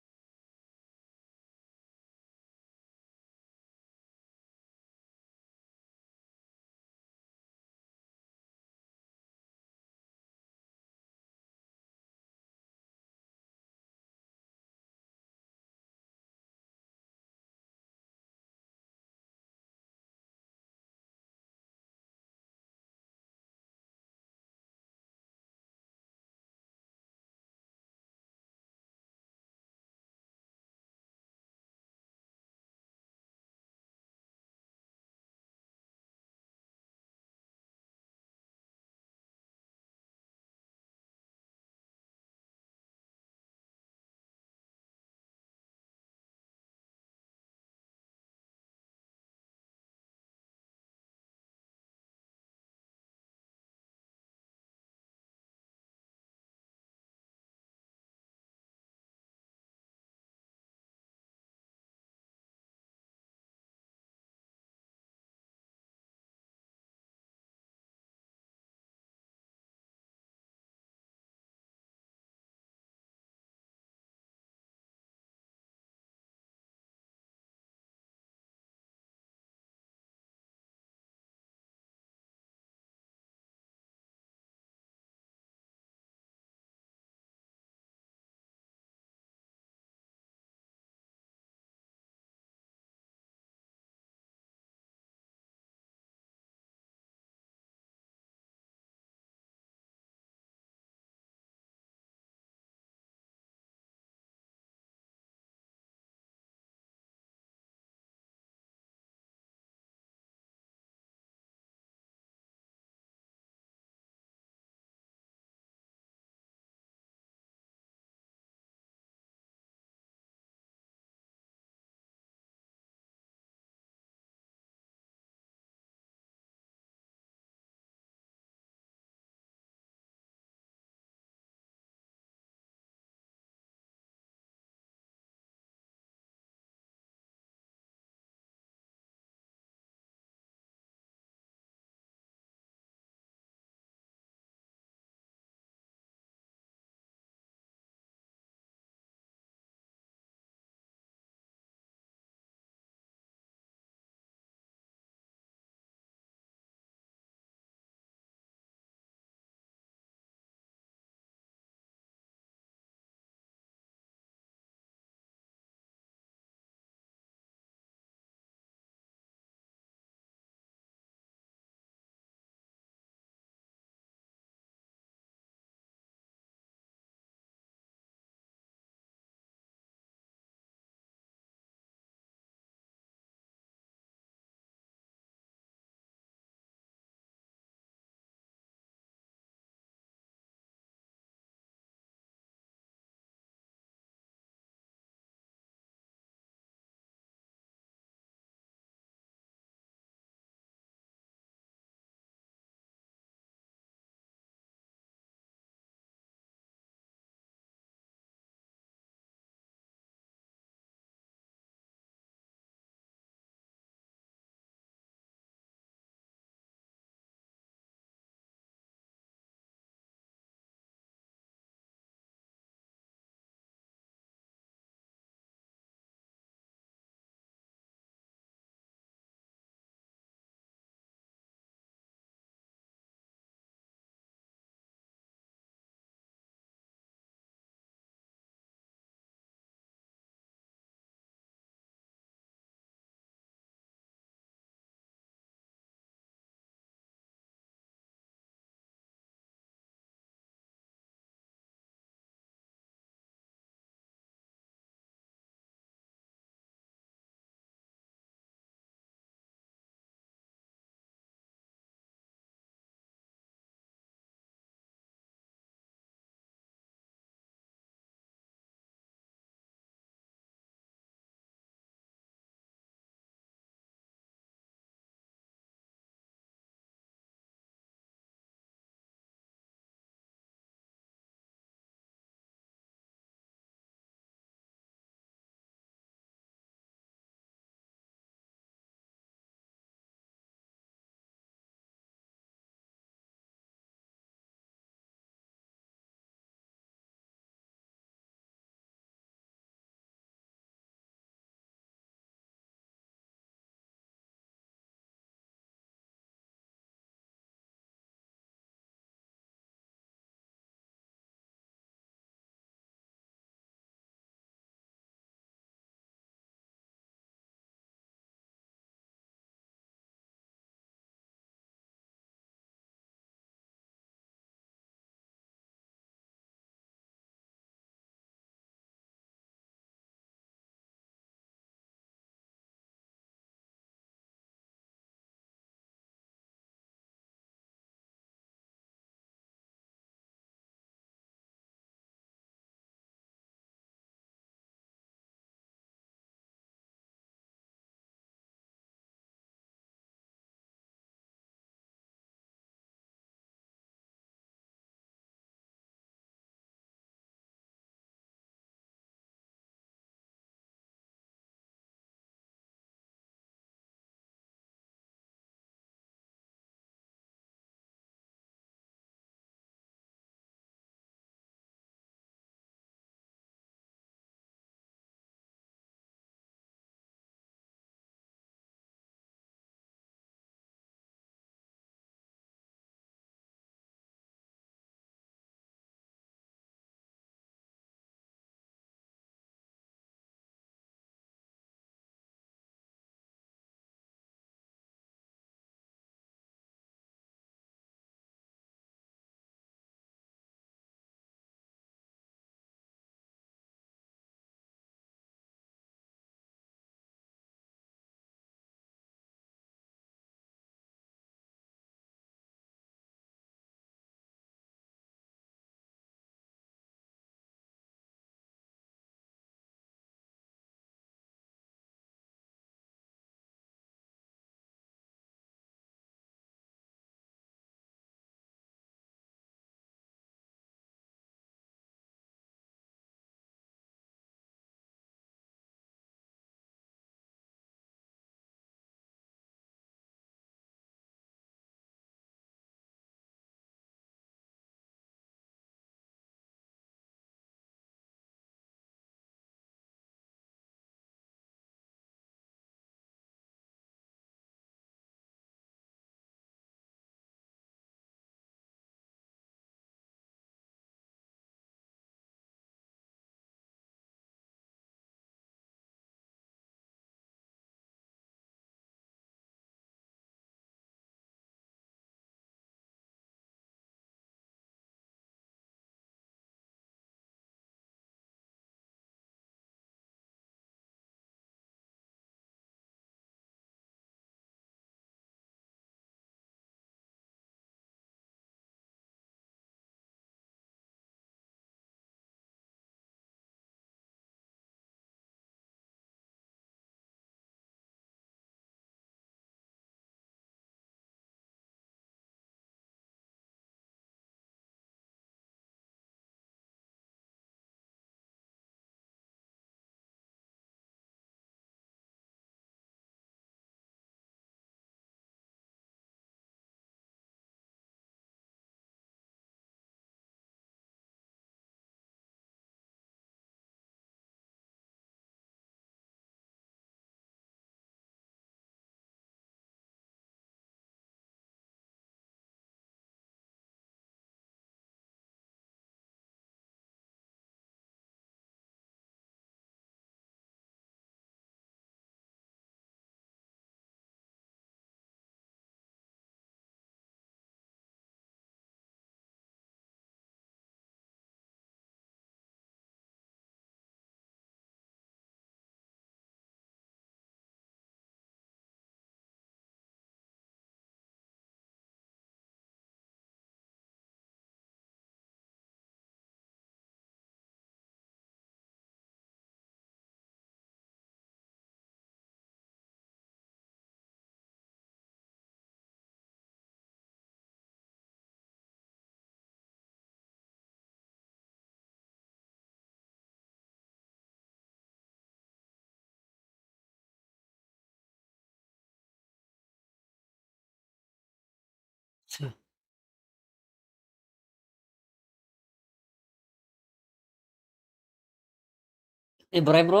ഇബ്രാഹിം ബ്രോ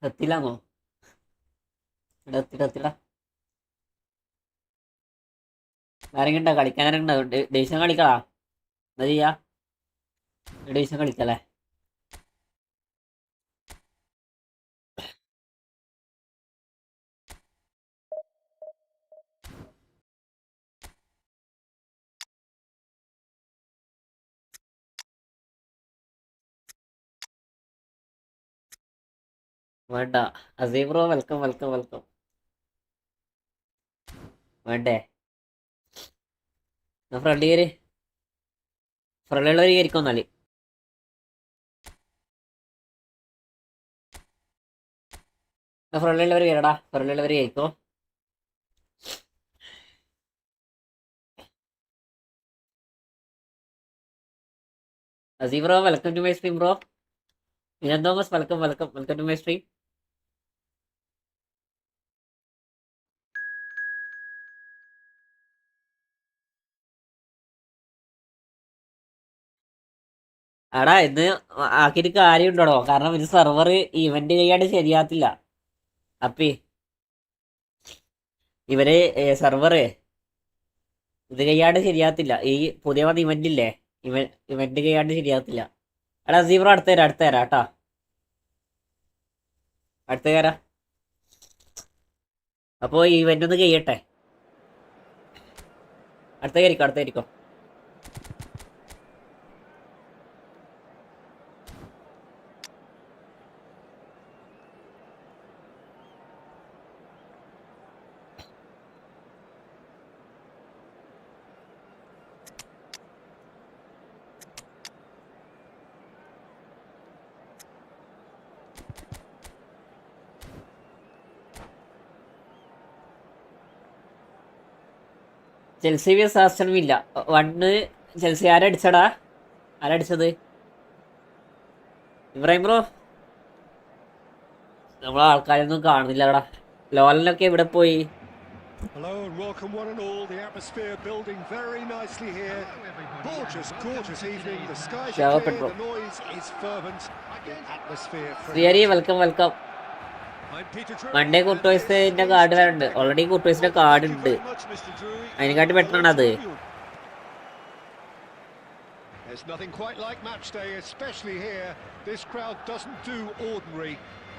എത്തില്ലാന്നോ? എത്തിടാ ആരെങ്കിലും ഉണ്ടോ കളിക്കാൻ? ആരെങ്കിലും ഉണ്ടോ? ഡേഷൻ കളിക്കളാ? എന്താ ചെയ്യാ? ഡേഷൻ കളിക്കല്ലേ? വേണ്ട. Azeem bro welcome welcome welcome. വേണ്ടേ? ഫ്രണ്ട് കയറി, ഫ്രണ്ടിലുള്ളവർ കയറിക്കോ എന്നാല്. ഫ്രണ്ടിലുള്ളവർ കയറടാ, ഫ്രണ്ടിലുള്ളവർ കയറിക്കോ. Azeem bro welcome to my stream bro. Vinod Thomas welcome welcome welcome to my stream. എടാ ഇന്ന് ആക്കിയിട്ട് കാര്യം ഉണ്ടോ? കാരണം ഇത് സെർവർ ഇവന്റ് ചെയ്യാണ്ട് ശരിയാത്തില്ല. അപ്പി ഇവര് സെർവറ് ഇത് ചെയ്യാണ്ട് ശരിയാത്തില്ല. ഈ പുതിയ വന്ന ഇവന്റ് ഇല്ലേ, ഇവന്റ് ചെയ്യാണ്ട് ശരിയാത്തില്ല. എടാ സീബ്രോ അടുത്ത തരാം കേട്ടാ. അടുത്ത തരാം. അപ്പോൾ ഈ ഇവന്റ് ഒന്ന് കഴിയട്ടെ. അടുത്ത കയറിക്കോ. ചെൽസി വിസ് ആസ്റ്റൺ വില്ല 1. ചെൽസി ആരടിച്ചത്? ഇബ്രാഹിം ബ്രോ. നമ്മളെ ആൾക്കാരൊന്നും കാണുന്നില്ലടാ. ലോലനൊക്കെ എവിടെ പോയി? Hello and welcome one and all. The atmosphere building very nicely here. Gorgeous evening. The skies are clear, the noise is fervent. The atmosphere. Srihari welcome. Monday കുട്ടോയ്സിന്റെ card വരണ്ട്. Already കുട്ടോയ്സിന്റെ card ഉണ്ട്. അതിനെക്കാട്ടി ബെറ്റർ ആണ് അത്. There's nothing quite like match day, especially here. This crowd doesn't do ordinary,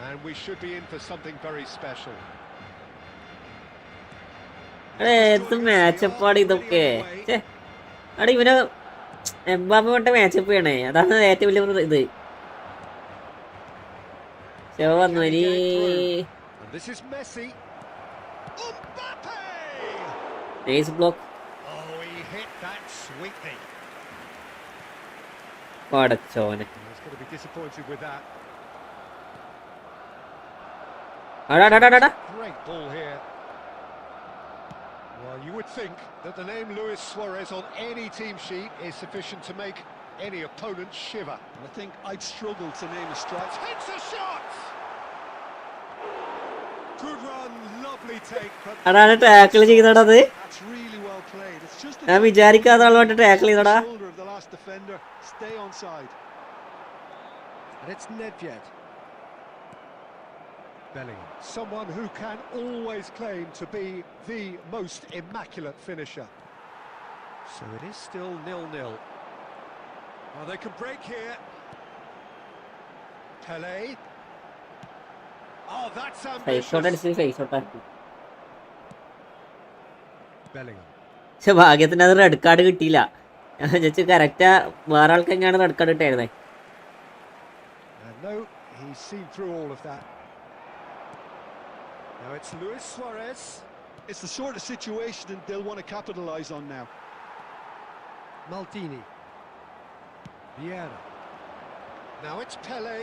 and we should be in for something very special. എന്ത് മാച്ചപ്പാട് ഇതൊക്കെ. അവിടെ ഇവന് എംബാപ്പെ കൊണ്ട് മാച്ചപ്പ് ചെയ്യണേ, അതാണ് ഏറ്റവും വലിയ ഇത്. വന്നു ഇനി ബ്ലോക്ക് പടച്ചോനെ. Well, you would think that the name Luis Suarez on any team sheet is sufficient to make any opponent shiver. And I think I'd struggle to name a strike. Hits a shot! Good run, lovely take. അതാണ് tackle ചെയ്തത്. That's really well played. It's just ഞാൻ വിചാരിക്കാത്ത ആളോട്ട് tackle ചെയ്തടാ. shoulder of the last defender. Stay onside. And it's Nedved. Bellingham, someone who can always claim to be the most immaculate finisher. So it is still 0-0. Oh, they can break here. Pele. Oh, that's ambitious. Bellingham. പക്ഷെ ഭാഗ്യത്തിന് അത് red card കിട്ടിയില്ല. ഞാൻ വിചാരിച്ചു കറക്റ്റാ വേറെ ആൾക്കെങ്ങാണ് red card കിട്ടിയായിരുന്നേ. No, he's seen through all of that. Now it's Luis Suarez. It's the sort of situation they'll want to capitalise on now. Maldini. Vieira. Now it's Pele.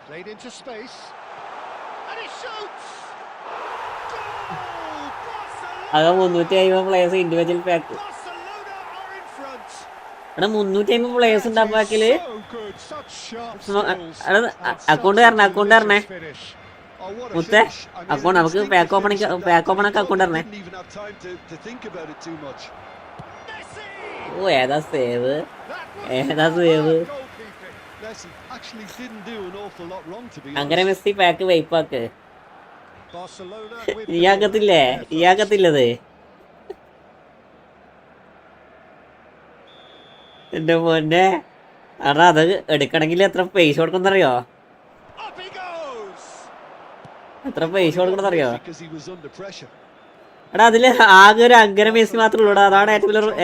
Played into space. And he shoots! Goal! അത് 350 players individual pack. Barcelona are in front. അവിടെ 350 players ഉണ്ട് ആ പാക്കില്. So good, such sharp skills. Account തരണേ. Oh, what a മുത്തേ finish. I mean, account an നമുക്ക് instinctive pack open finish at that. Pack open He ഒക്കെ account probably തരണേ. didn't even have time to think about it too much. ഓ ഏതാ save, That was ഏതാ superb save. goalkeeping. Messi actually didn't do an awful lot wrong, to be അങ്ങനെ honest. Messi pack വൈപ്പാക്ക്. Barcelona with the ഇയാക്കത്തില്ലേ, ball in their ഇയാക്കത്തില്ലത്. എന്റെ മോനെ കാരണം അത് എടുക്കണമെങ്കിൽ എത്ര പൈസ കൊടുക്കണമെന്നറിയോ? Up he goes. എത്ര പൈസ കൊടുക്കണമെന്നറിയോ? Because he was under pressure. എടാ അതില് ആകെ ഒരു അങ്കര മെസ്സി മാത്രമേ ഉള്ളൂ. അതാണ്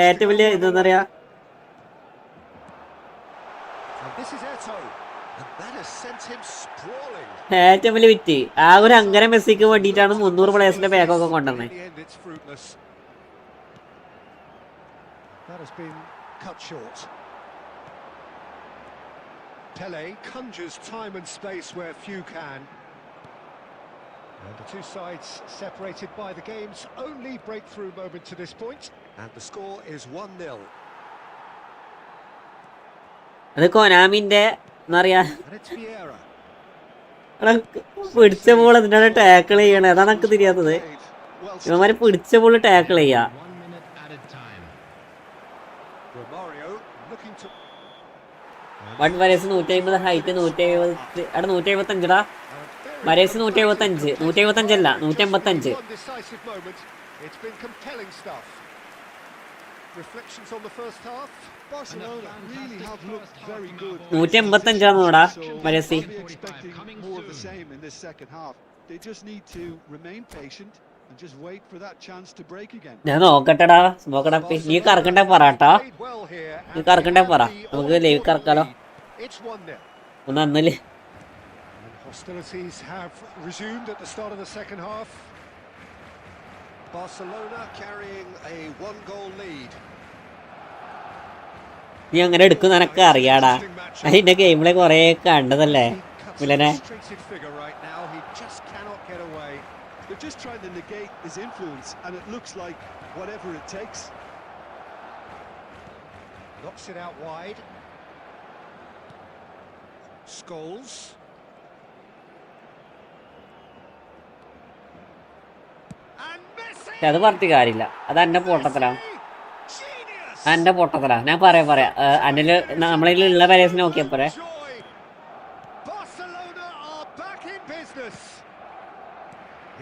ഏറ്റവും വലിയ ഇതെന്ന് പറയാ. And this is Eto, and that has sent him sprawling. ഏറ്റവും വലിയ വിറ്റ് ആ ഒരു അങ്കര മെസ്സിക്ക് വേണ്ടിയിട്ടാണ് 300 പ്ലേയേഴ്സിന്റെ ബാഗൊക്കെ കൊണ്ടുവന്നത്. In the end, it's fruitless. That has been cut short. Pele conjures time and space where few can. And the two sides separated by the game's only breakthrough moment to this point. And the score is 1-0. അത് കൊനാമിന്റെ എന്താ പറയാ, And it's Vieira. എടാ പിടിച്ച ball എന്തിനാണ് tackle ചെയ്യണേ? അതാണ് എനിക്ക് തിരിയാത്തത്. Well ഇവന്മാര് പിടിച്ച ബോൾ ടാക്കിൾ ചെയ്യാ. 1 minute added time. Romario looking to... but വരേസ് 150 ഹൈറ്റ് 170. എടാ 175ടാ. വരേസ് 175, 175 അല്ല 185. One decisive moment. It's been compelling stuff. Reflections on the first half. Barcelona really have looked very good. 185 വരേസി. Probably expecting more of the same in this second half. They just need to remain patient and just wait for that chance to break again. ഞാൻ നോക്കട്ടെടാ നീ കറക്കണ്ടേ പറട്ടാ. Played well here, നീ and കറക്കണ്ടേ they പറ, have the നമുക്ക് live കറക്കാലോ. all-important lead. It's 1-0. ഒന്ന് അന്നല് And hostilities have resumed at the start of the second half. Barcelona carrying a one-goal lead. നീ അങ്ങനെ എടുക്കും എനക്ക് അറിയാടാ. അതിന്റെ ഗെയിമിലെ കൊറേ കണ്ടതല്ലേ He cuts മിലനെ. a straight figure right now. He just cannot get away. They're just trying to negate his influence, and it looks like whatever it takes. Knocks it out wide. Scholes. And Messi. അത് പറഞ്ഞിട്ട് കാര്യമില്ല. അത് എന്റെ പൊട്ടത്തലാ, Genius. എന്റെ പൊട്ടത്തലാ. ഞാൻ പറയാ അന്നില് നമ്മളിലുള്ള പരേസിനെ നോക്കിയപ്പോരെ. Joy. Barcelona are back in business.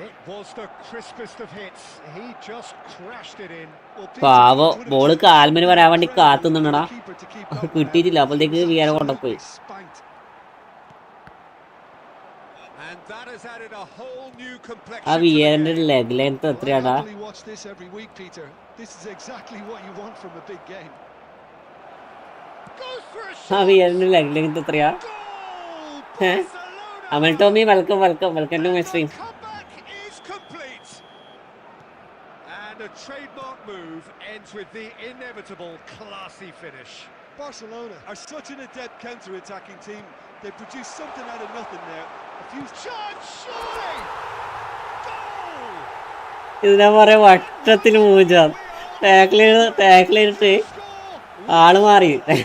It was the crispest of hits. He just crashed it in. Well, പാവോ Peter, ബോള് കാൽമന് വരാൻ വേണ്ടി കാത്തു നിന്നടാ. keeper to keep up with കിട്ടിയിട്ടില്ല. that. അപ്പോഴത്തേക്ക് വിയാര കൊണ്ടുപോയി. Spanked. And that has added a whole new complexion ആ to the വിയറിന്റെ game. Leg length Well, I എത്രയാടാ? happily watch this every week, Peter. This is exactly what you want from a big game. Goes for a ആ shot. വിയറിന്റെ leg length എത്രയാ? Goal. Eh? Barcelona. Amal Tomy welcome to my The stream. comeback is complete. And a trademark move ends with the inevitable classy finish. Barcelona are such an adept counter-attacking team. They produce something out of nothing there. A few Chance, surely. Goal. ഇതിനെ പറയാ വട്ടത്തിൽ മൂഞ്ചാ. Tackle ചെയ്തിട്ട് Score. ആള് മാറി. Yeah,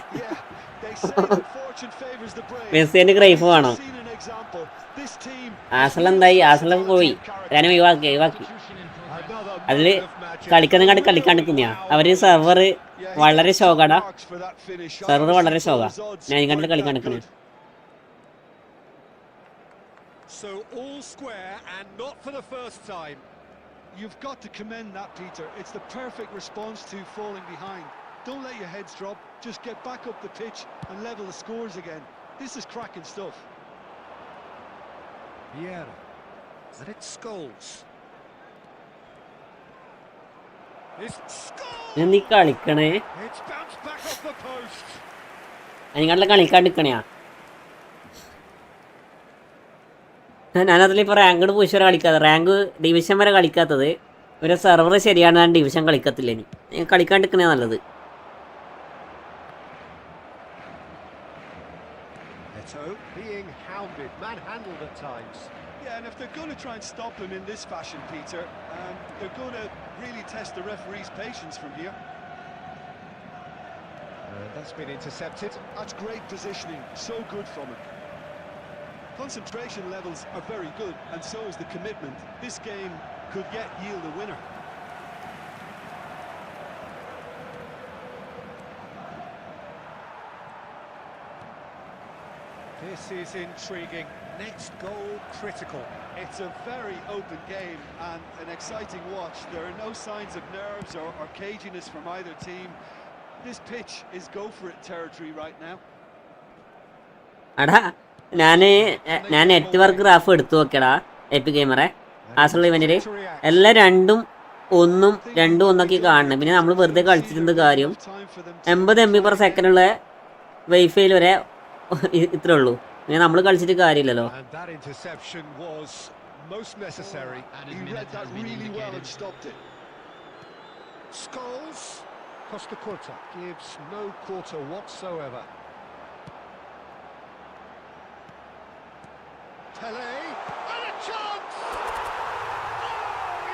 they say that fortune favours the brave. മെസ്സിന്റെ Cruyff വേണം. Seen an example. This team ആസൽ എന്തായി? ആസൽ പോയി. ഞാൻ ഒഴിവാക്കി. Another അതില് moment of magic. കളിക്കാണ്ടിരിക്കുന്നയാ. അവര് സെർവർ വളരെ ശോകാടാ. marks for that finish. Server വളരെ ശോക. Those odds ഞാൻ ഇങ്ങോട്ട് weren't that കളിക്കാണ്ടിരിക്കണേ. good. So all square, and not for the first time. You've got to commend that, Peter. It's the perfect response to falling behind. Don't let your heads drop. Just get back up the pitch and level the scores again. This is cracking stuff. Vieira. And it's Scholes. It's Scholes. നീ കളിക്കണേ. It's bounced back off the post. അതിങ്ങാട്ടിലെ കളിക്കാണ്ടിരിക്കണയാ. ഞാനതിൽ ഇപ്പോൾ ranked push വരെ കളിക്കാതെ, rank division വരെ കളിക്കാത്തത് ഒരു server ശരിയാണ്. ഞാൻ division കളിക്കത്തില്ല. ഇനി കളിക്കാണ്ടിരിക്കണേ നല്ലത്. Eto being hounded, manhandled at times. Yeah, and if they're going to try and stop him in this fashion, Peter, they're going to really test the referee's patience from here. That's been intercepted. That's great positioning. So good from him. Concentration levels are very good, and so is the commitment. This game could yield a winner. This is intriguing. Next goal critical. It's a very open game and an exciting watch. There are no signs of nerves or caginess from either team. This pitch is go-for-it territory right now. എടാ ഞാൻ network graph എടുത്തു നോക്കിയടാ EPIC ഗെയിമറെ ആസുള്ള ഇവന്റിൽ എല്ലാം 2-1 കാണണം. പിന്നെ നമ്മൾ വെറുതെ കളിച്ചിട്ടുണ്ട് കാര്യം 80 MB/s ഉള്ള വൈഫൈയിൽ വരെ ഇത്രേ ഉള്ളൂ. പിന്നെ നമ്മൾ കളിച്ചിട്ട് കാര്യമില്ലല്ലോ. Costa Curta gives no quarter whatsoever. Pele, and a chance! Oh,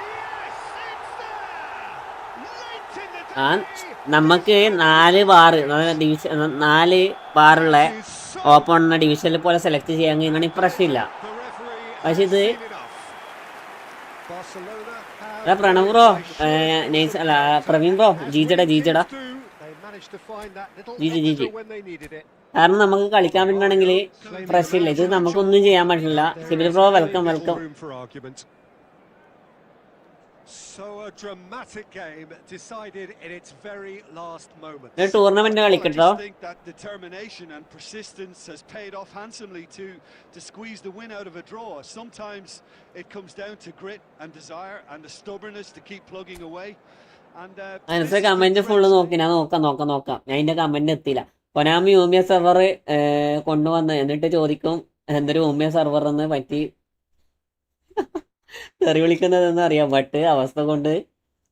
yes, it's there! Late in the day! നമുക്ക് 4 ബാറുള്ള ഓപ്പൺ ഡിവിഷനിൽ പോലെ സെലക്ട് ചെയ്യാൻ കഴിയുന്ന പ്രശ്നമില്ല. പക്ഷെ ഇത് പ്രണവ് ബ്രോ, അല്ല പ്രവീൺ ബ്രോ, ജീജടാ ജീജി. കാരണം നമുക്ക് കളിക്കാൻ പറ്റുകയാണെങ്കിൽ പ്രശ്നമില്ല. ഇത് നമുക്കൊന്നും ചെയ്യാൻ പറ്റില്ല. Sibil bro welcome. ടൂർണമെന്റ് കളിക്കട്ടോ. Determination and persistence has paid off handsomely to squeeze the win out of a draw. Sometimes it comes down to grit and desire and the stubbornness to keep plugging away. അതിനകത്ത് comment full നോക്കാം. ഞാൻ ഇതിന്റെ comment എത്തിയില്ല. Konami ഊമിയ server കൊണ്ടുവന്ന് എന്നിട്ട് ചോദിക്കും എന്തൊരു ഊമിയ server എന്ന് പറ്റി തെറി വിളിക്കുന്നതെന്ന് അറിയാം. ബട്ട് അവസ്ഥ കൊണ്ട്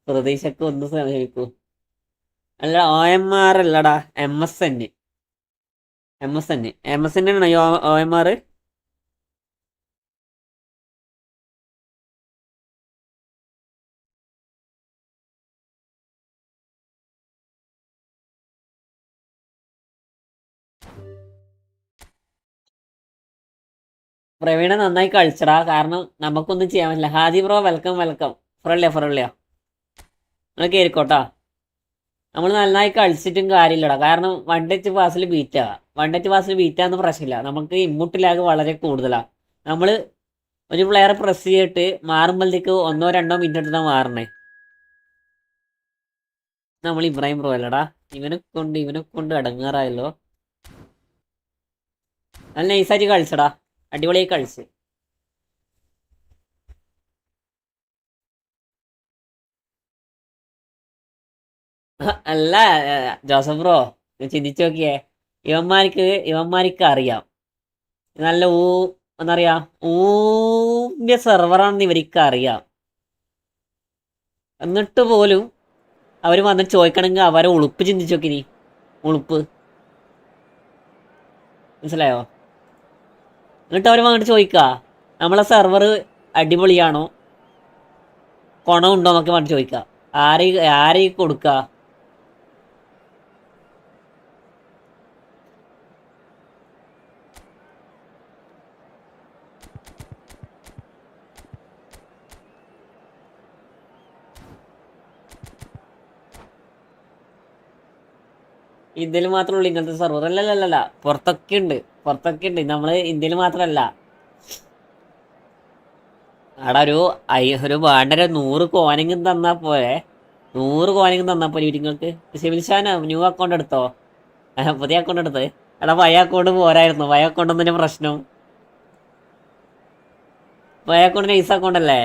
പ്രതീക്ഷക്ക് ഒന്ന് ശ്രമിക്കൂ. അല്ല OMR അല്ലടാ, MSN ആണോ OMR? പ്രവീണ നന്നായി കളിച്ചടാ. കാരണം നമുക്കൊന്നും ചെയ്യാൻ പറ്റില്ല. Haji bro welcome. ഫറള്ളിയാ നിങ്ങൾ കയറിക്കോട്ടാ. നമ്മൾ നന്നായി കളിച്ചിട്ടും കാര്യമില്ലടാ. കാരണം 1 ടച്ച് പാസിൽ ബീറ്റാന്ന് പ്രശ്നമില്ല. നമുക്ക് ഇൻപുട്ട് ലാഗ് വളരെ കൂടുതലാണ്. നമ്മൾ ഒരു പ്ലെയറെ പ്രസ് ചെയ്തിട്ട് മാറുമ്പോഴത്തേക്ക് 1-2 മിനിറ്റ് എടുത്താൽ മാറണേ. നമ്മൾ ഇബ്രാഹിം ബ്രോ അല്ലടാ. ഇവനെ കൊണ്ട് അടങ്ങാറായല്ലോ. നല്ല നൈസായിട്ട് കളിച്ചടാ, അടിപൊളിയായി കളിച്ച്. അല്ല ജോസഫ് ബ്രോ, ചിന്തിച്ചു നോക്കിയേ. ഇവന്മാർക്ക് അറിയാം നല്ല എന്നറിയാ ഊമ്യ സെർവറാണെന്ന് ഇവർക്ക് അറിയാം. എന്നിട്ട് പോലും അവർ വന്ന് ചോദിക്കണമെങ്കിൽ അവരെ ഉളുപ്പ് ചിന്തിച്ചു നോക്കിനി. ഉളുപ്പ് മനസ്സിലായോ? എന്നിട്ട് അവർ വന്നിട്ട് ചോദിക്കുക നമ്മളെ സെർവർ അടിപൊളിയാണോ, ഗുണമുണ്ടോ എന്നൊക്കെ വന്നിട്ട് ചോദിക്കുക. ആരെയും കൊടുക്കുക? ഇന്ത്യയിൽ മാത്രമേ ഉള്ളൂ ഇങ്ങനത്തെ സെർവർ. അല്ലല്ല, പുറത്തൊക്കെ ഉണ്ട്. നമ്മൾ ഇന്ത്യയിൽ മാത്രമല്ല. അവിടെ ഒരു വേണ്ടര 100 കോയിനെങ്കിലും തന്നാൽ പോലെ. 100 കോയിനെങ്കിലും തന്നാൽ പോലെ നിങ്ങൾക്ക്. സിവിൽ ഷാന ന്യൂ അക്കൗണ്ട് എടുത്തോ? പുതിയ അക്കൗണ്ട് എടുത്ത്. എടാ പഴയ അക്കൗണ്ട് പോരായിരുന്നു. പഴയ അക്കൗണ്ട് ഒന്നിന് പ്രശ്നം. പഴയ അക്കൗണ്ട് നൈസ് അക്കൗണ്ട് അല്ലേ?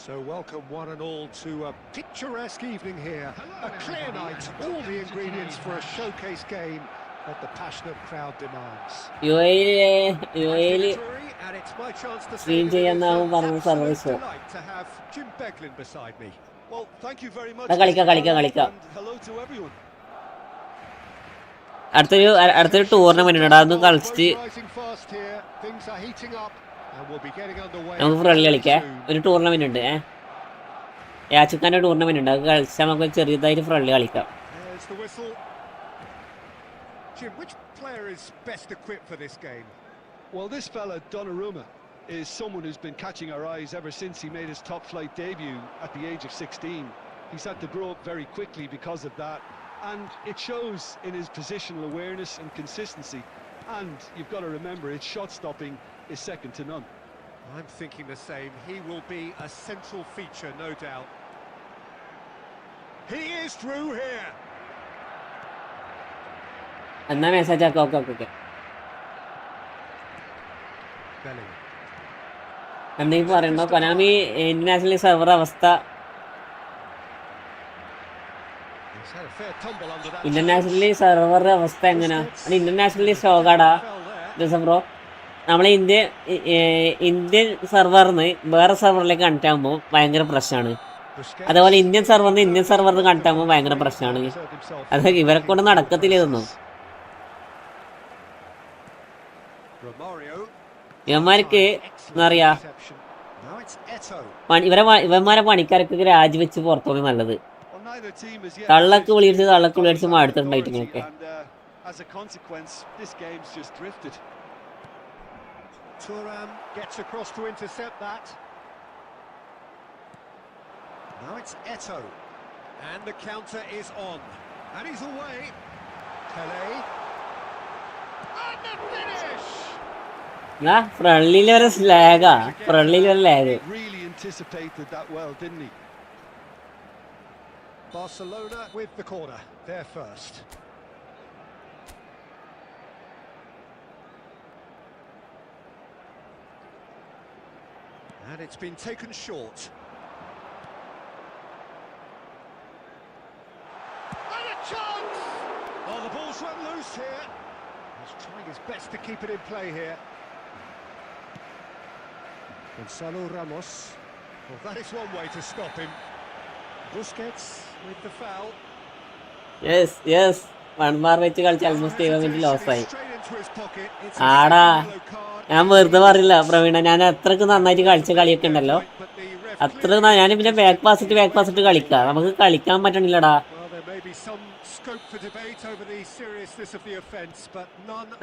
So welcome one and all to a picturesque evening here. A clear night, all the ingredients for a showcase game that the passionate crowd demands. UAE stream ചെയ്യാന്നാവും പറഞ്ഞ service. Well, thank you very much. കളിക്കാം. Hello to everyone. അടുത്തൊരു tournament ഉണ്ട്. അതൊന്നും കളിച്ചിട്ട് നമുക്ക് friendly കളിക്കാം. ഒരു ടൂർണമെന്റ് ഉണ്ട്. യാച്ചുക്കാൻ്റെ ടൂർണമെന്റ് ഉണ്ട്. അത് കളിച്ചാൽ നമുക്ക് ചെറിയതായിട്ട് ഫ്രണ്ട്ലി കളിക്കാം. Jim, which player is best equipped for this game? Well, this fella, Donnarumma, is someone who's been catching our eyes ever since he made his top-flight debut at the age of 16. He's had to grow up very quickly because of that, and it shows in his positional awareness and consistency. And you've got to remember, his shot-stopping is second to none. I'm thinking the same. He will be a central feature, no doubt. He is through here. എന്നാ message ആക്കാം. Okay Bellingham. എന്തെങ്കിലും പറയണ്ടോ? Konami international server അവസ്ഥ, He's had a fair tumble under that. Internationally സെർവറുടെ അവസ്ഥ എങ്ങനെയാ? അത് internationally ഷോകാടാ ജോസഫ് ബ്രോ. നമ്മളെ ഇന്ത്യൻ സെർവറിന്ന് വേറെ സെർവറിലേക്ക് കണക്ട് ആകുമ്പോൾ ഭയങ്കര പ്രശ്നമാണ്. അതേപോലെ ഇന്ത്യൻ സെർവറിന്ന് കണക്ട് ആകുമ്പോൾ ഭയങ്കര പ്രശ്നമാണ്. അത് ഇവരെ കൊണ്ട് നടക്കത്തില്ല ഇതൊന്നും. ഇവന്മാർക്ക് എന്താ പറയാ, ഇവന്മാരെ പണിക്കാരൊക്കെ രാജിവെച്ച് പുറത്തോണി നല്ലത്. തള്ളക്ക് വിളിച്ച് മാടുത്തുണ്ടായിട്ടൊക്കെ. Thuram gets across to intercept that. Now it's Eto'o. And the counter is on. And he's away. Pele. And the finish! ഫ്രണ്ട്ലിയിലൊരു സ്ലാഗാ. ഫ്രണ്ട്ലിയിലൊരു lag. Really anticipated that well, didn't he? Barcelona with the corner. They're first. And it's been taken short. And a chance! Oh, the ball's run loose here. He's trying his best to keep it in play here. Gonzalo Ramos. Well, that is one way to stop him. Busquets with the foul. Yes വൺമാർ വെച്ച് കളിച്ച് almost 7 minute ലോസായി. ആടാ, ഞാൻ വെറുതെ പറയില്ല പ്രവീണ, ഞാൻ അത്രക്ക് നന്നായിട്ട് കളിച്ച കളിയൊക്കെ ഉണ്ടല്ലോ. അത്ര ഞാൻ പിന്നെ ബാക്ക് പാസ് ഇട്ട് കളിക്കാം. നമുക്ക് കളിക്കാൻ പറ്റണില്ലടാ.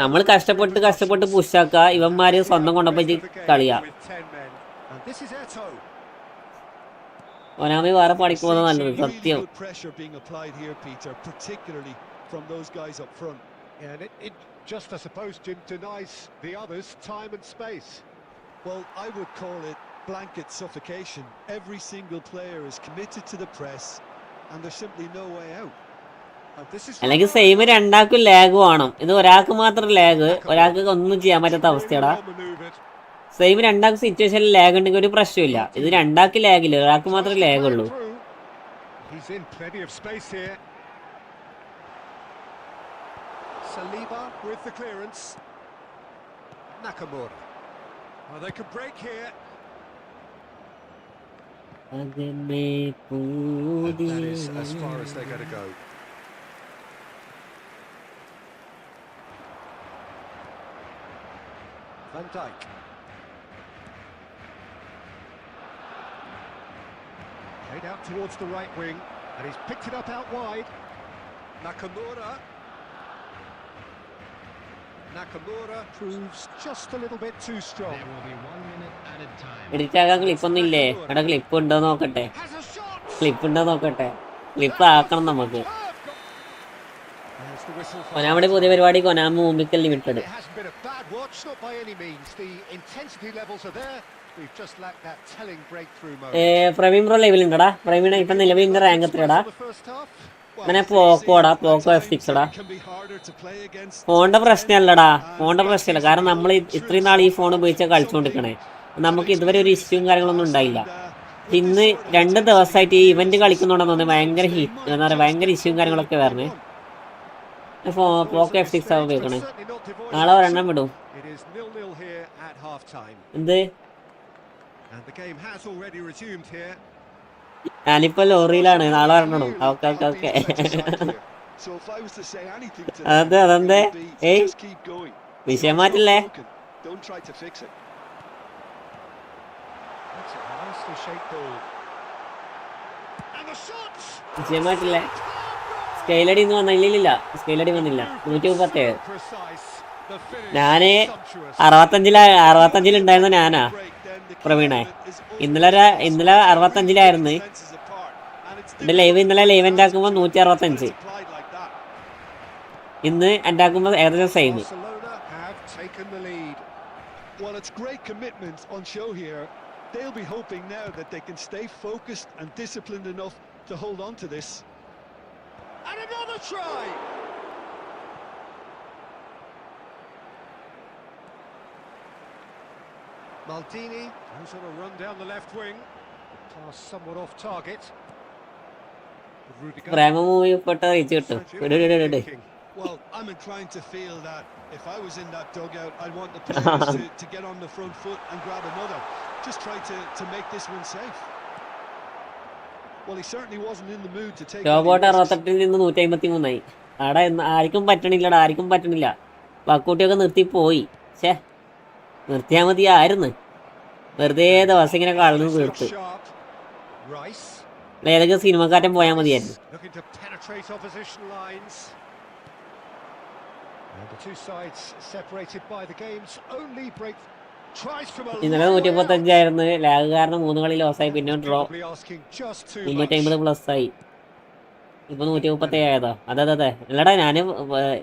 നമ്മൾ കഷ്ടപ്പെട്ട് പുഷാക്ക, ഇവന്മാര് സ്വന്തം കൊണ്ടുപോയി കളിയാ. ഒനാമി വേറെ പണിക്ക് പോകുന്നത് നല്ലത്, സത്യം. Just, I suppose, Jim, denies the others time and space. Well, I would call it blanket suffocation. Every single player is committed to the press, and there's simply no way out. അല്ലെങ്കിൽ same രണ്ടാൾക്കും lag വേണം. ഇത് ഒരാൾക്ക് മാത്രം lag, ഒരാൾക്ക് ഒന്നും ചെയ്യാൻ പറ്റാത്ത അവസ്ഥയാടാ. സെയിം രണ്ടാൾക്ക് സിറ്റുവേഷനിൽ ലാഗ് ഉണ്ടെങ്കിൽ ഒരു പ്രശ്നമില്ല. ഇത് രണ്ടാൾക്ക് ലാഗില്ല, ഒരാൾക്ക് മാത്രമേ ലാഗ് ഉള്ളൂ. Saliba with the clearance. Nakamura. Oh, they could break here. That is as far as they're going to go. Van Dijk. Played out towards the right wing, and he's picked it up out wide. Nakamura proves just a little bit too strong. There will be 1 minute added time. എഡിറ്റാക്കാൻ ക്ലിപ്പൊന്നും ഇല്ലേ? എടാ clip ഉണ്ടോ നോക്കട്ടെ. Clip ആക്കണം നമുക്ക്. കൊനാമിയുടെ പുതിയ പരിപാടി Konami മൂമിക്കൽ ലിമിറ്റഡ്. പ്രവീൺ ബ്രോ ലൈവിലുണ്ടടാ. പ്രവീണ ഇപ്പൊ നിലവിൽ ഇന്ന് റാങ്ക് എത്രടാ? അങ്ങനെ പോക്കോ F6 ടാ. ഫോണിന്റെ പ്രശ്നമല്ലടാ, കാരണം നമ്മൾ ഇത്രയും നാൾ ഈ ഫോൺ ഉപയോഗിച്ചാൽ കളിച്ചുകൊണ്ടിരിക്കണേ. നമുക്ക് ഇതുവരെ ഒരു ഇഷ്യൂവും കാര്യങ്ങളൊന്നും ഉണ്ടായില്ല. ഇന്ന് 2 ദിവസമായിട്ട് ഈ ഇവന്റ് കളിക്കുന്നുണ്ടെന്ന് തോന്നുന്നു ഭയങ്കര എന്താ പറയുക, ഭയങ്കര ഇഷ്യൂവും കാര്യങ്ങളൊക്കെ വരണേ. പോക്കോ F6 ഉപയോഗിക്കണേ. നാളെ ഒരെണ്ണം വിടും. എന്ത്? ഞാനിപ്പോ ലോറിയിലാണ്, നാളെ വരണം. ഓക്കെ അതെന്തേ? ഏയ് വിഷയം മാറ്റില്ലേ? വിഷയം മാറ്റില്ലേ? സ്കെയിലടി ഇന്ന് വന്നില്ല. സ്കെയിലടി വന്നില്ല. 137. ഞാന് 65 ഞാനാ പ്രവീണെ. ഇന്നലെ 65 എന്റെ ലൈവ് ഇന്നലെ ലൈവ് ഉണ്ടാക്കുമ്പോ 165. ഇന്ന് ഉണ്ടാക്കുമ്പോ ഏകദേശം same. Well, it's great commitment on show here. They'll be hoping now that they can stay focused and disciplined enough to hold on to this. And another try! Maldini goes on a run down the left wing. Pass somewhat off target. Prema movie പെട്ട reach കിട്ടും. Well, I'm inclined to feel that if I was in that dugout, I'd want the players to get on the front foot and grab another. Just try to make this one safe. Well, he certainly wasn't in the mood to take. ജോബോട്ട് 68 നിന്ന് 153 ആടാ. ആർക്കും പറ്റണില്ല. വക്കൂട്ടിയൊക്കെ നിർത്തി പോയി. ഛേ, നിർത്തിയാൽ മതിയായിരുന്നു. വെറുതെ ദിവസം ഇങ്ങനെ കളഞ്ഞു തീർത്ത്. ഏതൊക്കെ സിനിമക്കാരൻ പോയാൽ മതിയായിരുന്നു. ഇന്നലെ 135 ലാഗ് കാരണം 3 കളി ലോസായി. പിന്നെ ഡ്രോ 350 പ്ലസ് ആയി. ഇപ്പൊ 137 ആയതോ? അതെ. അല്ലടാ,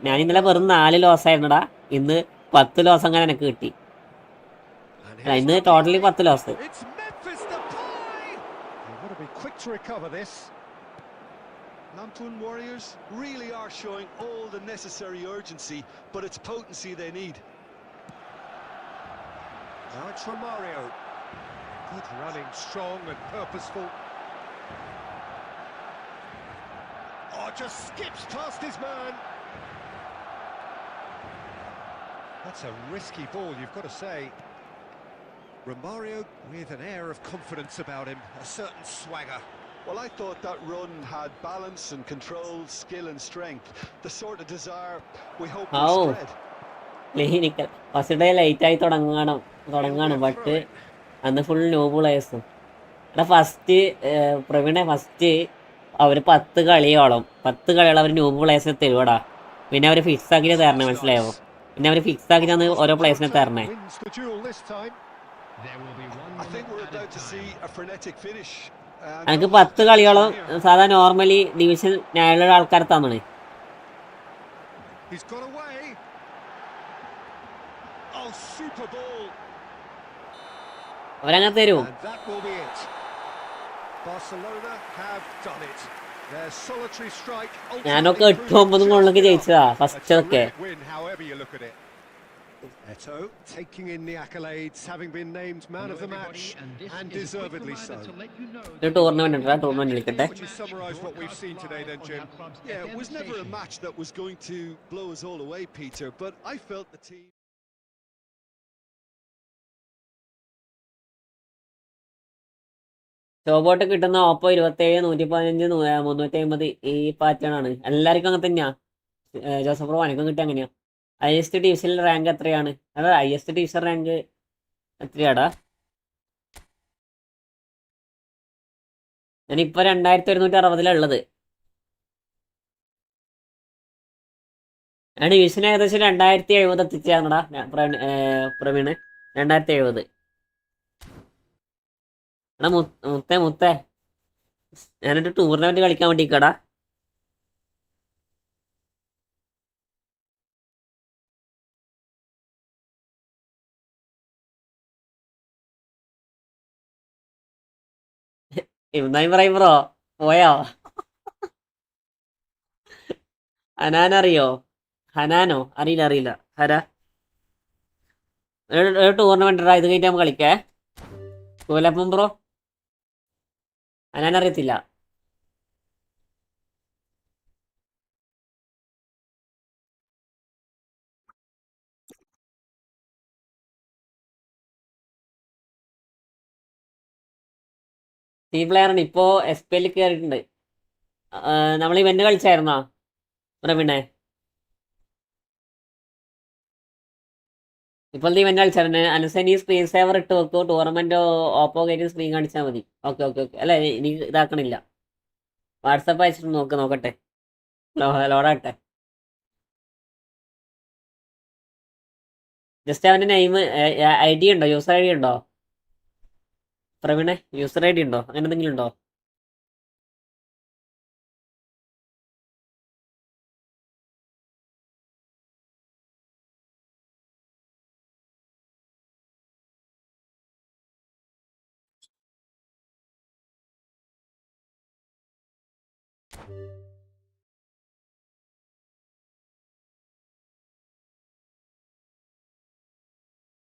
ഞാൻ ഇന്നലെ വെറും 4 ലോസായിരുന്നടാ. ഇന്ന് 10 ലോസ് അങ്ങനെ എനിക്ക് കിട്ടി. ഇന്ന് totally 10 loss. To recover this. Lampoon Warriors really are showing all the necessary urgency, but it's potency they need. Now it's Romario. Good running, strong and purposeful. Oh, just skips past his man. That's a risky ball, you've got to say. Romario with an air of confidence about him, a certain swagger. Well, I thought that run had balance and control, skill and strength. The sort of desire we hope will spread. Clinical first day light ആയി തുടങ്ങാണ്. But അന്ന് full new പ്ലേയേഴ്സും. എടാ പ്രവീണെ first our 10 കളിയോളം our new പ്ലേയേഴ്സിനെ തരുവടാ. പിന്നെ അവർ fix ആക്കി തരണേ, മനസ്സിലായോ? പിന്നെ അവർ fix ആക്കി തന്ന് ഓരോ പ്ലേയേഴ്സിനെ തരണേ. എനിക്ക് 10 കളിയോളം സാധാ നോർമലി ഡിവിഷൻ ന്യായമുള്ള ആൾക്കാരെ തന്നാണ്. അവരങ്ങനെ തരും. ഞാനൊക്കെ 8-9 ഗോളിലൊക്കെ ജയിച്ചതാ ഫസ്റ്റ് ഒക്കെ. Eto taking in the accolades, having been named man of the match, and deservedly so. The tournament കളിക്കട്ടെ. Would you summarise what we've seen today then, Jim? Yeah, it was never a match that was going to blow us all away, Peter, but I felt the team. ഷോബോട്ട് കിട്ടുന്ന Oppo 27, 115, 350 ഈ pattern ആണ്. എല്ലാവർക്കും അങ്ങനെ തന്നെയാ. Joseph pro എനിക്കും കിട്ടുക അങ്ങനെയാ. Highest ഡിവിഷനിൽ റാങ്ക് എത്രയാണ്? അതെ, ഹയസ്റ്റ് ഡിവിഷൻ റാങ്ക് എത്രയാടാ? ഞാനിപ്പോൾ 2160 ഞാൻ ഡിവിഷൻ ഏകദേശം 2070 എത്തിച്ചാണടാ പ്രവീണ്. 2070. എടാ മുത്തേ ഞാനൊരു ടൂർണമെന്റ് കളിക്കാൻ വേണ്ടിക്കടാ. ഇബ്രാഹിം പറയും ബ്രോ പോയോ? ഹനാനറിയോ? ഹനാനോ? അറിയില്ല. ഒരു ടൂർണമെന്റ് ഇത് കഴിഞ്ഞിട്ട് നമുക്ക് കളിക്കേ. കോലപ്പം ബ്രോ ഹനാനറിയത്തില്ല. ടീം പ്ലെയറാണ്. ഇപ്പോൾ SPL കയറിയിട്ടുണ്ട്. നമ്മൾ ഇവന്റ് കളിച്ചായിരുന്നോ പ്രവീണെ? ഇപ്പോഴത്തെ ഇവന്റ് കളിച്ചായിരുന്നു. അനുസരിച്ച് സ്ക്രീൻ സേവർ ഇട്ട് വെക്കൂ. ടൂർണമെന്റ് ഓപ്പോ കയറ്റി സ്ക്രീൻ കാണിച്ചാൽ മതി. ഓക്കെ. അല്ല ഇനി ഇതാക്കണില്ല. വാട്സപ്പ് അയച്ചിട്ട് നോക്കട്ടെ. ലോഡാട്ടെ. ജസ്റ്റ് അവന്റെ നെയിം ID ഉണ്ടോ? യൂസർ ID ഉണ്ടോ പ്രവീണെ? യൂസർ ID ഉണ്ടോ? അങ്ങനെ എന്തെങ്കിലും ഉണ്ടോ?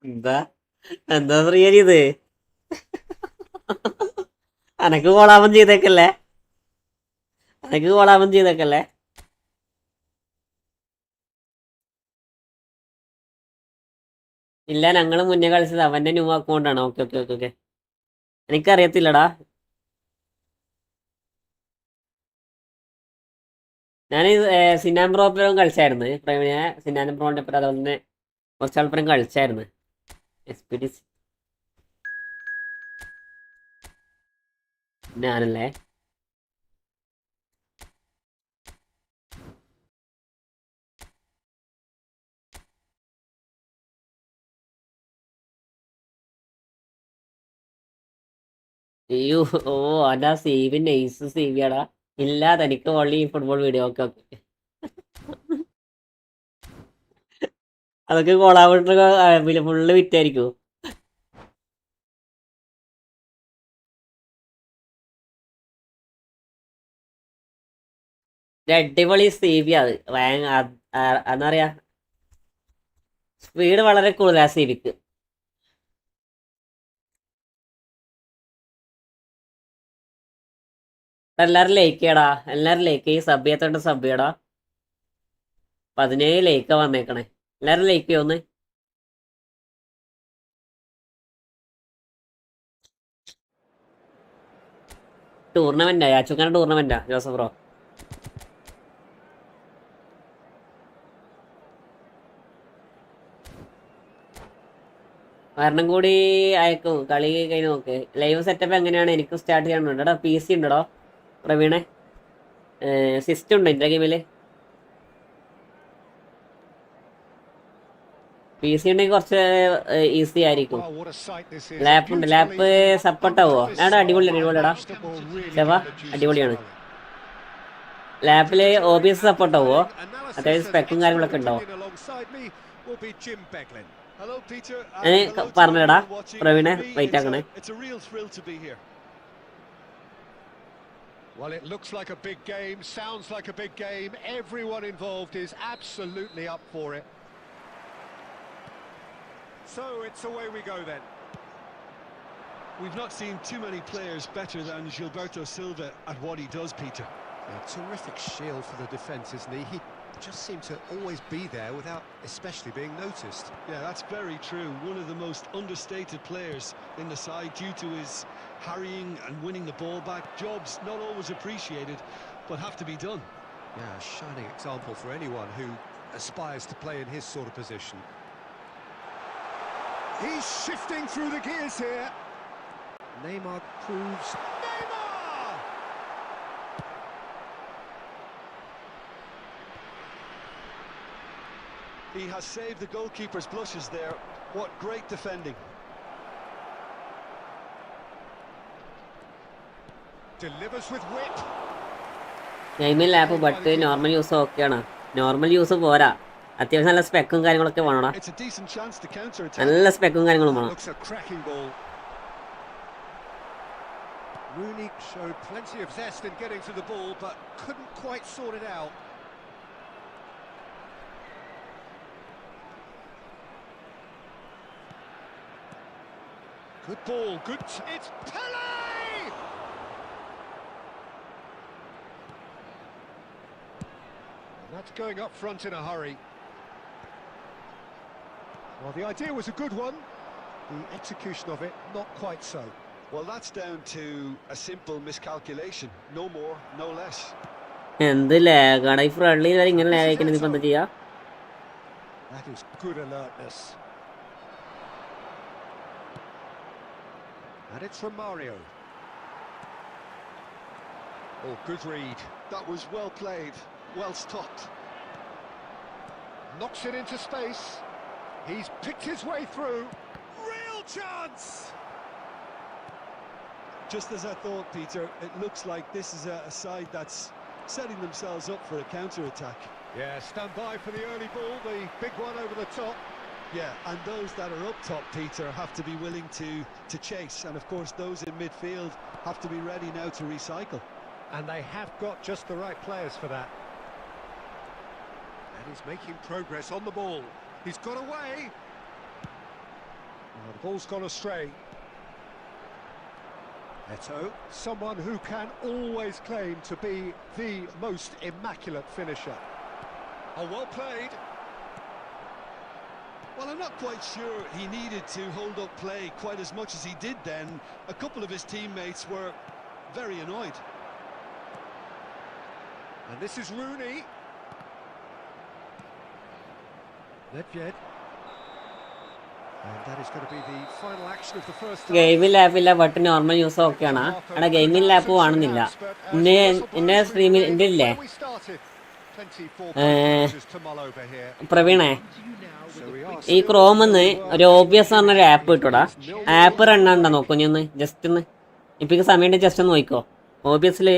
എന്താ എന്താ പ്രിയ ഇത്? അനക്ക് കോളാപം ചെയ്തേക്കല്ലേ? അനക്ക് കോളാപം ചെയ്തേക്കല്ലേ? ഇല്ല, ഞങ്ങള് മുന്നേ കളിച്ചത് അവന്റെ ന്യൂ അക്കൗണ്ടാണ്. Okay okay okay okay. എനിക്കറിയത്തില്ലടാ. ഞാൻ സിനാൻ പ്രോപ്പിലും കളിച്ചായിരുന്നു. പ്രവീണ സിനാൻ പ്രോന്റെ ഒപ്പം അതുപോലെ തന്നെ കുറച്ചാൾപ്പരം കളിച്ചായിരുന്നു. SPD ഞാനല്ലേ. അയ്യോ, ഓ അതാ സേവി നൈസ് സേവിയാടാ. ഇല്ല, തനിക്ക് only football video. Okay okay. അതൊക്കെ കോളാവിട്ട് ഫുള്ള് വിറ്റായിരിക്കും. അടിപൊളി സേവിയ അത്. എന്താ പറയാ, സ്പീഡ് വളരെ കൂടുതലാ സേവിക്ക്. എല്ലാരും ലൈക്ക് ചെയ്യടാ, എല്ലാരും ലൈക്ക് ചെയ്യ്. സബ് ചെയ്യാത്തോണ്ട് സബ് ചെയ്യടാ. 17 ലൈക്കാ വന്നേക്കണേ. എല്ലാരും ലൈക്ക് ചെയ്യോന്ന്. ടൂർണമെന്റാ, യാച്ചുക്കാന ടൂർണമെന്റാ ജോസഫ് ബ്രോ. ഒരെണ്ണം കൂടി അയക്കും. കളി കഴിഞ്ഞ് നോക്ക്. ലൈവ് സെറ്റപ്പ് എങ്ങനെയാണ്? എനിക്ക് സ്റ്റാർട്ട് ചെയ്യാനുണ്ട്. എടാ PC ഉണ്ടോ പ്രവീണെ? സിസ്റ്റം ഉണ്ടോ എൻ്റെ ഗെയിമില്? PC ഉണ്ടെങ്കിൽ കുറച്ച് ഈസി ആയിരിക്കും. Well, what a sight this is. A lap ഉണ്ട്. ലാപ്പ് beautifully സപ്പോർട്ട് ആവുമോ? എടാ അടിപൊളിയാണ്, അടിപൊളിയാടാ. football really ചെവാ produces അടിപൊളിയാണ്. throwing. ലാപ്പില് OBS സപ്പോർട്ട് ആവുമോ? Analysis അത്യാവശ്യം and സ്പെക്കും കാര്യങ്ങളൊക്കെ expert ഉണ്ടോ? opinion alongside me will be Jim Beglin. Hello, Peter. ഞാൻ Hello to പറഞ്ഞടാ everyone watching. പ്രവീണെ, For me, വെയിറ്റ് ആക്കണേ. it's a real thrill to be here. Well, it looks like a big game, sounds like a big game. Everyone involved is absolutely up for it. So it's away we go then. We've not seen too many players better than Gilberto Silva at what he does, Peter. A terrific shield for the defence, isn't he? He just seemed to always be there without especially being noticed. Yeah, that's very true. One of the most understated players in the side due to his harrying and winning the ball back. Jobs not always appreciated, but have to be done. Yeah, a shining example for anyone who aspires to play in his sort of position. He's shifting through the gears here. Neymar proves... Neymar! He has saved the goalkeeper's blushes there. What great defending. Delivers with wit. ഗെയിമിൽ lap but normal use ഓക്കെയാണ്. Normal use പോരാ, അത്യാവശ്യം നല്ല സ്പെക്കും കാര്യങ്ങളൊക്കെ വേണോടാ. It's a decent chance to counter attack. നല്ല സ്പെക്കും കാര്യങ്ങളും വേണം. Looks a cracking ball. Rooney showed plenty of zest in getting to the ball, but couldn't quite sort it out. Good ball, good... It's Pele! And that's going up front in a hurry. Well, the idea was a good one. The execution of it, not quite so. Well, that's down to a simple miscalculation. No more, no less. എന്ത് ലാഗാണ് ഈ friendly വരെ ഇങ്ങനെ lag അയക്കണത്? ഇപ്പൊ എന്താ ചെയ്യാ? That is good alertness. And it's from Mario. Oh, good read. That was well played. well stopped. Knocks it into space. He's picked his way through. Real chance! Just as I thought, Peter, it looks like this is a side that's setting themselves up for a counter-attack. Yeah, stand by for the early ball, the big one over the top. Yeah, and those that are up top, Peter, have to be willing to chase. And of course, those in midfield have to be ready now to recycle. And they have got just the right players for that. And he's making progress on the ball. He's got away. The ball's gone astray. Eto, someone who can always claim to be the most immaculate finisher. Oh, well played. Well, I'm not quite sure he needed to hold up play quite as much as he did then. A couple of his teammates were very annoyed. And this is Rooney. Nedved. And that is going to be the final action of the first half. ഗെയിമിൽ ലാപ്പില്ല but normal use ഓക്കെയാണ്. അവിടെ ഗെയിമിൽ lap കാണുന്നില്ല. എൻ്റെ സ്ട്രീമിൽ എൻ്റെ ഇല്ലേ പ്രവീണേ, ഈ ക്രോമെന്ന് ഒരു OBS പറഞ്ഞൊരു ആപ്പ് കിട്ടൂടാ. ആപ്പ് റണ്ണാണ്ടാ നോക്കൂ നീ ഒന്ന് ജസ്റ്റ് ഒന്ന്. ഇപ്പം സമയം ജസ്റ്റ് ഒന്ന് നോക്കിക്കോ. OBSൽ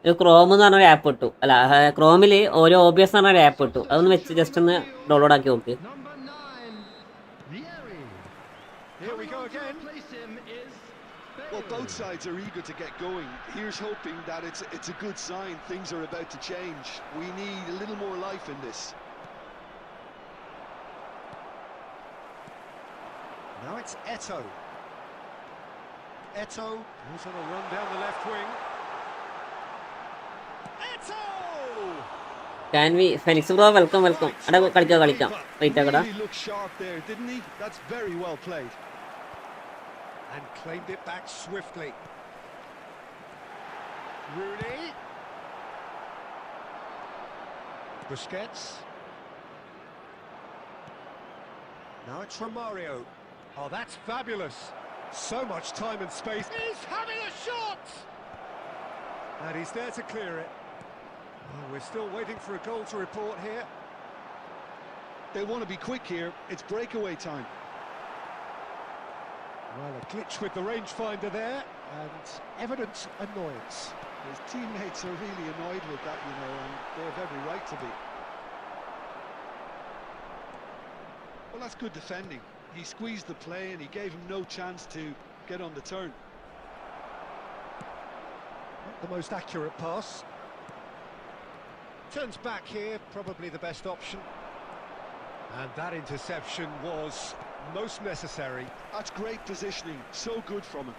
ഒരു ക്രോം എന്ന് പറഞ്ഞൊരു ആപ്പ് കിട്ടും. അല്ല, ക്രോമിൽ ഓരോ OBS എന്ന് പറഞ്ഞൊരു ആപ്പ് കിട്ടും. അതൊന്ന് വെച്ച് ജസ്റ്റ് ഒന്ന് ഡൗൺലോഡ് ആക്കി നോക്ക്. Here we go again. Well, both sides are eager to get going. Here's hoping that it's a good sign. Things are about to change. We need a little more life in this. Now it's Eto. Eto, who's on a run down the left wing. Eto! Can we Felix bro, welcome. അട കളിക്കാം. Wait ആക്കടാ. He looked sharp there, didn't he? That's very well played. And claimed it back swiftly. Rooney. Busquets. Now it's Romario. Oh, that's fabulous. So much time and space. He's having a shot! And he's there to clear it. Oh, we're still waiting for a goal to report here. They want to be quick here. It's breakaway time. Well, a glitch with the rangefinder there, and evident annoyance. His teammates are really annoyed with that, you know, and they have every right to be. Well, that's good defending. He squeezed the play and he gave him no chance to get on the turn. Not the most accurate pass. Turns back here, probably the best option. And that interception was most necessary. That's great positioning, so good from him.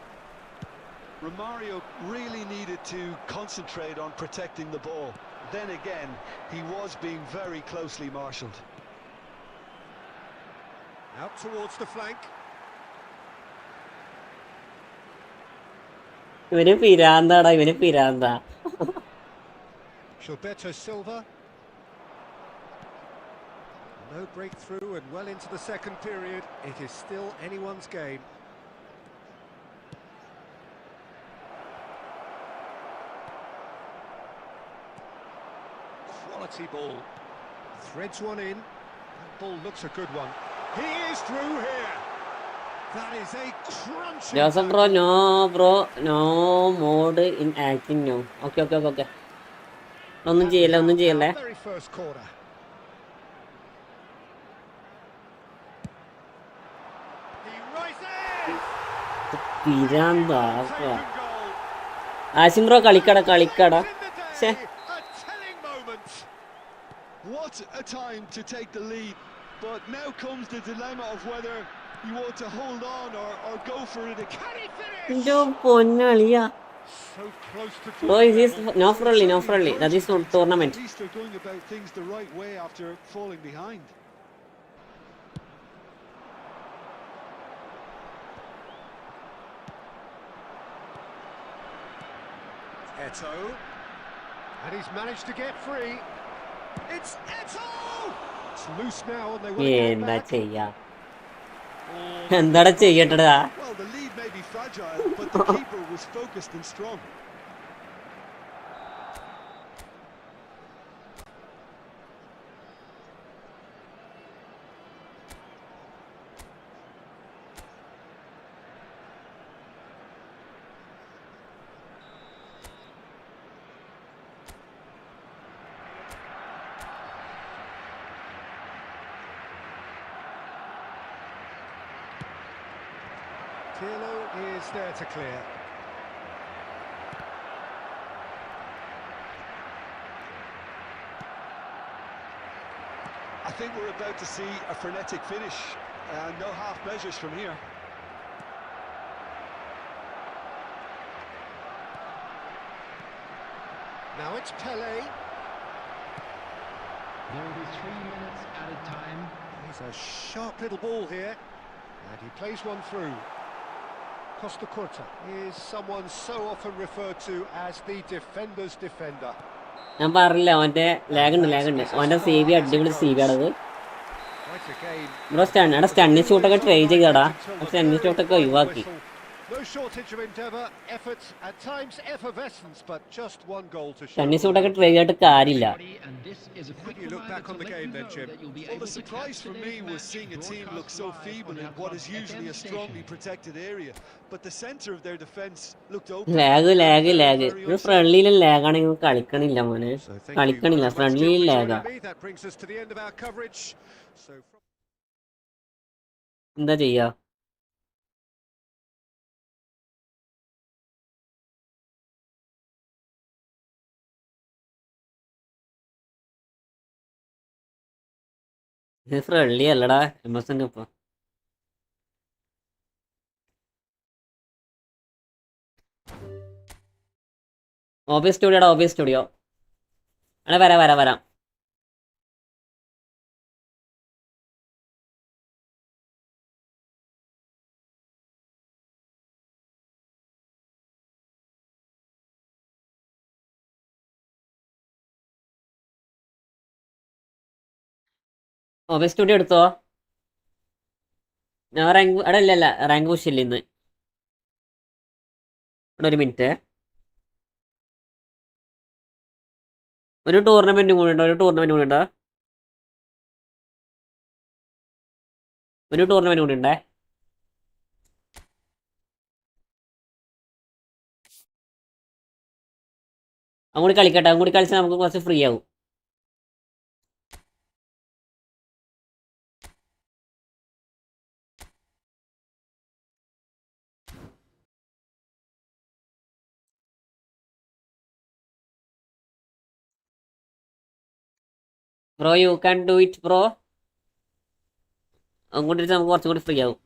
Romario really needed to concentrate on protecting the ball. Then again, he was being very closely marshalled. Out towards the flank. ഇവന് പിരാന്താ. Gilberto Silva. No breakthrough and well into the second period. It is still anyone's game. Quality ball. Threads one in. That ball looks a good one. He is through here. That is a crunching. Joseph bro, no mode in acting no. Okay. ഒന്നും ചെയ്യല്ലേ. Very first corner. He rises. പിരാന്താ. Asim bro കളിക്കടാ. ഛേ. What a time to take the lead, but now comes the dilemma of whether you want to hold on or go for it again. Can he finish? ഇന്റെ പൊന്നളിയാ. So close to Bro, it is no friendly. That is not tournament. At least they're going about things the right way after falling behind. Eto, and he's managed to get free. It's Eto! It's loose now and they will get എന്താ back. ചെയ്യാ? എന്താടാ ചെയ്യട്ടടാ? Well, the lead may be fragile, but the keeper was focused and strong. Pirlo is there to clear. I think we're about to see a frenetic finish. No half measures from here. Now it's Pele. There will be 3 minutes added time. He's a sharp little ball here, and he plays one through. Costa Curta is someone so often referred to as the defender's defender. ഞാൻ പറഞ്ഞില്ല അവൻ്റെ ലാഗുണ്ട് അവൻ്റെ C V അടിപൊളി C V ആണത്. Bro സ്റ്റണ്ണി ഷൂട്ടൊക്കെ try ചെയ്തടാ, സ്റ്റണ്ണി ഷൂട്ടൊക്കെ ഒഴിവാക്കി. No shortage of endeavour, efforts, at times effervescence, but just one goal to show. സ്റ്റണ്ണി ഷൂട്ടൊക്കെ ട്രൈ ചെയ്തിട്ട് കാര്യമില്ല. You look back on the game then, Jim. Well, the surprise for me was seeing a team look so feeble in what is usually a strongly protected area. But the centre of their defence looked open. Lag ഇത് ഫ്രണ്ട്ലിയിലും ലാഗാണെങ്കിൽ കളിക്കണില്ല മോനെ, കളിക്കണില്ല ഫ്രണ്ട്ലിയിൽ ലാഗാ. That brings us to the end of our coverage. എന്താ ചെയ്യാ? ഇത് friendly അല്ലടാ എംഎസിന്റെ ഒപ്പം. Obvious സ്റ്റുഡിയോടാ, obvious studio. അങ്ങനെ വരാം. ഓബിയസ് സ്റ്റുഡിയോ എടുത്തോ. ഞാൻ റാങ്ക് അവിടെ ഇല്ല റാങ്ക് പുഷില്ല ഇന്ന്. ഇവിടെ ഒരു മിനിറ്റ്, ഒരു ടൂർണമെന്റ് കൂടി ഉണ്ടോ? ഒരു ടൂർണമെന്റ് കൂടി ഉണ്ടേ. അങ്ങോട്ട് കളിക്കട്ടെ, അങ്ങോട്ട് കളിച്ചാൽ നമുക്ക് കുറച്ച് ഫ്രീ ആവും. Bro you can do it bro. അങ്ങോട്ട് നമുക്ക് കുറച്ചും കൂടി ഫ്രീ ആവും.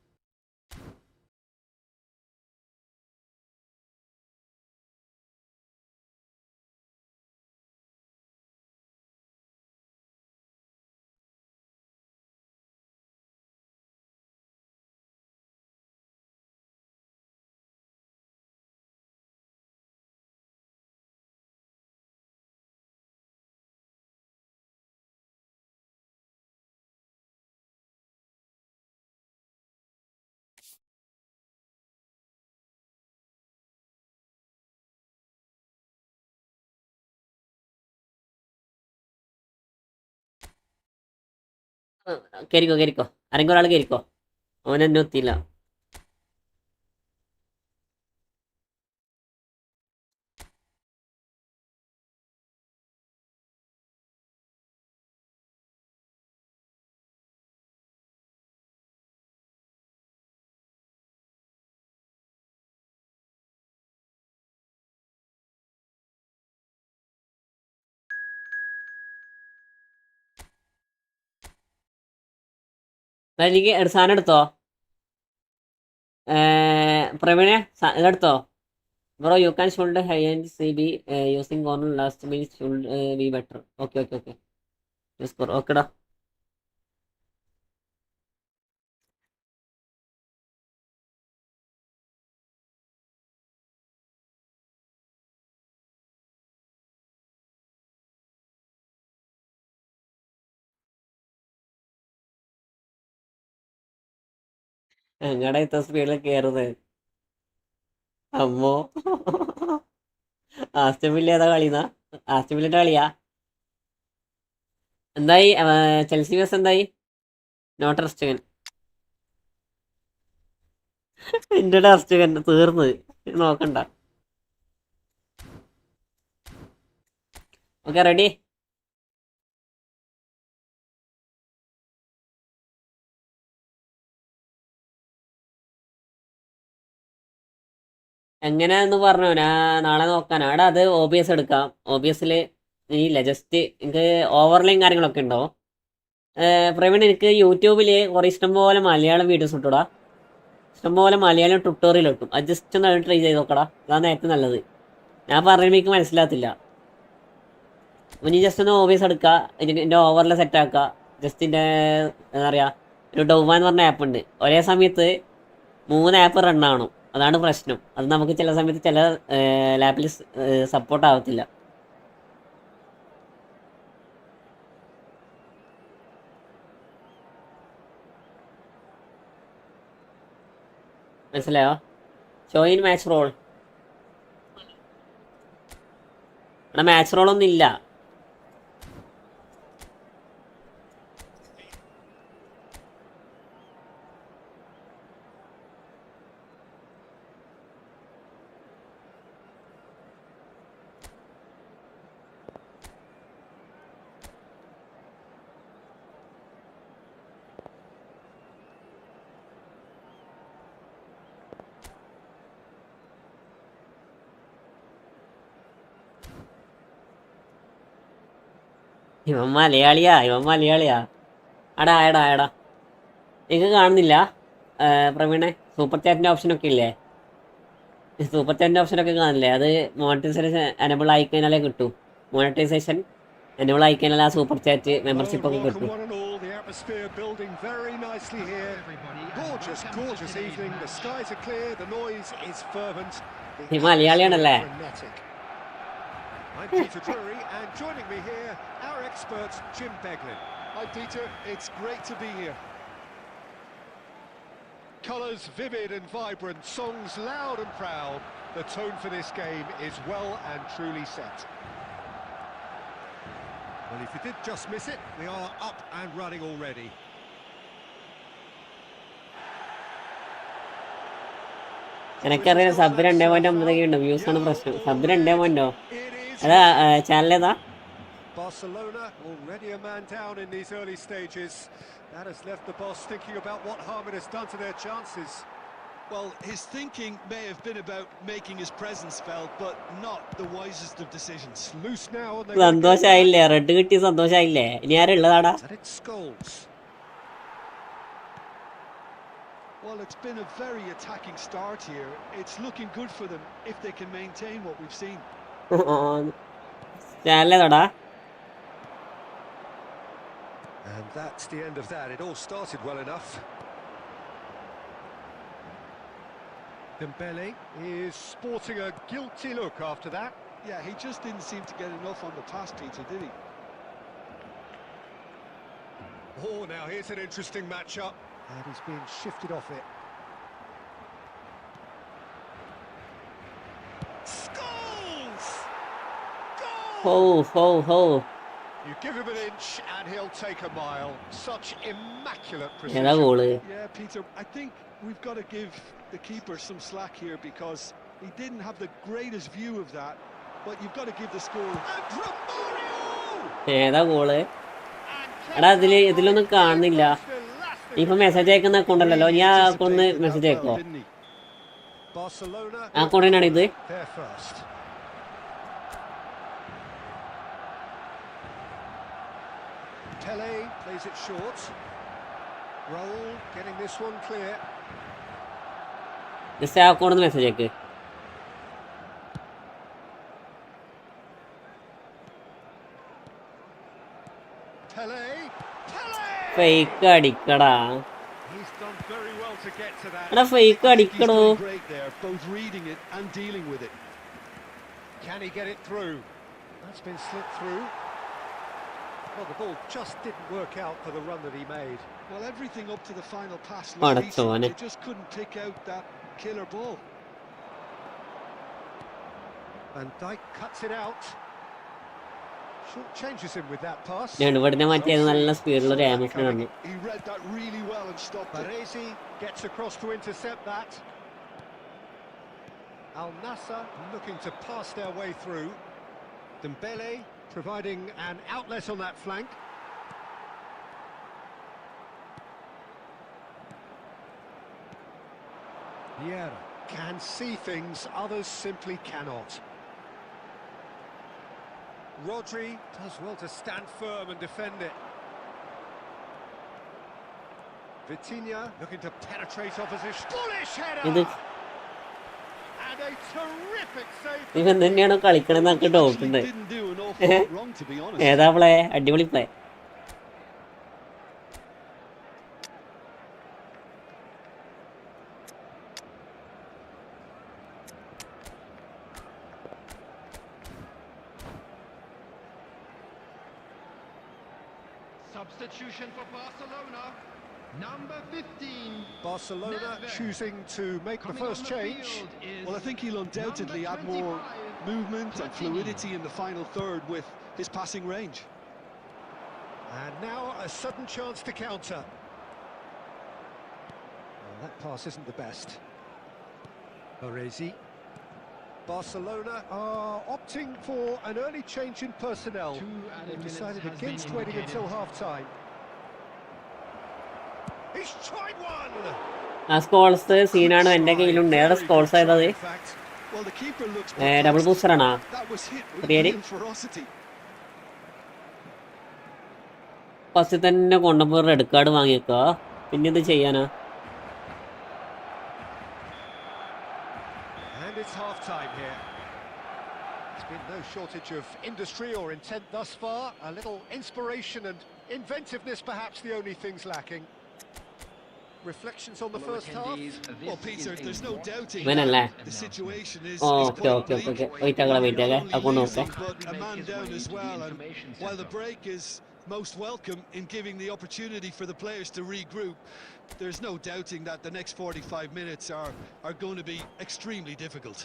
കയറിക്കോ ആരെങ്കിലും ഒരാൾ കയറിക്കോ. അവനെന്നെ ഒത്തില്ല. എനിക്ക് സാധനം എടുത്തോ പ്രവീണെ, ഇതെടുത്തോ. Bro you can should high and see be using corner last minute should be better. Okay score ഓക്കെടാ. എങ്ങടാ ഇത്ര സ്പീഡിൽ കയറുന്നത് അമ്മോ? ആസ്റ്റമില്ല ഏതാ കളിന്നാ? ആസ്റ്റമില്ലിന്റെ കളിയാ? എന്തായി ചെൽസി വേഴ്സ് എന്തായി? നോട്ട് റെസ്റ്റഗൻ. എന്റെ റെസ്റ്റഗൻ തീർന്ന്, നോക്കണ്ട. Okay ready. എങ്ങനെയാന്ന് പറഞ്ഞു ഞാൻ നാളെ നോക്കാനാ. എടാ അത് OBS എടുക്കാം. OBSൽ ഇല്ല ജസ്റ്റ് എനിക്ക് ഓവർലൈൻ കാര്യങ്ങളൊക്കെ ഉണ്ടോ. പ്രവീൺ എനിക്ക് യൂട്യൂബിൽ കുറേ ഇഷ്ടംപോലെ മലയാളം വീഡിയോസ് ഇട്ടൂടാ. ഇഷ്ടംപോലെ മലയാളം ട്യൂട്ടോറിയൽ കിട്ടും. അത് ജസ്റ്റ് ഒന്ന് ട്രൈ ചെയ്ത് നോക്കടാ. അതാണ് ഏറ്റവും നല്ലത്. ഞാൻ പറയുമ്പോൾ എനിക്ക് മനസ്സിലാകത്തില്ല. ഇനി ജസ്റ്റ് ഒന്ന് OBS എടുക്കുക, എൻ്റെ ഓവറിൽ സെറ്റ് ആക്കുക. ജസ്റ്റ് എൻ്റെ എന്താ പറയുക, ഒരു ഡൗമ എന്ന് പറഞ്ഞ ആപ്പ് ഉണ്ട്. ഒരേ സമയത്ത് 3 ആപ്പ് റൺ ആവണം. അതാണ് പ്രശ്നം. അത് നമുക്ക് ചില സമയത്ത് ചില ലാപ്പിൽ സപ്പോർട്ട് ആവത്തില്ല. മനസ്സിലായോ? Join match role. ഇവിടെ മാച്ച് റോളൊന്നും ഇല്ല. ഇവൻ മലയാളിയാ. എടാ എനിക്ക് കാണുന്നില്ല പ്രവീണെ. സൂപ്പർ ചാറ്റിൻ്റെ ഓപ്ഷനൊക്കെ ഇല്ലേ? സൂപ്പർ ചാറ്റിൻ്റെ ഓപ്ഷനൊക്കെ കാണില്ലേ? അത് മോണിറ്റൈസേഷൻ എനബിൾ ആയിക്കഴിഞ്ഞാലേ കിട്ടൂ. മോണിറ്റൈസേഷൻ എനബിൾ ആയിക്കഴിഞ്ഞാൽ ആ സൂപ്പർ ചാറ്റ് മെമ്പർഷിപ്പ് ഒക്കെ കിട്ടും. ഈ മലയാളിയാണല്ലേ? I'm Peter Drury, and joining me here, our expert Jim Beglin. Hi Peter, it's great to be here. Colours vivid and vibrant, songs loud and proud. The tone for this game is well and truly set. Well, if you did just miss it, we are up and running already. എനിക്കറിയാം sub 2.9 ഉണ്ട്. Views ആണ് പ്രശ്നം. Sub 2.9 അതാ ചാനലേതാ? Barcelona already a man down in these early stages. That has left the boss thinking about what harm it has done to their chances. Well, his thinking may have been about making his presence felt, but not the wisest of decisions. Loose now and സന്തോഷായില്ലേ? Red കിട്ടിയ സന്തോഷായില്ലേ? ഇനി ആരുള്ളതാടാ? Well, it's been a very attacking start here. It's looking good for them if they can maintain what we've seen. ചാനലേതാടാ? And that's the end of that. It all started well enough. Dembele is sporting a guilty look after that. Yeah, he just didn't seem to get enough on the pass, Peter, did he? Oh, now here's an interesting matchup. And he's being shifted off it. Scores! Ho. You give him an inch and he'll take a mile. Such immaculate ഏതാ precision. Goal? Yeah, Peter, I think we've got to give the keeper some slack here because he didn't have the greatest view of that, but you've got to give the score. And Romario! ഏതാ goal? എടാ ഇതിലൊന്നും കാണുന്നില്ല. ഇപ്പൊ message അയക്കുന്ന അക്കൗണ്ടല്ലോ. ഞാൻ ആ account message അയക്കോ? Barcelona ആ അക്കൗണ്ടിനാണ് ഇത്. there first. Pele plays it short. Raul getting this one clear. Just ആ അക്കൗണ്ടിൽ മെസ്സേജ് അയക്ക്. Pele! ഫേക്ക് അടിക്കടാ. He's done very well to get to that. എടാ fake He's അടിക്കടോ. doing great there, both reading it and dealing with it. Can he get it through? That's been slipped through. Well, the ball just didn't work out for the run that he made. Well, everything up to the final pass looked decent. പടച്ചോനെ. They just couldn't pick out that killer ball. Van Dijk cuts it out. Short changes him with that pass. ഇവിടുന്ന് മാറ്റിയത് നല്ല സ്പീഡിലുള്ള ഒരു ആമസിന് കണ്ടു. He read that really well and stopped it. Baresi gets across to intercept that. Al Nassr looking to pass their way through. Dembele providing an outlet on that flank. Vieira can see things others simply cannot. Rodri does well to stand firm and defend it. Vitinha looking to penetrate opposition. Bullish header! ഇത് And a terrific save. ഇവൻ തന്നെയാണോ കളിക്കണമെന്ന് എനിക്ക് doubt Actually ഉണ്ട്. didn't do an awful lot wrong, to be honest. ഏതാ play? അടിപൊളി play. Substitution for Barcelona. Number 15. Barcelona Neves. choosing to make the Coming first on the change. field is Well, I think he'll undoubtedly number add more 25, movement and Platini. fluidity in the final third with his passing range. And now a sudden chance to counter. Well, that pass isn't the best. Baresi. Barcelona are opting for an early change in personnel. Two added They've minutes decided has against been waiting until indicated. half-time. He's tried one! ആ Scholes സീനാണ് എൻ്റെ കയ്യിലുണ്ട്. ഏതാ Scholes ആയതത്? In fact, well, the keeper looks double ബൂസ്റ്ററാണോ? that was hit with Really? real ferocity. First തന്നെ കൊണ്ടുപോയി red card വാങ്ങിയേക്കുക. പിന്നെ ഇത് ചെയ്യാനാ? And it's half-time here. There's been no shortage of industry or intent thus far. A little inspiration and inventiveness perhaps the only things lacking. Reflections on the first half? Well, Peter, there's no doubting ഇവനല്ലേ? the situation is okay quite okay okay bleak. Okay wait ആകളെ wait ആകെ Not account only നോക്കേ. losing, but a man down as well. And while the break is most welcome in giving the opportunity for the players to regroup, there's no doubting that the next 45 minutes are going to be extremely difficult.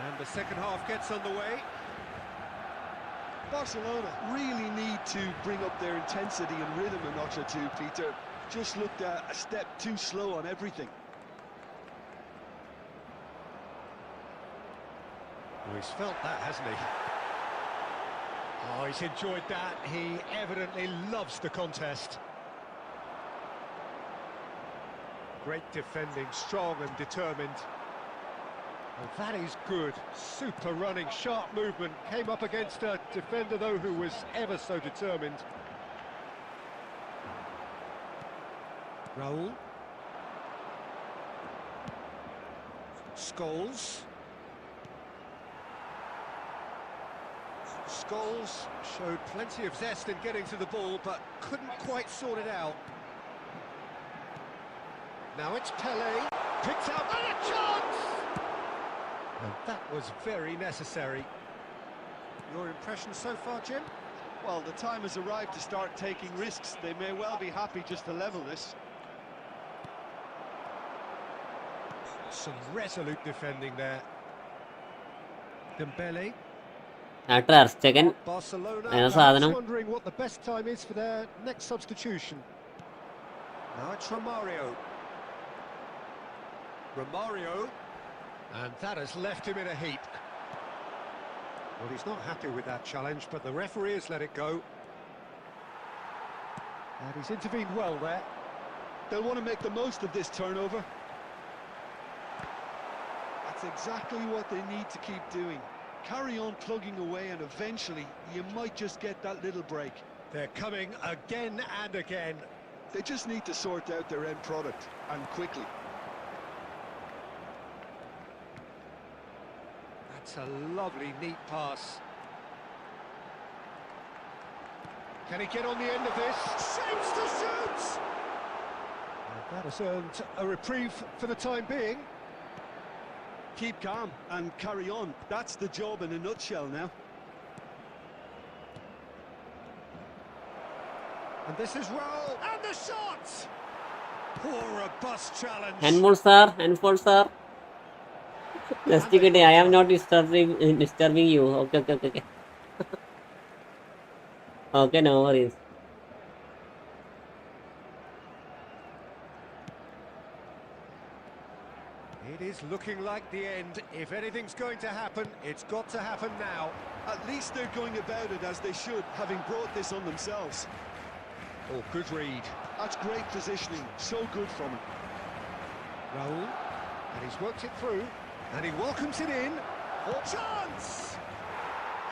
And the second half gets underway. Barcelona really need to bring up their intensity and rhythm a notch or two, Peter. Just looked a step too slow on everything. Oh, he's felt that, hasn't he? Oh, he's enjoyed that. He evidently loves the contest. Great defending, strong and determined. Well, that is good. Super running, sharp movement. Came up against a defender, though, who was ever so determined. Raul. Scholes. Scholes showed plenty of zest in getting to the ball, but couldn't quite sort it out. Now it's Pele. Picked up and a chance! And that was very necessary. Your impression so far, Jim? Well, the time has arrived to start taking risks. They may well be happy just to level this. Some resolute defending there. Dembele. ആട്ട് അർച്ചകൻ Barcelona അയാൾ perhaps സാധനം. wondering what the best time is for their next substitution. Now it's Romario. Romario. And that has left him in a heap. Well, he's not happy with that challenge, but the referee has let it go. And he's intervened well there. They'll want to make the most of this turnover. That's exactly what they need to keep doing. Carry on plugging away and eventually you might just get that little break. They're coming again and again. They just need to sort out their end product, and quickly. That's a lovely, neat pass. Can he get on the end of this? Shapes to shoot! And that has earned a reprieve for the time being. Keep calm and carry on. That's the job in a nutshell now. And this is Raul. And the shot! Poor robust challenge. Handball sir just കിട്ടി. I am not disturbing you. Okay okay okay okay okay no worries. It is looking like the end. If anything's going to happen, it's got to happen now. At least they're going about it as they should, having brought this on themselves. Oh, good read. That's great positioning, so good from him. Raul, and he's worked it through, and he welcomes it in. Oh, chance!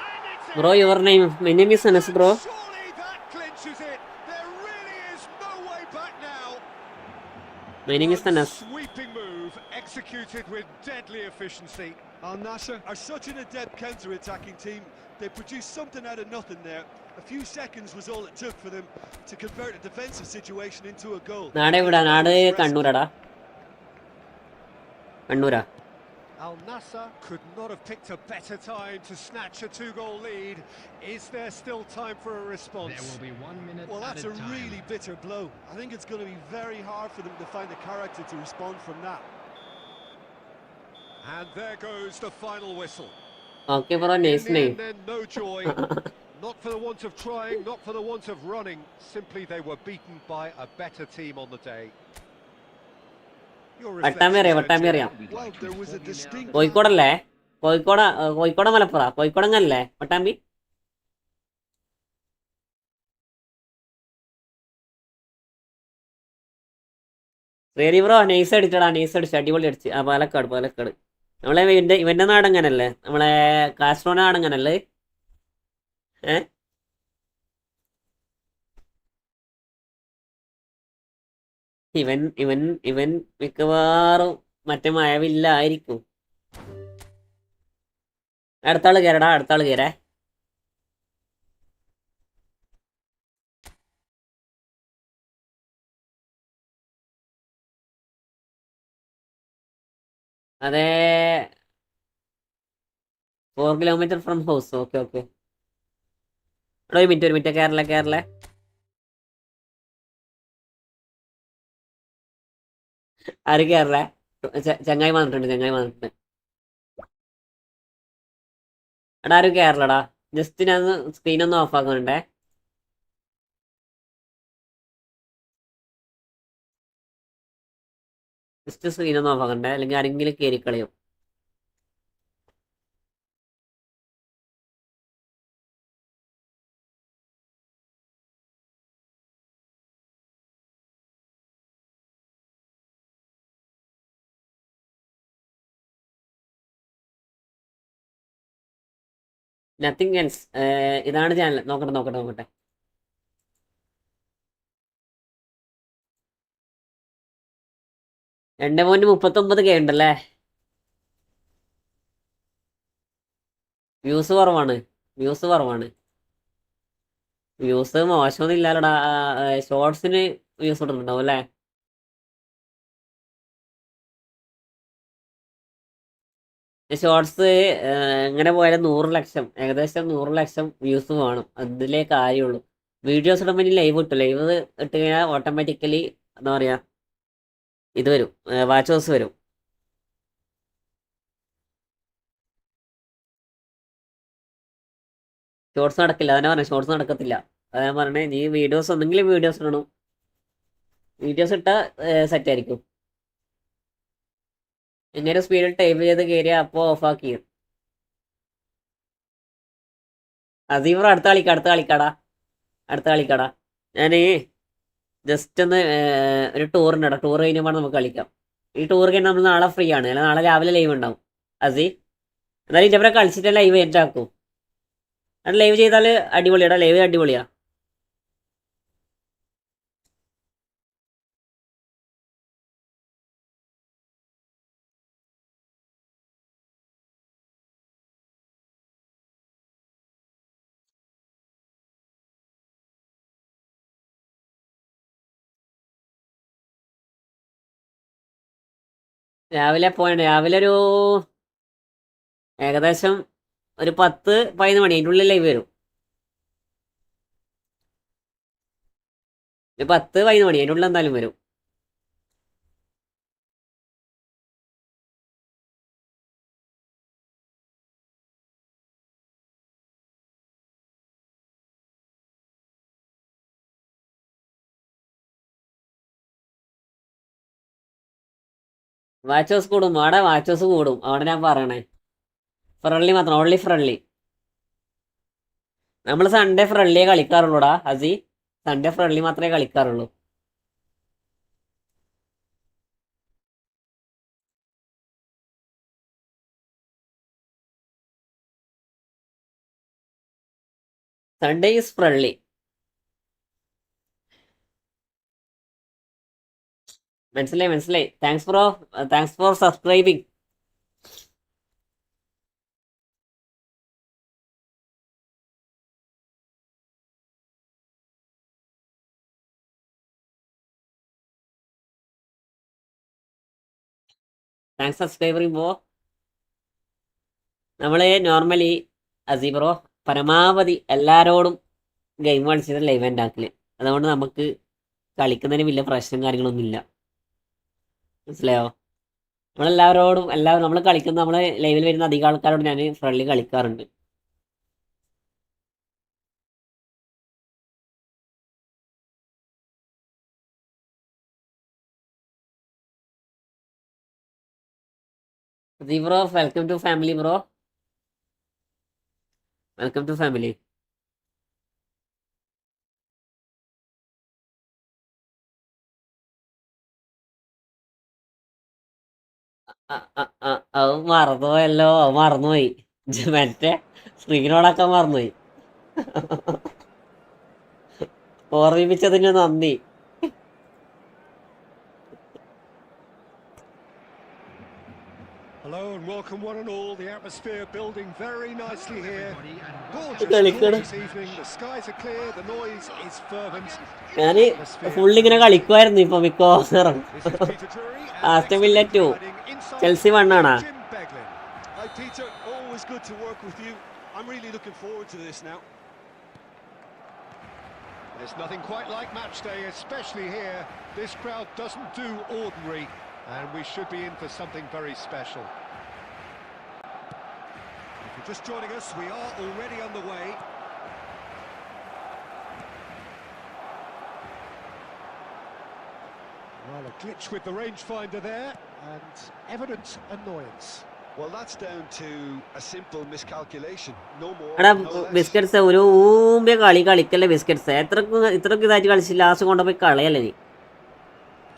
And it's in. Bro, your name? My name is Anas, bro. Surely that clinches it. There really is no way back now. My name is One Anas. sweeping move executed with deadly efficiency. Al Nassr are such an adept counter-attacking team. They produced something out of nothing there. A few seconds was all it took for them to convert a defensive situation into a goal. നാട് എവിടാ? നാട് കണ്ണൂരാടാ. കണ്ണൂരാ. Al Nassr could not have picked a better time to snatch a 2-goal lead. Is there still time for a response? There will be 1 minute Well, that's added a time. really bitter blow. I think it's going to be very hard for them to find the character to respond from that. And there goes the final whistle. Okay, bro, nice In the name. end, then, no joy. Not for the want of trying, not for the want of running. Simply they were beaten by a better team on the day. Your വട്ടാമ്പി reflections, അറിയാം. Well, there was a distinct... കോഴിക്കോടല്ലേ? Kozhikode മലപ്പുറ കോഴിക്കോടങ്ങല്ലേ വട്ടാമ്പി? ശരി bro, nice അടിച്ചടാ, nice അടിച്ചു, അടിപൊളി അടിച്ച്. ആ, പാലക്കാട്. നമ്മളെ ഇവന്റെ നാടങ്ങനല്ലേ? നമ്മളെ Castro നാടങ്ങനല്ലേ? ഇവൻ മിക്കവാറും മറ്റേ മഴവില്ലായിരിക്കും. അടുത്താള് കേരേ. അതെ, 4 കിലോമീറ്റർ ഫ്രം ഹൗസ്. ഓക്കെ. എടാ, ഒരു മിനിറ്റ്. കേരള ആര് കേരള? ചങ്ങായി വന്നിട്ടുണ്ട്. എടാ, ആരും കേരളടാ. ജസ്റ്റ് ഞാൻ സ്ക്രീൻ ഒന്ന് ഓഫ് ആക്കുന്നുണ്ടേ. ജസ്റ്റ് സ്ക്രീൻ ഒന്ന് ഓഫ് ആക്കണ്ടേ, അല്ലെങ്കിൽ ആരെങ്കിലും കയറിക്കളയും. Nothing else. ഇതാണ് ചാനൽ. നോക്കട്ടെ. 2.39K ഉണ്ടല്ലേ? വ്യൂസ് കുറവാണ്. വ്യൂസ് മോശമൊന്നും ഇല്ലാലടാ. ഷോർട്സിന് വ്യൂസ് ഇടുന്നുണ്ടാവും അല്ലേ? ഷോർട്സ് എങ്ങനെ പോയാലും 100 ലക്ഷം, ഏകദേശം 100 ലക്ഷം വ്യൂസ് വേണം. അതിലേ കാര്യമുള്ളൂ. വീഡിയോസ് ഇടുമ്പോൾ ഇനി ലൈവ് ഇട്ട് കഴിഞ്ഞാൽ ഓട്ടോമാറ്റിക്കലി എന്താ പറയുക, ഇത് വരും, വാച്ച് ഹവേഴ്സ് വരും. ഷോർട്സ് നടക്കില്ല, അതാണ് പറഞ്ഞത്. ഷോർട്സ് നടക്കത്തില്ല. അതാ ഞാൻ പറഞ്ഞത്. നീ വീഡിയോസ് ഒന്നെങ്കിലും വീഡിയോസ് ഇടണം. വീഡിയോസ് ഇട്ടാൽ സെറ്റ് ആയിരിക്കും. എങ്ങനെ സ്പീഡിൽ ടൈപ്പ് ചെയ്ത് കയറിയാൽ അപ്പോൾ ഓഫാക്കി. അസീവർ അടുത്ത കളിക്കാടാ. ഞാൻ ജസ്റ്റ് ഒന്ന് ഒരു ടൂറിൻ്റെ ടൂർ കഴിഞ്ഞപ്പോൾ നമുക്ക് കളിക്കാം. ഈ ടൂർ കഴിഞ്ഞാൽ നമ്മൾ നാളെ ഫ്രീ ആണ്, അല്ല നാളെ രാവിലെ ലൈവ് ഉണ്ടാവും. അസി എന്നാലും ഇതേപോലെ കളിച്ചിട്ട് ലൈവ് എൻഡാക്കും. അത് ലൈവ് ചെയ്താൽ അടിപൊളിയാടാ. ലൈവ് അടിപൊളിയാ. രാവിലെ ഒരു ഏകദേശം ഒരു 10-11 മണി അതിൻ്റെ ഉള്ളിൽ ലൈവ് വരും. 10-11 മണി അതിൻ്റെ ഉള്ളിൽ എന്തായാലും വരും. വാച്ചേഴ്സ് കൂടും അവിടെ, വാച്ചേഴ്സ് കൂടും അവിടെ. ഞാൻ പറയണേ ഫ്രണ്ട്ലി മാത്രം, ഓൺലി ഫ്രണ്ട്ലി. നമ്മൾ സൺഡേ ഫ്രണ്ട്ലിയെ കളിക്കാറുള്ളൂടാ അസി. സൺഡേ ഫ്രണ്ട്ലി മാത്രമേ കളിക്കാറുള്ളൂ. Sunday is friendly. മനസ്സിലായി മനസ്സിലായി. Thanks bro, thanks for subscribing. Thanks subscribing bro. നമ്മൾ നോർമലി അസി ബ്രോ പരമാവധി എല്ലാവരോടും ഗെയിം കളിച്ചത് ലൈവ് ആൻഡ് ആക്കില്. അതുകൊണ്ട് നമുക്ക് കളിക്കുന്നതിന് വലിയ പ്രശ്നം കാര്യങ്ങളൊന്നും ഇല്ല. മനസ്സിലായോ? നമ്മളെല്ലാവരോടും എല്ലാവരും നമ്മൾ കളിക്കുന്ന, നമ്മൾ ലൈവിൽ വരുന്ന അധികം ആൾക്കാരോട് ഞാൻ ഫ്രണ്ട്ലി കളിക്കാറുണ്ട്. Asi bro welcome to family bro, welcome to family. അത് മറന്നുപോയല്ലോ, അത് മറന്നുപോയി. മറ്റേ സ്ക്രീനോടൊക്കെ മറന്നുപോയി. ഓർമ്മിപ്പിച്ചതിന് നന്ദി. Hello and welcome one and all. The atmosphere building very nicely here. Gorgeous this evening. The skies are clear. The noise is fervent. ഞാന് ഫുള്ളിങ്ങനെ കളിക്കുമായിരുന്നു ഇപ്പൊ മിക്കവാറും. ആസ്റ്റൺ വില്ല 2 ചെൽസി 1 ആണോ? Hi Peter, always good to work with you. I'm really looking forward to this now. There's nothing quite like match day, especially here. This crowd doesn't do ordinary, and we should be in for something very special. If you're just joining us, we are already on the way. Well, a glitch with the rangefinder there, and evident annoyance. Well, that's down to a simple miscalculation. No more. എടാ No less. Biscuits ഒരു ഊമ്പിയ കളിക്കല്ലേ biscuits. ഇത്രക്ക് ഇതായിട്ട് കളിച്ച് last കൊണ്ടുപോയി കളയല്ലേ നീ.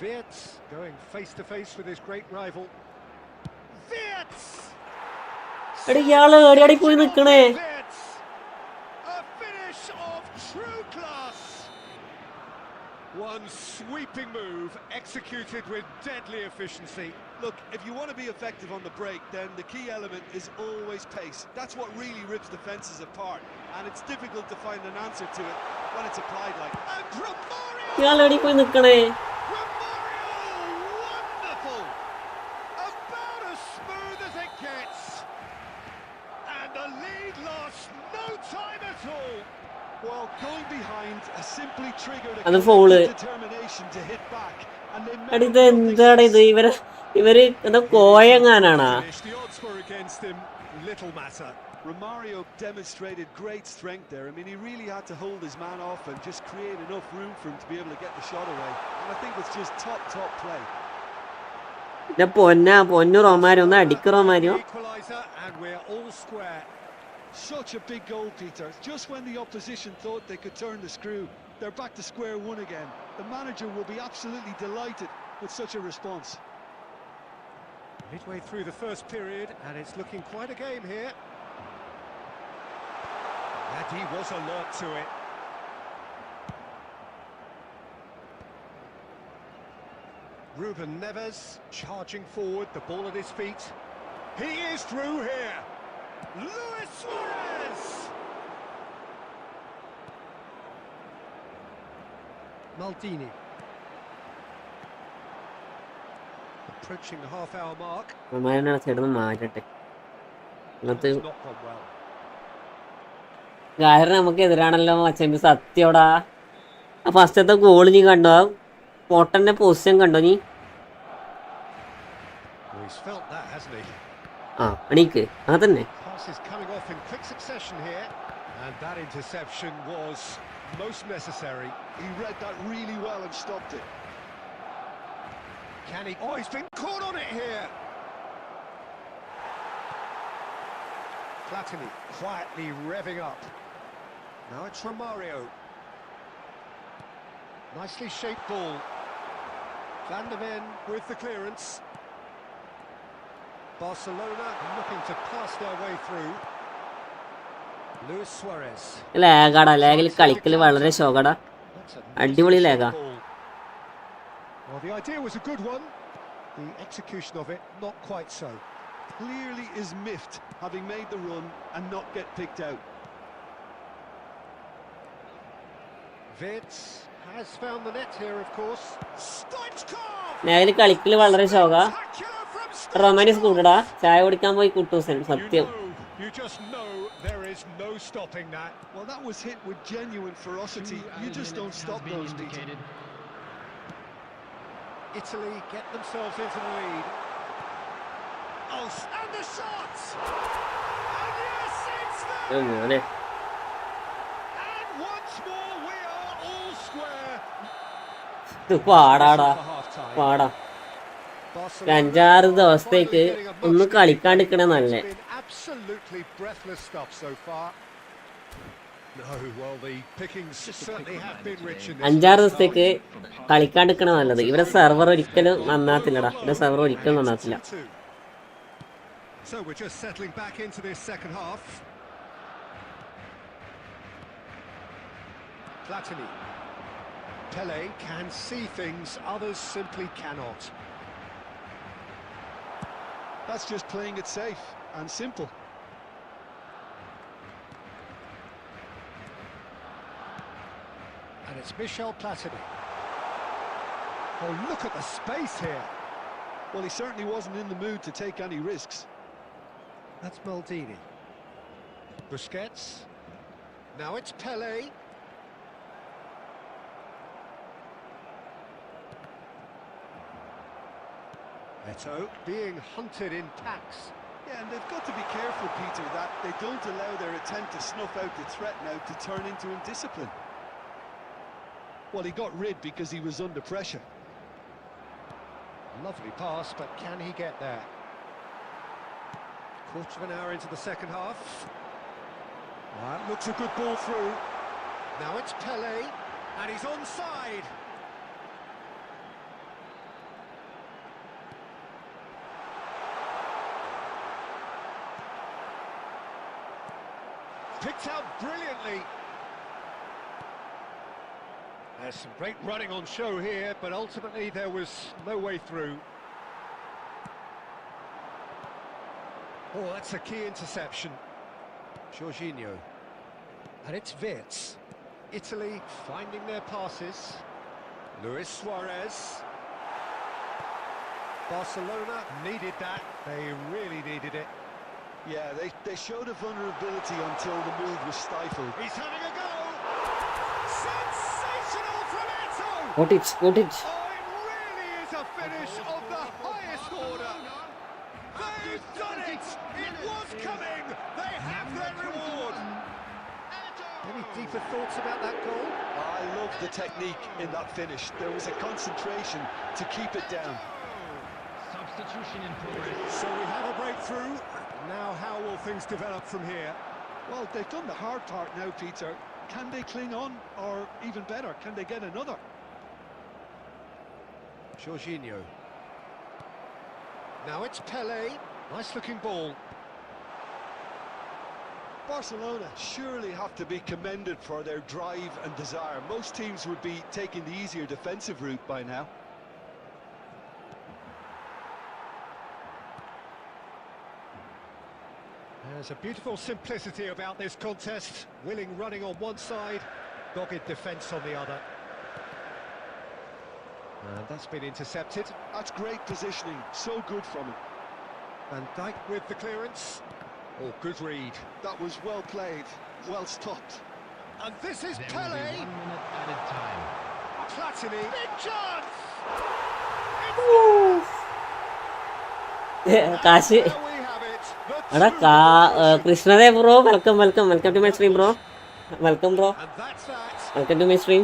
Wirtz going face to face with his great rival. Wirtz! എടാ ഇയാള് എവിടെയാടി പോയി നിക്കണേ? Wirtz! A finish of true class. One sweeping move executed with deadly efficiency. Look, if you want to be effective on the break, then the key element is always pace. That's what really rips defences apart, and it's difficult to find an answer to it when it's applied like. And Romario! ഇയാള് എവിടെ പോയി നിക്കണേ? Romario! Wonderful! About as smooth as it gets. And the lead lost no time at all. Well, going behind has simply triggered a അത് fall. determination to hit back, and they എടാ ഇത് എന്താണ് ഇത്? ഇവര് എന്താ കോയങ്ങാനാണാ? The odds were against him. Little matter. Romario demonstrated great strength there. I mean, he really had to hold his man off and just create enough room for him to be able to get the shot away. And I think it's just top play. എന്റെ പൊന്നു Romario, ഒന്ന് അടിക്ക് Romario. Equalizer, and we're all square. Such a big goal, Peter. Just when the opposition thought they could turn the screw, they're back to square one again. The manager will be absolutely delighted with such a response. Midway through the first period, and it's looking quite a game here. And he was alert to it. Ruben Neves charging forward, the ball at his feet. He is through here. Luis Suarez! Maldini. Approaching the half-hour mark. റൊമാരിയോനെ ചേട്ടന്ന് മാറ്റട്ടെ. ഇന്നത്തെ It's not gone well. കാരണം നമുക്ക് എതിരാണല്ലോ മച്ചമ്പി. സത്യോടാ. ആ ഫസ്റ്റത്തെ goal നീ കണ്ടോ? പൊട്ടന്റെ position കണ്ടോ നീ? Well, he's felt that, hasn't he? ആ എണീക്ക്. ആ തന്നെ. Passes coming off in quick succession here, and that interception was most necessary. He read that really well and stopped it. Can he? Oh, he's been caught on it here. Platini quietly revving up. Now it's Romario. Nicely shaped ball. Van der Ven with the clearance. Barcelona looking to pass their way through. Luis Suarez. ലാഗാടാ, ലാഗിൽ കളിക്കൽ വളരെ ശോകടാ. അടിപൊളി ലാഗാ. Well, the idea was a good one. The execution of it, not quite so. Clearly is miffed, having made the run and not get picked out. Vitz has found the net here, of course. Stoichkov! ലാഗിൽ കളിക്കൽ വളരെ ശോക. റൊമാനിസ് കൂട്ടടാ, ചായ കുടിക്കാൻ പോയി കുട്ടൂസൻ, സത്യം. You just know there is no stopping that. Well, that was hit with genuine ferocity. You just don't stop those, Peter. Italy get themselves into the lead. Oh, and the shots! And yes, it's there! മോനെ And once more we are all square. ഇത് പാടാടാ, For half-time. പാടാ. Barcelona 5-6 ദിവസത്തേക്ക് ഒന്ന് കളിക്കാണ്ടിരിക്കണേ നല്ലേ. It's been absolutely breathless stuff so far. No, well, the pickings certainly have been rich in this. 5-6 ദിവസത്തേക്ക് കളിക്കാണ്ടിരിക്കണ നല്ലത്. ഇവരെ server ഒരിക്കലും നന്നാത്തില്ലടാ, ഇവരെ സെർവർ ഒരിക്കലും നന്നാത്തില്ല. So we're just settling back into this second half. Platini. Pele can see things others simply cannot. That's just playing it safe and simple. And it's Michel Platini. Oh, look at the space here. Well, he certainly wasn't in the mood to take any risks. That's Maldini. Busquets. Now it's Pele. Eto being hunted in packs. Yeah, and they've got to be careful, Peter, that they don't allow their attempt to snuff out the threat now to turn into indiscipline. Well, he got rid because he was under pressure. Lovely pass, but can he get there? Quarter of an hour into the second half. That looks a good ball through. Now it's Pele, and he's onside. Picked out brilliantly. There's some great running on show here, but ultimately there was no way through. Oh, that's a key interception. Jorginho. And it's Vitz. Italy finding their passes. Luis Suarez. Barcelona needed that. They really needed it. Yeah, they showed a vulnerability until the move was stifled. He's having a go! Sensational from Eto! Got it. Oh, it really is a finish of the highest order! They've done it! It was coming! They have their reward! Any deeper thoughts about that goal? I love the technique in that finish. There was a concentration to keep it down. Substitution in progress. So we have a breakthrough. Now how will things develop from here? Well, they've done the hard part now, Peter. Can they cling on? Or even better, can they get another? Jorginho. Now it's Pele. Nice looking ball. Barcelona surely have to be commended for their drive and desire. Most teams would be taking the easier defensive route by now. There's a beautiful simplicity about this contest. Willing running on one side, dogged defence on the other. And that's been intercepted. That's great positioning, so good from him. Van Dijk with the clearance. Oh, good read. That was well played, well stopped. And this is There will Pele. be 1 minute added time. Platini. Big chance! കാശ് There we have it. The എടാ two Krishnadev bro, welcome to my stream bro. Welcome bro, and that's that. Welcome to my stream.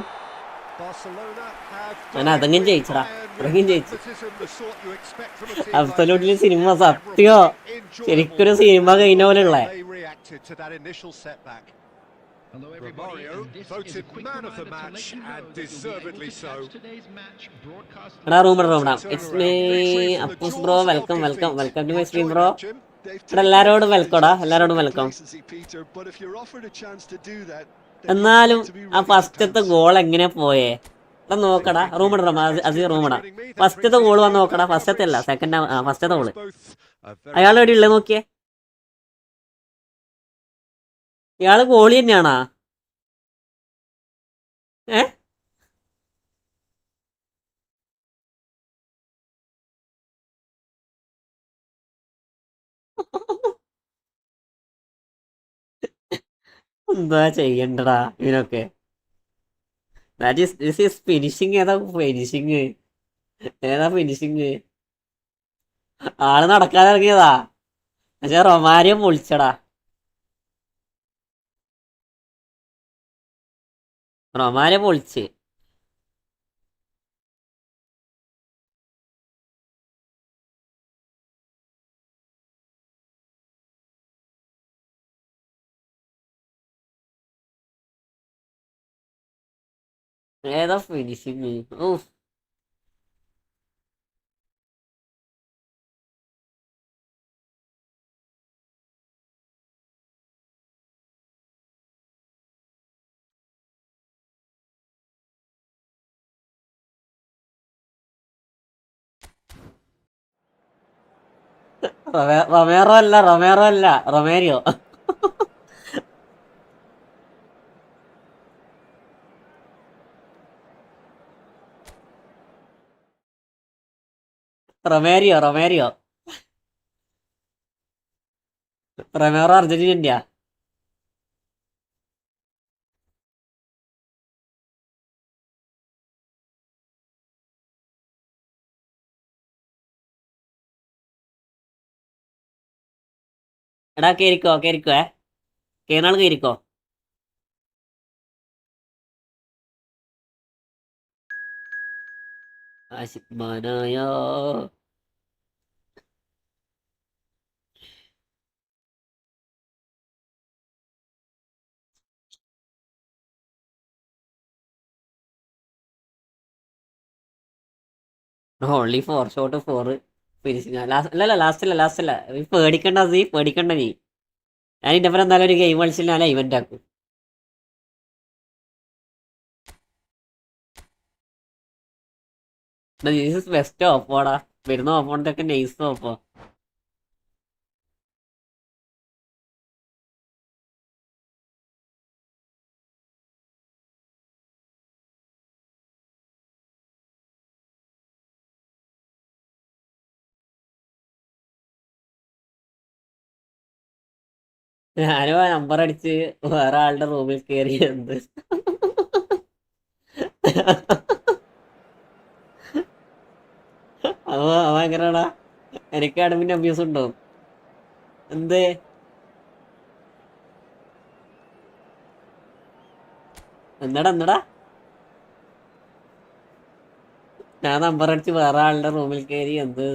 Barcelona have അങ്ങനെ അതങ്ങനെ ജയിച്ചടാ, അത്രയും ജയിച്ചു. pragmatism, the sort you expect from a team like absolutely this. സിനിമ സത്യോ, ശരിക്കൊരു സിനിമ കഴിഞ്ഞ പോലെയുള്ള. They reacted to that initial setback. Hello everybody, Romario and this is a voted quick man of the reminder to match, let you know and that you'll be able deservedly to so. catch today's match broadcast എടാ റൂമിടാ Turnaround. It's me Victory from the Appus bro, jaws of welcome welcome defeat. Welcome to my Enjoy stream bro. that, Jim. They've ഇവിടെ taken എല്ലാരോടും advantage വെൽക്കോടാ, of എല്ലാരോടും some welcome. complacency, Peter, but if you're offered a chance to do that, then എന്നാലും you've got to be ആ ready to ഫസ്റ്റത്തെ pounce. Goal എങ്ങനെ പോയേ? എടാ നോക്കടാ, റൂമിടാ അസീ റൂമിടാ. ഫസ്റ്റത്തെ ഗോൾ വന്ന് നോക്കടാ, ഫസ്റ്റത്തെ അല്ല സെക്കൻഡ്, ഫസ്റ്റത്തെ ഗോള്. അയാൾ എവിടെ ഉള്ളത് നോക്കിയേ, ഇയാള് ഗോളി തന്നെയാണാ? ഏ എന്താ ചെയ്യണ്ടടാ ഇതിനൊക്കെ? This is finishing. ഏതാ ഫിനിഷിങ്? ഏതാ ഫിനിഷിങ്? ആള് നടക്കാതെ ഇറങ്ങിയതാ, പക്ഷെ റൊമാരിയോ പൊളിച്ചടാ. റൊമാരിയോ പൊളിച്ച്. ഏതാ ഫിനിഷിങ്? ഓഹ്, റൊമേറോ അല്ല, റൊമേറോ അല്ല, റൊമേരിയോ. റൊമേരിയോ റൊമേരിയോ റൊമേറോ അർജന്റീനൻ്റെയാ. എടാ കേറിക്കോ കേറിക്കോ, കേറാൾ കേറിക്കോ. ആശിക്മാനായ ഓൺലി 4 ഷോട്ട് 4 ഫിനിഷിങ്. അല്ലല്ല ലാസ്റ്റ് അല്ല, ലാസ്റ്റ് അല്ല. നീ പേടിക്കണ്ട, നീ പേടിക്കണ്ട. ഞാൻ ഇന്നപ്പം എന്തായാലും ഒരു ഗെയിം കളിച്ചില്ല, ഞാൻ ഇവന്റ് ആക്കും. ജീസസ് ബെസ്റ്റ് ഓപ്പോടാ, വരുന്ന ഓപ്പോണിന്റെ ഒക്കെ നൈസ് ഓപ്പോ. ഞാനും ആ നമ്പർ അടിച്ച് വേറെ ആളുടെ റൂമിൽ കയറി. എന്ത് അവ എങ്ങനെയാടാ? എനിക്ക് അഡമിന്റെ അബ്യൂസ് ഉണ്ടോ? എന്ത് എന്നടാ എന്നടാ? ഞാൻ നമ്പർ അടിച്ച് വേറെ ആളുടെ റൂമിൽ കയറി. എന്ത്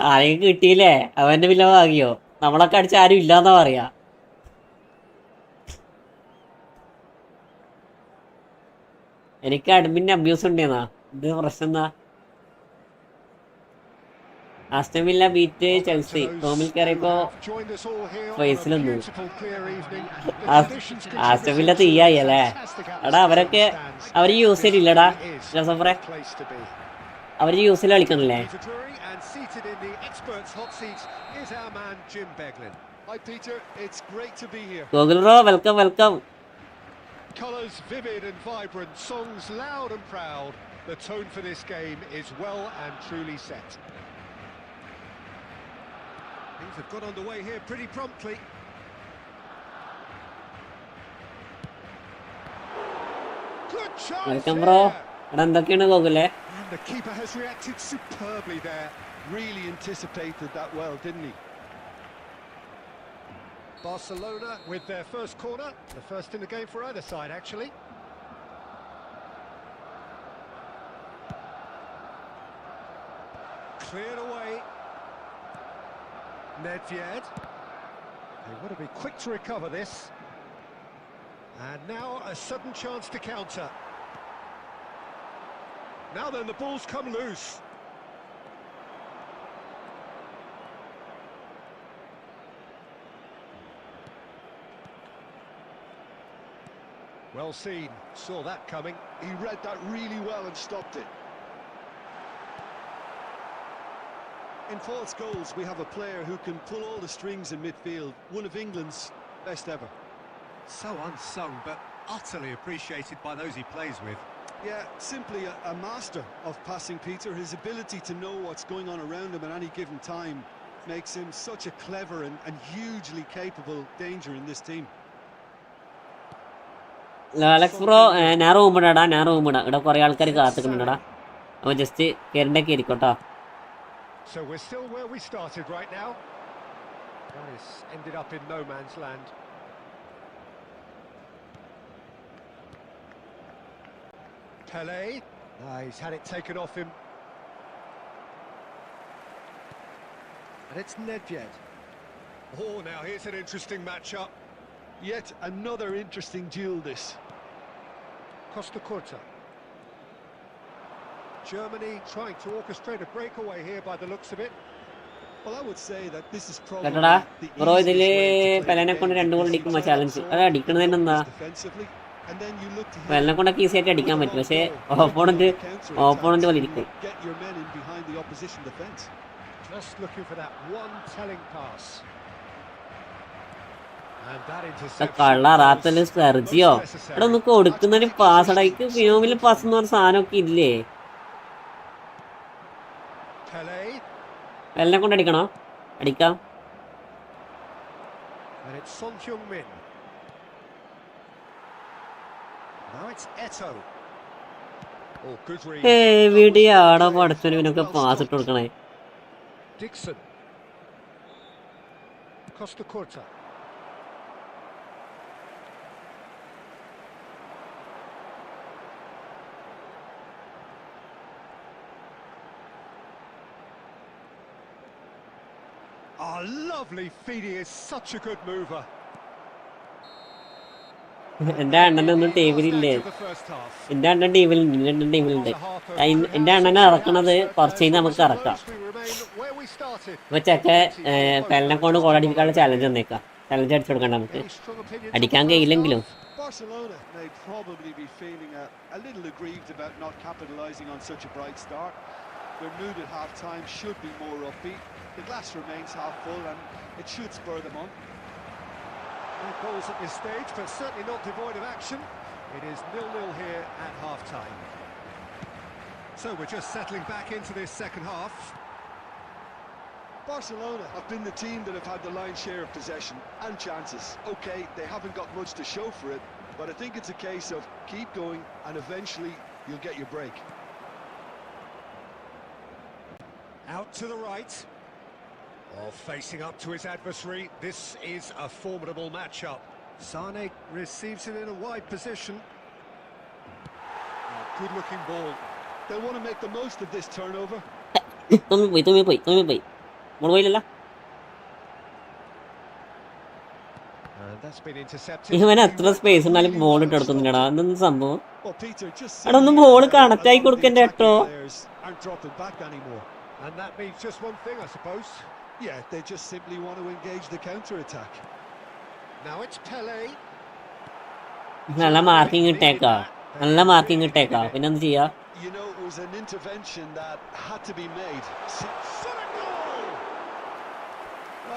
ആരെയും കിട്ടിയില്ലേ? അവന്റെ വില വാങ്ങിയോ? നമ്മളൊക്കെ അടിച്ച ആരും ഇല്ലാന്നാ പറയാ. എനിക്ക് അഡ്മിന്റെ അബ്യൂസ് ഉണ്ടെന്നാ. ഇത് പ്രശ്നം എന്താ? ആസ്റ്റൺ വില്ല ബീറ്റ് ചെൽസി റൂമിൽ കയറിയപ്പോ ഫേസിൽ നിന്നു. ആസ്റ്റൺ വില്ല തീയായി അല്ലേ? എടാ അവരൊക്കെ അവര് യൂസ് ചെയ്തില്ലടാ ജോസഫറെ, അവര് യൂസിൽ കളിക്കണില്ലേ? Google bro welcome welcome. Colours vivid and vibrant, songs loud and proud. The tone for this game is well and truly set. Things have got underway here pretty promptly. Good chance. Welcome bro. എടാ എന്തൊക്കെയാണ് ഗൂഗിളെ? And the keeper has reacted superbly there. Really anticipated that well, didn't he? Barcelona with their first corner, the first in the game for either side, actually. Cleared away. Nedved. They want to be quick to recover this. And now a sudden chance to counter. Now then, the ball's come loose. Well seen, saw that coming. He read that really well and stopped it. In false goals, we have a player who can pull all the strings in midfield. One of England's best ever. So unsung, but utterly appreciated by those he plays with. Yeah, simply a master of passing, Peter. His ability to know what's going on around him at any given time makes him such a clever and hugely capable danger in this team. Alex bro ഞാൻ റൂമിടാ ഇവിടെ കുറെ ആൾക്കാർ കാത്തുക്കുന്നുണ്ടാ അപ്പോൾ just കയറിണ്ടൊക്കെ ഇരിക്കോട്ടോ. So we're still where we started right now. Guys ended up in no man's land. Pele. He's had it taken off him. And it's Nedved. Oh, now here's an interesting matchup. Yet another interesting duel, this. Costa Curta. Germany trying to orchestrate a breakaway here by the looks of it. Well, I would say that this is probably കേട്ടോടാ the bro easiest ഇതില് way to play പെലനെ the കൊണ്ട് game 2 goal because അടിക്കുമ്പോൾ it's challenge so അത് അടിക്കണതിന് എന്താ defensively, and then you look to hit പെലനെ കൊണ്ടൊക്കെ easy ആയിട്ട് അടിക്കാൻ പറ്റും. പക്ഷേ ഓപ്പോണന്റ് വലിക്കും. get your men in behind the opposition defence. Just looking for that one telling pass. And that interception കള്ള റാത്തല് സെർജിയോ ഇവിടെ ഒന്ന് കൊടുക്കുന്നതിന് പാസ് അടയ്ക്ക് ഫിനോമിൽ പാസ് എന്ന് പറഞ്ഞ സാധനമൊക്കെ ഇല്ലേ? Pele. പെലനെ കൊണ്ട് അടിക്കണോ? അടിക്കാം. And it's Son Heung-min. Now it's Eto'o. Oh, good read. എവിടെയാണോ പഠിച്ചവനൊക്കെ പാസ് ഇട്ട് കൊടുക്കണേ? Dixon. Costa Curta. Oh, lovely feed. He is such a good mover. എൻ്റെ അണ്ണനൊന്നും ടീമിലില്ലേ? To the first half. എൻ്റെ അണ്ണൻ ടീമിലുണ്ട്. എൻ്റെ അണ്ണനെ ഇറക്കണത് കുറച്ച് കഴിഞ്ഞ് നമുക്ക് ഇറക്കാം. We remain where we started. ഇപ്പൊ ചെക്ക പെലിനെ കൊണ്ട് ഗോൾ അടിപ്പിക്കാനുള്ള ചലഞ്ച് വന്നേക്കാം. ചലഞ്ച് അടിച്ചു കൊടുക്കണ്ട നമുക്ക്. Any strong opinions അടിക്കാൻ on the first കഴിയില്ലെങ്കിലും. half? Barcelona may probably be feeling a little aggrieved about not capitalising on such a bright start. Their mood at half-time should be more upbeat. The glass remains half full and it should spur them on. No goals at this stage, but certainly not devoid of action. It is 0-0 here at half-time. So we're just settling back into this second half. Barcelona have been the team that have had the lion's share of possession and chances. Okay, they haven't got much to show for it, but I think it's a case of keep going and eventually you'll get your break. Out to the right. Oh, facing up to his adversary. This is a formidable matchup. Sane receives it in a wide position. Oh, good-looking ball. They want to make the most of this turnover. പോയി മോള് പോയില്ലല്ലോ. That's been intercepted. ഇവൻ എത്ര space ഉണ്ടാലും ball ഇട്ട് എടുക്കുന്നില്ലടാ. എന്തെന്ന് സംഭവം? Well, Peter, just എടാ ഒന്ന് ball connect ആയി കൊടുക്കണ്ടേ കേട്ടോ. aren't dropping back anymore. And that means just one thing, I suppose. Yeah, they just simply want to engage the counter-attack. Now it's Pele. നല്ല marking ഇട്ടേക്കാ. പിന്നെന്ത് ചെയ്യാ? You know, it was an intervention that had to be made.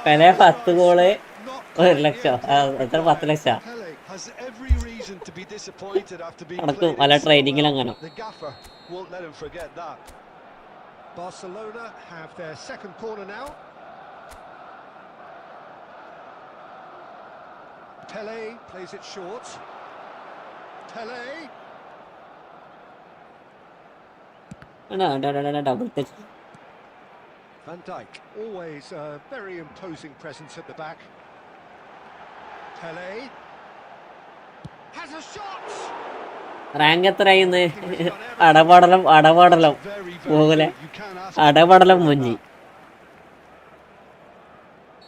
Pele 10 goal 1 ലക്ഷം. എത്ര 10 ലക്ഷം? Pele has every reason to be disappointed after being നടക്കും played വല്ല in ട്രെയിനിങ്ങിലെങ്ങാനും. The gaffer won't let him forget that. Barcelona have their second corner now. Pele plays it short. Pele. Double touch. Van Dijk, always a very imposing presence at the back. Pele has a shot. Rank എത്രയായിന്ന്? അടപടലം പോകലെ അടപടലം മുഞ്ചി.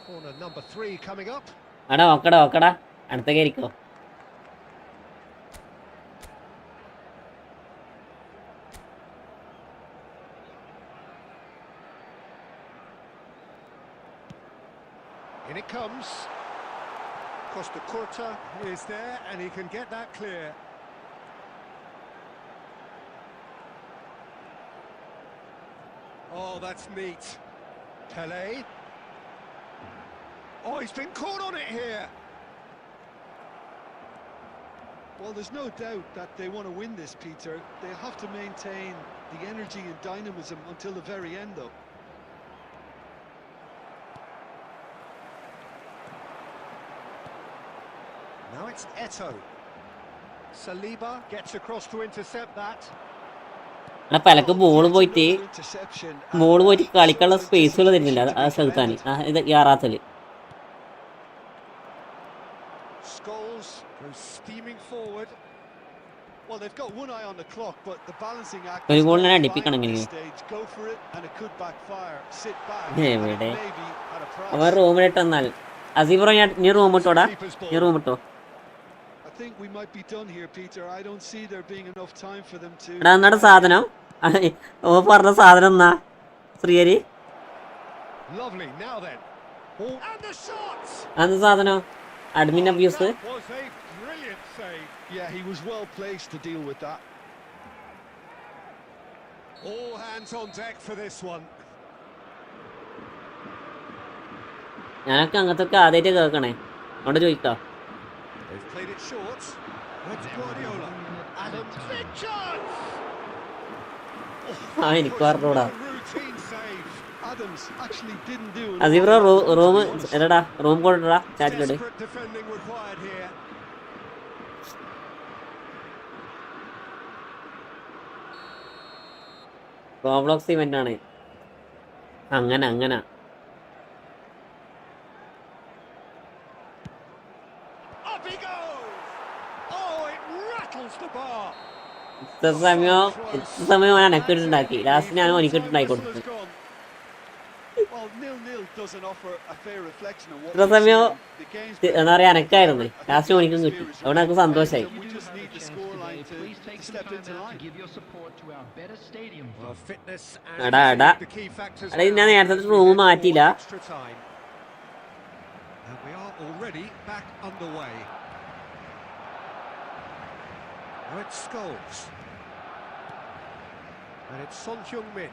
Corner number 3 coming up. ഓക്കടാ അടുത്തേക്ക് ഇരിക്കോ. In it comes. Costa Curta is there and he can get that clear. Oh, that's neat. Pele. Oh, he's been caught on it here. Well, there's no doubt that they want to win this, Peter. They have to maintain the energy and dynamism until the very end, though. Now it's Eto'o. Saliba gets across to intercept that. പലക്ക് ball പോയിട്ട് കളിക്കാനുള്ള സ്പേസുകൾ തരുന്നില്ല ആ സ്ഥലത്താണ് ഇത് യാറാത്തല്. Scholes goes steaming forward. Well, they've got one eye on the clock, but the balancing act ഒരു is ഗോൾ ഞാൻ fine അടിപ്പിക്കണം at this ഇങ്ങനെ. stage. Go for it and it could backfire. Sit back. എവിടെ Maybe at a price. അവൻ റൂമിലിട്ട് വന്നാൽ അസീബ്രോ നീ room ഇട്ടോടാ, നീ room ഇട്ടോ. I think we might be done here, Peter. I don't see there being enough time for them to. എടാ എന്നാടെ സാധനം ഓ പറഞ്ഞ സാധനം എന്നാ ശ്രീയരി Lovely. Now then. Oh, and the shot. അന്ന് സാധനം admin abuse. Was a brilliant save. Yeah, he was well placed to deal with that. All hands on deck for this one. ഞാനൊക്കെ അങ്ങനത്തെ ആദ്യമായിട്ട് കേൾക്കണേ, അവിടെ ചോദിക്കാം. They've played it short. It's Guardiola. Adam, big chance. എനിക്ക് പറഞ്ഞൂടാ. Routine save. Adams actually didn't do. അസീബ്രോ room എടാ റൂം കൊണ്ടാ ചാറ്റിലോട്ട്. Desperate defending required here. Complex event ആണ്. അങ്ങനെ Up he goes. Oh, it rattles the bar. ഇത്ര സമയം ഞാൻ അനക്കിട്ടുണ്ടാക്കി. ലാസ്റ്റ് ഞാൻ എനിക്കിട്ടുണ്ടാക്കി കൊടുത്തു. Well, 0-0 doesn't offer a fair reflection of what ഇത്ര സമയം എന്താ പറയാ അനക്കായിരുന്നു. ലാസ്റ്റ് എനിക്കും കിട്ടി. അവിടെ എനിക്ക് സന്തോഷമായി. we just need the scoreline to step into line. Fitness എടാ and the key factors. എടാ ഞാൻ നേരത്തെ room മാറ്റിയില്ല. Extra time. And we are already back underway. Now it's Scholes. And it's Son Heung-min.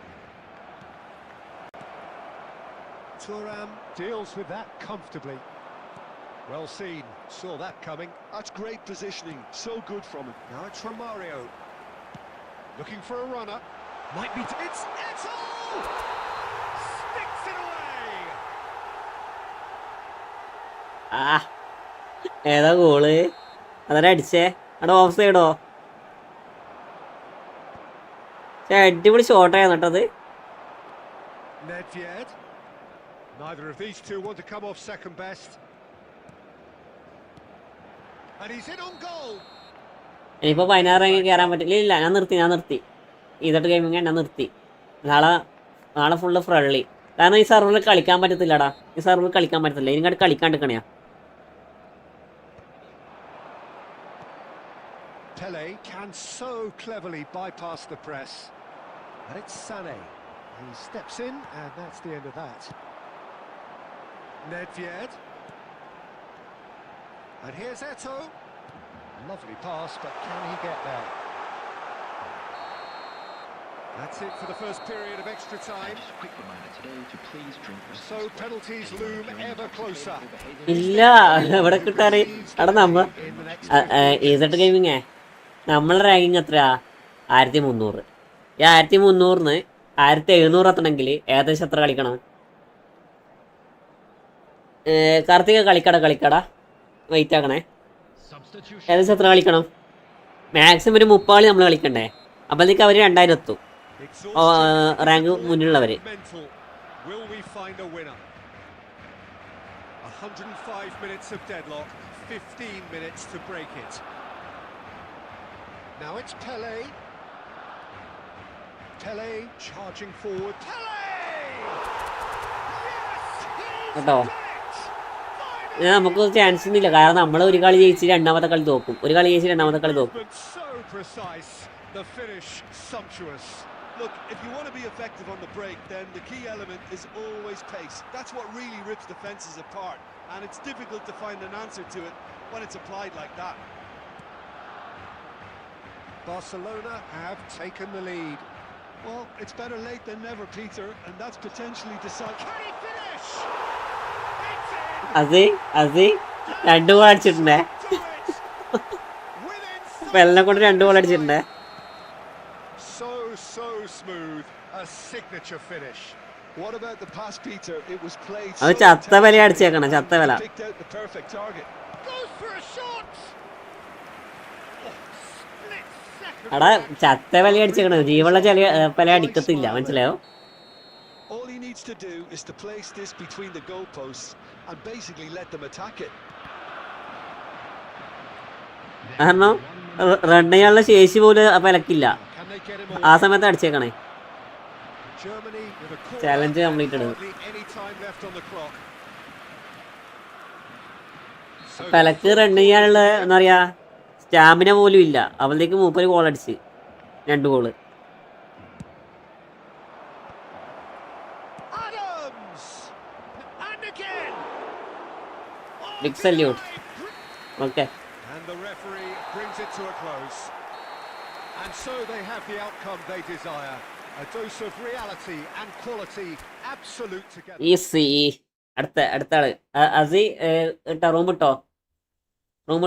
Thuram deals with that comfortably. Well seen, saw that coming. That's great positioning, so good from him. Now it's Romario. Looking for a runner. Might be... It's Eto'o! Sticks it away! ഏതാ goal? അതാ അടിച്ചേ. അവിടെ of സൈഡോ? അടിപൊളി ഷോട്ടായിരുന്നു കേട്ടത്. Nedved. Neither of these two want to come off second best. And he's in on goal. ഇനിയിപ്പോൾ 16 rank കയറാൻ പറ്റില്ല. ഇല്ല ഞാൻ നിർത്തി. ഇതട്ട് ഗെയിമിങ് ഞാൻ നിർത്തി. നാളെ ഫുള്ള് ഫ്രള്ളി. കാരണം ഈ സർവറിൽ കളിക്കാൻ പറ്റത്തില്ലടാ. ഇനിങ്ങോട്ട് കളിക്കാണ്ടിരിക്കണയാ. Pele can so cleverly bypass the press. And it's Sané. He steps in, and that's the end of that. Nedved. And here's Eto'o. Lovely pass, but can he get there? That's it for the first period of extra time. So penalties loom ever closer. ഇല്ല ഇവിടെ കിട്ടാറ്. അവിടെ ഇസട്ട് ഗെയിമിങ്ങേ നമ്മളെ ranking എത്രയാ? 1300. ഈ 1300 1700 എത്തണമെങ്കിൽ ഏകദേശം എത്ര കളിക്കണം? കാർത്തിക കളിക്കട വെയിറ്റ് ആക്കണേ. ഏകദേശം എത്ര കളിക്കണം? മാക്സിമം ഒരു 30 കളി നമ്മൾ കളിക്കണ്ടേ? അപ്പോഴത്തേക്ക് അവർ 2000 എത്തും rank മുന്നിലുള്ളവർ. 105 minutes of deadlock. 15 minutes to break it. Now it's Pele. Pele charging forward. Pele! കേട്ടോ, നമുക്ക് ചാൻസ് ഒന്നുമില്ല. കാരണം നമ്മൾ ഒരു കളി ജയിച്ച് രണ്ടാമത്തെ കളി തോക്കും, ഒരു കളി ജയിച്ച് രണ്ടാമത്തെ കളി തോക്കും. So precise, the finish sumptuous. Look, if you want to be effective on the break, then the key element is always pace. That's what really rips defences apart, and it's difficult to find an answer to it when it's applied like that. Barcelona have taken the lead. Well, it's better late than never, Peter, and that's potentially decisive. Can he finish? അസി 2 goal അടിച്ചിട്ടുണ്ടേ. പെലിനെ കൊണ്ട് 2 goal അടിച്ചിട്ടുണ്ടേ. So smooth, a signature finish. What about the pass, Peter? It was played അത് ചത്ത വില അടിച്ചേക്കണം, ചത്ത വില. picked out the perfect target. Goes for a shot. Split second. എടാ ചത്ത വില അടിച്ചേക്കണം, ജീവനുള്ള വില അടിക്കത്തില്ല, മനസ്സിലായോ? All he needs to do is to place this between the goalposts and basically let them attack it. കാരണം റൺ ചെയ്യാനുള്ള ശേഷി പോലും വിലക്കില്ല. Can they get him ആ away? സമയത്ത് അടിച്ചേക്കണേ. Germany with a corner. Challenge completed. Hardly any time left on the clock. So വിലക്ക് run ചെയ്യാനുള്ള എന്താ പറയാ സ്റ്റാമിന പോലും ഇല്ല. അവളിലേക്ക് 30 ഗോൾ അടിച്ച് 2 goal. Adams! And again! Big salute. Okay, And the referee brings it to a close. And so they have the outcome they desire. A dose of reality and quality absolute together. Easy. അടുത്ത ആള് അസി ഇട്ടോ, room ഇട്ടോടാ. Room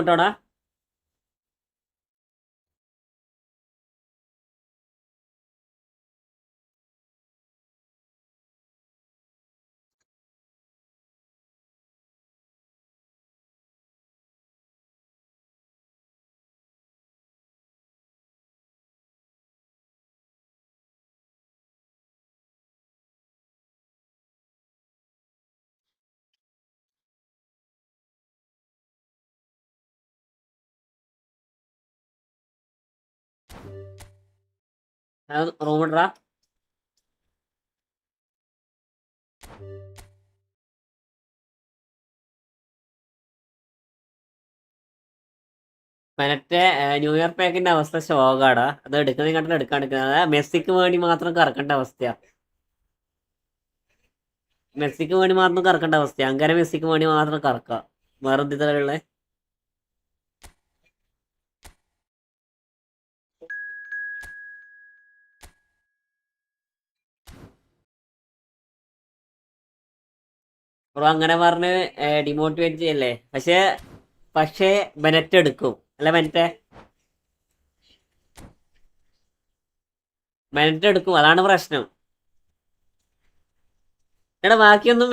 ഇടറാ. മറ്റേ new year പാക്കിന്റെ അവസ്ഥ ശോകാടാ. അത് എടുക്കുന്നതിനെക്കാട്ടിലും എടുക്കാണ്ടിരിക്കുന്നത് മെസ്സിക്ക് വേണ്ടി മാത്രം കറക്കേണ്ട അവസ്ഥയാ. മെസ്സിക്ക് വേണ്ടി മാത്രം കറക്കേണ്ട അവസ്ഥയാ. അങ്ങനെ മെസ്സിക്ക് വേണ്ടി മാത്രം കറക്കുക. വേറെ എന്തിലുള്ള ബ്രോ അങ്ങനെ പറഞ്ഞ് ഡിമോട്ടിവേറ്റ് ചെയ്യല്ലേ. പക്ഷേ ബെനറ്റ് എടുക്കും അല്ല, ബെനറ്റ് എടുക്കും, അതാണ് പ്രശ്നം. എടാ ബാക്കിയൊന്നും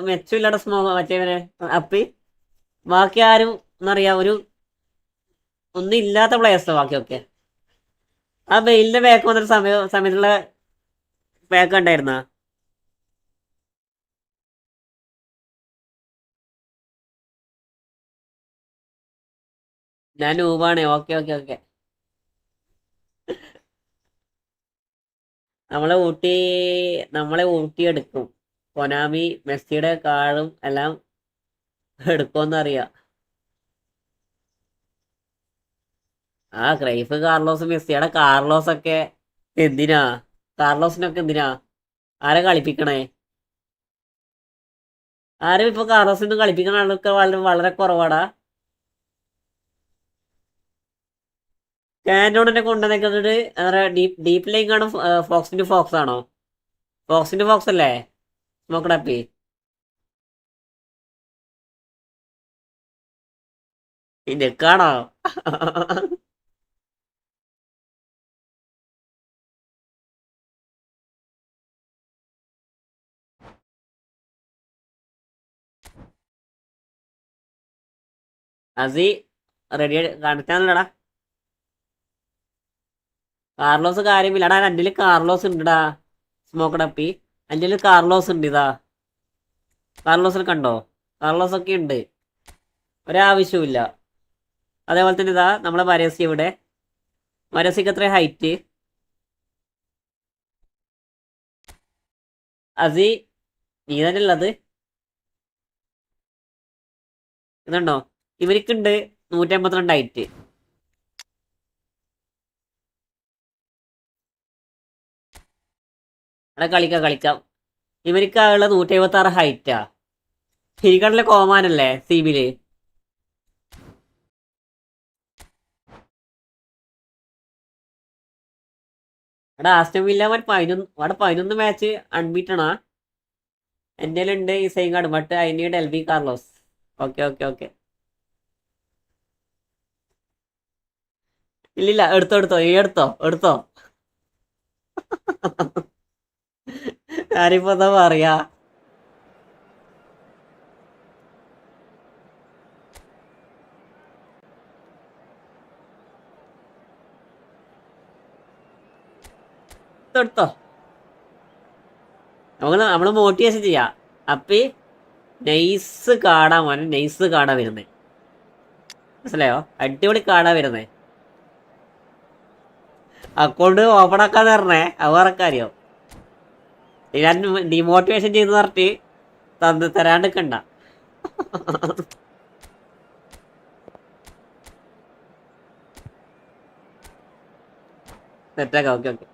മെച്ചമില്ലാത്ത മറ്റേവനെ അപ്പി. ബാക്കി ആരും എന്നറിയാ ഒന്നും ഇല്ലാത്ത പ്ലേയേഴ്സാണ് ബാക്കിയൊക്കെ. ആ ബെയിലിന്റെ ബാക്ക് വന്നൊരു സമയത്തുള്ള ബാക്ക് ഉണ്ടായിരുന്ന ഞാൻ നൂബാണ്. ഓക്കെ നമ്മളെ ഊട്ടിയെടുക്കും. കൊനാമി മെസ്സിയുടെ കാർഡും എല്ലാം എടുക്കുമെന്നറിയാം. ആ ക്രൈഫ് കാർലോസ് മെസ്സിയുടെ കാർലോസിനൊക്കെ എന്തിനാ ആരെ കളിപ്പിക്കണേ? ആരും ഇപ്പൊ കാർലോസിന് കളിപ്പിക്കണ ആളൊക്കെ വളരെ കുറവാടാ. കാൻഡോണിനെ കൊണ്ടുവന്നിട്ട് എന്താ പറയാ, ഡീപ്പ് ലൈൻ ആണ്. ഫോക്സ് ആണോ? ഫോക്സ് അല്ലേ സ്മോക്കഡപ്പി? ഇതൊക്കെയാണോ? അസി റെഡി കാണിച്ചാണല്ലോടാ. കാർലോസ് കാര്യമില്ലടാ. എൻ്റെ കാർലോസ് ഉണ്ടടാ. സ്മോക്കഡപ്പി എൻ്റെ കാർലോസ് ഉണ്ട്. ഇതാ കാർലോസിനെ കണ്ടോ? കാർലോസ് ഒക്കെ ഉണ്ട്. ഒരാവശ്യമില്ല. അതേപോലെ തന്നെ ഇതാ നമ്മളെ വരസി ഇവിടെ. വരസിക്ക് എത്ര ഹൈറ്റ്? അസി നീ തന്നെ ഉള്ളത് ഇതുണ്ടോ? ഇവർക്കുണ്ട് 152 ഹൈറ്റ്. അവിടെ കളിക്കാം. ഇവർക്കുള്ള 176 ഹൈറ്റാ. ശരിക്കടലെ കോമാനല്ലേ സീബില്. അവിടെ ആസ്റ്റൺ വില്ല 11 മാച്ച് അൺബീറ്റണാ. എൻ്റെ ഉണ്ട് ഈ same card. But I need L B Carlos. Okay. ഇല്ലില്ല, എടുത്തോ ഞാനിപ്പോ എന്താ പറയാ. എടുത്തോ. നമ്മള് മോട്ടിവേഷൻ ചെയ്യാം. അപ്പി നൈസ് കാടാ മോനെ, നൈസ് കാടാ വരുന്നേ. മനസ്സിലായോ? അടിപൊളി കാടാ വരുന്നേ. അക്കൗണ്ട് ഓപ്പൺ ആക്കാന്ന് പറഞ്ഞേ. അത് പറക്കാരിയോ? ഞാൻ ഡിമോട്ടിവേഷൻ ചെയ്ത് പറഞ്ഞിട്ട് തരാണ്ടിക്കണ്ട. സെറ്റാക്കാം. ഓക്കെ.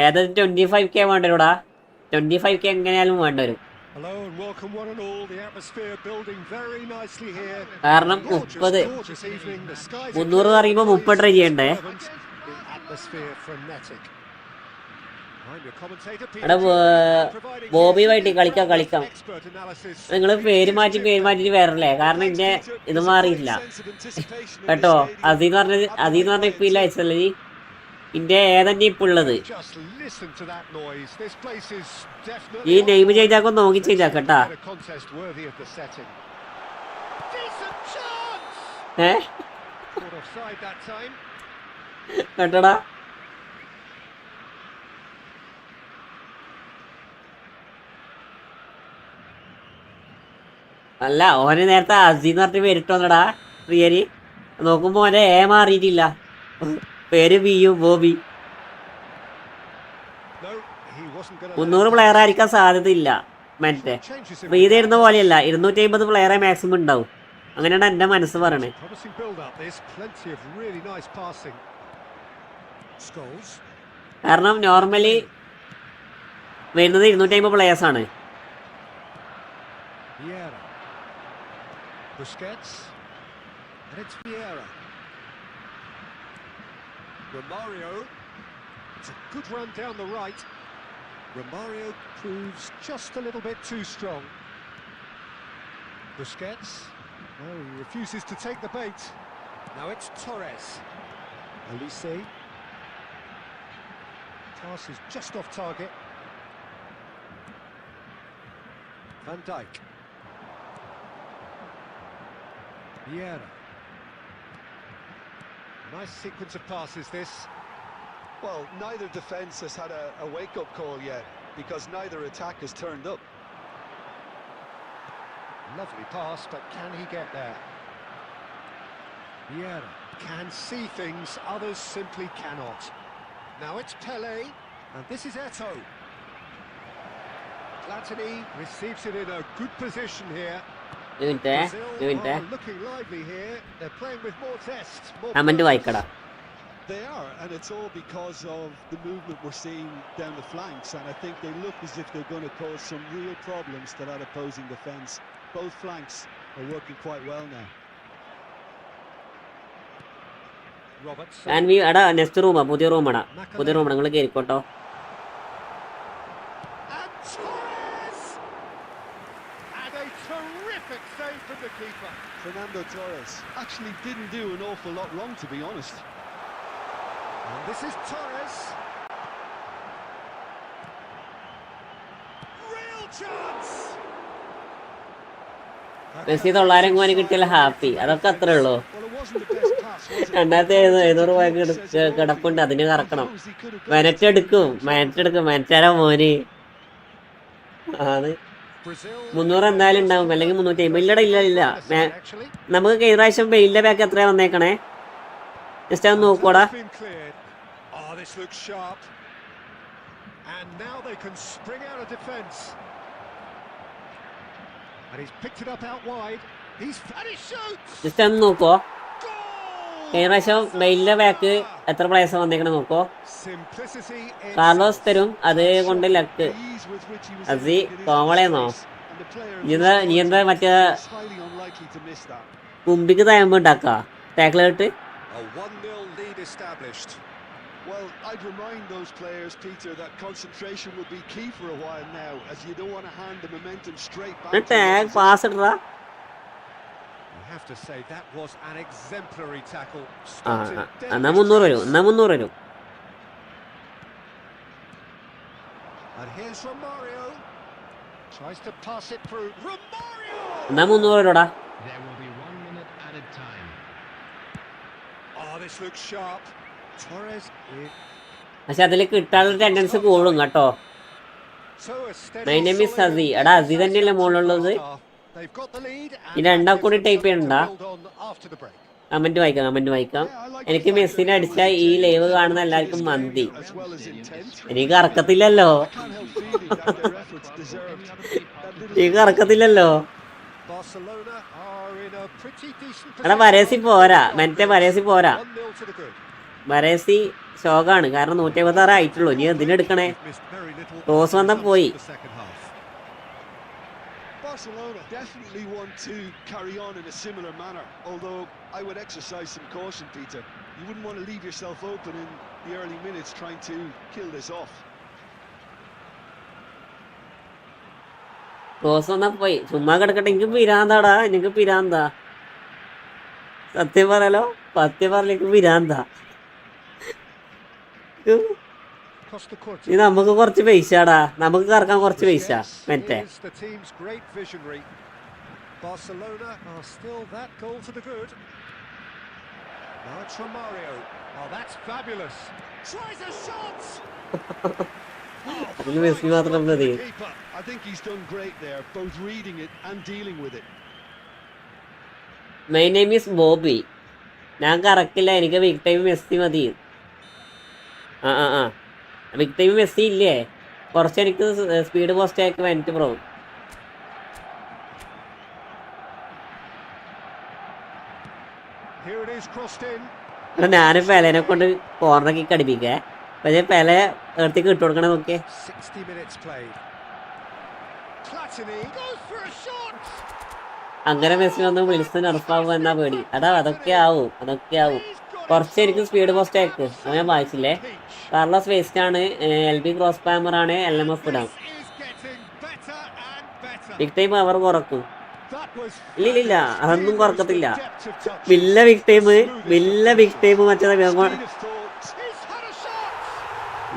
ഏത് 25K വേണ്ട വരൂടാ. 25K എങ്ങനെയാലും വേണ്ട വരും. കാരണം 30 300 പറയുമ്പോ 30 ട്രൈ ചെയ്യണ്ടേ. അവിടെ ബോബി വൈറ്റി കളിക്കാം. നിങ്ങൾ പേര് മാറ്റിട്ട് വരല്ലേ. കാരണം ഇന്റെ ഇത് മാറിയില്ല കേട്ടോ. അതീന്ന് പറഞ്ഞ ഇപ്പൊ ഇല്ല അയച്ചല്ലേ നീ. ഇന്റെ ഏതന്നെ ഇപ്പൊ ഉള്ളത്. ഈ നെയിം ചേഞ്ച് ആക്കും നോക്കി ചേഞ്ച് ആക്കട്ടാ. കേട്ടോടാ. അല്ല, ഓന് നേരത്തെ അസീന്ന് പറഞ്ഞിട്ട് പേരിട്ടോന്നടാ പ്രിയരി. നോക്കുമ്പോ ഓനെ മാറിയിട്ടില്ല. പേര് ബോബി. 300 പ്ലെയർ ആയിരിക്കാൻ സാധ്യതയില്ല. മറ്റേ ഇത് ഇരുന്ന പോലെയല്ല, 250 പ്ലെയറെ മാക്സിമം ഉണ്ടാവും. അങ്ങനെയാണ് എന്റെ മനസ്സ് പറയണേ. കാരണം നോർമലി വരുന്നത് 250 പ്ലെയേഴ്സ് ആണ്. Romario, it's a good run down the right. Romario proves just a little bit too strong. Busquets, oh, he refuses to take the bait. Now it's Torres. Elise. Pass is just off target. Van Dijk. Vieira. Nice sequence of passes this. Well, neither defence has had a wake-up call yet, because neither attack has turned up. Lovely pass, but can he get there? Vieira can see things others simply cannot. Now it's Pele, and this is Eto'o. Platini receives it in a good position here. Brazil are looking lively here. They're playing with more zest, more purpose. They are, and it's all because of the movement we're seeing down the flanks, and I think they look as if they're going to cause some real problems to that opposing defence. Both flanks are working quite well now. And we ada next room, പുതിയ റൂമാണ് നിങ്ങൾ കേറിക്കോട്ടോ. Save from the keeper. Fernando Torres actually didn't do an awful lot wrong, to be honest. And this is Torres. Real chance. Messi 900 കോയിന് കിട്ടിയാൽ happy, അതൊക്കെ അത്രേ ഉള്ളൂ. Well, it wasn't the best pass, was it? 2700 രൂപ Says it all for കിടപ്പുണ്ട്, you. അതിന് He കറക്കണം. knows he could have got it. മെനറ്റെടുക്കും, മെനച്ചാരോ മോന് ആണ്. Brazil 300 എന്തായാലും ഉണ്ടാവും, അല്ലെങ്കിൽ 350. ഇല്ലട ഇല്ല. actually. നമുക്ക് കഴിഞ്ഞ പ്രാവശ്യം ബെയിലിന്റെ ബാക്ക് എത്രയാ വന്നേക്കണേ? ജസ്റ്റ് അത് നോക്കൂടാ. That's been cleared. Oh, this looks sharp. And now they can spring out of defence. And he's picked it up out wide. And he shoots. Just ഒന്ന് നോക്കോ. Goal! കഴിഞ്ഞ പ്രാവശ്യം ബെയിലിന്റെ ബാക്ക് എത്ര പ്രൈസ് വന്നേക്കണേ നോക്കോ. Simplicity in Carlos തരും, അത് കൊണ്ട് luck. Ease with which he was അസി able to get into കോമളയെന്നോ? space, and the player നീ എന്താ മറ്റേ was highly unlikely to miss that. കുമ്പിക്ക് തയമ്പ് ഉണ്ടാക്കാ ടാക്കിലിട്ട്? a 1-0 lead established. Well, I'd remind those players, Peter, that concentration will be key for a while now, as you don't want to hand the momentum straight back to the tag opposition. Pass ഇടറാ. You have to say that was an exemplary tackle. ആ Stopped in dead എന്നാ in 300 his വരും, tracks. എന്നാ 300 വരും. And here's Romario. Tries to pass it through. Romario! എന്നാ 300 വരുടാ. There will be 1 minute added time. Oh, this looks sharp. Torres. പക്ഷെ അതിൽ കിട്ടാനുള്ള tendency കൂടും കേട്ടോ. So a steady, My name is solid Sazi. എടാ അസി തന്നെയല്ലേ മുകളിലുള്ളത്? They've got the lead and ഈ രണ്ടാം കൂടി that ടൈപ്പ് gives them ചെയ്യണ്ട. something to build on after the break. Comment വായിക്കാം. Yeah, I like എനിക്ക് the fact മെസ്സിനെ that അടിച്ച ഈ ലൈവ് കാണുന്ന എല്ലാവർക്കും മന്തി. as well as intent. എനിക്ക് അറക്കത്തില്ലല്ലോ. I can't help feeling that their efforts deserved that little എനിക്ക് അറക്കത്തില്ലല്ലോ. Barcelona are in a pretty decent എടാ വരേസി പോരാ, മറ്റേ വരേസി പോരാ. 1-0 to the good. വരേസി ശോകാണ്, കാരണം 156 ആയിട്ടുള്ളൂ. ഇനി എന്തിനെടുക്കണേ? Missed very little Toss വന്നാ പോയി. the second half. Barcelona definitely want to carry on in a similar manner, although I would exercise some caution, Peter. You wouldn't want to leave yourself open in the early minutes trying to kill this off. Toss വന്നാ പോയി. ചുമ്മാ കിടക്കട്ടെ. എനിക്ക് പിരാന്താടാ, എനിക്ക് പിരാന്താ. സത്യം പറയല്ലോ, എനിക്ക് പിരാന്താ. Across the court. ഇത് നമുക്ക് കുറച്ച് പൈസടാ, നമുക്ക് കറക്കാൻ കുറച്ച് പൈസ. മറ്റേ Is the team's great visionary. Barcelona are still that goal to the good. Now it's Romario. Oh, that's fabulous. Tries a shot. അതിന് മെസ്സി മാത്രം മതി. Keeper, I think he's done great there, both reading it and dealing with it. My name is Bobby. ഞാൻ കറക്കില്ല, എനിക്ക് big time Messi മതി. ആ big time Messi ഇല്ലേ? കുറച്ച് എനിക്ക് സ്പീഡ് പോസ്റ്റ് ആക്കി വേണ്ടിട്ട് bro. Here it is crossed in. ഞാൻ പെലേനെ കൊണ്ട് കോർണർ കിക്ക് അടിപ്പിക്കേ. പക്ഷേ പെലെ എടുത്തേക്ക് ഇട്ട് കൊടുക്കണേ നോക്കിയേ. 60 minutes played. Platini goes for a shot. അങ്ങനെ മെസ്സി വന്ന് വിളിച്ച് നടപ്പാവും എന്നാ പേടി. അതൊക്കെ ആവും. കുറച്ച് എനിക്ക് സ്പീഡ് പോസ്റ്റ് ആക്ക്. അത് ഞാൻ വായിച്ചില്ലേ. കാർലോസ് വേസ്റ്റ് ആണ്, LB ക്രോസ് പാമർ ആണ്, LMF ഇടാം. Is getting better and better. Big time അവർ കുറക്കും. That was ഇല്ല അതൊന്നും കുറക്കത്തില്ല. depth of touch. വില്ല ബിഗ് ടൈം മറ്റേ Speed of thought. He's had a shot.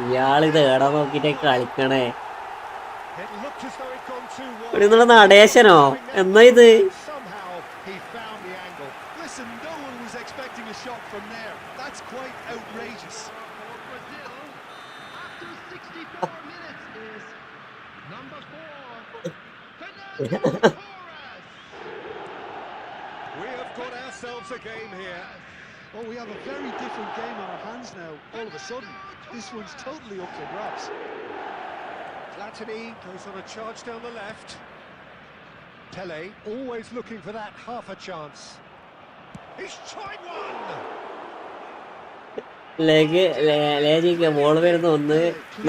ഇയാളിത് ഏടാ നോക്കിട്ടേ കളിക്കണേ. It looked as though it'd gone too wide. ഇവിടെ നിന്നുള്ള നടേശനോ എന്നാ ഇത്? Somehow he found the angle. Listen, no one was expecting a shot from there. That's quite outrageous. For Brazil, after 64 minutes is number 4, Fernando Torres. We have got ourselves a game here. Oh, we have a very different game on our hands now. All of a sudden, this one's totally up for grabs. Platini goes on a charge down the left. Pele always looking for that half a chance. He's tried one. ലേജിക്ക് ball വരുന്ന ഒന്ന്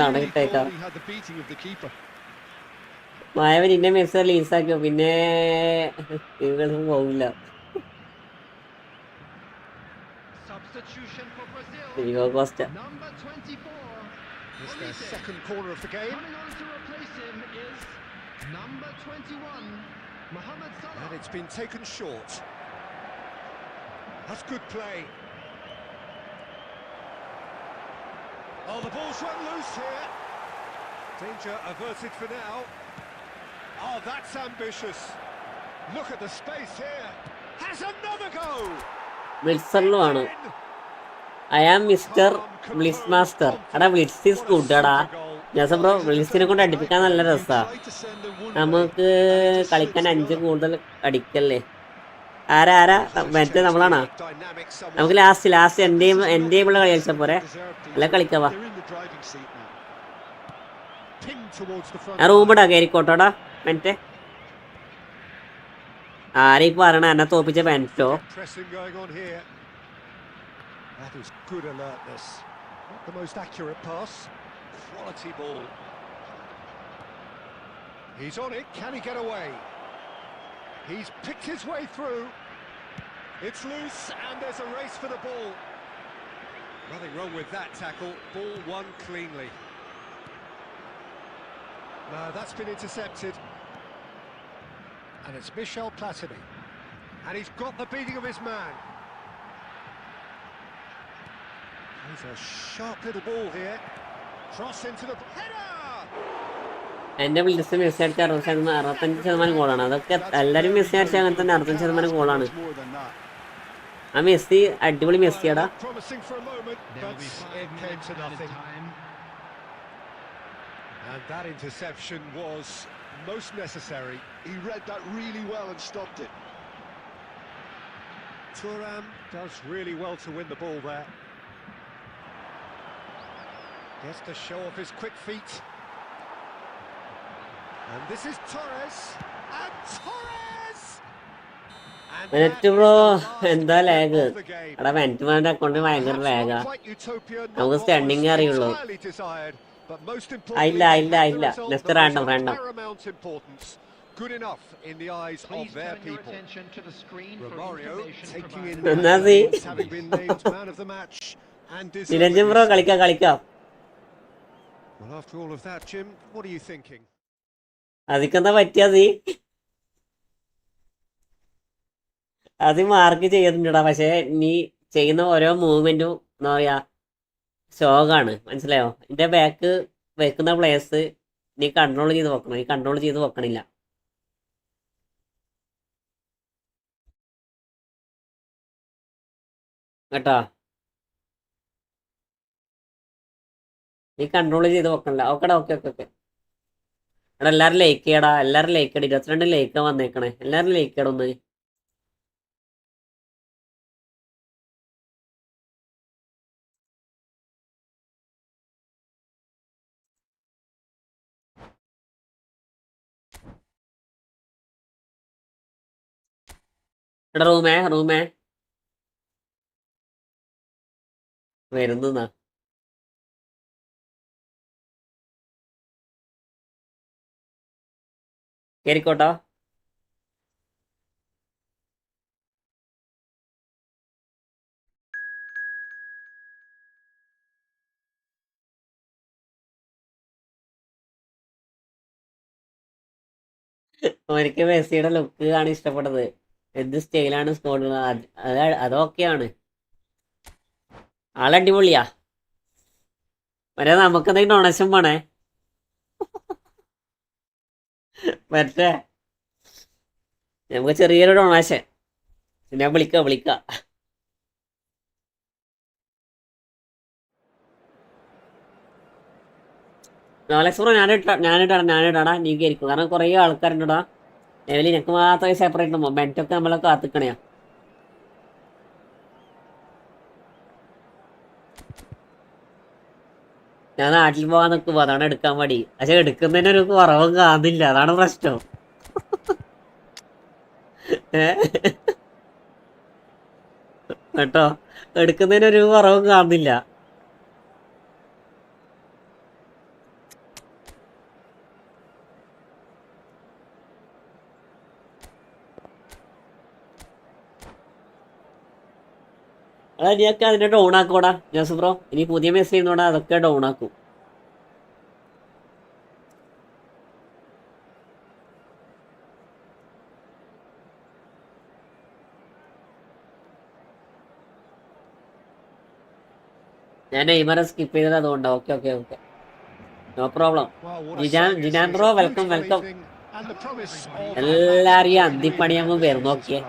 നടക്കിട്ടേക്കാം. He had the beating of the keeper. മായവൻ ഇന്നെ മെസ്സർ ലീസാക്കിയോ, പിന്നെ ഇവരും പോകില്ല. Substitution for Brazil. ഇവ cost Number 24. It's their second corner of the game. Coming on to replace him is number 21, Mohamed Salah. And it's been taken short. That's good play. Oh, the ball's run loose here. Danger averted for now. Oh, that's ambitious. Look at the space here. Has another go. വിളിച്ചറിലുമാണ്. I am mister Willis master. എടാ Willis is good എടാ. Joseph bro വിളിസിനെ കൊണ്ട് അടിപ്പിക്കാൻ നല്ല രസമാണ്. നമുക്ക് കളിക്കാൻ 5 കൂടുതൽ അടിക്കല്ലേ. ആരാ മറ്റേ നമ്മളാണോ? നമുക്ക് ലാസ്റ്റ് എൻ്റെ ഉള്ള കളി കളിച്ചാൽ പോരെ. അല്ല കളിക്കാവാ. ആ റൂമിടാ കയറിക്കോട്ടോടാ മറ്റേ. ആരെയും പറയണ എന്നെ തോപ്പിച്ച പെൻറ്റോ. That is good alertness. Not the most accurate pass. Quality ball. He's on it. Can he get away? He's picked his way through. It's loose and there's a race for the ball. Nothing wrong with that tackle. Ball won cleanly. No, that's been intercepted. And it's Michel Platini. And he's got the beating of his man. He's a sharp little ball here. Cross into the header. എൻ്റെ വിളിച്ച് Messi അടിച്ച 65% ഗോളാണ്. അതൊക്കെ എല്ലാവരും Messi അടിച്ച അങ്ങനെ തന്നെ 65% ഗോളാണ്. ആ Messi അടിപൊളി മെസ്സിയാടാ. And that interception was most necessary. He read that really well and stopped it. Thuram does really well to win the ball there. Gets to show off his quick feet. And this is Torres. And Torres! മെനറ്റ് bro എന്താ lag? എടാ മെനറ്റ്മാരുടെ അക്കൗണ്ടിൽ ഭയങ്കര ലാഗാ. നമുക്ക് സ്റ്റണ്ടിങ് അറിയുള്ളൂ. ഇല്ല next random Good enough in the eyes of their people. Romario taking in having been named man of the match and Niranjan bro കളിക്കാം. Well, after all of that, Jim, what are you thinking? അതിക്കെന്താ പറ്റിയത്? അത് mark ചെയ്യുന്നുണ്ടാ. പക്ഷെ നീ ചെയ്യുന്ന ഓരോ മൂവ്മെന്റും എന്താ പറയാ ഷോകാണ്. മനസ്സിലായോ? എൻ്റെ ബാക്ക് വെക്കുന്ന പ്ലേസ് നീ കൺട്രോൾ ചെയ്ത് വെക്കണം. നീ കൺട്രോൾ ചെയ്ത് വെക്കണില്ല. കേട്ടോ? നീ കൺട്രോൾ ചെയ്ത് വെക്കണില്ല. ഓക്കെടാ ഓക്കെ. എടാ എല്ലാവരും ലൈക്ക് ചെയ്യടാ. 22 ലൈക്കാ വന്നേക്കണേ. എല്ലാവരും ലൈക്ക് ചെയ്യണം ഒന്ന്. എടാ റൂമേ വരുന്നാ. കേറിക്കോട്ടോ. എനിക്ക് മെസ്സിയുടെ ലുക്ക് ആണ് ഇഷ്ടപ്പെട്ടത്. എന്ത് സ്റ്റൈലാണ് സ്കോഡ്. അതൊക്കെയാണ്. ആളടിപൊളിയാ. മറ്റേ നമുക്ക് എന്തെങ്കിലും ഡൊണേഷൻ വേണേ. മറ്റേ നമുക്ക് ചെറിയൊരു ഡൊണേഷൻ ഞാൻ വിളിക്കാം. നോളക്സ് ബ്രോ ഞാനിട്ടാടാ. നീ കയറിക്കും. കാരണം കുറേ ആൾക്കാരുണ്ടടാ ലെവലിൽ. ഞങ്ങൾക്ക് മാത്രമേ സെപ്പറേറ്റ് ഉണ്ടോ. മെറ്റൊക്കെ നമ്മളെ കാത്തിക്കണയാ. ഞാൻ നാട്ടിൽ പോകാൻ നിൽക്കുമ്പോൾ അതാണ് എടുക്കാൻ മടി. പക്ഷെ എടുക്കുന്നതിനൊരു കുറവും കാണുന്നില്ല. അതാണ് പ്രശ്നം. കേട്ടോ? എടുക്കുന്നതിനൊരു കുറവും കാണുന്നില്ല. അതാ നീയൊക്കെ അതിൻ്റെ ഡൗൺ ആക്കോടാ ജോസഫ് ബ്രോ. ഇനി പുതിയ മെസ്സേജ് ചെയ്യുന്നോടാ അതൊക്കെ ഡൗൺ ആക്കും. ഞാൻ നെയ്മറെ സ്കിപ്പ് ചെയ്തത് അതുകൊണ്ടാ. Okay no problem. Jinan bro welcome. And the promise of എല്ലാരും അന്തിപ്പണിയാകുമ്പോൾ വരുന്നു. നോക്കിയേ,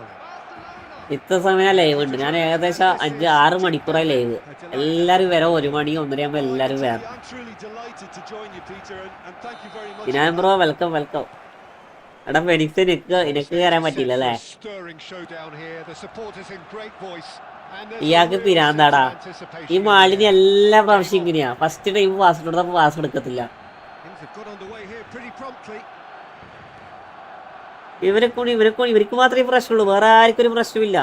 ഇത്ര സമയം ലൈവ് ഉണ്ട്. ഞാൻ ഏകദേശം 5-6 മണിക്കൂറായി ലൈവ്. എല്ലാരും വരാം, 1 മണി 1:30 എല്ലാരും വരാം. ഞാൻ ബ്രോ വെൽക്കം വെൽക്കം. എടാ ഫെനിക്സ് എനിക്ക് കയറാൻ പറ്റില്ല അല്ലേ? ഇയാൾക്ക് പിരാന്താടാ. ഈ മാളിന് എല്ലാ പ്രാവശ്യം ഇങ്ങനെയാ. ഫസ്റ്റ് ടൈം പാസ് കൊടുത്തപ്പോ പാസ് എടുക്കത്തില്ല. ഇവർക്ക് മാത്രമേ പ്രശ്നമുള്ളൂ, വേറെ ആർക്കും ഒരു പ്രശ്നമില്ല.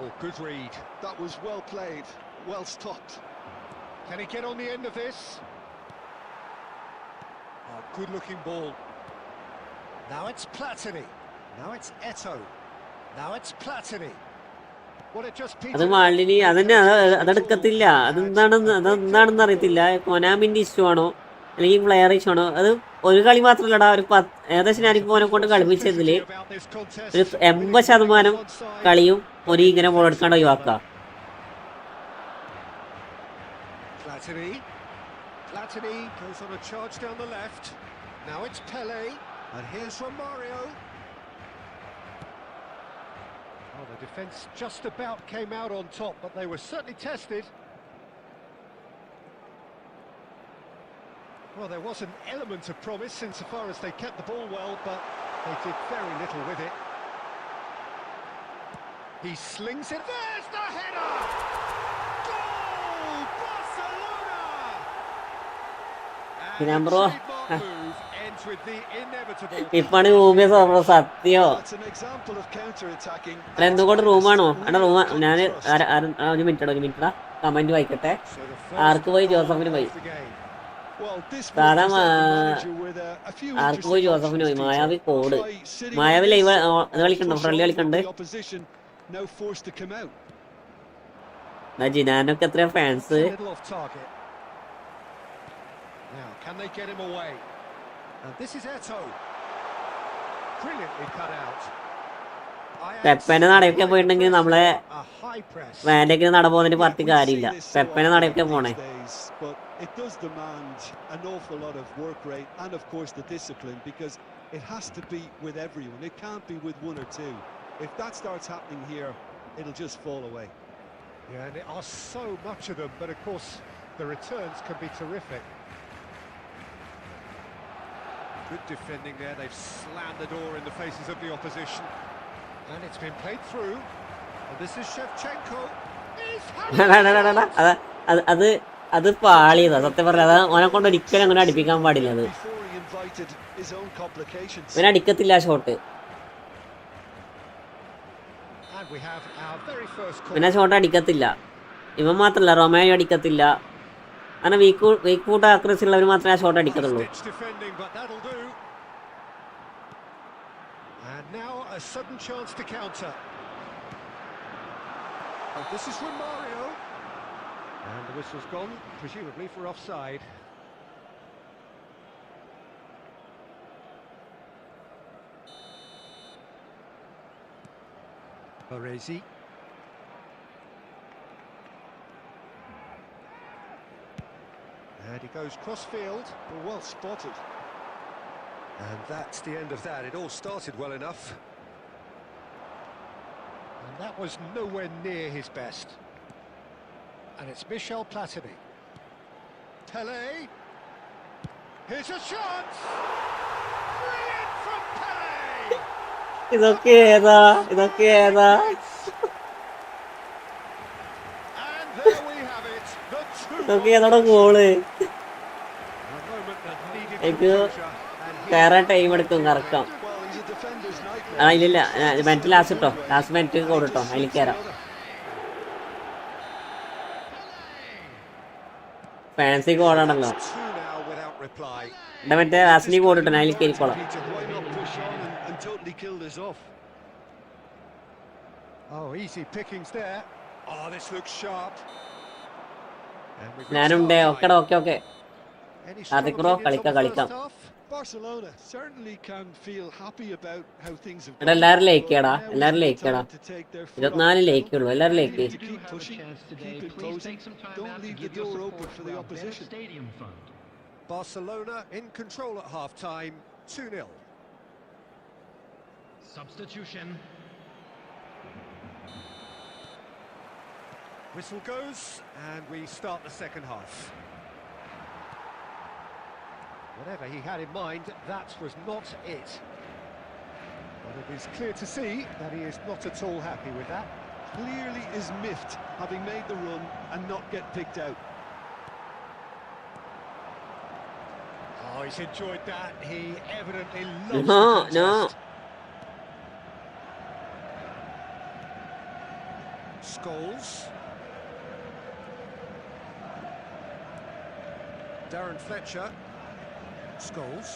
Oh, good read. That was well played, well stopped. Can he get on the end of this? Oh, good looking ball. Now it's Platini. Now it's Eto. Now it's Platini. അത് മാളിനി അതന്നെ അതെടുക്കത്തില്ല. അതെന്താണെന്ന് അറിയത്തില്ല. കൊനാമിന്റെ ഇഷ്യൂ ആണോ അല്ലെങ്കിൽ player issue ആണോ? അത് ഒരു കളി മാത്രമല്ലടാ, ഏകദേശം ഞാനിപ്പോ ഓനെ കൊണ്ട് കളിപ്പിച്ചതില് ഒരു 80% കളിയും ഒരു ഇങ്ങനെ ബോൾ എടുക്കാണ്ട് ഒഴിവാക്കാം. Platini goes on a charge down the left. Now it's Pele, and here's Romario. Oh, the defence just about came out on top, but they were certainly tested. Well, there was an element of promise insofar as they kept the ball well, but they did very little with it. He slings it. There's the header! Goal! Barcelona! And bro. move ends with the inevitable. ഇപ്പാണ് റൂമേ സത്യോ. എന്തുകൊണ്ട് റൂമാണോ? എടാ room ഞാൻ ഒരു minute comment വായിക്കട്ടെ. ആർക്ക് പോയി? ജോസഫിന് പോയി. ആർക്ക് പോയി? ജോസഫിന് പോയി. മായാവി കോഡ്. മായാവി ലൈവ് കളിക്കണ്ടോ? ഫ്രണ്ട്ലി കളിക്കണ്ട്. ജിനാനൊക്കെ എത്രയാ fans? Now, can they get him away? And this is Eto. Brilliantly cut out. പെപ്പനെ നടയൊക്കെ പോയിട്ടുണ്ടെങ്കിൽ നമ്മളെ വാൻഡേക്കിന് നട പോകുന്നതിന് പറഞ്ഞിട്ട് കാര്യമില്ല. പെപ്പനെ നടയൊക്കെ പോണേ. It does demand an awful lot of work rate and of course the discipline, because it has to be with everyone. It can't be with one or two. If that starts happening here, it'll just fall away. Yeah, and there are so much of them, but of course the returns can be terrific. Good defending there. They've slammed the door in the faces of the opposition, and it's been played through. And this is Shevchenko. അത് പാളിയതാ സത്യം പറഞ്ഞത്. അത് ഓനെ കൊണ്ട് ഒരിക്കലും അങ്ങനെ അടിപ്പിക്കാൻ പാടില്ല. അത് ഇവനെ അടിക്കത്തില്ല ഷോട്ട്. പിന്നെ ഷോട്ട് അടിക്കത്തില്ല. ഇവൻ മാത്രല്ല, റൊമാനോ അടിക്കത്തില്ല. അങ്ങനെ വീക്ക് ഫൂട്ട് ആക്രസി ഉള്ളവർ മാത്രമേ ആ shot അടിക്കത്തുള്ളൂ. And the whistle's gone, presumably for offside. Baresi. And he goes cross-field. Well spotted. And that's the end of that. It all started well enough. And that was nowhere near his best. And it's Michel Platini. Pele. Here's a shot! Brilliant from Pele! ഇതൊക്കെ ഏതാ? And there we have it. The two. ഇതൊക്കെ ഏതാ goal? A moment that needed എനിക്ക് closure, and he കയറാൻ time എടുക്കും കറക്കാം. Well, he's a defender's nightmare. ഇല്ലില്ല, minute last കിട്ടോ, last minute കൊടുട്ടോ, അതിൽ കയറാം. Fancy കോഡാണല്ലോ. two now without reply. എന്റെ മറ്റേ ലാസ്റ്റിന് കോഡ് കിട്ടോ, അതിൽ കയറിക്കോളാം. Why not push on and totally kill this off? Oh, easy pickings there. Oh, this looks sharp. And we've got ഞാനുണ്ട്. offside. ഓക്കെടാ, okay. Any Adhik bro strong opinions on the കളിക്കാം. first half? Barcelona certainly can feel happy about how things have എടാ gone. എല്ലാവരും like But ചെയ്യടാ, now എല്ലാവരും isn't the like ചെയ്യടാ. time to take their foot off the 24 pedal. ലൈക്കുള്ളൂ, എല്ലാവരും They like need ചെയ്യും. to keep pushing, keep imposing. Don't leave the door open for the opposition. Stadium fund. Barcelona in control at half-time, 2-0. Substitution. Whistle goes, and we start the second half. Whatever he had in mind, that was not it. But it is clear to see that he is not at all happy with that. Clearly is miffed, having made the run and not get picked out. Oh, he's enjoyed that. He evidently loves No, the contest. no. Scholes. Darren Fletcher. Scholes.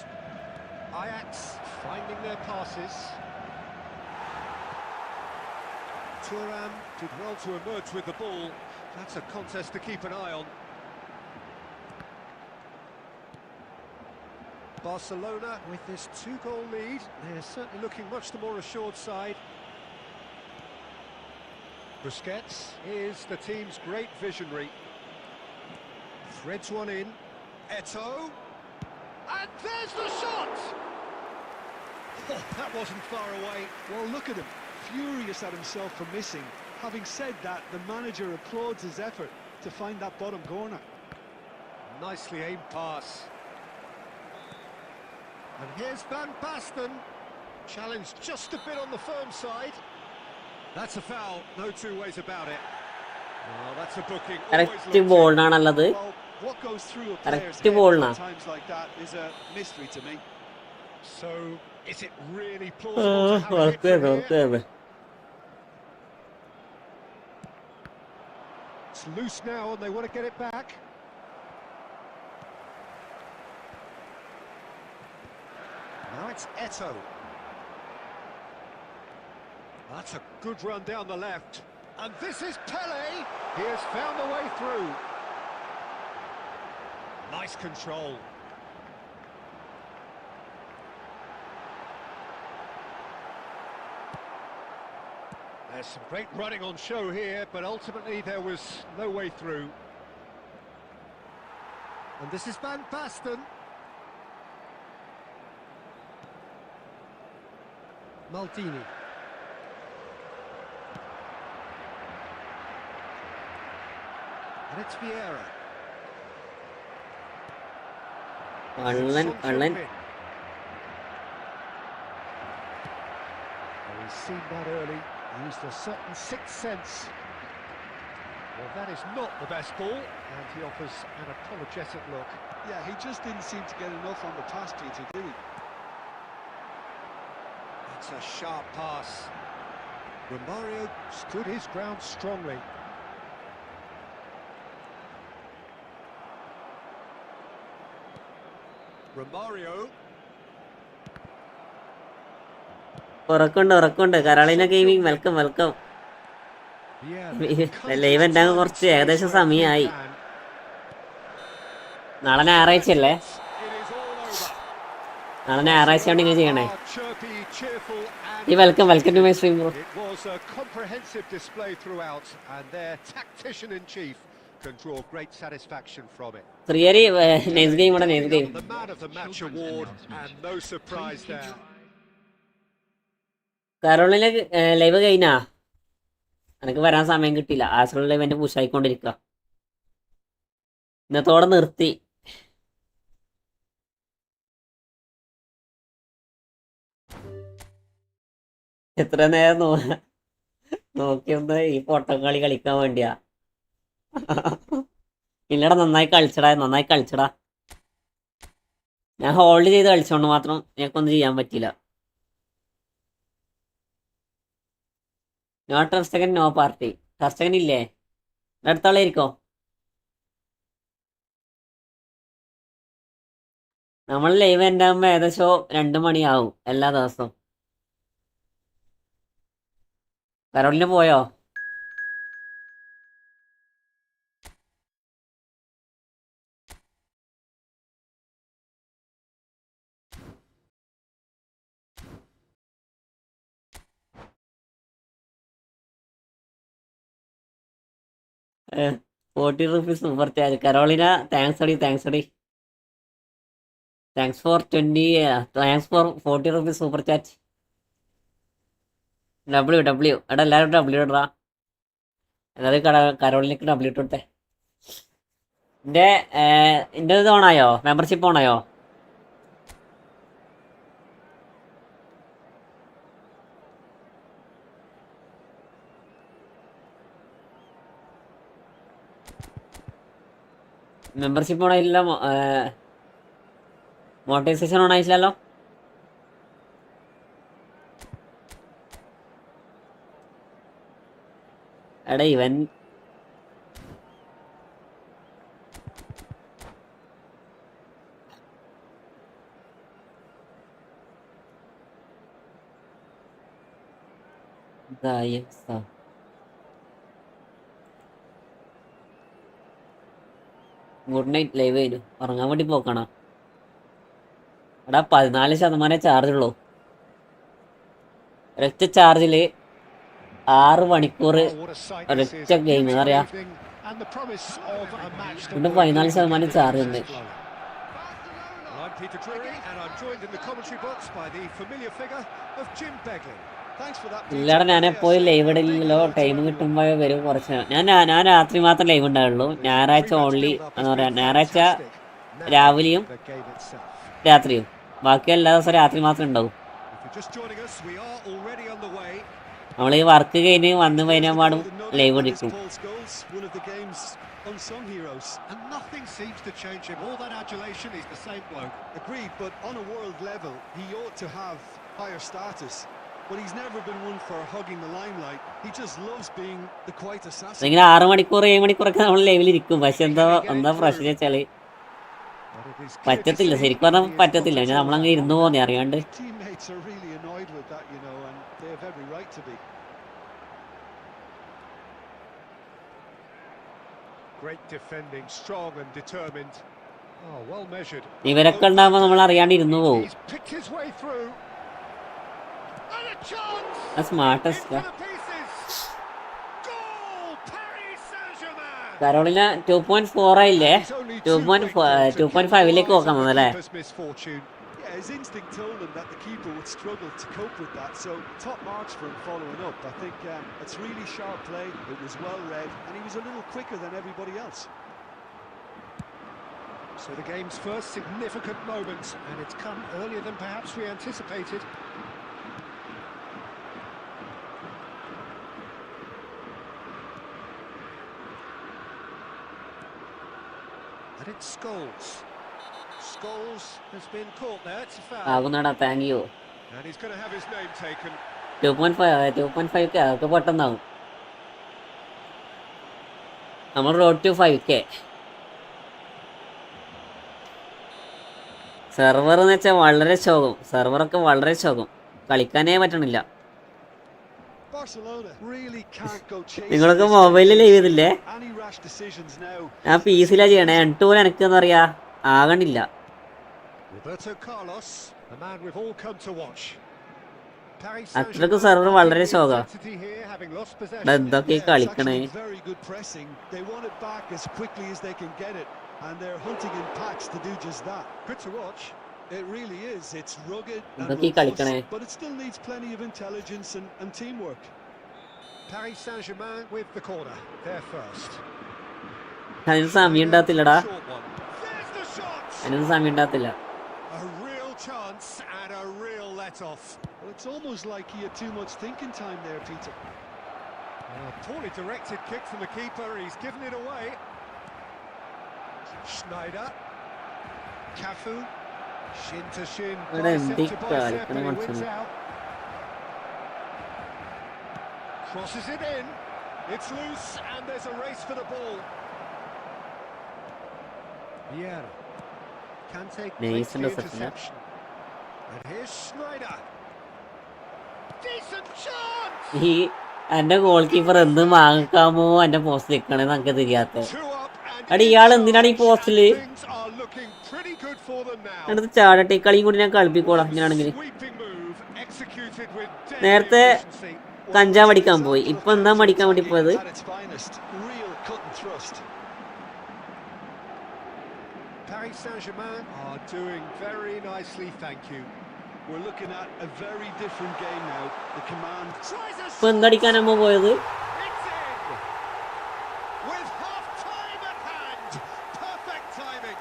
Ajax finding their passes. Thuram did well to emerge with the ball. That's a contest to keep an eye on. Barcelona with this 2-goal lead. They're certainly looking much the more assured side. Busquets is the team's great visionary. Threads one in. Eto'o. And there's the shot! Oh, that wasn't far away. Well, look at him, furious at himself for missing. Having said that, the manager applauds his effort to find that bottom corner. Nicely aimed pass. And here's Van Basten. Challenged just a bit on the firm side. That's a foul, no two ways about it. Oh, that's a booking. Correct ബോളിനാണുള്ളത്. Well, what goes through a player's correct head ബോളിനാ. at times like that is a mystery to me. So, is it really plausible to have a hit from here? It's loose now and they want to get it back. Now it's Eto'o. That's a good run down the left. And this is Pele. He has found the way through. Nice control. There's some great running on show here, but ultimately there was no way through. And this is Van Basten. Maldini. And it's Vieira. കള്ളൻ He's seen that early, used a certain sixth sense. Well, that is not the best ball, and he offers an apologetic look. Yeah, he just didn't seem to get enough on the pass, Peter, did he? That's a sharp pass. Romario stood his ground strongly. Romario. ഉറക്കുണ്ട് Carolina gaming welcome live എൻ്റെ കുറച്ച് ഏകദേശം സമയമായി. നാളെ ഞായറാഴ്ചയല്ലേ, നാളെ ഞായറാഴ്ചയാണ് ഇങ്ങനെ ചെയ്യണേ. Welcome to my stream bro. It was a comprehensive display throughout, and their tactician in chief can draw great satisfaction from it. Really nice game ആണ്, nice game. The man of the match award, and no surprise there. കരോളിന് live കഴിഞ്ഞാ എനിക്ക് വരാൻ സമയം കിട്ടിയില്ല. ആശ്രമ live എൻ്റെ പുഷായിക്കൊണ്ടിരിക്കുക. ഇന്നത്തോടെ നിർത്തി. എത്ര നേരം നോക്കിയൊന്ന് ഈ പൊട്ടക്കളി കളിക്കാൻ വേണ്ടിയാ. ഇല്ലടാ, നന്നായി കളിച്ചടാ. ഞാൻ ഹോൾഡ് ചെയ്ത് കളിച്ചോണ്ട് മാത്രം ഞങ്ങൾക്കൊന്നും ചെയ്യാൻ പറ്റില്ല. നോ ടർസ്റ്റകൻ നോ പാർട്ടി. ടർസ്റ്റകൻ ഇല്ലേ? അടുത്താളായിരിക്കോ? നമ്മൾ ലൈവ് എൻ്റെ ആകുമ്പോൾ ഏകദേശം 2 മണിയാവും എല്ലാ ദിവസവും. കരോളിന് പോയോ? ₹40 സൂപ്പർ ചാറ്റ്. കരോളിന താങ്ക്സ് അടി. Thanks for ₹40 super chat. W എടാ എല്ലാവരും W ഇടറാ. എന്നാലും കരോളിലേക്ക് W ഇട്ടോട്ടെ. എൻ്റെ ഇത് ഓണായോ? മെമ്പർഷിപ്പ് ഓണായോ? മെമ്പർഷിപ്പ് ഓണായില്ല. മോണിറ്റൈസേഷൻ ഓണായില്ലല്ലോ. എടാ ഇവൻ ഗുഡ് നൈറ്റ് ലൈവ് കഴിഞ്ഞു. ഉറങ്ങാൻ വേണ്ടി പോക്കണോ? എടാ 14% ചാർജ് ഉള്ളൂ. ഒരൊറ്റ ചാർജില് 6 മണിക്കൂർ ഒരൊറ്റ ഗെയിം അറിയാ. ഇവിടെ 14% ചാർജ് ഉണ്ട്. ഇല്ലാടെ ഞാൻ എപ്പോഴും ലൈവ് ഇടില്ലല്ലോ. ടൈം കിട്ടുമ്പോൾ വരും കുറച്ച്. ഞാൻ രാത്രി മാത്രം ലൈവ് ഉണ്ടാവുള്ളൂ. ഞായറാഴ്ച ഓൺലി എന്താ പറയാ, ഞായറാഴ്ച രാവിലെയും രാത്രിയും. ബാക്കി എല്ലാ ദിവസവും രാത്രി മാത്രമേ ഉണ്ടാവും. നമ്മൾ ഈ വർക്ക് കഴിഞ്ഞ് വന്ന് കഴിഞ്ഞാൽ ലൈവ് എടുക്കും. Unsung heroes, and nothing seems to change him. All that adulation, he's the same bloke. Agreed, but on a world level, he ought to have higher status. But he's never been one for hugging the limelight. He just loves being the quiet assassin. ഇങ്ങനെ 6 മണിക്കൂർ 7 മണിക്കൂറൊക്കെ നമ്മൾ ലൈവിൽ ഇരിക്കും. പക്ഷെ എന്താ പ്രശ്നം വെച്ചാല് പറ്റത്തില്ല. ശരിക്കും പറഞ്ഞാൽ പറ്റത്തില്ല. നമ്മളങ്ങനെ ഇരുന്ന് പോകുന്നേ അറിയാണ്ട്. Teammates are really annoyed with that, you know, and they have every right to be. Great defending, strong and determined. Oh, well measured. ഇവരൊക്കെ ഉണ്ടാകുമ്പോൾ നമ്മൾ അറിയാണ്ട് ഇരുന്ന് പോകും. He's picked his way through. And a chance. Smartest Goal, Paris Saint-Germain. Carolina 2.4 ആയില്ലേ? 2.5ലേക്ക് നോക്കാം അല്ലേ? His instinct told him that the keeper would struggle to cope with that, so top marks for him following up. I think it's really sharp play, it was well read, and he was a little quicker than everybody else. So the game's first significant moment, and it's come earlier than perhaps we anticipated. And it's Scholes has been caught there. It's a foul. ആകുന്നടാ. Thank you. And he's going to have his name taken. 2.5K അതൊക്കെ പെട്ടെന്നാവും. നമ്മൾ road to 5K. Server എന്ന് വെച്ചാൽ വളരെ ശോകം. സെർവറൊക്കെ വളരെ ശോകം. കളിക്കാനേ പറ്റണില്ല. നിങ്ങളൊക്കെ മൊബൈലിൽ ലൈവ് ചെയ്തില്ലേ? ഞാൻ PC-ലാ ചെയ്യണേ. എന്നിട്ട് പോലും എനിക്കെന്ന് പറയാ ആകണില്ല. അത്രക്ക് സെർവർ വളരെ ശോകം. എന്തൊക്കെ കളിക്കണേ. And they're hunting in packs to do just that. Good to watch. It really is. It's rugged and robust, but it still needs plenty of intelligence and teamwork. Paris Saint-Germain with the corner. They're first. അതിന് സമയം ഉണ്ടാകത്തില്ലടാ. അതിനൊന്നും സമയം ഉണ്ടാകത്തില്ല. A real chance and a real let-off. Well, it's almost like he had too much thinking time there, Peter. Poorly directed kick from the keeper. He's given it away. Schneider, Cafu, shin to shin, bicep to bicep, and he wins out. Crosses it in, it's loose, and there's a race for the ball. Vieira, Kante makes the interception. And here's Schneider. Decent chance! ഈ എന്റെ goal keeper എന്ത് വാങ്ങിക്കാമോ എന്റെ post നിൽക്കണേന്ന് നമുക്ക് തിരിയാത്ത. അടി ഇയാൾ എന്തിനാണ് ഈ പോസ്റ്റില് അടുത്ത് ചാടട്ടെ. കളിയും കൂടി ഞാൻ കളിപ്പിക്കോളാം. ഇങ്ങനെയാണെങ്കിൽ നേരത്തെ കഞ്ചാവ് അടിക്കാൻ പോയി. ഇപ്പൊ എന്താ മടിക്കാൻ വേണ്ടി പോയത്? cut and thrust. Paris Saint-Germain are doing very nicely, thank you. We're looking at a very different game now. The command Tries a ഇപ്പൊ എന്തടിക്കാനമ്മ പോയത്? It's in! With half-time at hand! Perfect timing!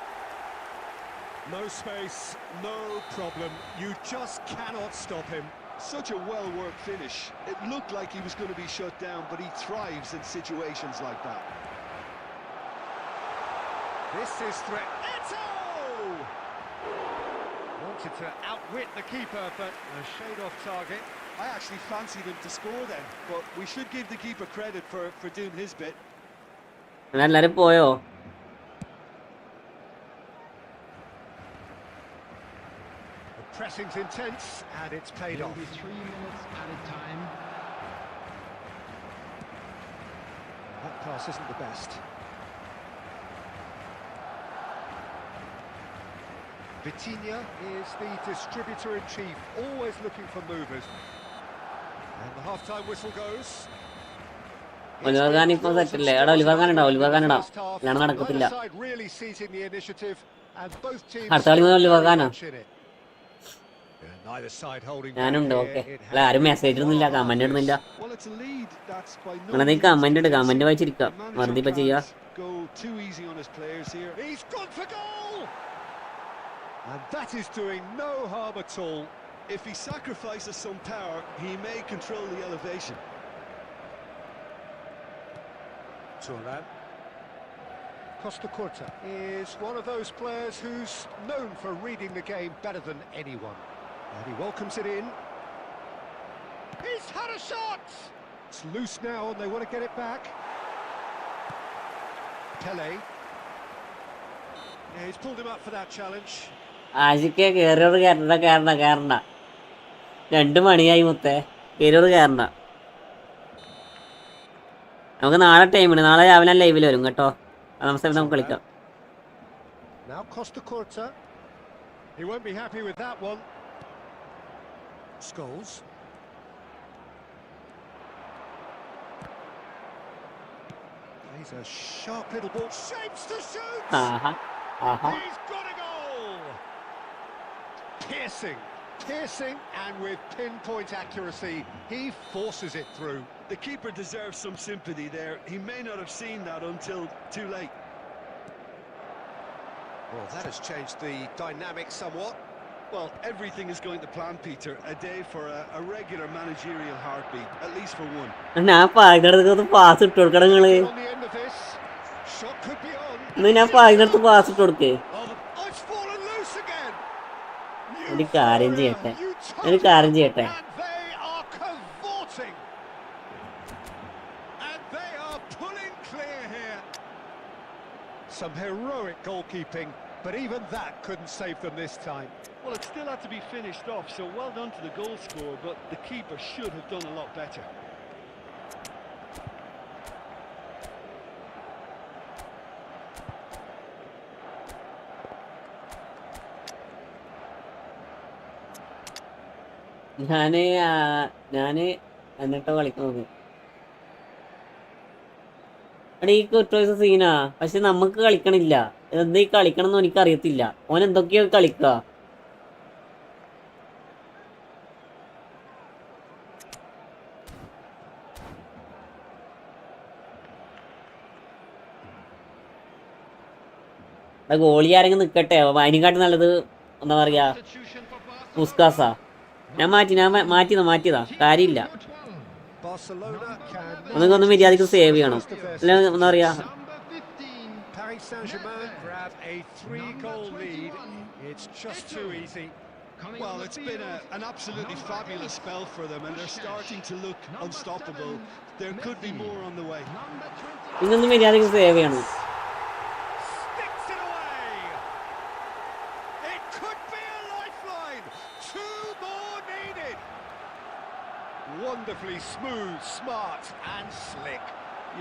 No space, no problem. You just cannot stop him. such a well-worked finish. It looked like he was going to be shut down, but he thrives in situations like that. This is threat. Eto! Wanted to outwit the keeper, but a shade off target. I actually fancied him to score then, but we should give the keeper credit for doing his bit. എല്ലാരും പോയോ? The pressing's intense, and it's paid off. It'll be 3 minutes added time. That pass isn't the best. Vitinha is the distributor-in-chief, always looking for movers. And the half-time whistle goes. Oliver Kahn ഇപ്പൊ സെറ്റല്ലേ? എടാ Oliver Khan ഇടാ, Oliver Khan ഇടാ. ഇല്ലാണ്ട് നടക്കത്തില്ല. അടുത്ത കളി മുതൽ ഒലിവർ ഖാനാ. ഞാനുണ്ട്. ഓക്കെ. അല്ല ആരും മെസ്സേജ് ഇടുന്നില്ല, കമന്റ് ഇടുന്നില്ല. നിങ്ങളെന്തെങ്കിലും കമന്റ് ഇട്, കമന്റ് വായിച്ചിരിക്കാം. വെറുതെ ഇപ്പൊ ചെയ്യാ. And that is doing no harm at all. If he sacrifices some power, he may control the elevation. Turan. Costa Curta is one of those players who's known for reading the game better than anyone. And he welcomes it in. He's had a shot! It's loose now and they want to get it back. Pele. Yeah, he's pulled him up for that challenge. ആശിക്ക് കയറിയോട് കയറണ്ട 2 മണിയായി മുത്തേ. കയറിയോട് കയറണ്ട. നമുക്ക് നാളെ ടൈമുണ്ട്. നാളെ രാവിലെ ലൈവിൽ വരും കേട്ടോ. നമുക്ക് കളിക്കാം. Now Costa Curta. He won't be happy with that one. Scholes. He's a sharp little ball. Shapes to shoot. He's got a goal. Piercing, and with pinpoint accuracy, he forces it through. The keeper deserves some sympathy there. He may not have seen that until too late. Well, that has changed the dynamic somewhat. Well, everything is going to plan, Peter. A day for a regular managerial heartbeat, at least for one. ഞാൻ പാകിനടുത്ത് pass ഇട്ട് കൊടുക്കണം. നിങ്ങള് On the end of this, shot could be on. ഞാൻ പാകിനടുത്ത് pass ഇട്ട് കൊടുക്കേ. Oh, it's fallen loose again. ഒരു കാര്യം ചെയ്യട്ടെ. And they are cavorting. And they are pulling clear here. Some heroic goalkeeping, but even that couldn't save them this time. Well, it still had to be finished off, so well done to the goal scorer, but the keeper should have done a lot better. ഞാന് എന്നിട്ടോ കളിക്കുന്നത്. എടാ ഈ കുറ്റോയ്സ് സീനാ. പക്ഷെ നമുക്ക് കളിക്കണില്ല. എന്താ ഈ കളിക്കണം എന്ന് എനിക്കറിയത്തില്ല. ഓൻ എന്തൊക്കെയോ കളിക്കുക. ഗോളി ആരെങ്കിലും നിൽക്കട്ടെ. അതിനെക്കാട്ടും നല്ലത് എന്താ പറയാ പുസ്കാസാ. ഞാൻ മാറ്റിയതാ. കാര്യമില്ല. ഒന്നും മര്യാദക്ക് സേവ് ചെയ്യണം. അല്ല എന്താ പറയാ. Paris Saint-Germain grab a 3-goal lead. It's just too easy. Well, it's been an absolutely fabulous spell for them, and they're starting to look unstoppable. There could be more on the way. ഇതൊന്നും മര്യാദക്ക് save ചെയ്യണം. Sticks it away. It could be a lifeline. 2 more needed. Wonderfully smooth, smart and slick.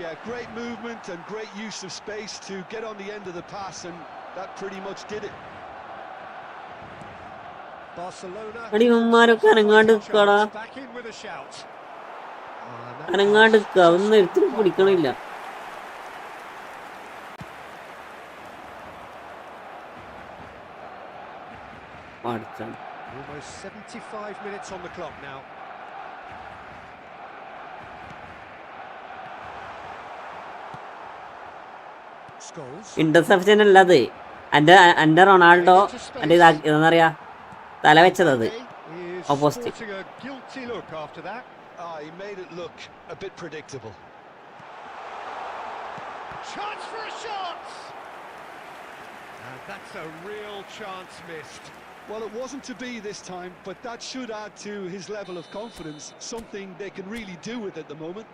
Yeah, great movement and great use of space to get on the end of the pass, and that pretty much did it. Barcelona അടിയന്മാരൊക്കെ അനങ്ങാണ്ട് നിൽക്കടാ. back in with a shout. അനങ്ങാണ്ട് നിൽക്കുക. ഒന്നും എടുത്ത് പിടിക്കണില്ല. പഠിച്ചാണ്. Almost 75 minutes on the clock now. Scholes. Interception അല്ലത്. എൻ്റെ Ronaldo എൻ്റെ എന്താ പറയാ തല വെച്ചത് അത് Is opposite. sporting a guilty look after that. He made it look a bit predictable. Chance for a shot! And that's a real chance missed. Well, it wasn't to be this time, but that should add to his level of confidence, something they can really do with at the moment.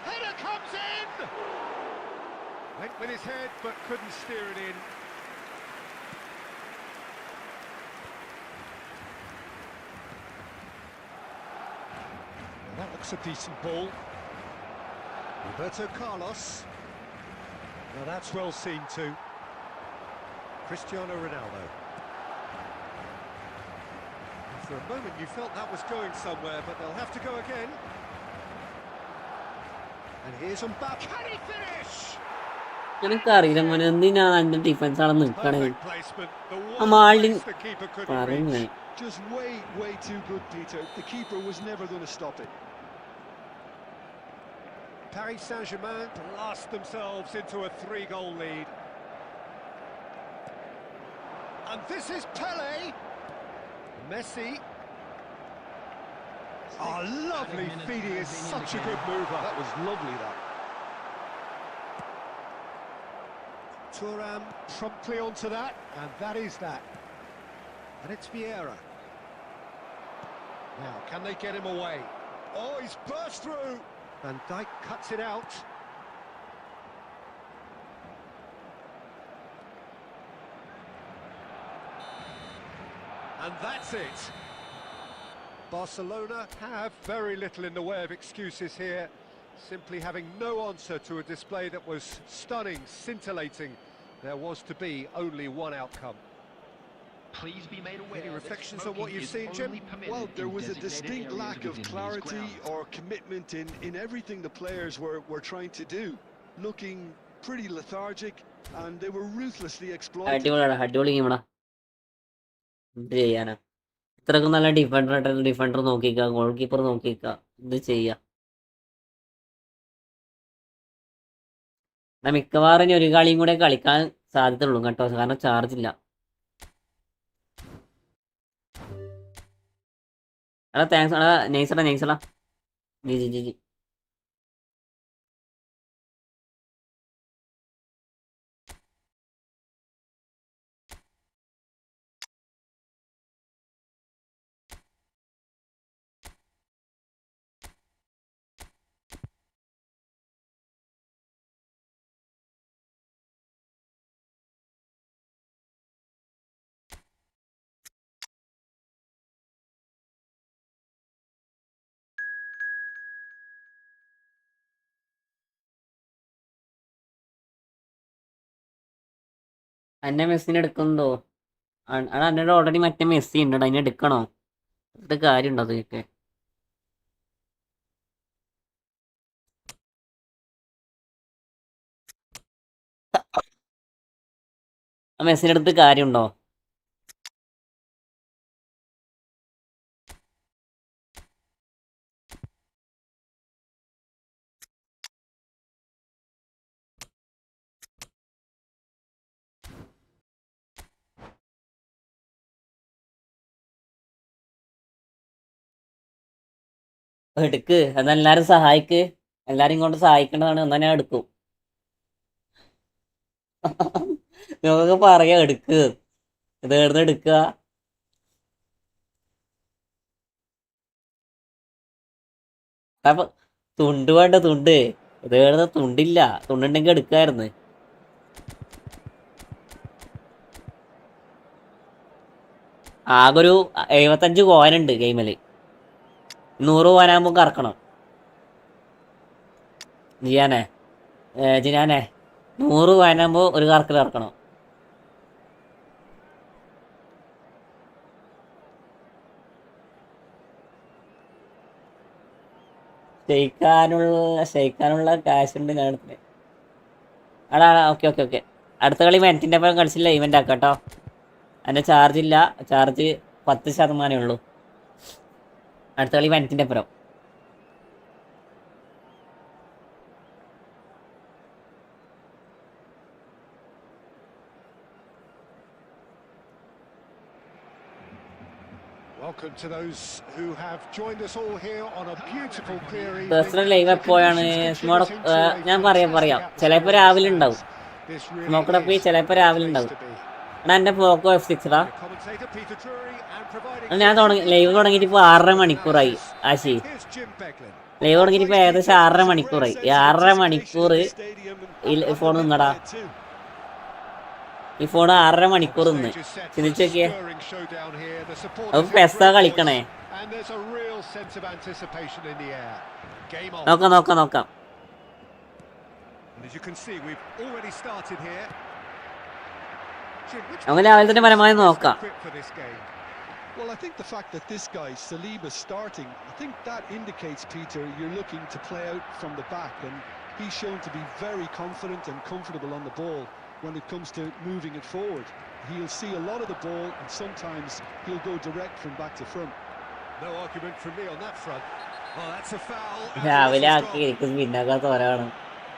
Header comes in! Went with his head, but couldn't steer it in. Well, that looks a decent ball. Roberto Carlos. Now that's well seen too. Cristiano Ronaldo. And for a moment you felt that was going somewhere, but they'll have to go again. And here's Mbappe. Can he finish? എനിക്കറിയില്ല മോനെ എന്തിനാണ് എൻ്റെ defence അവിടെ നിൽക്കണേ. Perfect placement. The ആ one മാളിൽ place the keeper couldn't പറയുന്നേ reach. Just way too good, Peter. The keeper was never going to stop it. Paris Saint-Germain blast themselves into a 3-goal lead. And this is Pele. Messi. Oh, lovely feed. He is such a good mover. That was lovely, that. Thuram promptly onto that, and that is that. And it's Vieira. Now, can they get him away? Oh, he's burst through. Van Dijk cuts it out. And that's it. Barcelona have very little in the way of excuses here, simply having no answer to a display that was stunning, scintillating. There was to be only one outcome. Please be made aware. Any reflections on what you've seen, Jim? Well, there was a distinct lack of clarity or commitment in everything the players were trying to do. Looking pretty lethargic, and they were ruthlessly exploited. അടിപൊളിയാണ്, അടിപൊളി ഗെയിമാടാ. എന്ത് ചെയ്യാനാ, ഇത്രക്കും നല്ല defender നോക്കിക്ക, goal keeper നോക്കിക്ക, ഇത് ചെയ്യാ. മിക്കവാറും ഇനി ഒരു കളിയും കൂടെ കളിക്കാൻ സാധ്യതയുള്ളൂ കേട്ടോ, കാരണം ചാർജ് ഇല്ല. എടാ താങ്ക്സ്, എടാ നൈസടാ ജി. എന്നെ മെസ്സിനെ എടുക്കുന്നതോ? അടാ എന്നോട് ഓൾറെഡി മറ്റേ മെസ്സി ഉണ്ട്, അതിനെ എടുക്കണോ? ഇത് കാര്യമുണ്ടോ അതൊക്കെ? ആ മെസ്സിനെ എടുത്ത് കാര്യമുണ്ടോ? എടുക്ക്, അതെല്ലാരും സഹായിക്ക്, എല്ലാരും ഇങ്ങോട്ട് സഹായിക്കേണ്ടതാണ്, എന്നാ ഞാൻ എടുക്കും. നമുക്ക് പറയാ എടുക്ക്, ഇത് എവിടുന്ന് എടുക്കുക? അപ്പൊ തുണ്ട് വേണ്ട, തുണ്ട് ഇത് എവിടുന്ന്? തുണ്ടില്ല, തുണ്ടുണ്ടെങ്കിൽ എടുക്കായിരുന്നു. ആകെ ഒരു 75 കോയിനുണ്ട് ഗെയിമില്, 100 കോയിനാകുമ്പോൾ കറക്കണം. ജിയാനെ 100 കോയിനാകുമ്പോൾ ഒരു കറക്കൽ ഇറക്കണം. ക്ഷയിക്കാനുള്ള കാശുണ്ട് ഞാൻ എടുത്തിട്ട്. എടാ ഓക്കെ ഓക്കെ ഓക്കെ, അടുത്ത കളി മെൻറ്റിൻ്റെ ഒപ്പം കളിച്ചില്ല ഇവൻ്റ് ആക്കാം കേട്ടോ. അതിൻ്റെ ചാർജ് ഇല്ല, ചാർജ് 10% ഉള്ളൂ. അടുത്ത കളി മെൻറ്റിൻ്റെ അപ്പുറം. Welcome to those who have joined us all here on a beautiful clear evening. Personal live എപ്പോഴാണ് ഞാൻ പറയാം ചിലപ്പോൾ രാവിലെ ഉണ്ടാവും. സ്മോക്കടപ്പ് ചിലപ്പോൾ രാവിലെ ഉണ്ടാവും. എടാ എൻ്റെ പോക്കോ F6 ടാ. ഞാൻ ലൈവ് തുടങ്ങിയിട്ട് ഇപ്പോൾ 6.5 മണിക്കൂറായി. ആശി ലൈവ് തുടങ്ങിയിട്ട് ഇപ്പോൾ ഏകദേശം 6.5 മണിക്കൂറായി. 6.5 മണിക്കൂർ ഈ ഫോൺ നിന്നടാ. ഈ ഫോൺ 6.5 മണിക്കൂർ നിന്ന് ചിന്തിച്ചു നോക്കിയേ. അപ്പൊ പെസ്സാ കളിക്കണേ. നോക്കാം. നമുക്ക് രാവിലെ തന്നെ പരമാവധി നോക്കാം. Well, I think the fact that this guy, Saliba, starting, I think that indicates, Peter, you're looking to play out from the back, and he's shown to be very confident and comfortable on the ball when it comes to moving it forward. He'll see a lot of the ball, and sometimes he'll go direct from back to front. No argument from me on that front. Oh, that's a foul. രാവിലെ ആക്കി എനിക്ക് സ്പിന്നാക്കാത്ത ഒരാളാണ്.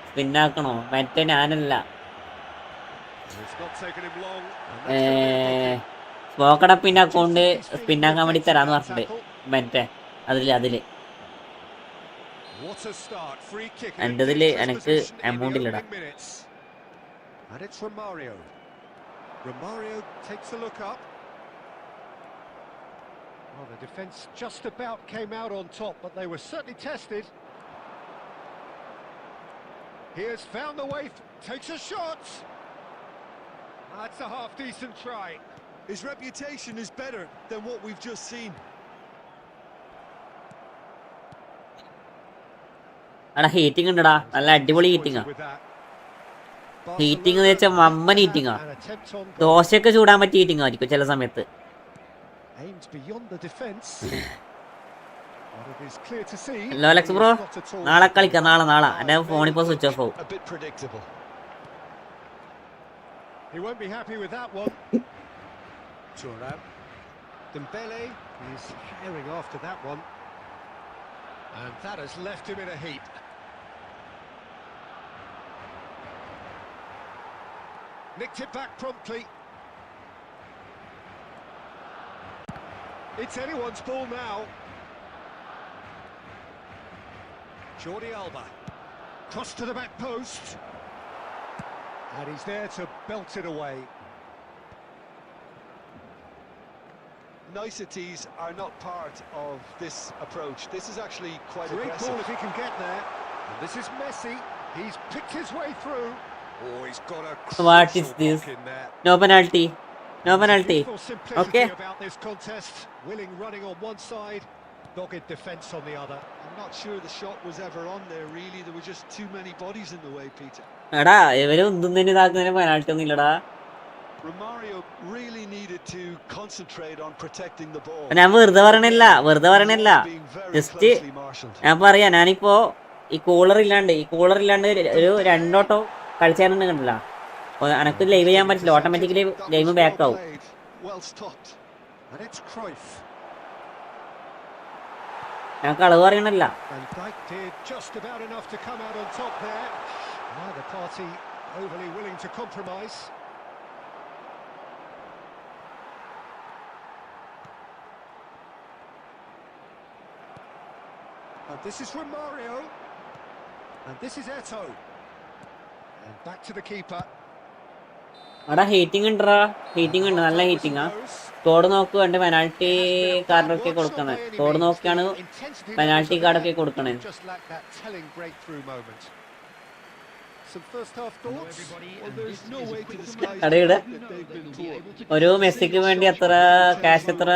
സ്പിന്നാക്കണോ? മറ്റേ ഞാനല്ല. സ്പോക്കടപ്പിൻ്റെ account സ്പിന്നാക്കാൻ വേണ്ടി തരാന്ന് പറഞ്ഞിട്ട് മറ്റേ അതില് എൻ്റെതില് എനിക്ക് എമൗണ്ട് ഇല്ലടാ. And it's Romario. Romario takes a look up. Well, the defence just about came out on top, but they were certainly tested. He has found the way, takes a shot. That's a half-decent try. His reputation is better than what we've just seen. എടാ heating ഉണ്ടടാ, നല്ല അടിപൊളി ഹീറ്റിംഗാ. Heating എന്ന് വെച്ചാൽ വമ്പൻ ഹീറ്റിംഗാ. ദോശയൊക്കെ ചൂടാൻ പറ്റിയ ഹീറ്റിംഗ് ആയിരിക്കും ചില സമയത്ത്. ഹലോ അലക്സ് ബ്രോ, നാളെ കളിക്കാം. നാളെ എൻ്റെ ഫോണിപ്പോൾ സ്വിച്ച് ഓഫ് ആവും. He won't be happy with that one. Thuram. Dembele is herring after that one. And that has left him in a heap. Nicked it back promptly. It's anyone's ball now. Jordi Alba. Cross to the back post. And he's there to belt it away. Niceties are not part of this approach. This is actually quite Great aggressive. ball if he can get there. And this is Messi. He's picked his way through. Oh, he's got a What is this? No penalty. Okay. About this contest, Willing running on one side, dogged defence on the other. I'm not sure the shot was ever on there, really. There were just too many bodies in the way, Peter. എടാ ഇവര് ഒന്നും ഇതാക്കുന്നതിന് penalty ഒന്നും ഇല്ലടാ. Romario really needed to concentrate on protecting the ball. ഞാൻ വെറുതെ പറയണില്ല. Just ഞാൻ പറയാ, ഞാനിപ്പോ ഈ കൂളർ ഇല്ലാണ്ട് ഒരു 2 ഓട്ടോ കളിച്ചായിരുന്നു കണ്ടില്ല. എനക്ക് ലൈവ് ചെയ്യാൻ പറ്റില്ല, ഓട്ടോമാറ്റിക്കലി ഗെയിം ബാക്ക് ആവും. ഞാൻ കളവ് പറയണല്ല. Neither party overly willing to compromise. And this is Romario. And this is Eto. And back to the keeper. അവിടെ ഹീറ്റിംഗ് ഉണ്ട്, നല്ല ഹീറ്റിംഗാ. കോഡ് നോക്കുക, എൻ്റെ പെനാൽറ്റി കാർഡൊക്കെ കൊടുക്കുന്നത്. കോഡ് നോക്കിയാണ് പെനാൽറ്റി കാർഡൊക്കെ കൊടുക്കണേ. കടയുടെ ഒരു മെസ്സിക്ക് വേണ്ടി എത്ര ക്യാഷ് എത്ര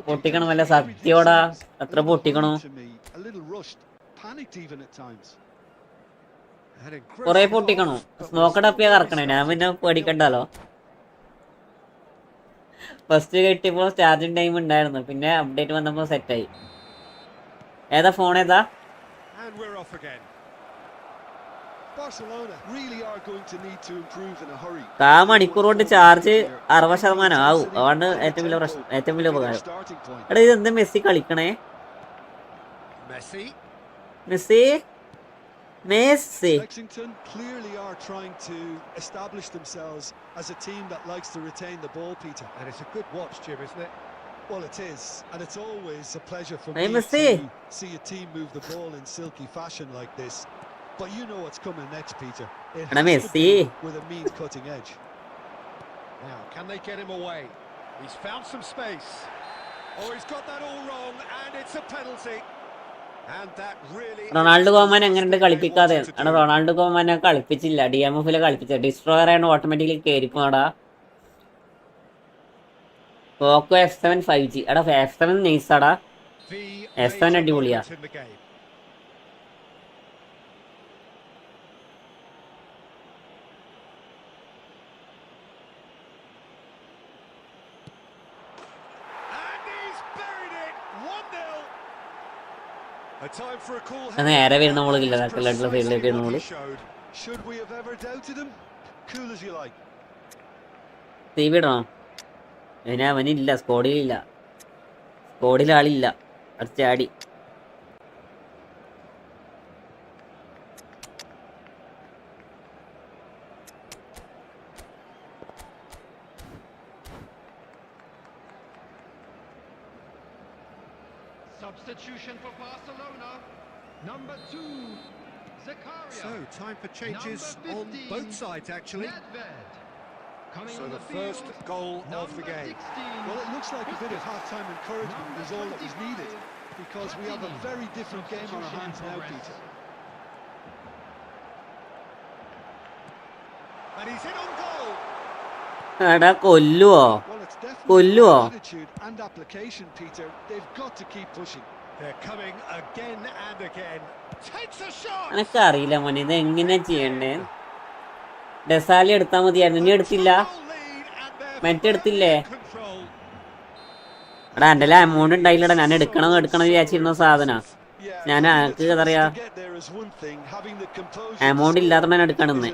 പൊട്ടിക്കണം, അല്ല സത്യോടാ എത്ര പൊട്ടിക്കണോ? കൊറേ പൊട്ടിക്കണോ? സ്മോക്കടപ്പിയാ കറക്കണേ. ഞാൻ പിന്നെ പേടിക്കണ്ടല്ലോ. ഫസ്റ്റ് കിട്ടിയപ്പോൾ ചാർജിങ് ടൈം ഉണ്ടായിരുന്നു, പിന്നെ അപ്ഡേറ്റ് വന്നപ്പോൾ സെറ്റായി. ഏതാ ഫോൺ ഏതാ? And we're off again. Barcelona really are going to need to improve in a hurry. മണിക്കൂർ കൊണ്ട് ചാർജ് 60% ആവും. അതാണ് ഏറ്റവും വലിയ പ്രശ്നം, ഏറ്റവും വലിയ ഉപകാരം. എടാ ഇതെന്താ മെസ്സി കളിക്കണേ? Messi. Messi Messi Lexington clearly are trying to establish themselves as a team that likes to retain the ball, Peter. And it's a good watch, Jim, isn't it? Well, it is, and it's always a pleasure for Hey, me Messi. to see a team move the ball in silky fashion like this. But you know what's coming next, Peter. It Eɗa has to Messi. be with a mean cutting edge. Now, can they get him away? He's found some space. Oh, he's got that all wrong, and it's a penalty. And that really Ronaldo Koeman എങ്ങനെയുണ്ട് കളിപ്പിക്കാതെ? എടാ Ronaldo കോമാനെ കളിപ്പിച്ചില്ല, DMF കളിപ്പിച്ച destroyer ആണ് automatically കയറിപ്പോടാ. പോക്കോ F7 5G. എടാ F7 നൈസാടാ, the F7 major അടിപൊളിയാ. moment in the game. And he's buried it. 1-0. A time for a cool അത് നേരെ വരുന്ന hand. മോളില്ല, That is ലെഫ്റ്റിലുള്ള precisely സൈഡിലേക്ക് വരുന്ന what മോള്. he showed. Should we have ever doubted him? Cool as you like. TV ഇടണോ? അവനില്ല, സ്കോഡിലില്ല, സ്കോഡിൽ ആളില്ല. അടിച്ചാടി. Substitution for Barcelona. Number 2, Zakaria. So, time for changes Number on 15, both sides, actually. Nedved. Coming So on the the first field, goal of the number game. 16. Well, it looks like a bit of half-time encouragement is all that was needed, because we have a very different game on our hands now, Peter. And he's in on goal. എടാ കൊല്ലുവോ? Well, it's definitely Kolluvo. attitude and application, Peter. They've got to keep pushing. They're coming again and again. Takes a shot. എനക്കറിയില്ല മോനെ ഇത് എങ്ങനെ ചെയ്യണ്ടേ. ഡെസാലി എടുത്താ മതിയായിരുന്നു, നീ എടുത്തില്ല. Met എടുത്തില്ലേ? എടാ എൻ്റെ എമൗണ്ട് ഉണ്ടായില്ലടാ, ഞാൻ എടുക്കണം വിചാരിച്ചിരുന്ന സാധന. ഞാൻ എനിക്ക് എന്താ പറയാ, എമൗണ്ട് ഇല്ലാത്ത ഞാൻ എടുക്കണമെന്ന്.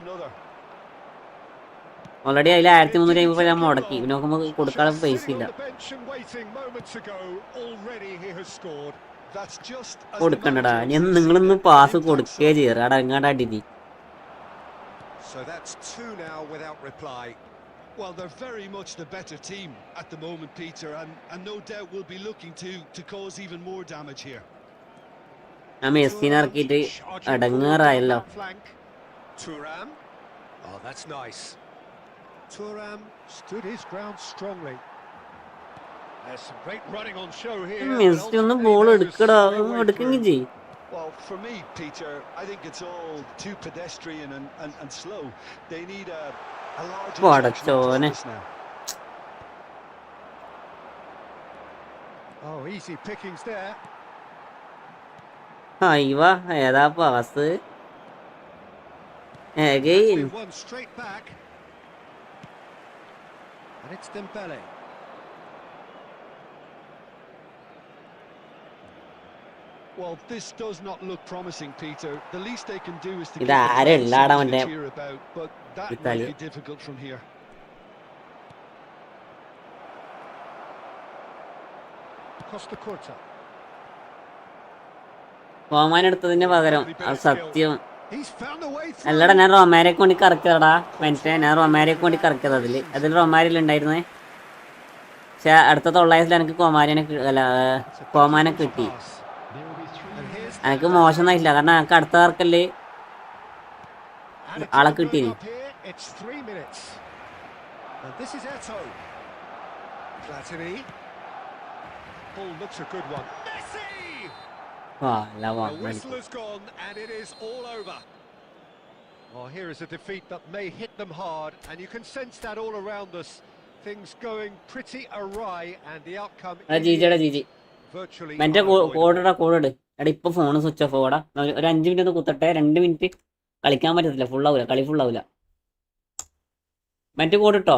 ഓൾറെഡി അതിൽ 1350 ഞാൻ മുടക്കി, പിന്നെ നോക്കുമ്പോൾ കൊടുക്കാനുള്ള പൈസ ഇല്ല. കൊടുക്കണ്ടടാ, ഞാൻ നിങ്ങളൊന്ന് പാസ് കൊടുക്കേ ചെയ്യാറ് എങ്ങാണ്ടാ ഡിതി. So that's 2 now without reply. Well, they're very much the better team at the moment, Peter, and no doubt will be looking to cause even more damage here. ഞാൻ മെസ്സിനെ ഇറക്കിയിട്ട് അടങ്ങാറായല്ലോ. Thuram. Oh, that's nice. Thuram stood his ground strongly. There's some great running on show here. Messi ഒന്ന് ball എടുക്കടാ, എടുക്കെങ്കിൽ ചെയ്. Well, for me, Peter, I think it's all too pedestrian and slow. They need a large injection of toughness now. Oh, easy pickings there. അയ്യോ ഏതാ pass? Again. One straight back. And it's Dembele. Well, this does not look promising, Peter. The least they can do is to ഇത് get the ആരല്ല fans ആടാ something അവന്റെ to cheer about, but that might Italy. be difficult from here. Costa Curta. Koeman എടുത്തതിന് പകരം അത് സത്യം. He's found a way through. അല്ലടാ ഞാൻ റൊമാരിയൊക്കെ വേണ്ടി കറക്കിയതാടാ, മറ്റേ ഞാൻ റൊമാരിയൊക്കെ വേണ്ടി കറക്കിയത് അതിൽ റൊമാരിയിലുണ്ടായിരുന്നേ. പക്ഷെ അടുത്ത 900 എനിക്ക് കോമാനെ കിട്ടി. എനിക്ക് മോശമൊന്നായിട്ടില്ല, കാരണം എനിക്ക് അടുത്ത കറക്കല് ആളെ കിട്ടി. It's 3 minutes. And this is Eto. Platini. Ball looks a good one. Messi! അല്ല The whistle has gone and it is all over. Oh, here is a defeat that may hit them hard, and you can sense that all around us. Things going pretty awry, and the outcome Jiji virtually മറ്റേ unavoidable. കോഡിടാ. എടാ ഇപ്പൊ phone switch off ആവാടാ, ഒരു 5 minute ഒന്ന് കുത്തട്ടെ. 2 minute കളിക്കാൻ പറ്റത്തില്ല, കളി ഫുള്ളാവൂല. മറ്റേ കോഡിട്ടോ.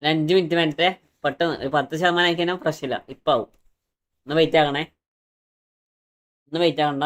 5 minute വേണ്ടേ, പെട്ടെന്ന് ഒരു 10% ആയി കഴിഞ്ഞാൽ പ്രശ്നമില്ല. ഇപ്പം ആവും. ഒന്ന് വെയിറ്റ് ആകണേ, ഒന്ന് വെയിറ്റ് ആകണ്ട.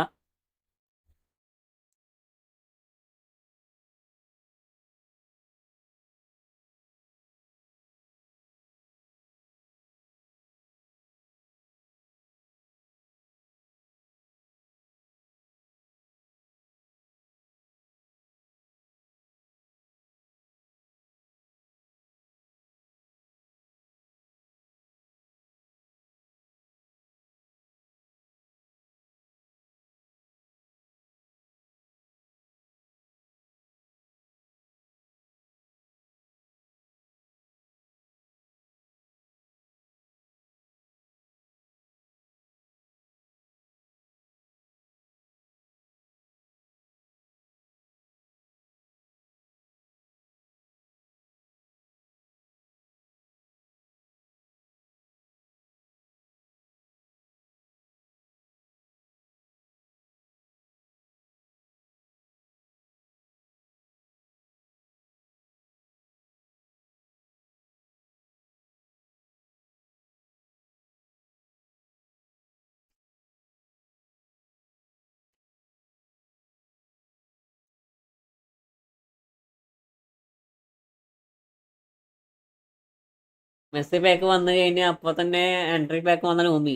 മെസ്സി പാക്ക് വന്നു കഴിഞ്ഞാൽ അപ്പോൾ തന്നെ എൻട്രി പാക്ക് വന്നാൽ ഊമി.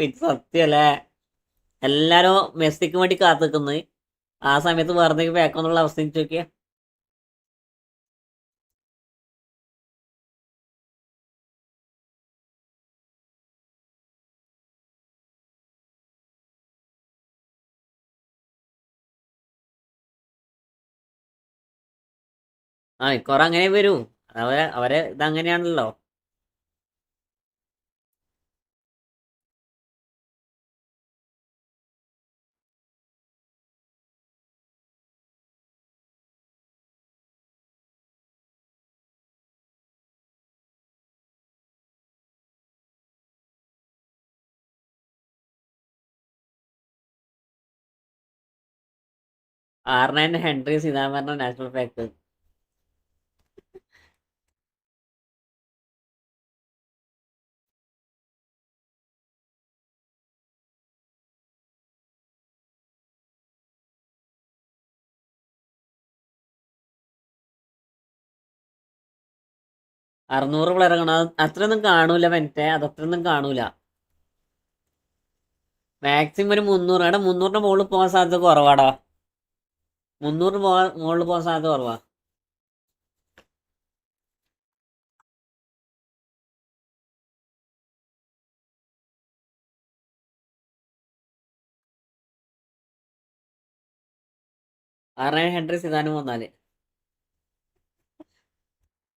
ഇത് സത്യമല്ലേ, എല്ലാരും മെസ്സിക്ക് വേണ്ടി കാത്തിക്കുന്നത്. ആ സമയത്ത് വെറുതെ പാക്ക് എന്നുള്ള അവസ്ഥ എനിക്ക് നോക്കിയാ. ഇക്കുറ അങ്ങനെ വരൂ. അവരെ ഇതങ്ങനെയാണല്ലോ. R9 ഹെൻറി സിദാൻ പറഞ്ഞ നാഷണൽ പാക്ക്. അറുന്നൂറ് പ്ലെയർ കാണാം, അത്രയൊന്നും കാണൂല മറ്റേ, അതത്രയൊന്നും കാണൂല. മാക്സിമം ഒരു 300. എടാ 300ന്റെ മുകളിൽ പോകാൻ സാധ്യത കുറവാടാ. 300 മുകളിൽ പോകാൻ സാധ്യത കുറവാ. R9 ഹെൻറി സിദാനും വന്നാല്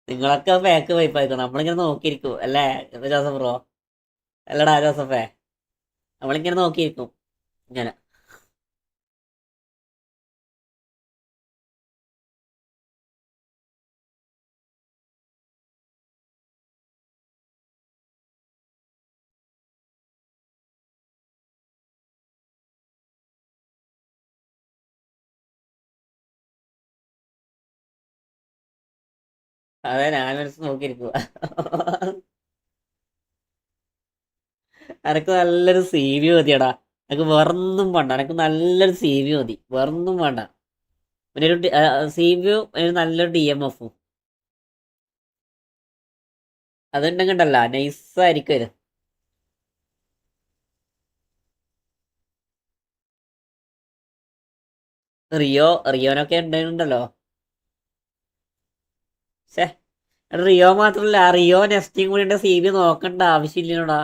നിങ്ങളൊക്കെ പാക്ക് വൈപ്പായിക്കോ. നമ്മളിങ്ങനെ നോക്കിയിരിക്കും അല്ലേ ജോസഫ് ബ്രോ? അല്ലടാ ജോസഫേ, നമ്മളിങ്ങനെ നോക്കിയിരിക്കും ഇങ്ങനെ. അതെ, ഞാൻ മനസ്സിൽ നോക്കിയിരിക്കുക. എനക്ക് നല്ലൊരു സി വി മതിയടാ. എനിക്ക് വേറൊന്നും വേണ്ട, എനിക്ക് നല്ലൊരു സി വി മതി, വേറൊന്നും വേണ്ട. പിന്നെ ഒരു സി വിയും ഒരു നല്ലൊരു DMF-ഉം അതുണ്ടെങ്കിൽ ഉണ്ടല്ലോ നൈസായിരിക്കും. റിയോനൊക്കെ ഉണ്ടല്ലോ. ഛേ, റിയോ മാത്രല്ല, റിയോ നെസ്റ്റിയും കൂടി സി വി നോക്കണ്ട ആവശ്യമില്ലടാ.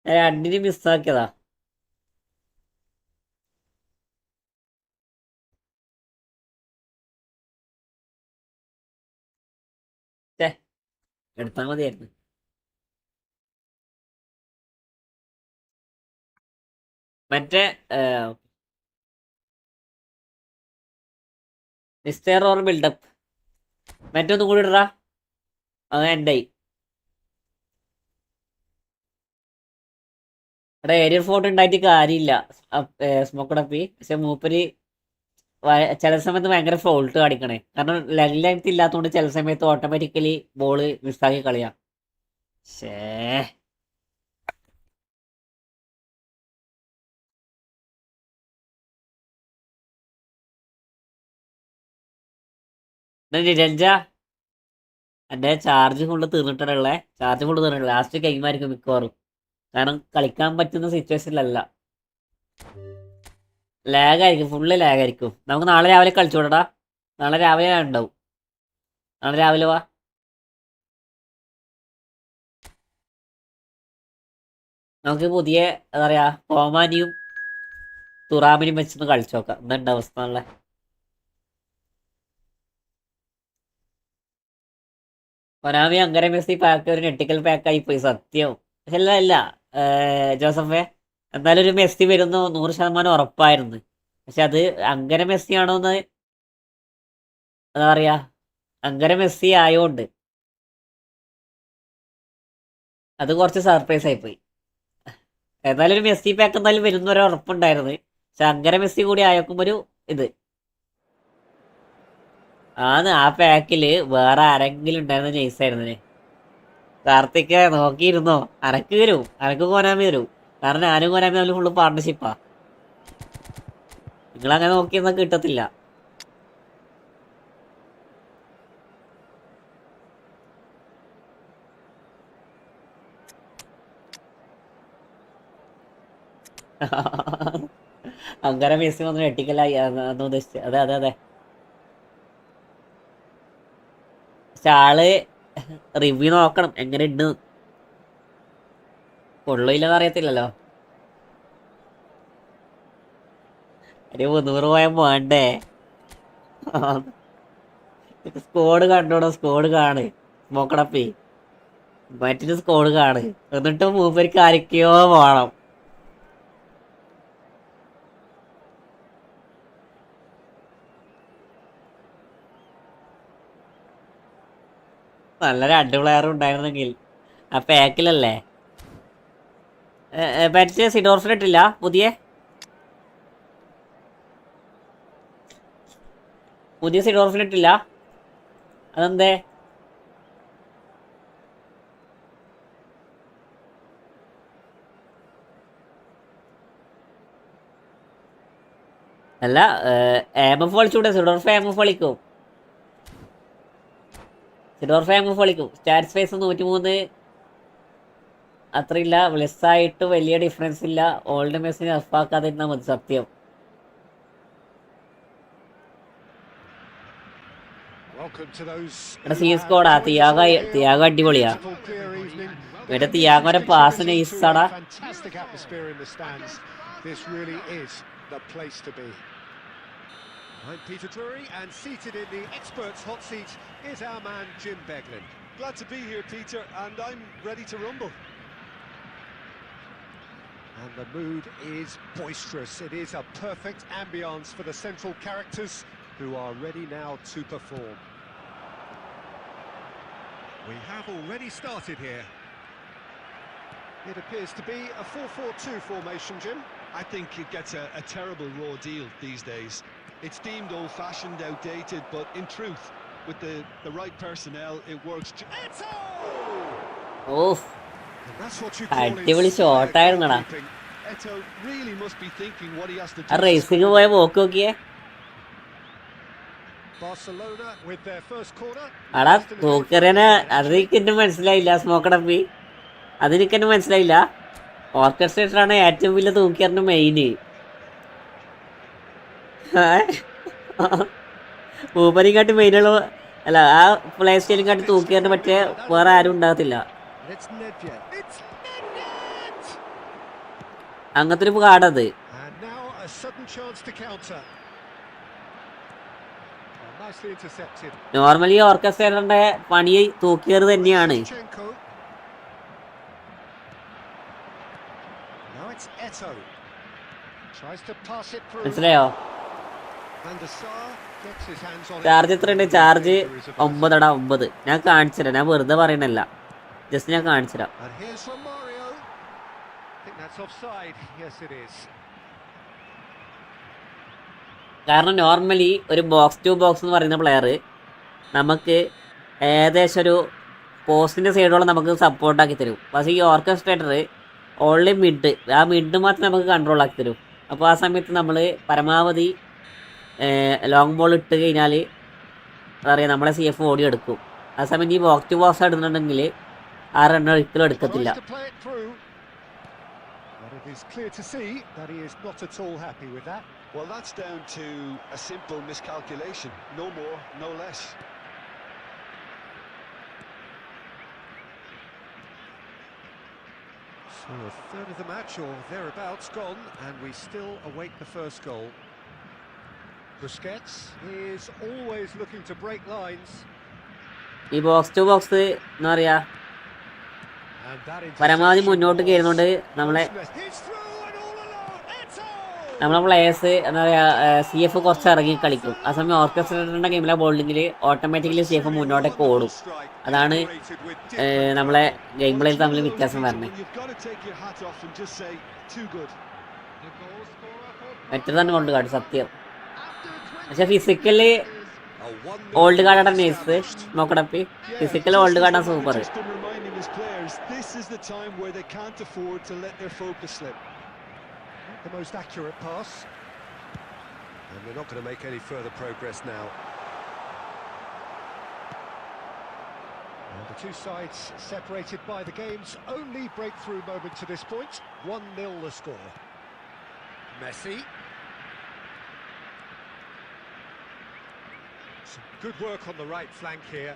രണ്ടിനും മിസ്സാക്കിയതാ. ഛേ, എടുത്താൽ മതിയായിരുന്നു. മറ്റേ മിസ്റ്റർ ഓർ ബിൽഡപ്പ് മറ്റൊന്നും കൂടി ഇടറാ. അത് എൻ്റെ ഇവിടെ ഏരിയൽ ഫോട്ടോ ഉണ്ടായിട്ട് കാര്യമില്ല. സ്മോക്കടപ്പി പക്ഷെ മൂപ്പര് ചില സമയത്ത് ഭയങ്കര ഫോൾട്ട് കാണിക്കണേ. കാരണം ലെഗ് ലെങ്ത് ഇല്ലാത്തതുകൊണ്ട് ചില സമയത്ത് ഓട്ടോമാറ്റിക്കലി ബോള് മിസ്സാക്കി കളിയാം. ശേ രഞ്ജ എൻ്റെ ചാർജ് ഫുള്ള് തീർന്നിട്ടുള്ളേ. ചാർജ് ഫുള്ള് തീർന്നിട്ടില്ല. ലാസ്റ്റ് ഗെയിമായിരിക്കും മിക്കവാറും. കാരണം കളിക്കാൻ പറ്റുന്ന സിറ്റുവേഷനിലല്ല. ലാഗായിരിക്കും, ഫുള്ള് ലാഗായിരിക്കും. നമുക്ക് നാളെ രാവിലെ കളിച്ചോടാ. നാളെ രാവിലെ ഞാൻ ഉണ്ടാവും. നാളെ രാവിലെ വാ. നമുക്ക് പുതിയ എന്താ പറയാ കോമാനിയും തുറാമിനും വെച്ചൊന്ന് കളിച്ചു നോക്കാം. എന്താ അവസ്ഥ ഉള്ള കൊനാമി അങ്ങനെ മെസ്സി പാക്ക് ഒരു നെട്ടിക്കൽ പാക്കായി പോയി സത്യം. പക്ഷെ അല്ല ജോസഫേ, എന്നാലും ഒരു മെസ്സി വരുന്നു 100% ഉറപ്പായിരുന്നു. പക്ഷെ അത് അങ്ങനെ മെസ്സി ആണോന്ന് എന്താ പറയാ, അങ്ങനെ മെസ്സി ആയോണ്ട് അത് കുറച്ച് സർപ്രൈസ് ആയിപ്പോയി. എന്നാലും ഒരു മെസ്സി പാക്ക് എന്തായാലും വരുന്ന ഒരു ഉറപ്പുണ്ടായിരുന്നു. പക്ഷെ അങ്ങനെ മെസ്സി കൂടി ആയേക്കുമ്പോ ഒരു ഇത് ആണ്. ആ പാക്കില് വേറെ ആരെങ്കിലും ഉണ്ടായിരുന്ന നൈസായിരുന്നേ. കാർത്തിക് നോക്കിയിരുന്നോ? അനക്ക് വരും, അനക്ക് കോനാമി വരും. കാരണം ഞാനും കോനാമി തമ്മിൽ ഫുള്ള് പാർട്ണർഷിപ്പാ. നിങ്ങളങ്ങനെ നോക്കിയിരുന്ന കിട്ടത്തില്ല. അങ്ങനെ മെസ്സി വന്ന് ഞെട്ടിക്കലായി അന്ന് ഉദ്ദേശിച്ചത്. അതെ അതെ അതെ. പക്ഷെ ആള് റിവ്യൂ നോക്കണം എങ്ങനെ ഉണ്ട്. കൊള്ളില്ലെന്ന് അറിയത്തില്ലല്ലോ. ഒരു 300 പോയാൽ വേണ്ടേ? സ്കോഡ് കണ്ടോടോ, സ്കോഡ് കാണ്. നോക്കണപ്പേ മറ്റൊരു സ്കോഡ് കാണ്. എന്നിട്ടും മൂപ്പർക്ക് ആരൊക്കെയോ വേണം. നല്ല 2 പ്ലെയർ ഉണ്ടായിരുന്നെങ്കിൽ. ആ പാക്കിലല്ലേ മറ്റേ സിഡോർഫിലിട്ടില്ല പുതിയ സിഡോർഫിലിട്ടില്ല. അതെന്തേ? അല്ല എംഎഫ് കളിച്ചൂടെ? സിഡോർഫ് എംഎഫ് കളിക്കും. സിഡോർഫ് എംഎഫ് കളിക്കും. Stat space 103 അത്രയില്ല. ബ്ലെസ്സായിട്ട് വലിയ ഡിഫറൻസ് ഇല്ല. ഓൾഡ് മെസ്സിനെ എഫാക്കാതിരുന്നാൽ മതി സത്യം. എടാ സി സ്കോഡാ. തിയാഗോ അടിപൊളിയാ. മറ്റേ തിയാഗോന്റെ pass നൈസാടാ. I'm Peter Drury, and seated in the experts' hot seat is our man Jim Beglin. Glad to be here, Peter, and I'm ready to rumble. And the mood is boisterous. It is a perfect ambience for the central characters who are ready now to perform. We have already started here. It appears to be a 4-4-2 formation, Jim. I think it gets a terrible raw deal these days. It's deemed old-fashioned, outdated, but in truth, with the right personnel, it works. Of, That's what you call അടിപൊളി ഷോട്ടായിരുന്നടാ. Eto really must be thinking what he has to do. ആ racing പോയ പോക്ക് നോക്കിയേ. Barcelona with their first corner. അടാ തൂക്കറിനെ അതെനിക്കെന്നെ മനസ്സിലായില്ല. സ്മോക്കടപ്പി അതെനിക്കെന്നെ മനസ്സിലായില്ല. ഓർക്കസ്ട്രേറ്ററാണ് ഏറ്റവും വലിയ തൂക്കിയറിന്റെ മെയിന്. മൂപ്പരിങ്ങാട്ടി മെയിനുള്ള അല്ല, ആ പ്ലേ സ്റ്റൈലിങ്ങാട്ടി തൂക്കിയറിന് മറ്റേ വേറെ ആരും ഉണ്ടാകത്തില്ല. It's Nedved. It's Nedved! അങ്ങനത്തെ ഒരു കാടത്. And now a sudden chance to counter. Nicely intercepted. Normally ഓർക്കസ്ട്രേറ്ററിന്റെ പണി തൂക്കിയറ് തന്നെയാണ്. Zinchenko. Now it's Eto. Tries to pass it through. മനസ്സിലായോ? Van der Sar gets his hands on it. Charge എത്രയുണ്ട്? Charge 9 9. ഞാൻ കാണിച്ചുതരാം. ഞാൻ വെറുതെ പറയണല്ല, ജസ്റ്റ് ഞാൻ കാണിച്ചുതരാം. And here's from Mario. I think that's offside. Yes, it is. കാരണം normally ഒരു ബോക്സ് ടു ബോക്സ് എന്ന് പറയുന്ന പ്ലെയർ നമുക്ക് ഏകദേശം ഒരു പോസ്റ്റിൻ്റെ സൈഡോളം നമുക്ക് സപ്പോർട്ടാക്കി തരും. പക്ഷേ ഈ ഓർക്കസ്ട്രേറ്റർ ഓൺലി മിഡ്, ആ മിഡ് മാത്രം നമുക്ക് കൺട്രോൾ ആക്കി തരും. അപ്പോൾ ആ സമയത്ത് നമ്മൾ പരമാവധി ലോങ് ബോൾ ഇട്ട് കഴിഞ്ഞാൽ എന്താ പറയുക, നമ്മളെ CF ഓടിയെടുക്കും. ആ സമയത്ത് ഈ ബോക്സ് ടു ബോക്സ് ഇടുന്നുണ്ടെങ്കിൽ ആ റൺ ഒരിക്കലും എടുക്കത്തില്ല. It is clear to see that he is not at all happy with that. Well, that's down to a simple miscalculation. No more, no less. So a third of the match or thereabouts gone, and we still await the first goal. Busquets is always looking to break lines. ഈ box to box എന്താ പറയുക, And that പരമാവധി മുന്നോട്ട് കയറുന്നതുകൊണ്ട് നമ്മളെ players എന്താ പറയുക CF കുറച്ച് ഇറങ്ങി കളിക്കും. ആ സമയം ഓർക്കസ്ട്രേറ്ററിൻ്റെ ഗെയിമിലെ ബോളിങ്ങിൽ ഓട്ടോമാറ്റിക്കലി CF മുന്നോട്ടേക്ക് ഓടും. അതാണ് നമ്മളെ ഗെയിം പ്ലേയിൽ തമ്മിൽ വ്യത്യാസം വരുന്നത്. മറ്റു തന്നെ കൊണ്ട് കാട്ടും സത്യം. പക്ഷെ ഫിസിക്കലി ഓൾഡ് കാർഡാണ് നൈസ്. നോക്കടപ്പി ഫിസിക്കൽ ഓൾഡ് കാർഡാണ് super. the most accurate pass. And they're not going to make any further progress now. And the two sides separated by the game's only breakthrough moment to this point. 1-0 the score. Messi. Some good work on the right flank here.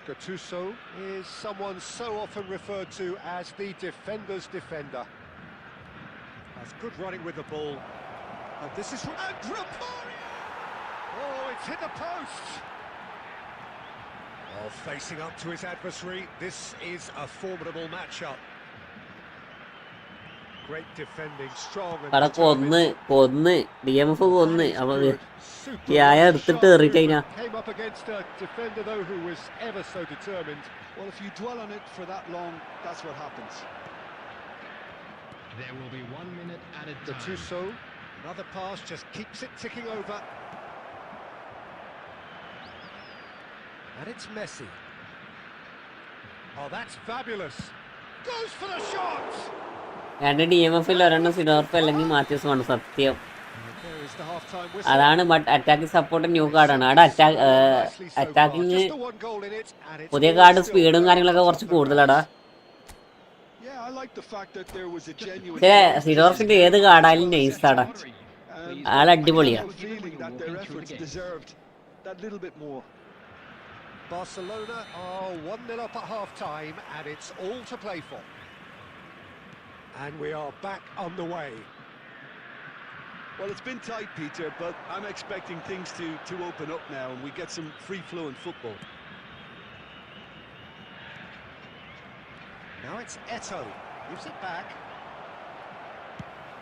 Gattuso is someone so often referred to as the defender's defender. That's good running with the ball. And this is oh, it's hit the post. Oh, facing up to his adversary. This is a formidable matchup. Great defending, strong and കൊന്ന് DMF കൊന്ന് എടുത്തിട്ട് എറിയിട്ടാ. Came up against a defender though who was ever so determined. Well, if you dwell on it for that long, that's what happens. There will be 1 minute added time. Gattuso, another pass, just keeps it ticking over. And it's Messi. Oh, that's fabulous. Goes for the shot. രണ്ട് DMFൽ ഒരെണ്ണം സിനോർപ്പ് അല്ലെങ്കിൽ മാത്യൂസുമാണ് സത്യം. അതാണ്. But attacking support new കാർഡാണ്. അവിടെ attacking പുതിയ card സ്പീഡും കാര്യങ്ങളൊക്കെ കുറച്ച് കൂടുതലാടാ. പക്ഷേ സിനോർപ്പിന്റെ ഏത് കാർഡായാലും നൈസാടാ. ആൾ അടിപൊളിയാ. Barcelona are 1-0 up at half time and it's all to play for. And we are back on the way. Well, it's been tight, Peter, but I'm expecting things to open up now and we get some free-flowing football. Now it's Eto'o, gives it back.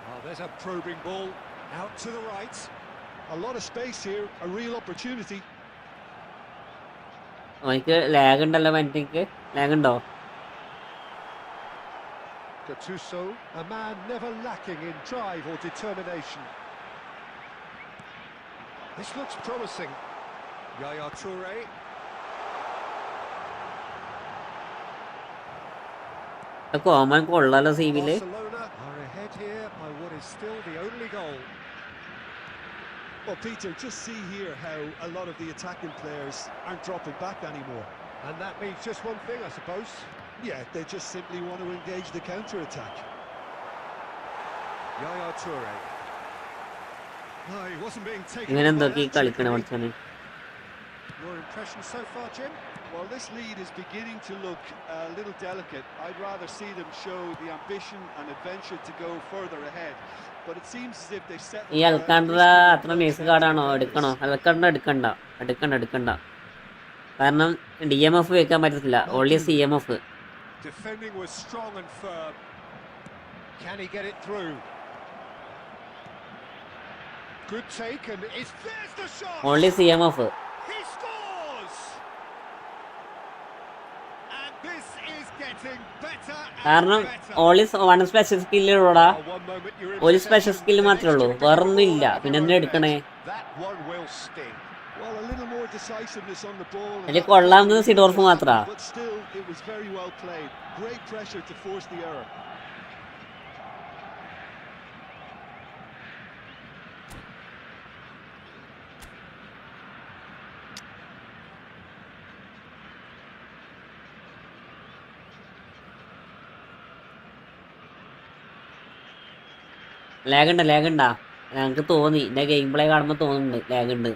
Oh, there's a probing ball out to the right. A lot of space here, a real opportunity. അവനിക്ക് lag ഉണ്ടല്ലോ. മറ്റേക്ക് lag ഉണ്ടോ? Gattuso, a man never lacking in drive or determination. This looks promising. Yaya Toure. കോമൻ കൊള്ളാലോ സീവില്. Barcelona are ahead here by what is still the only goal. Well, Peter, just see here how a lot of the attacking players aren't dropping back anymore. And that means just one thing, I suppose. Yeah, they just simply want to engage the counter-attack. Yaya Toure. No, he wasn't being taken. ഇങ്ങനെ എന്തൊക്കെ ഈ കളിക്കണ പഠിച്ചാണ്. Your impression so far, Jim? Well, this lead is beginning to look a little delicate. I'd rather see them show the ambition and adventure to go further ahead. But it seems as if they set. ഈ അൽക്കാണ്ട്ര അത്ര nice കാർഡാണോ? എടുക്കണോ? അൽക്കാണ്ട്ര എടുക്കണ്ട. കാരണം DMF വെക്കാൻ പറ്റത്തില്ല. Only CMF. Defending was strong and firm. Can he get it through? Good take and there's the shot. Only CMF. He scores. And this is getting better കാരണം and better. Only one special സ്കില്ലുള്ളൂടാ. One moment you're in ഒരു special possession, skill the മാത്രമേ next ഉള്ളൂ, you've picked up വേറൊന്നും the ball ഇല്ല. out of പിന്നെ your എന്തിനാ own എടുക്കണേ? net. That one will sting. Well, a little more decisiveness on the ball. അതിൽ കൊള്ളാവുന്നത് സിഡോർഫ് മാത്രാ. But still, it was very well played. Great pressure to force the error. Lag ഉണ്ടാ? ഞങ്ങൾക്ക് തോന്നി, എന്റെ game play കാണുമ്പോൾ തോന്നുന്നുണ്ട് lag ഉണ്ട്.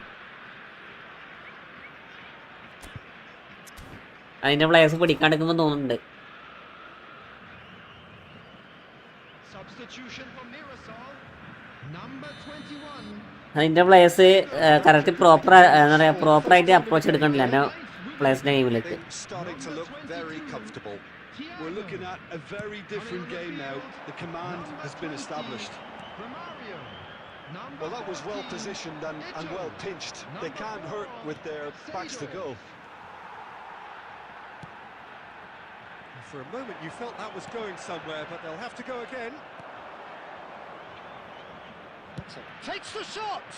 അതിന്റെ പ്ലേയേഴ്സ് പിടിക്കാണ്ടിരിക്കുമ്പോൾ തോന്നുന്നുണ്ട്. Substitution for Mirasol. Number 21. അതിന്റെ പ്ലേയേഴ്സ് കറക്റ്റ് എന്താ പറയാ, പ്രോപ്പറായിട്ട് അപ്രോച്ച് എടുക്കണില്ല എന്റെ പ്ലേയേഴ്സിന്റെ ഗെയിമിലേക്ക്. Starting to look very comfortable. We're looking at a very different game now. The command has been established. Romario. Well, that was well positioned and well pinched. They can't hurt with their backs to goal. For a moment you felt that was going somewhere, but they'll have to go again. Takes the shots.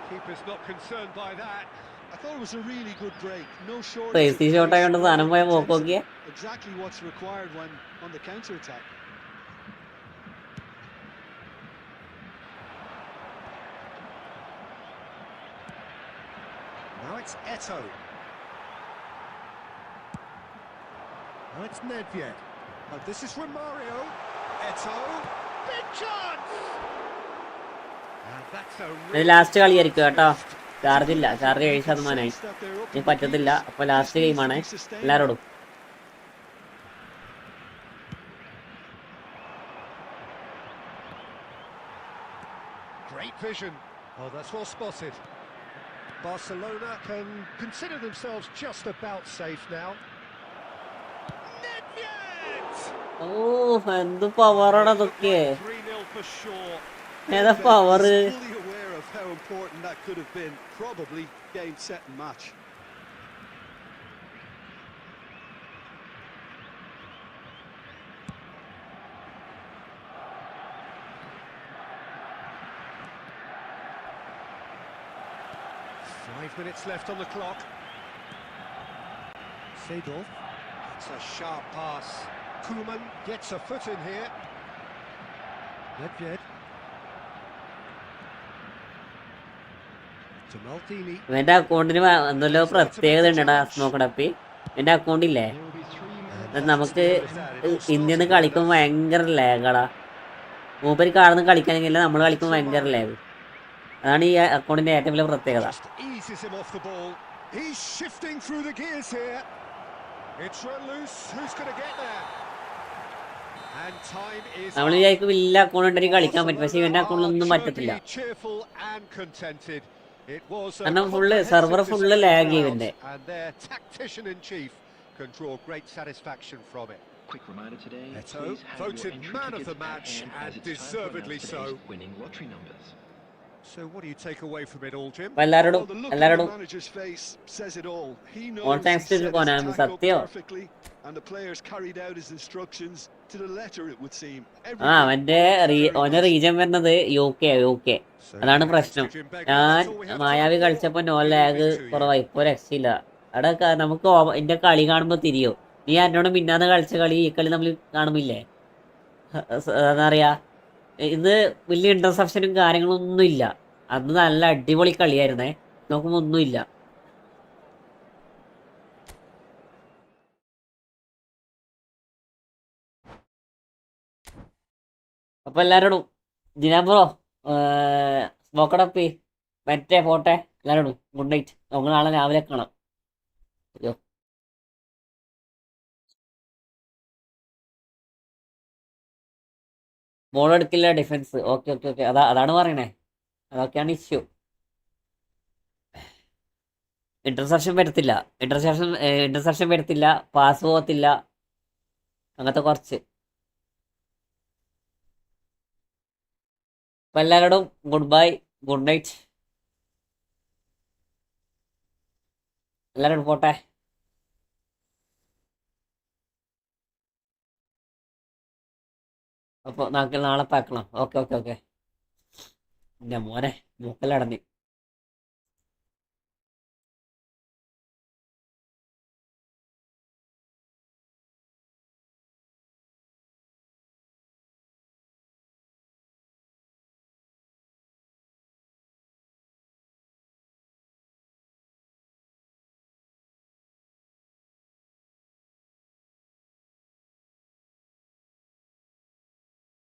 Keeper's not concerned by that. I thought it was a really good break. No short. Crazy shot ആയതുകൊണ്ട് സാധനം പോയ പോക്കൊക്കെ. Exactly what's required when on the counter attack. Now it's Eto. Now it's Nedved. Oh, this is Romario. Eto. Big chance. And that's a ഇത് last കളിയായിരിക്കും കേട്ടോ. Charge ഇല്ല, charge 7%. ഇനി പറ്റത്തില്ല. അപ്പൊ last ഗെയിമാണ് എല്ലാരോടും. great vision. Oh, that's well spotted. Barcelona can consider themselves just about safe now. Nedved! എന്ത് പവറാണ് അതൊക്കെ. 3-0 for sure. ഏതാ power? Fully aware of how important that could have been. Probably game, set and match. Five minutes left on the clock. Seedorf. It's a sharp pass. Koeman gets a foot in here. Nedved. To Maldini. എന്റെ അക്കൗണ്ടിന് എന്തല്ലോ പ്രത്യേകത ഉണ്ടടാ സ്മോക്കടപ്പി. എന്റെ account ഇല്ലേ, നമുക്ക് ഇന്ത്യയിൽ നിന്ന് കളിക്കുമ്പോൾ ഭയങ്കര ലാഗാടാ. മൂപ്പര് കാണുന്ന കളിക്കാനെങ്കിൽ നമ്മൾ കളിക്കുമ്പോൾ ഭയങ്കര ലാഗ്. അതാണ് ഈ അക്കൗണ്ടിന്റെ ഏറ്റവും വലിയ പ്രത്യേകത. Eases him off the ball. He's shifting through the gears here. It's run loose. Who's going to get there? And time is നമ്മൾ വിചാരിക്കും വലിയ അക്കൗണ്ട് ഉണ്ടെങ്കിൽ കളിക്കാൻ പറ്റും, പക്ഷെ ഇവന്റെ അക്കൗണ്ടിലൊന്നും പറ്റത്തില്ല. cheerful and contented. It was കാരണം ഫുള്ള് സെർവർ ഫുള്ള് ലാഗ് ഇവന്റെ. and their tactician in chief can draw great satisfaction from it. Quick reminder today, Eto please have voted your entry man of tickets the match at hand, and as it's time to deservedly announce so. today's winning lottery numbers. So what do you take away from it all, Jim? അപ്പൊ എല്ലാരോടും Well, the look on എല്ലാരോടും the manager's face says it all. He knows All thanks he to set his Konami, attack up സത്യം. perfectly, and the players carried out his instructions to the letter, it would seem. അവന്റെ ഓന്റെ region വരുന്നത് UK. അതാണ് പ്രശ്നം. ഞാൻ മായാവി കളിച്ചപ്പോ no lag കുറവായി, ഇപ്പൊ രക്ഷയില്ല. അവിടെ നമുക്ക് എന്റെ കളി കാണുമ്പോ തിരിയോ, നീ എന്നോട് മിന്നാന്ന് കളിച്ച കളി ഈ കളി നമ്മൾ കാണുമില്ലേ, എന്താ പറയാ, ഇത് വലിയ ഇന്റർസെപ്ഷനും കാര്യങ്ങളൊന്നും ഇല്ല. അന്ന് നല്ല അടിപൊളി കളിയായിരുന്നേ, നോക്കുമ്പോ ഒന്നുമില്ല. അപ്പൊ എല്ലാരോടും ദിനാബ്രോ സ്മോക്കടപ്പി മറ്റേ പോട്ടെ, എല്ലാരോടും ഗുഡ് നൈറ്റ്. നമുക്ക് നാളെ രാവിലെ കാണാം. അയ്യോ, ബോൾ എടുക്കില്ല ഡിഫൻസ്. ഓക്കെ അതാണ് പറയണേ, അതൊക്കെയാണ് ഇഷ്യൂ. ഇന്റർസെപ്ഷൻ വരത്തില്ല, പാസ് പോകത്തില്ല, അങ്ങനത്തെ കുറച്ച്. അപ്പം എല്ലാവരോടും ഗുഡ് ബൈ, ഗുഡ് നൈറ്റ്. എല്ലാവരോടും പോട്ടെ. അപ്പോൾ നാളെ പാക്കണം. Okay okay okay. എൻ്റെ മോനെ മൂക്കലടഞ്ഞ്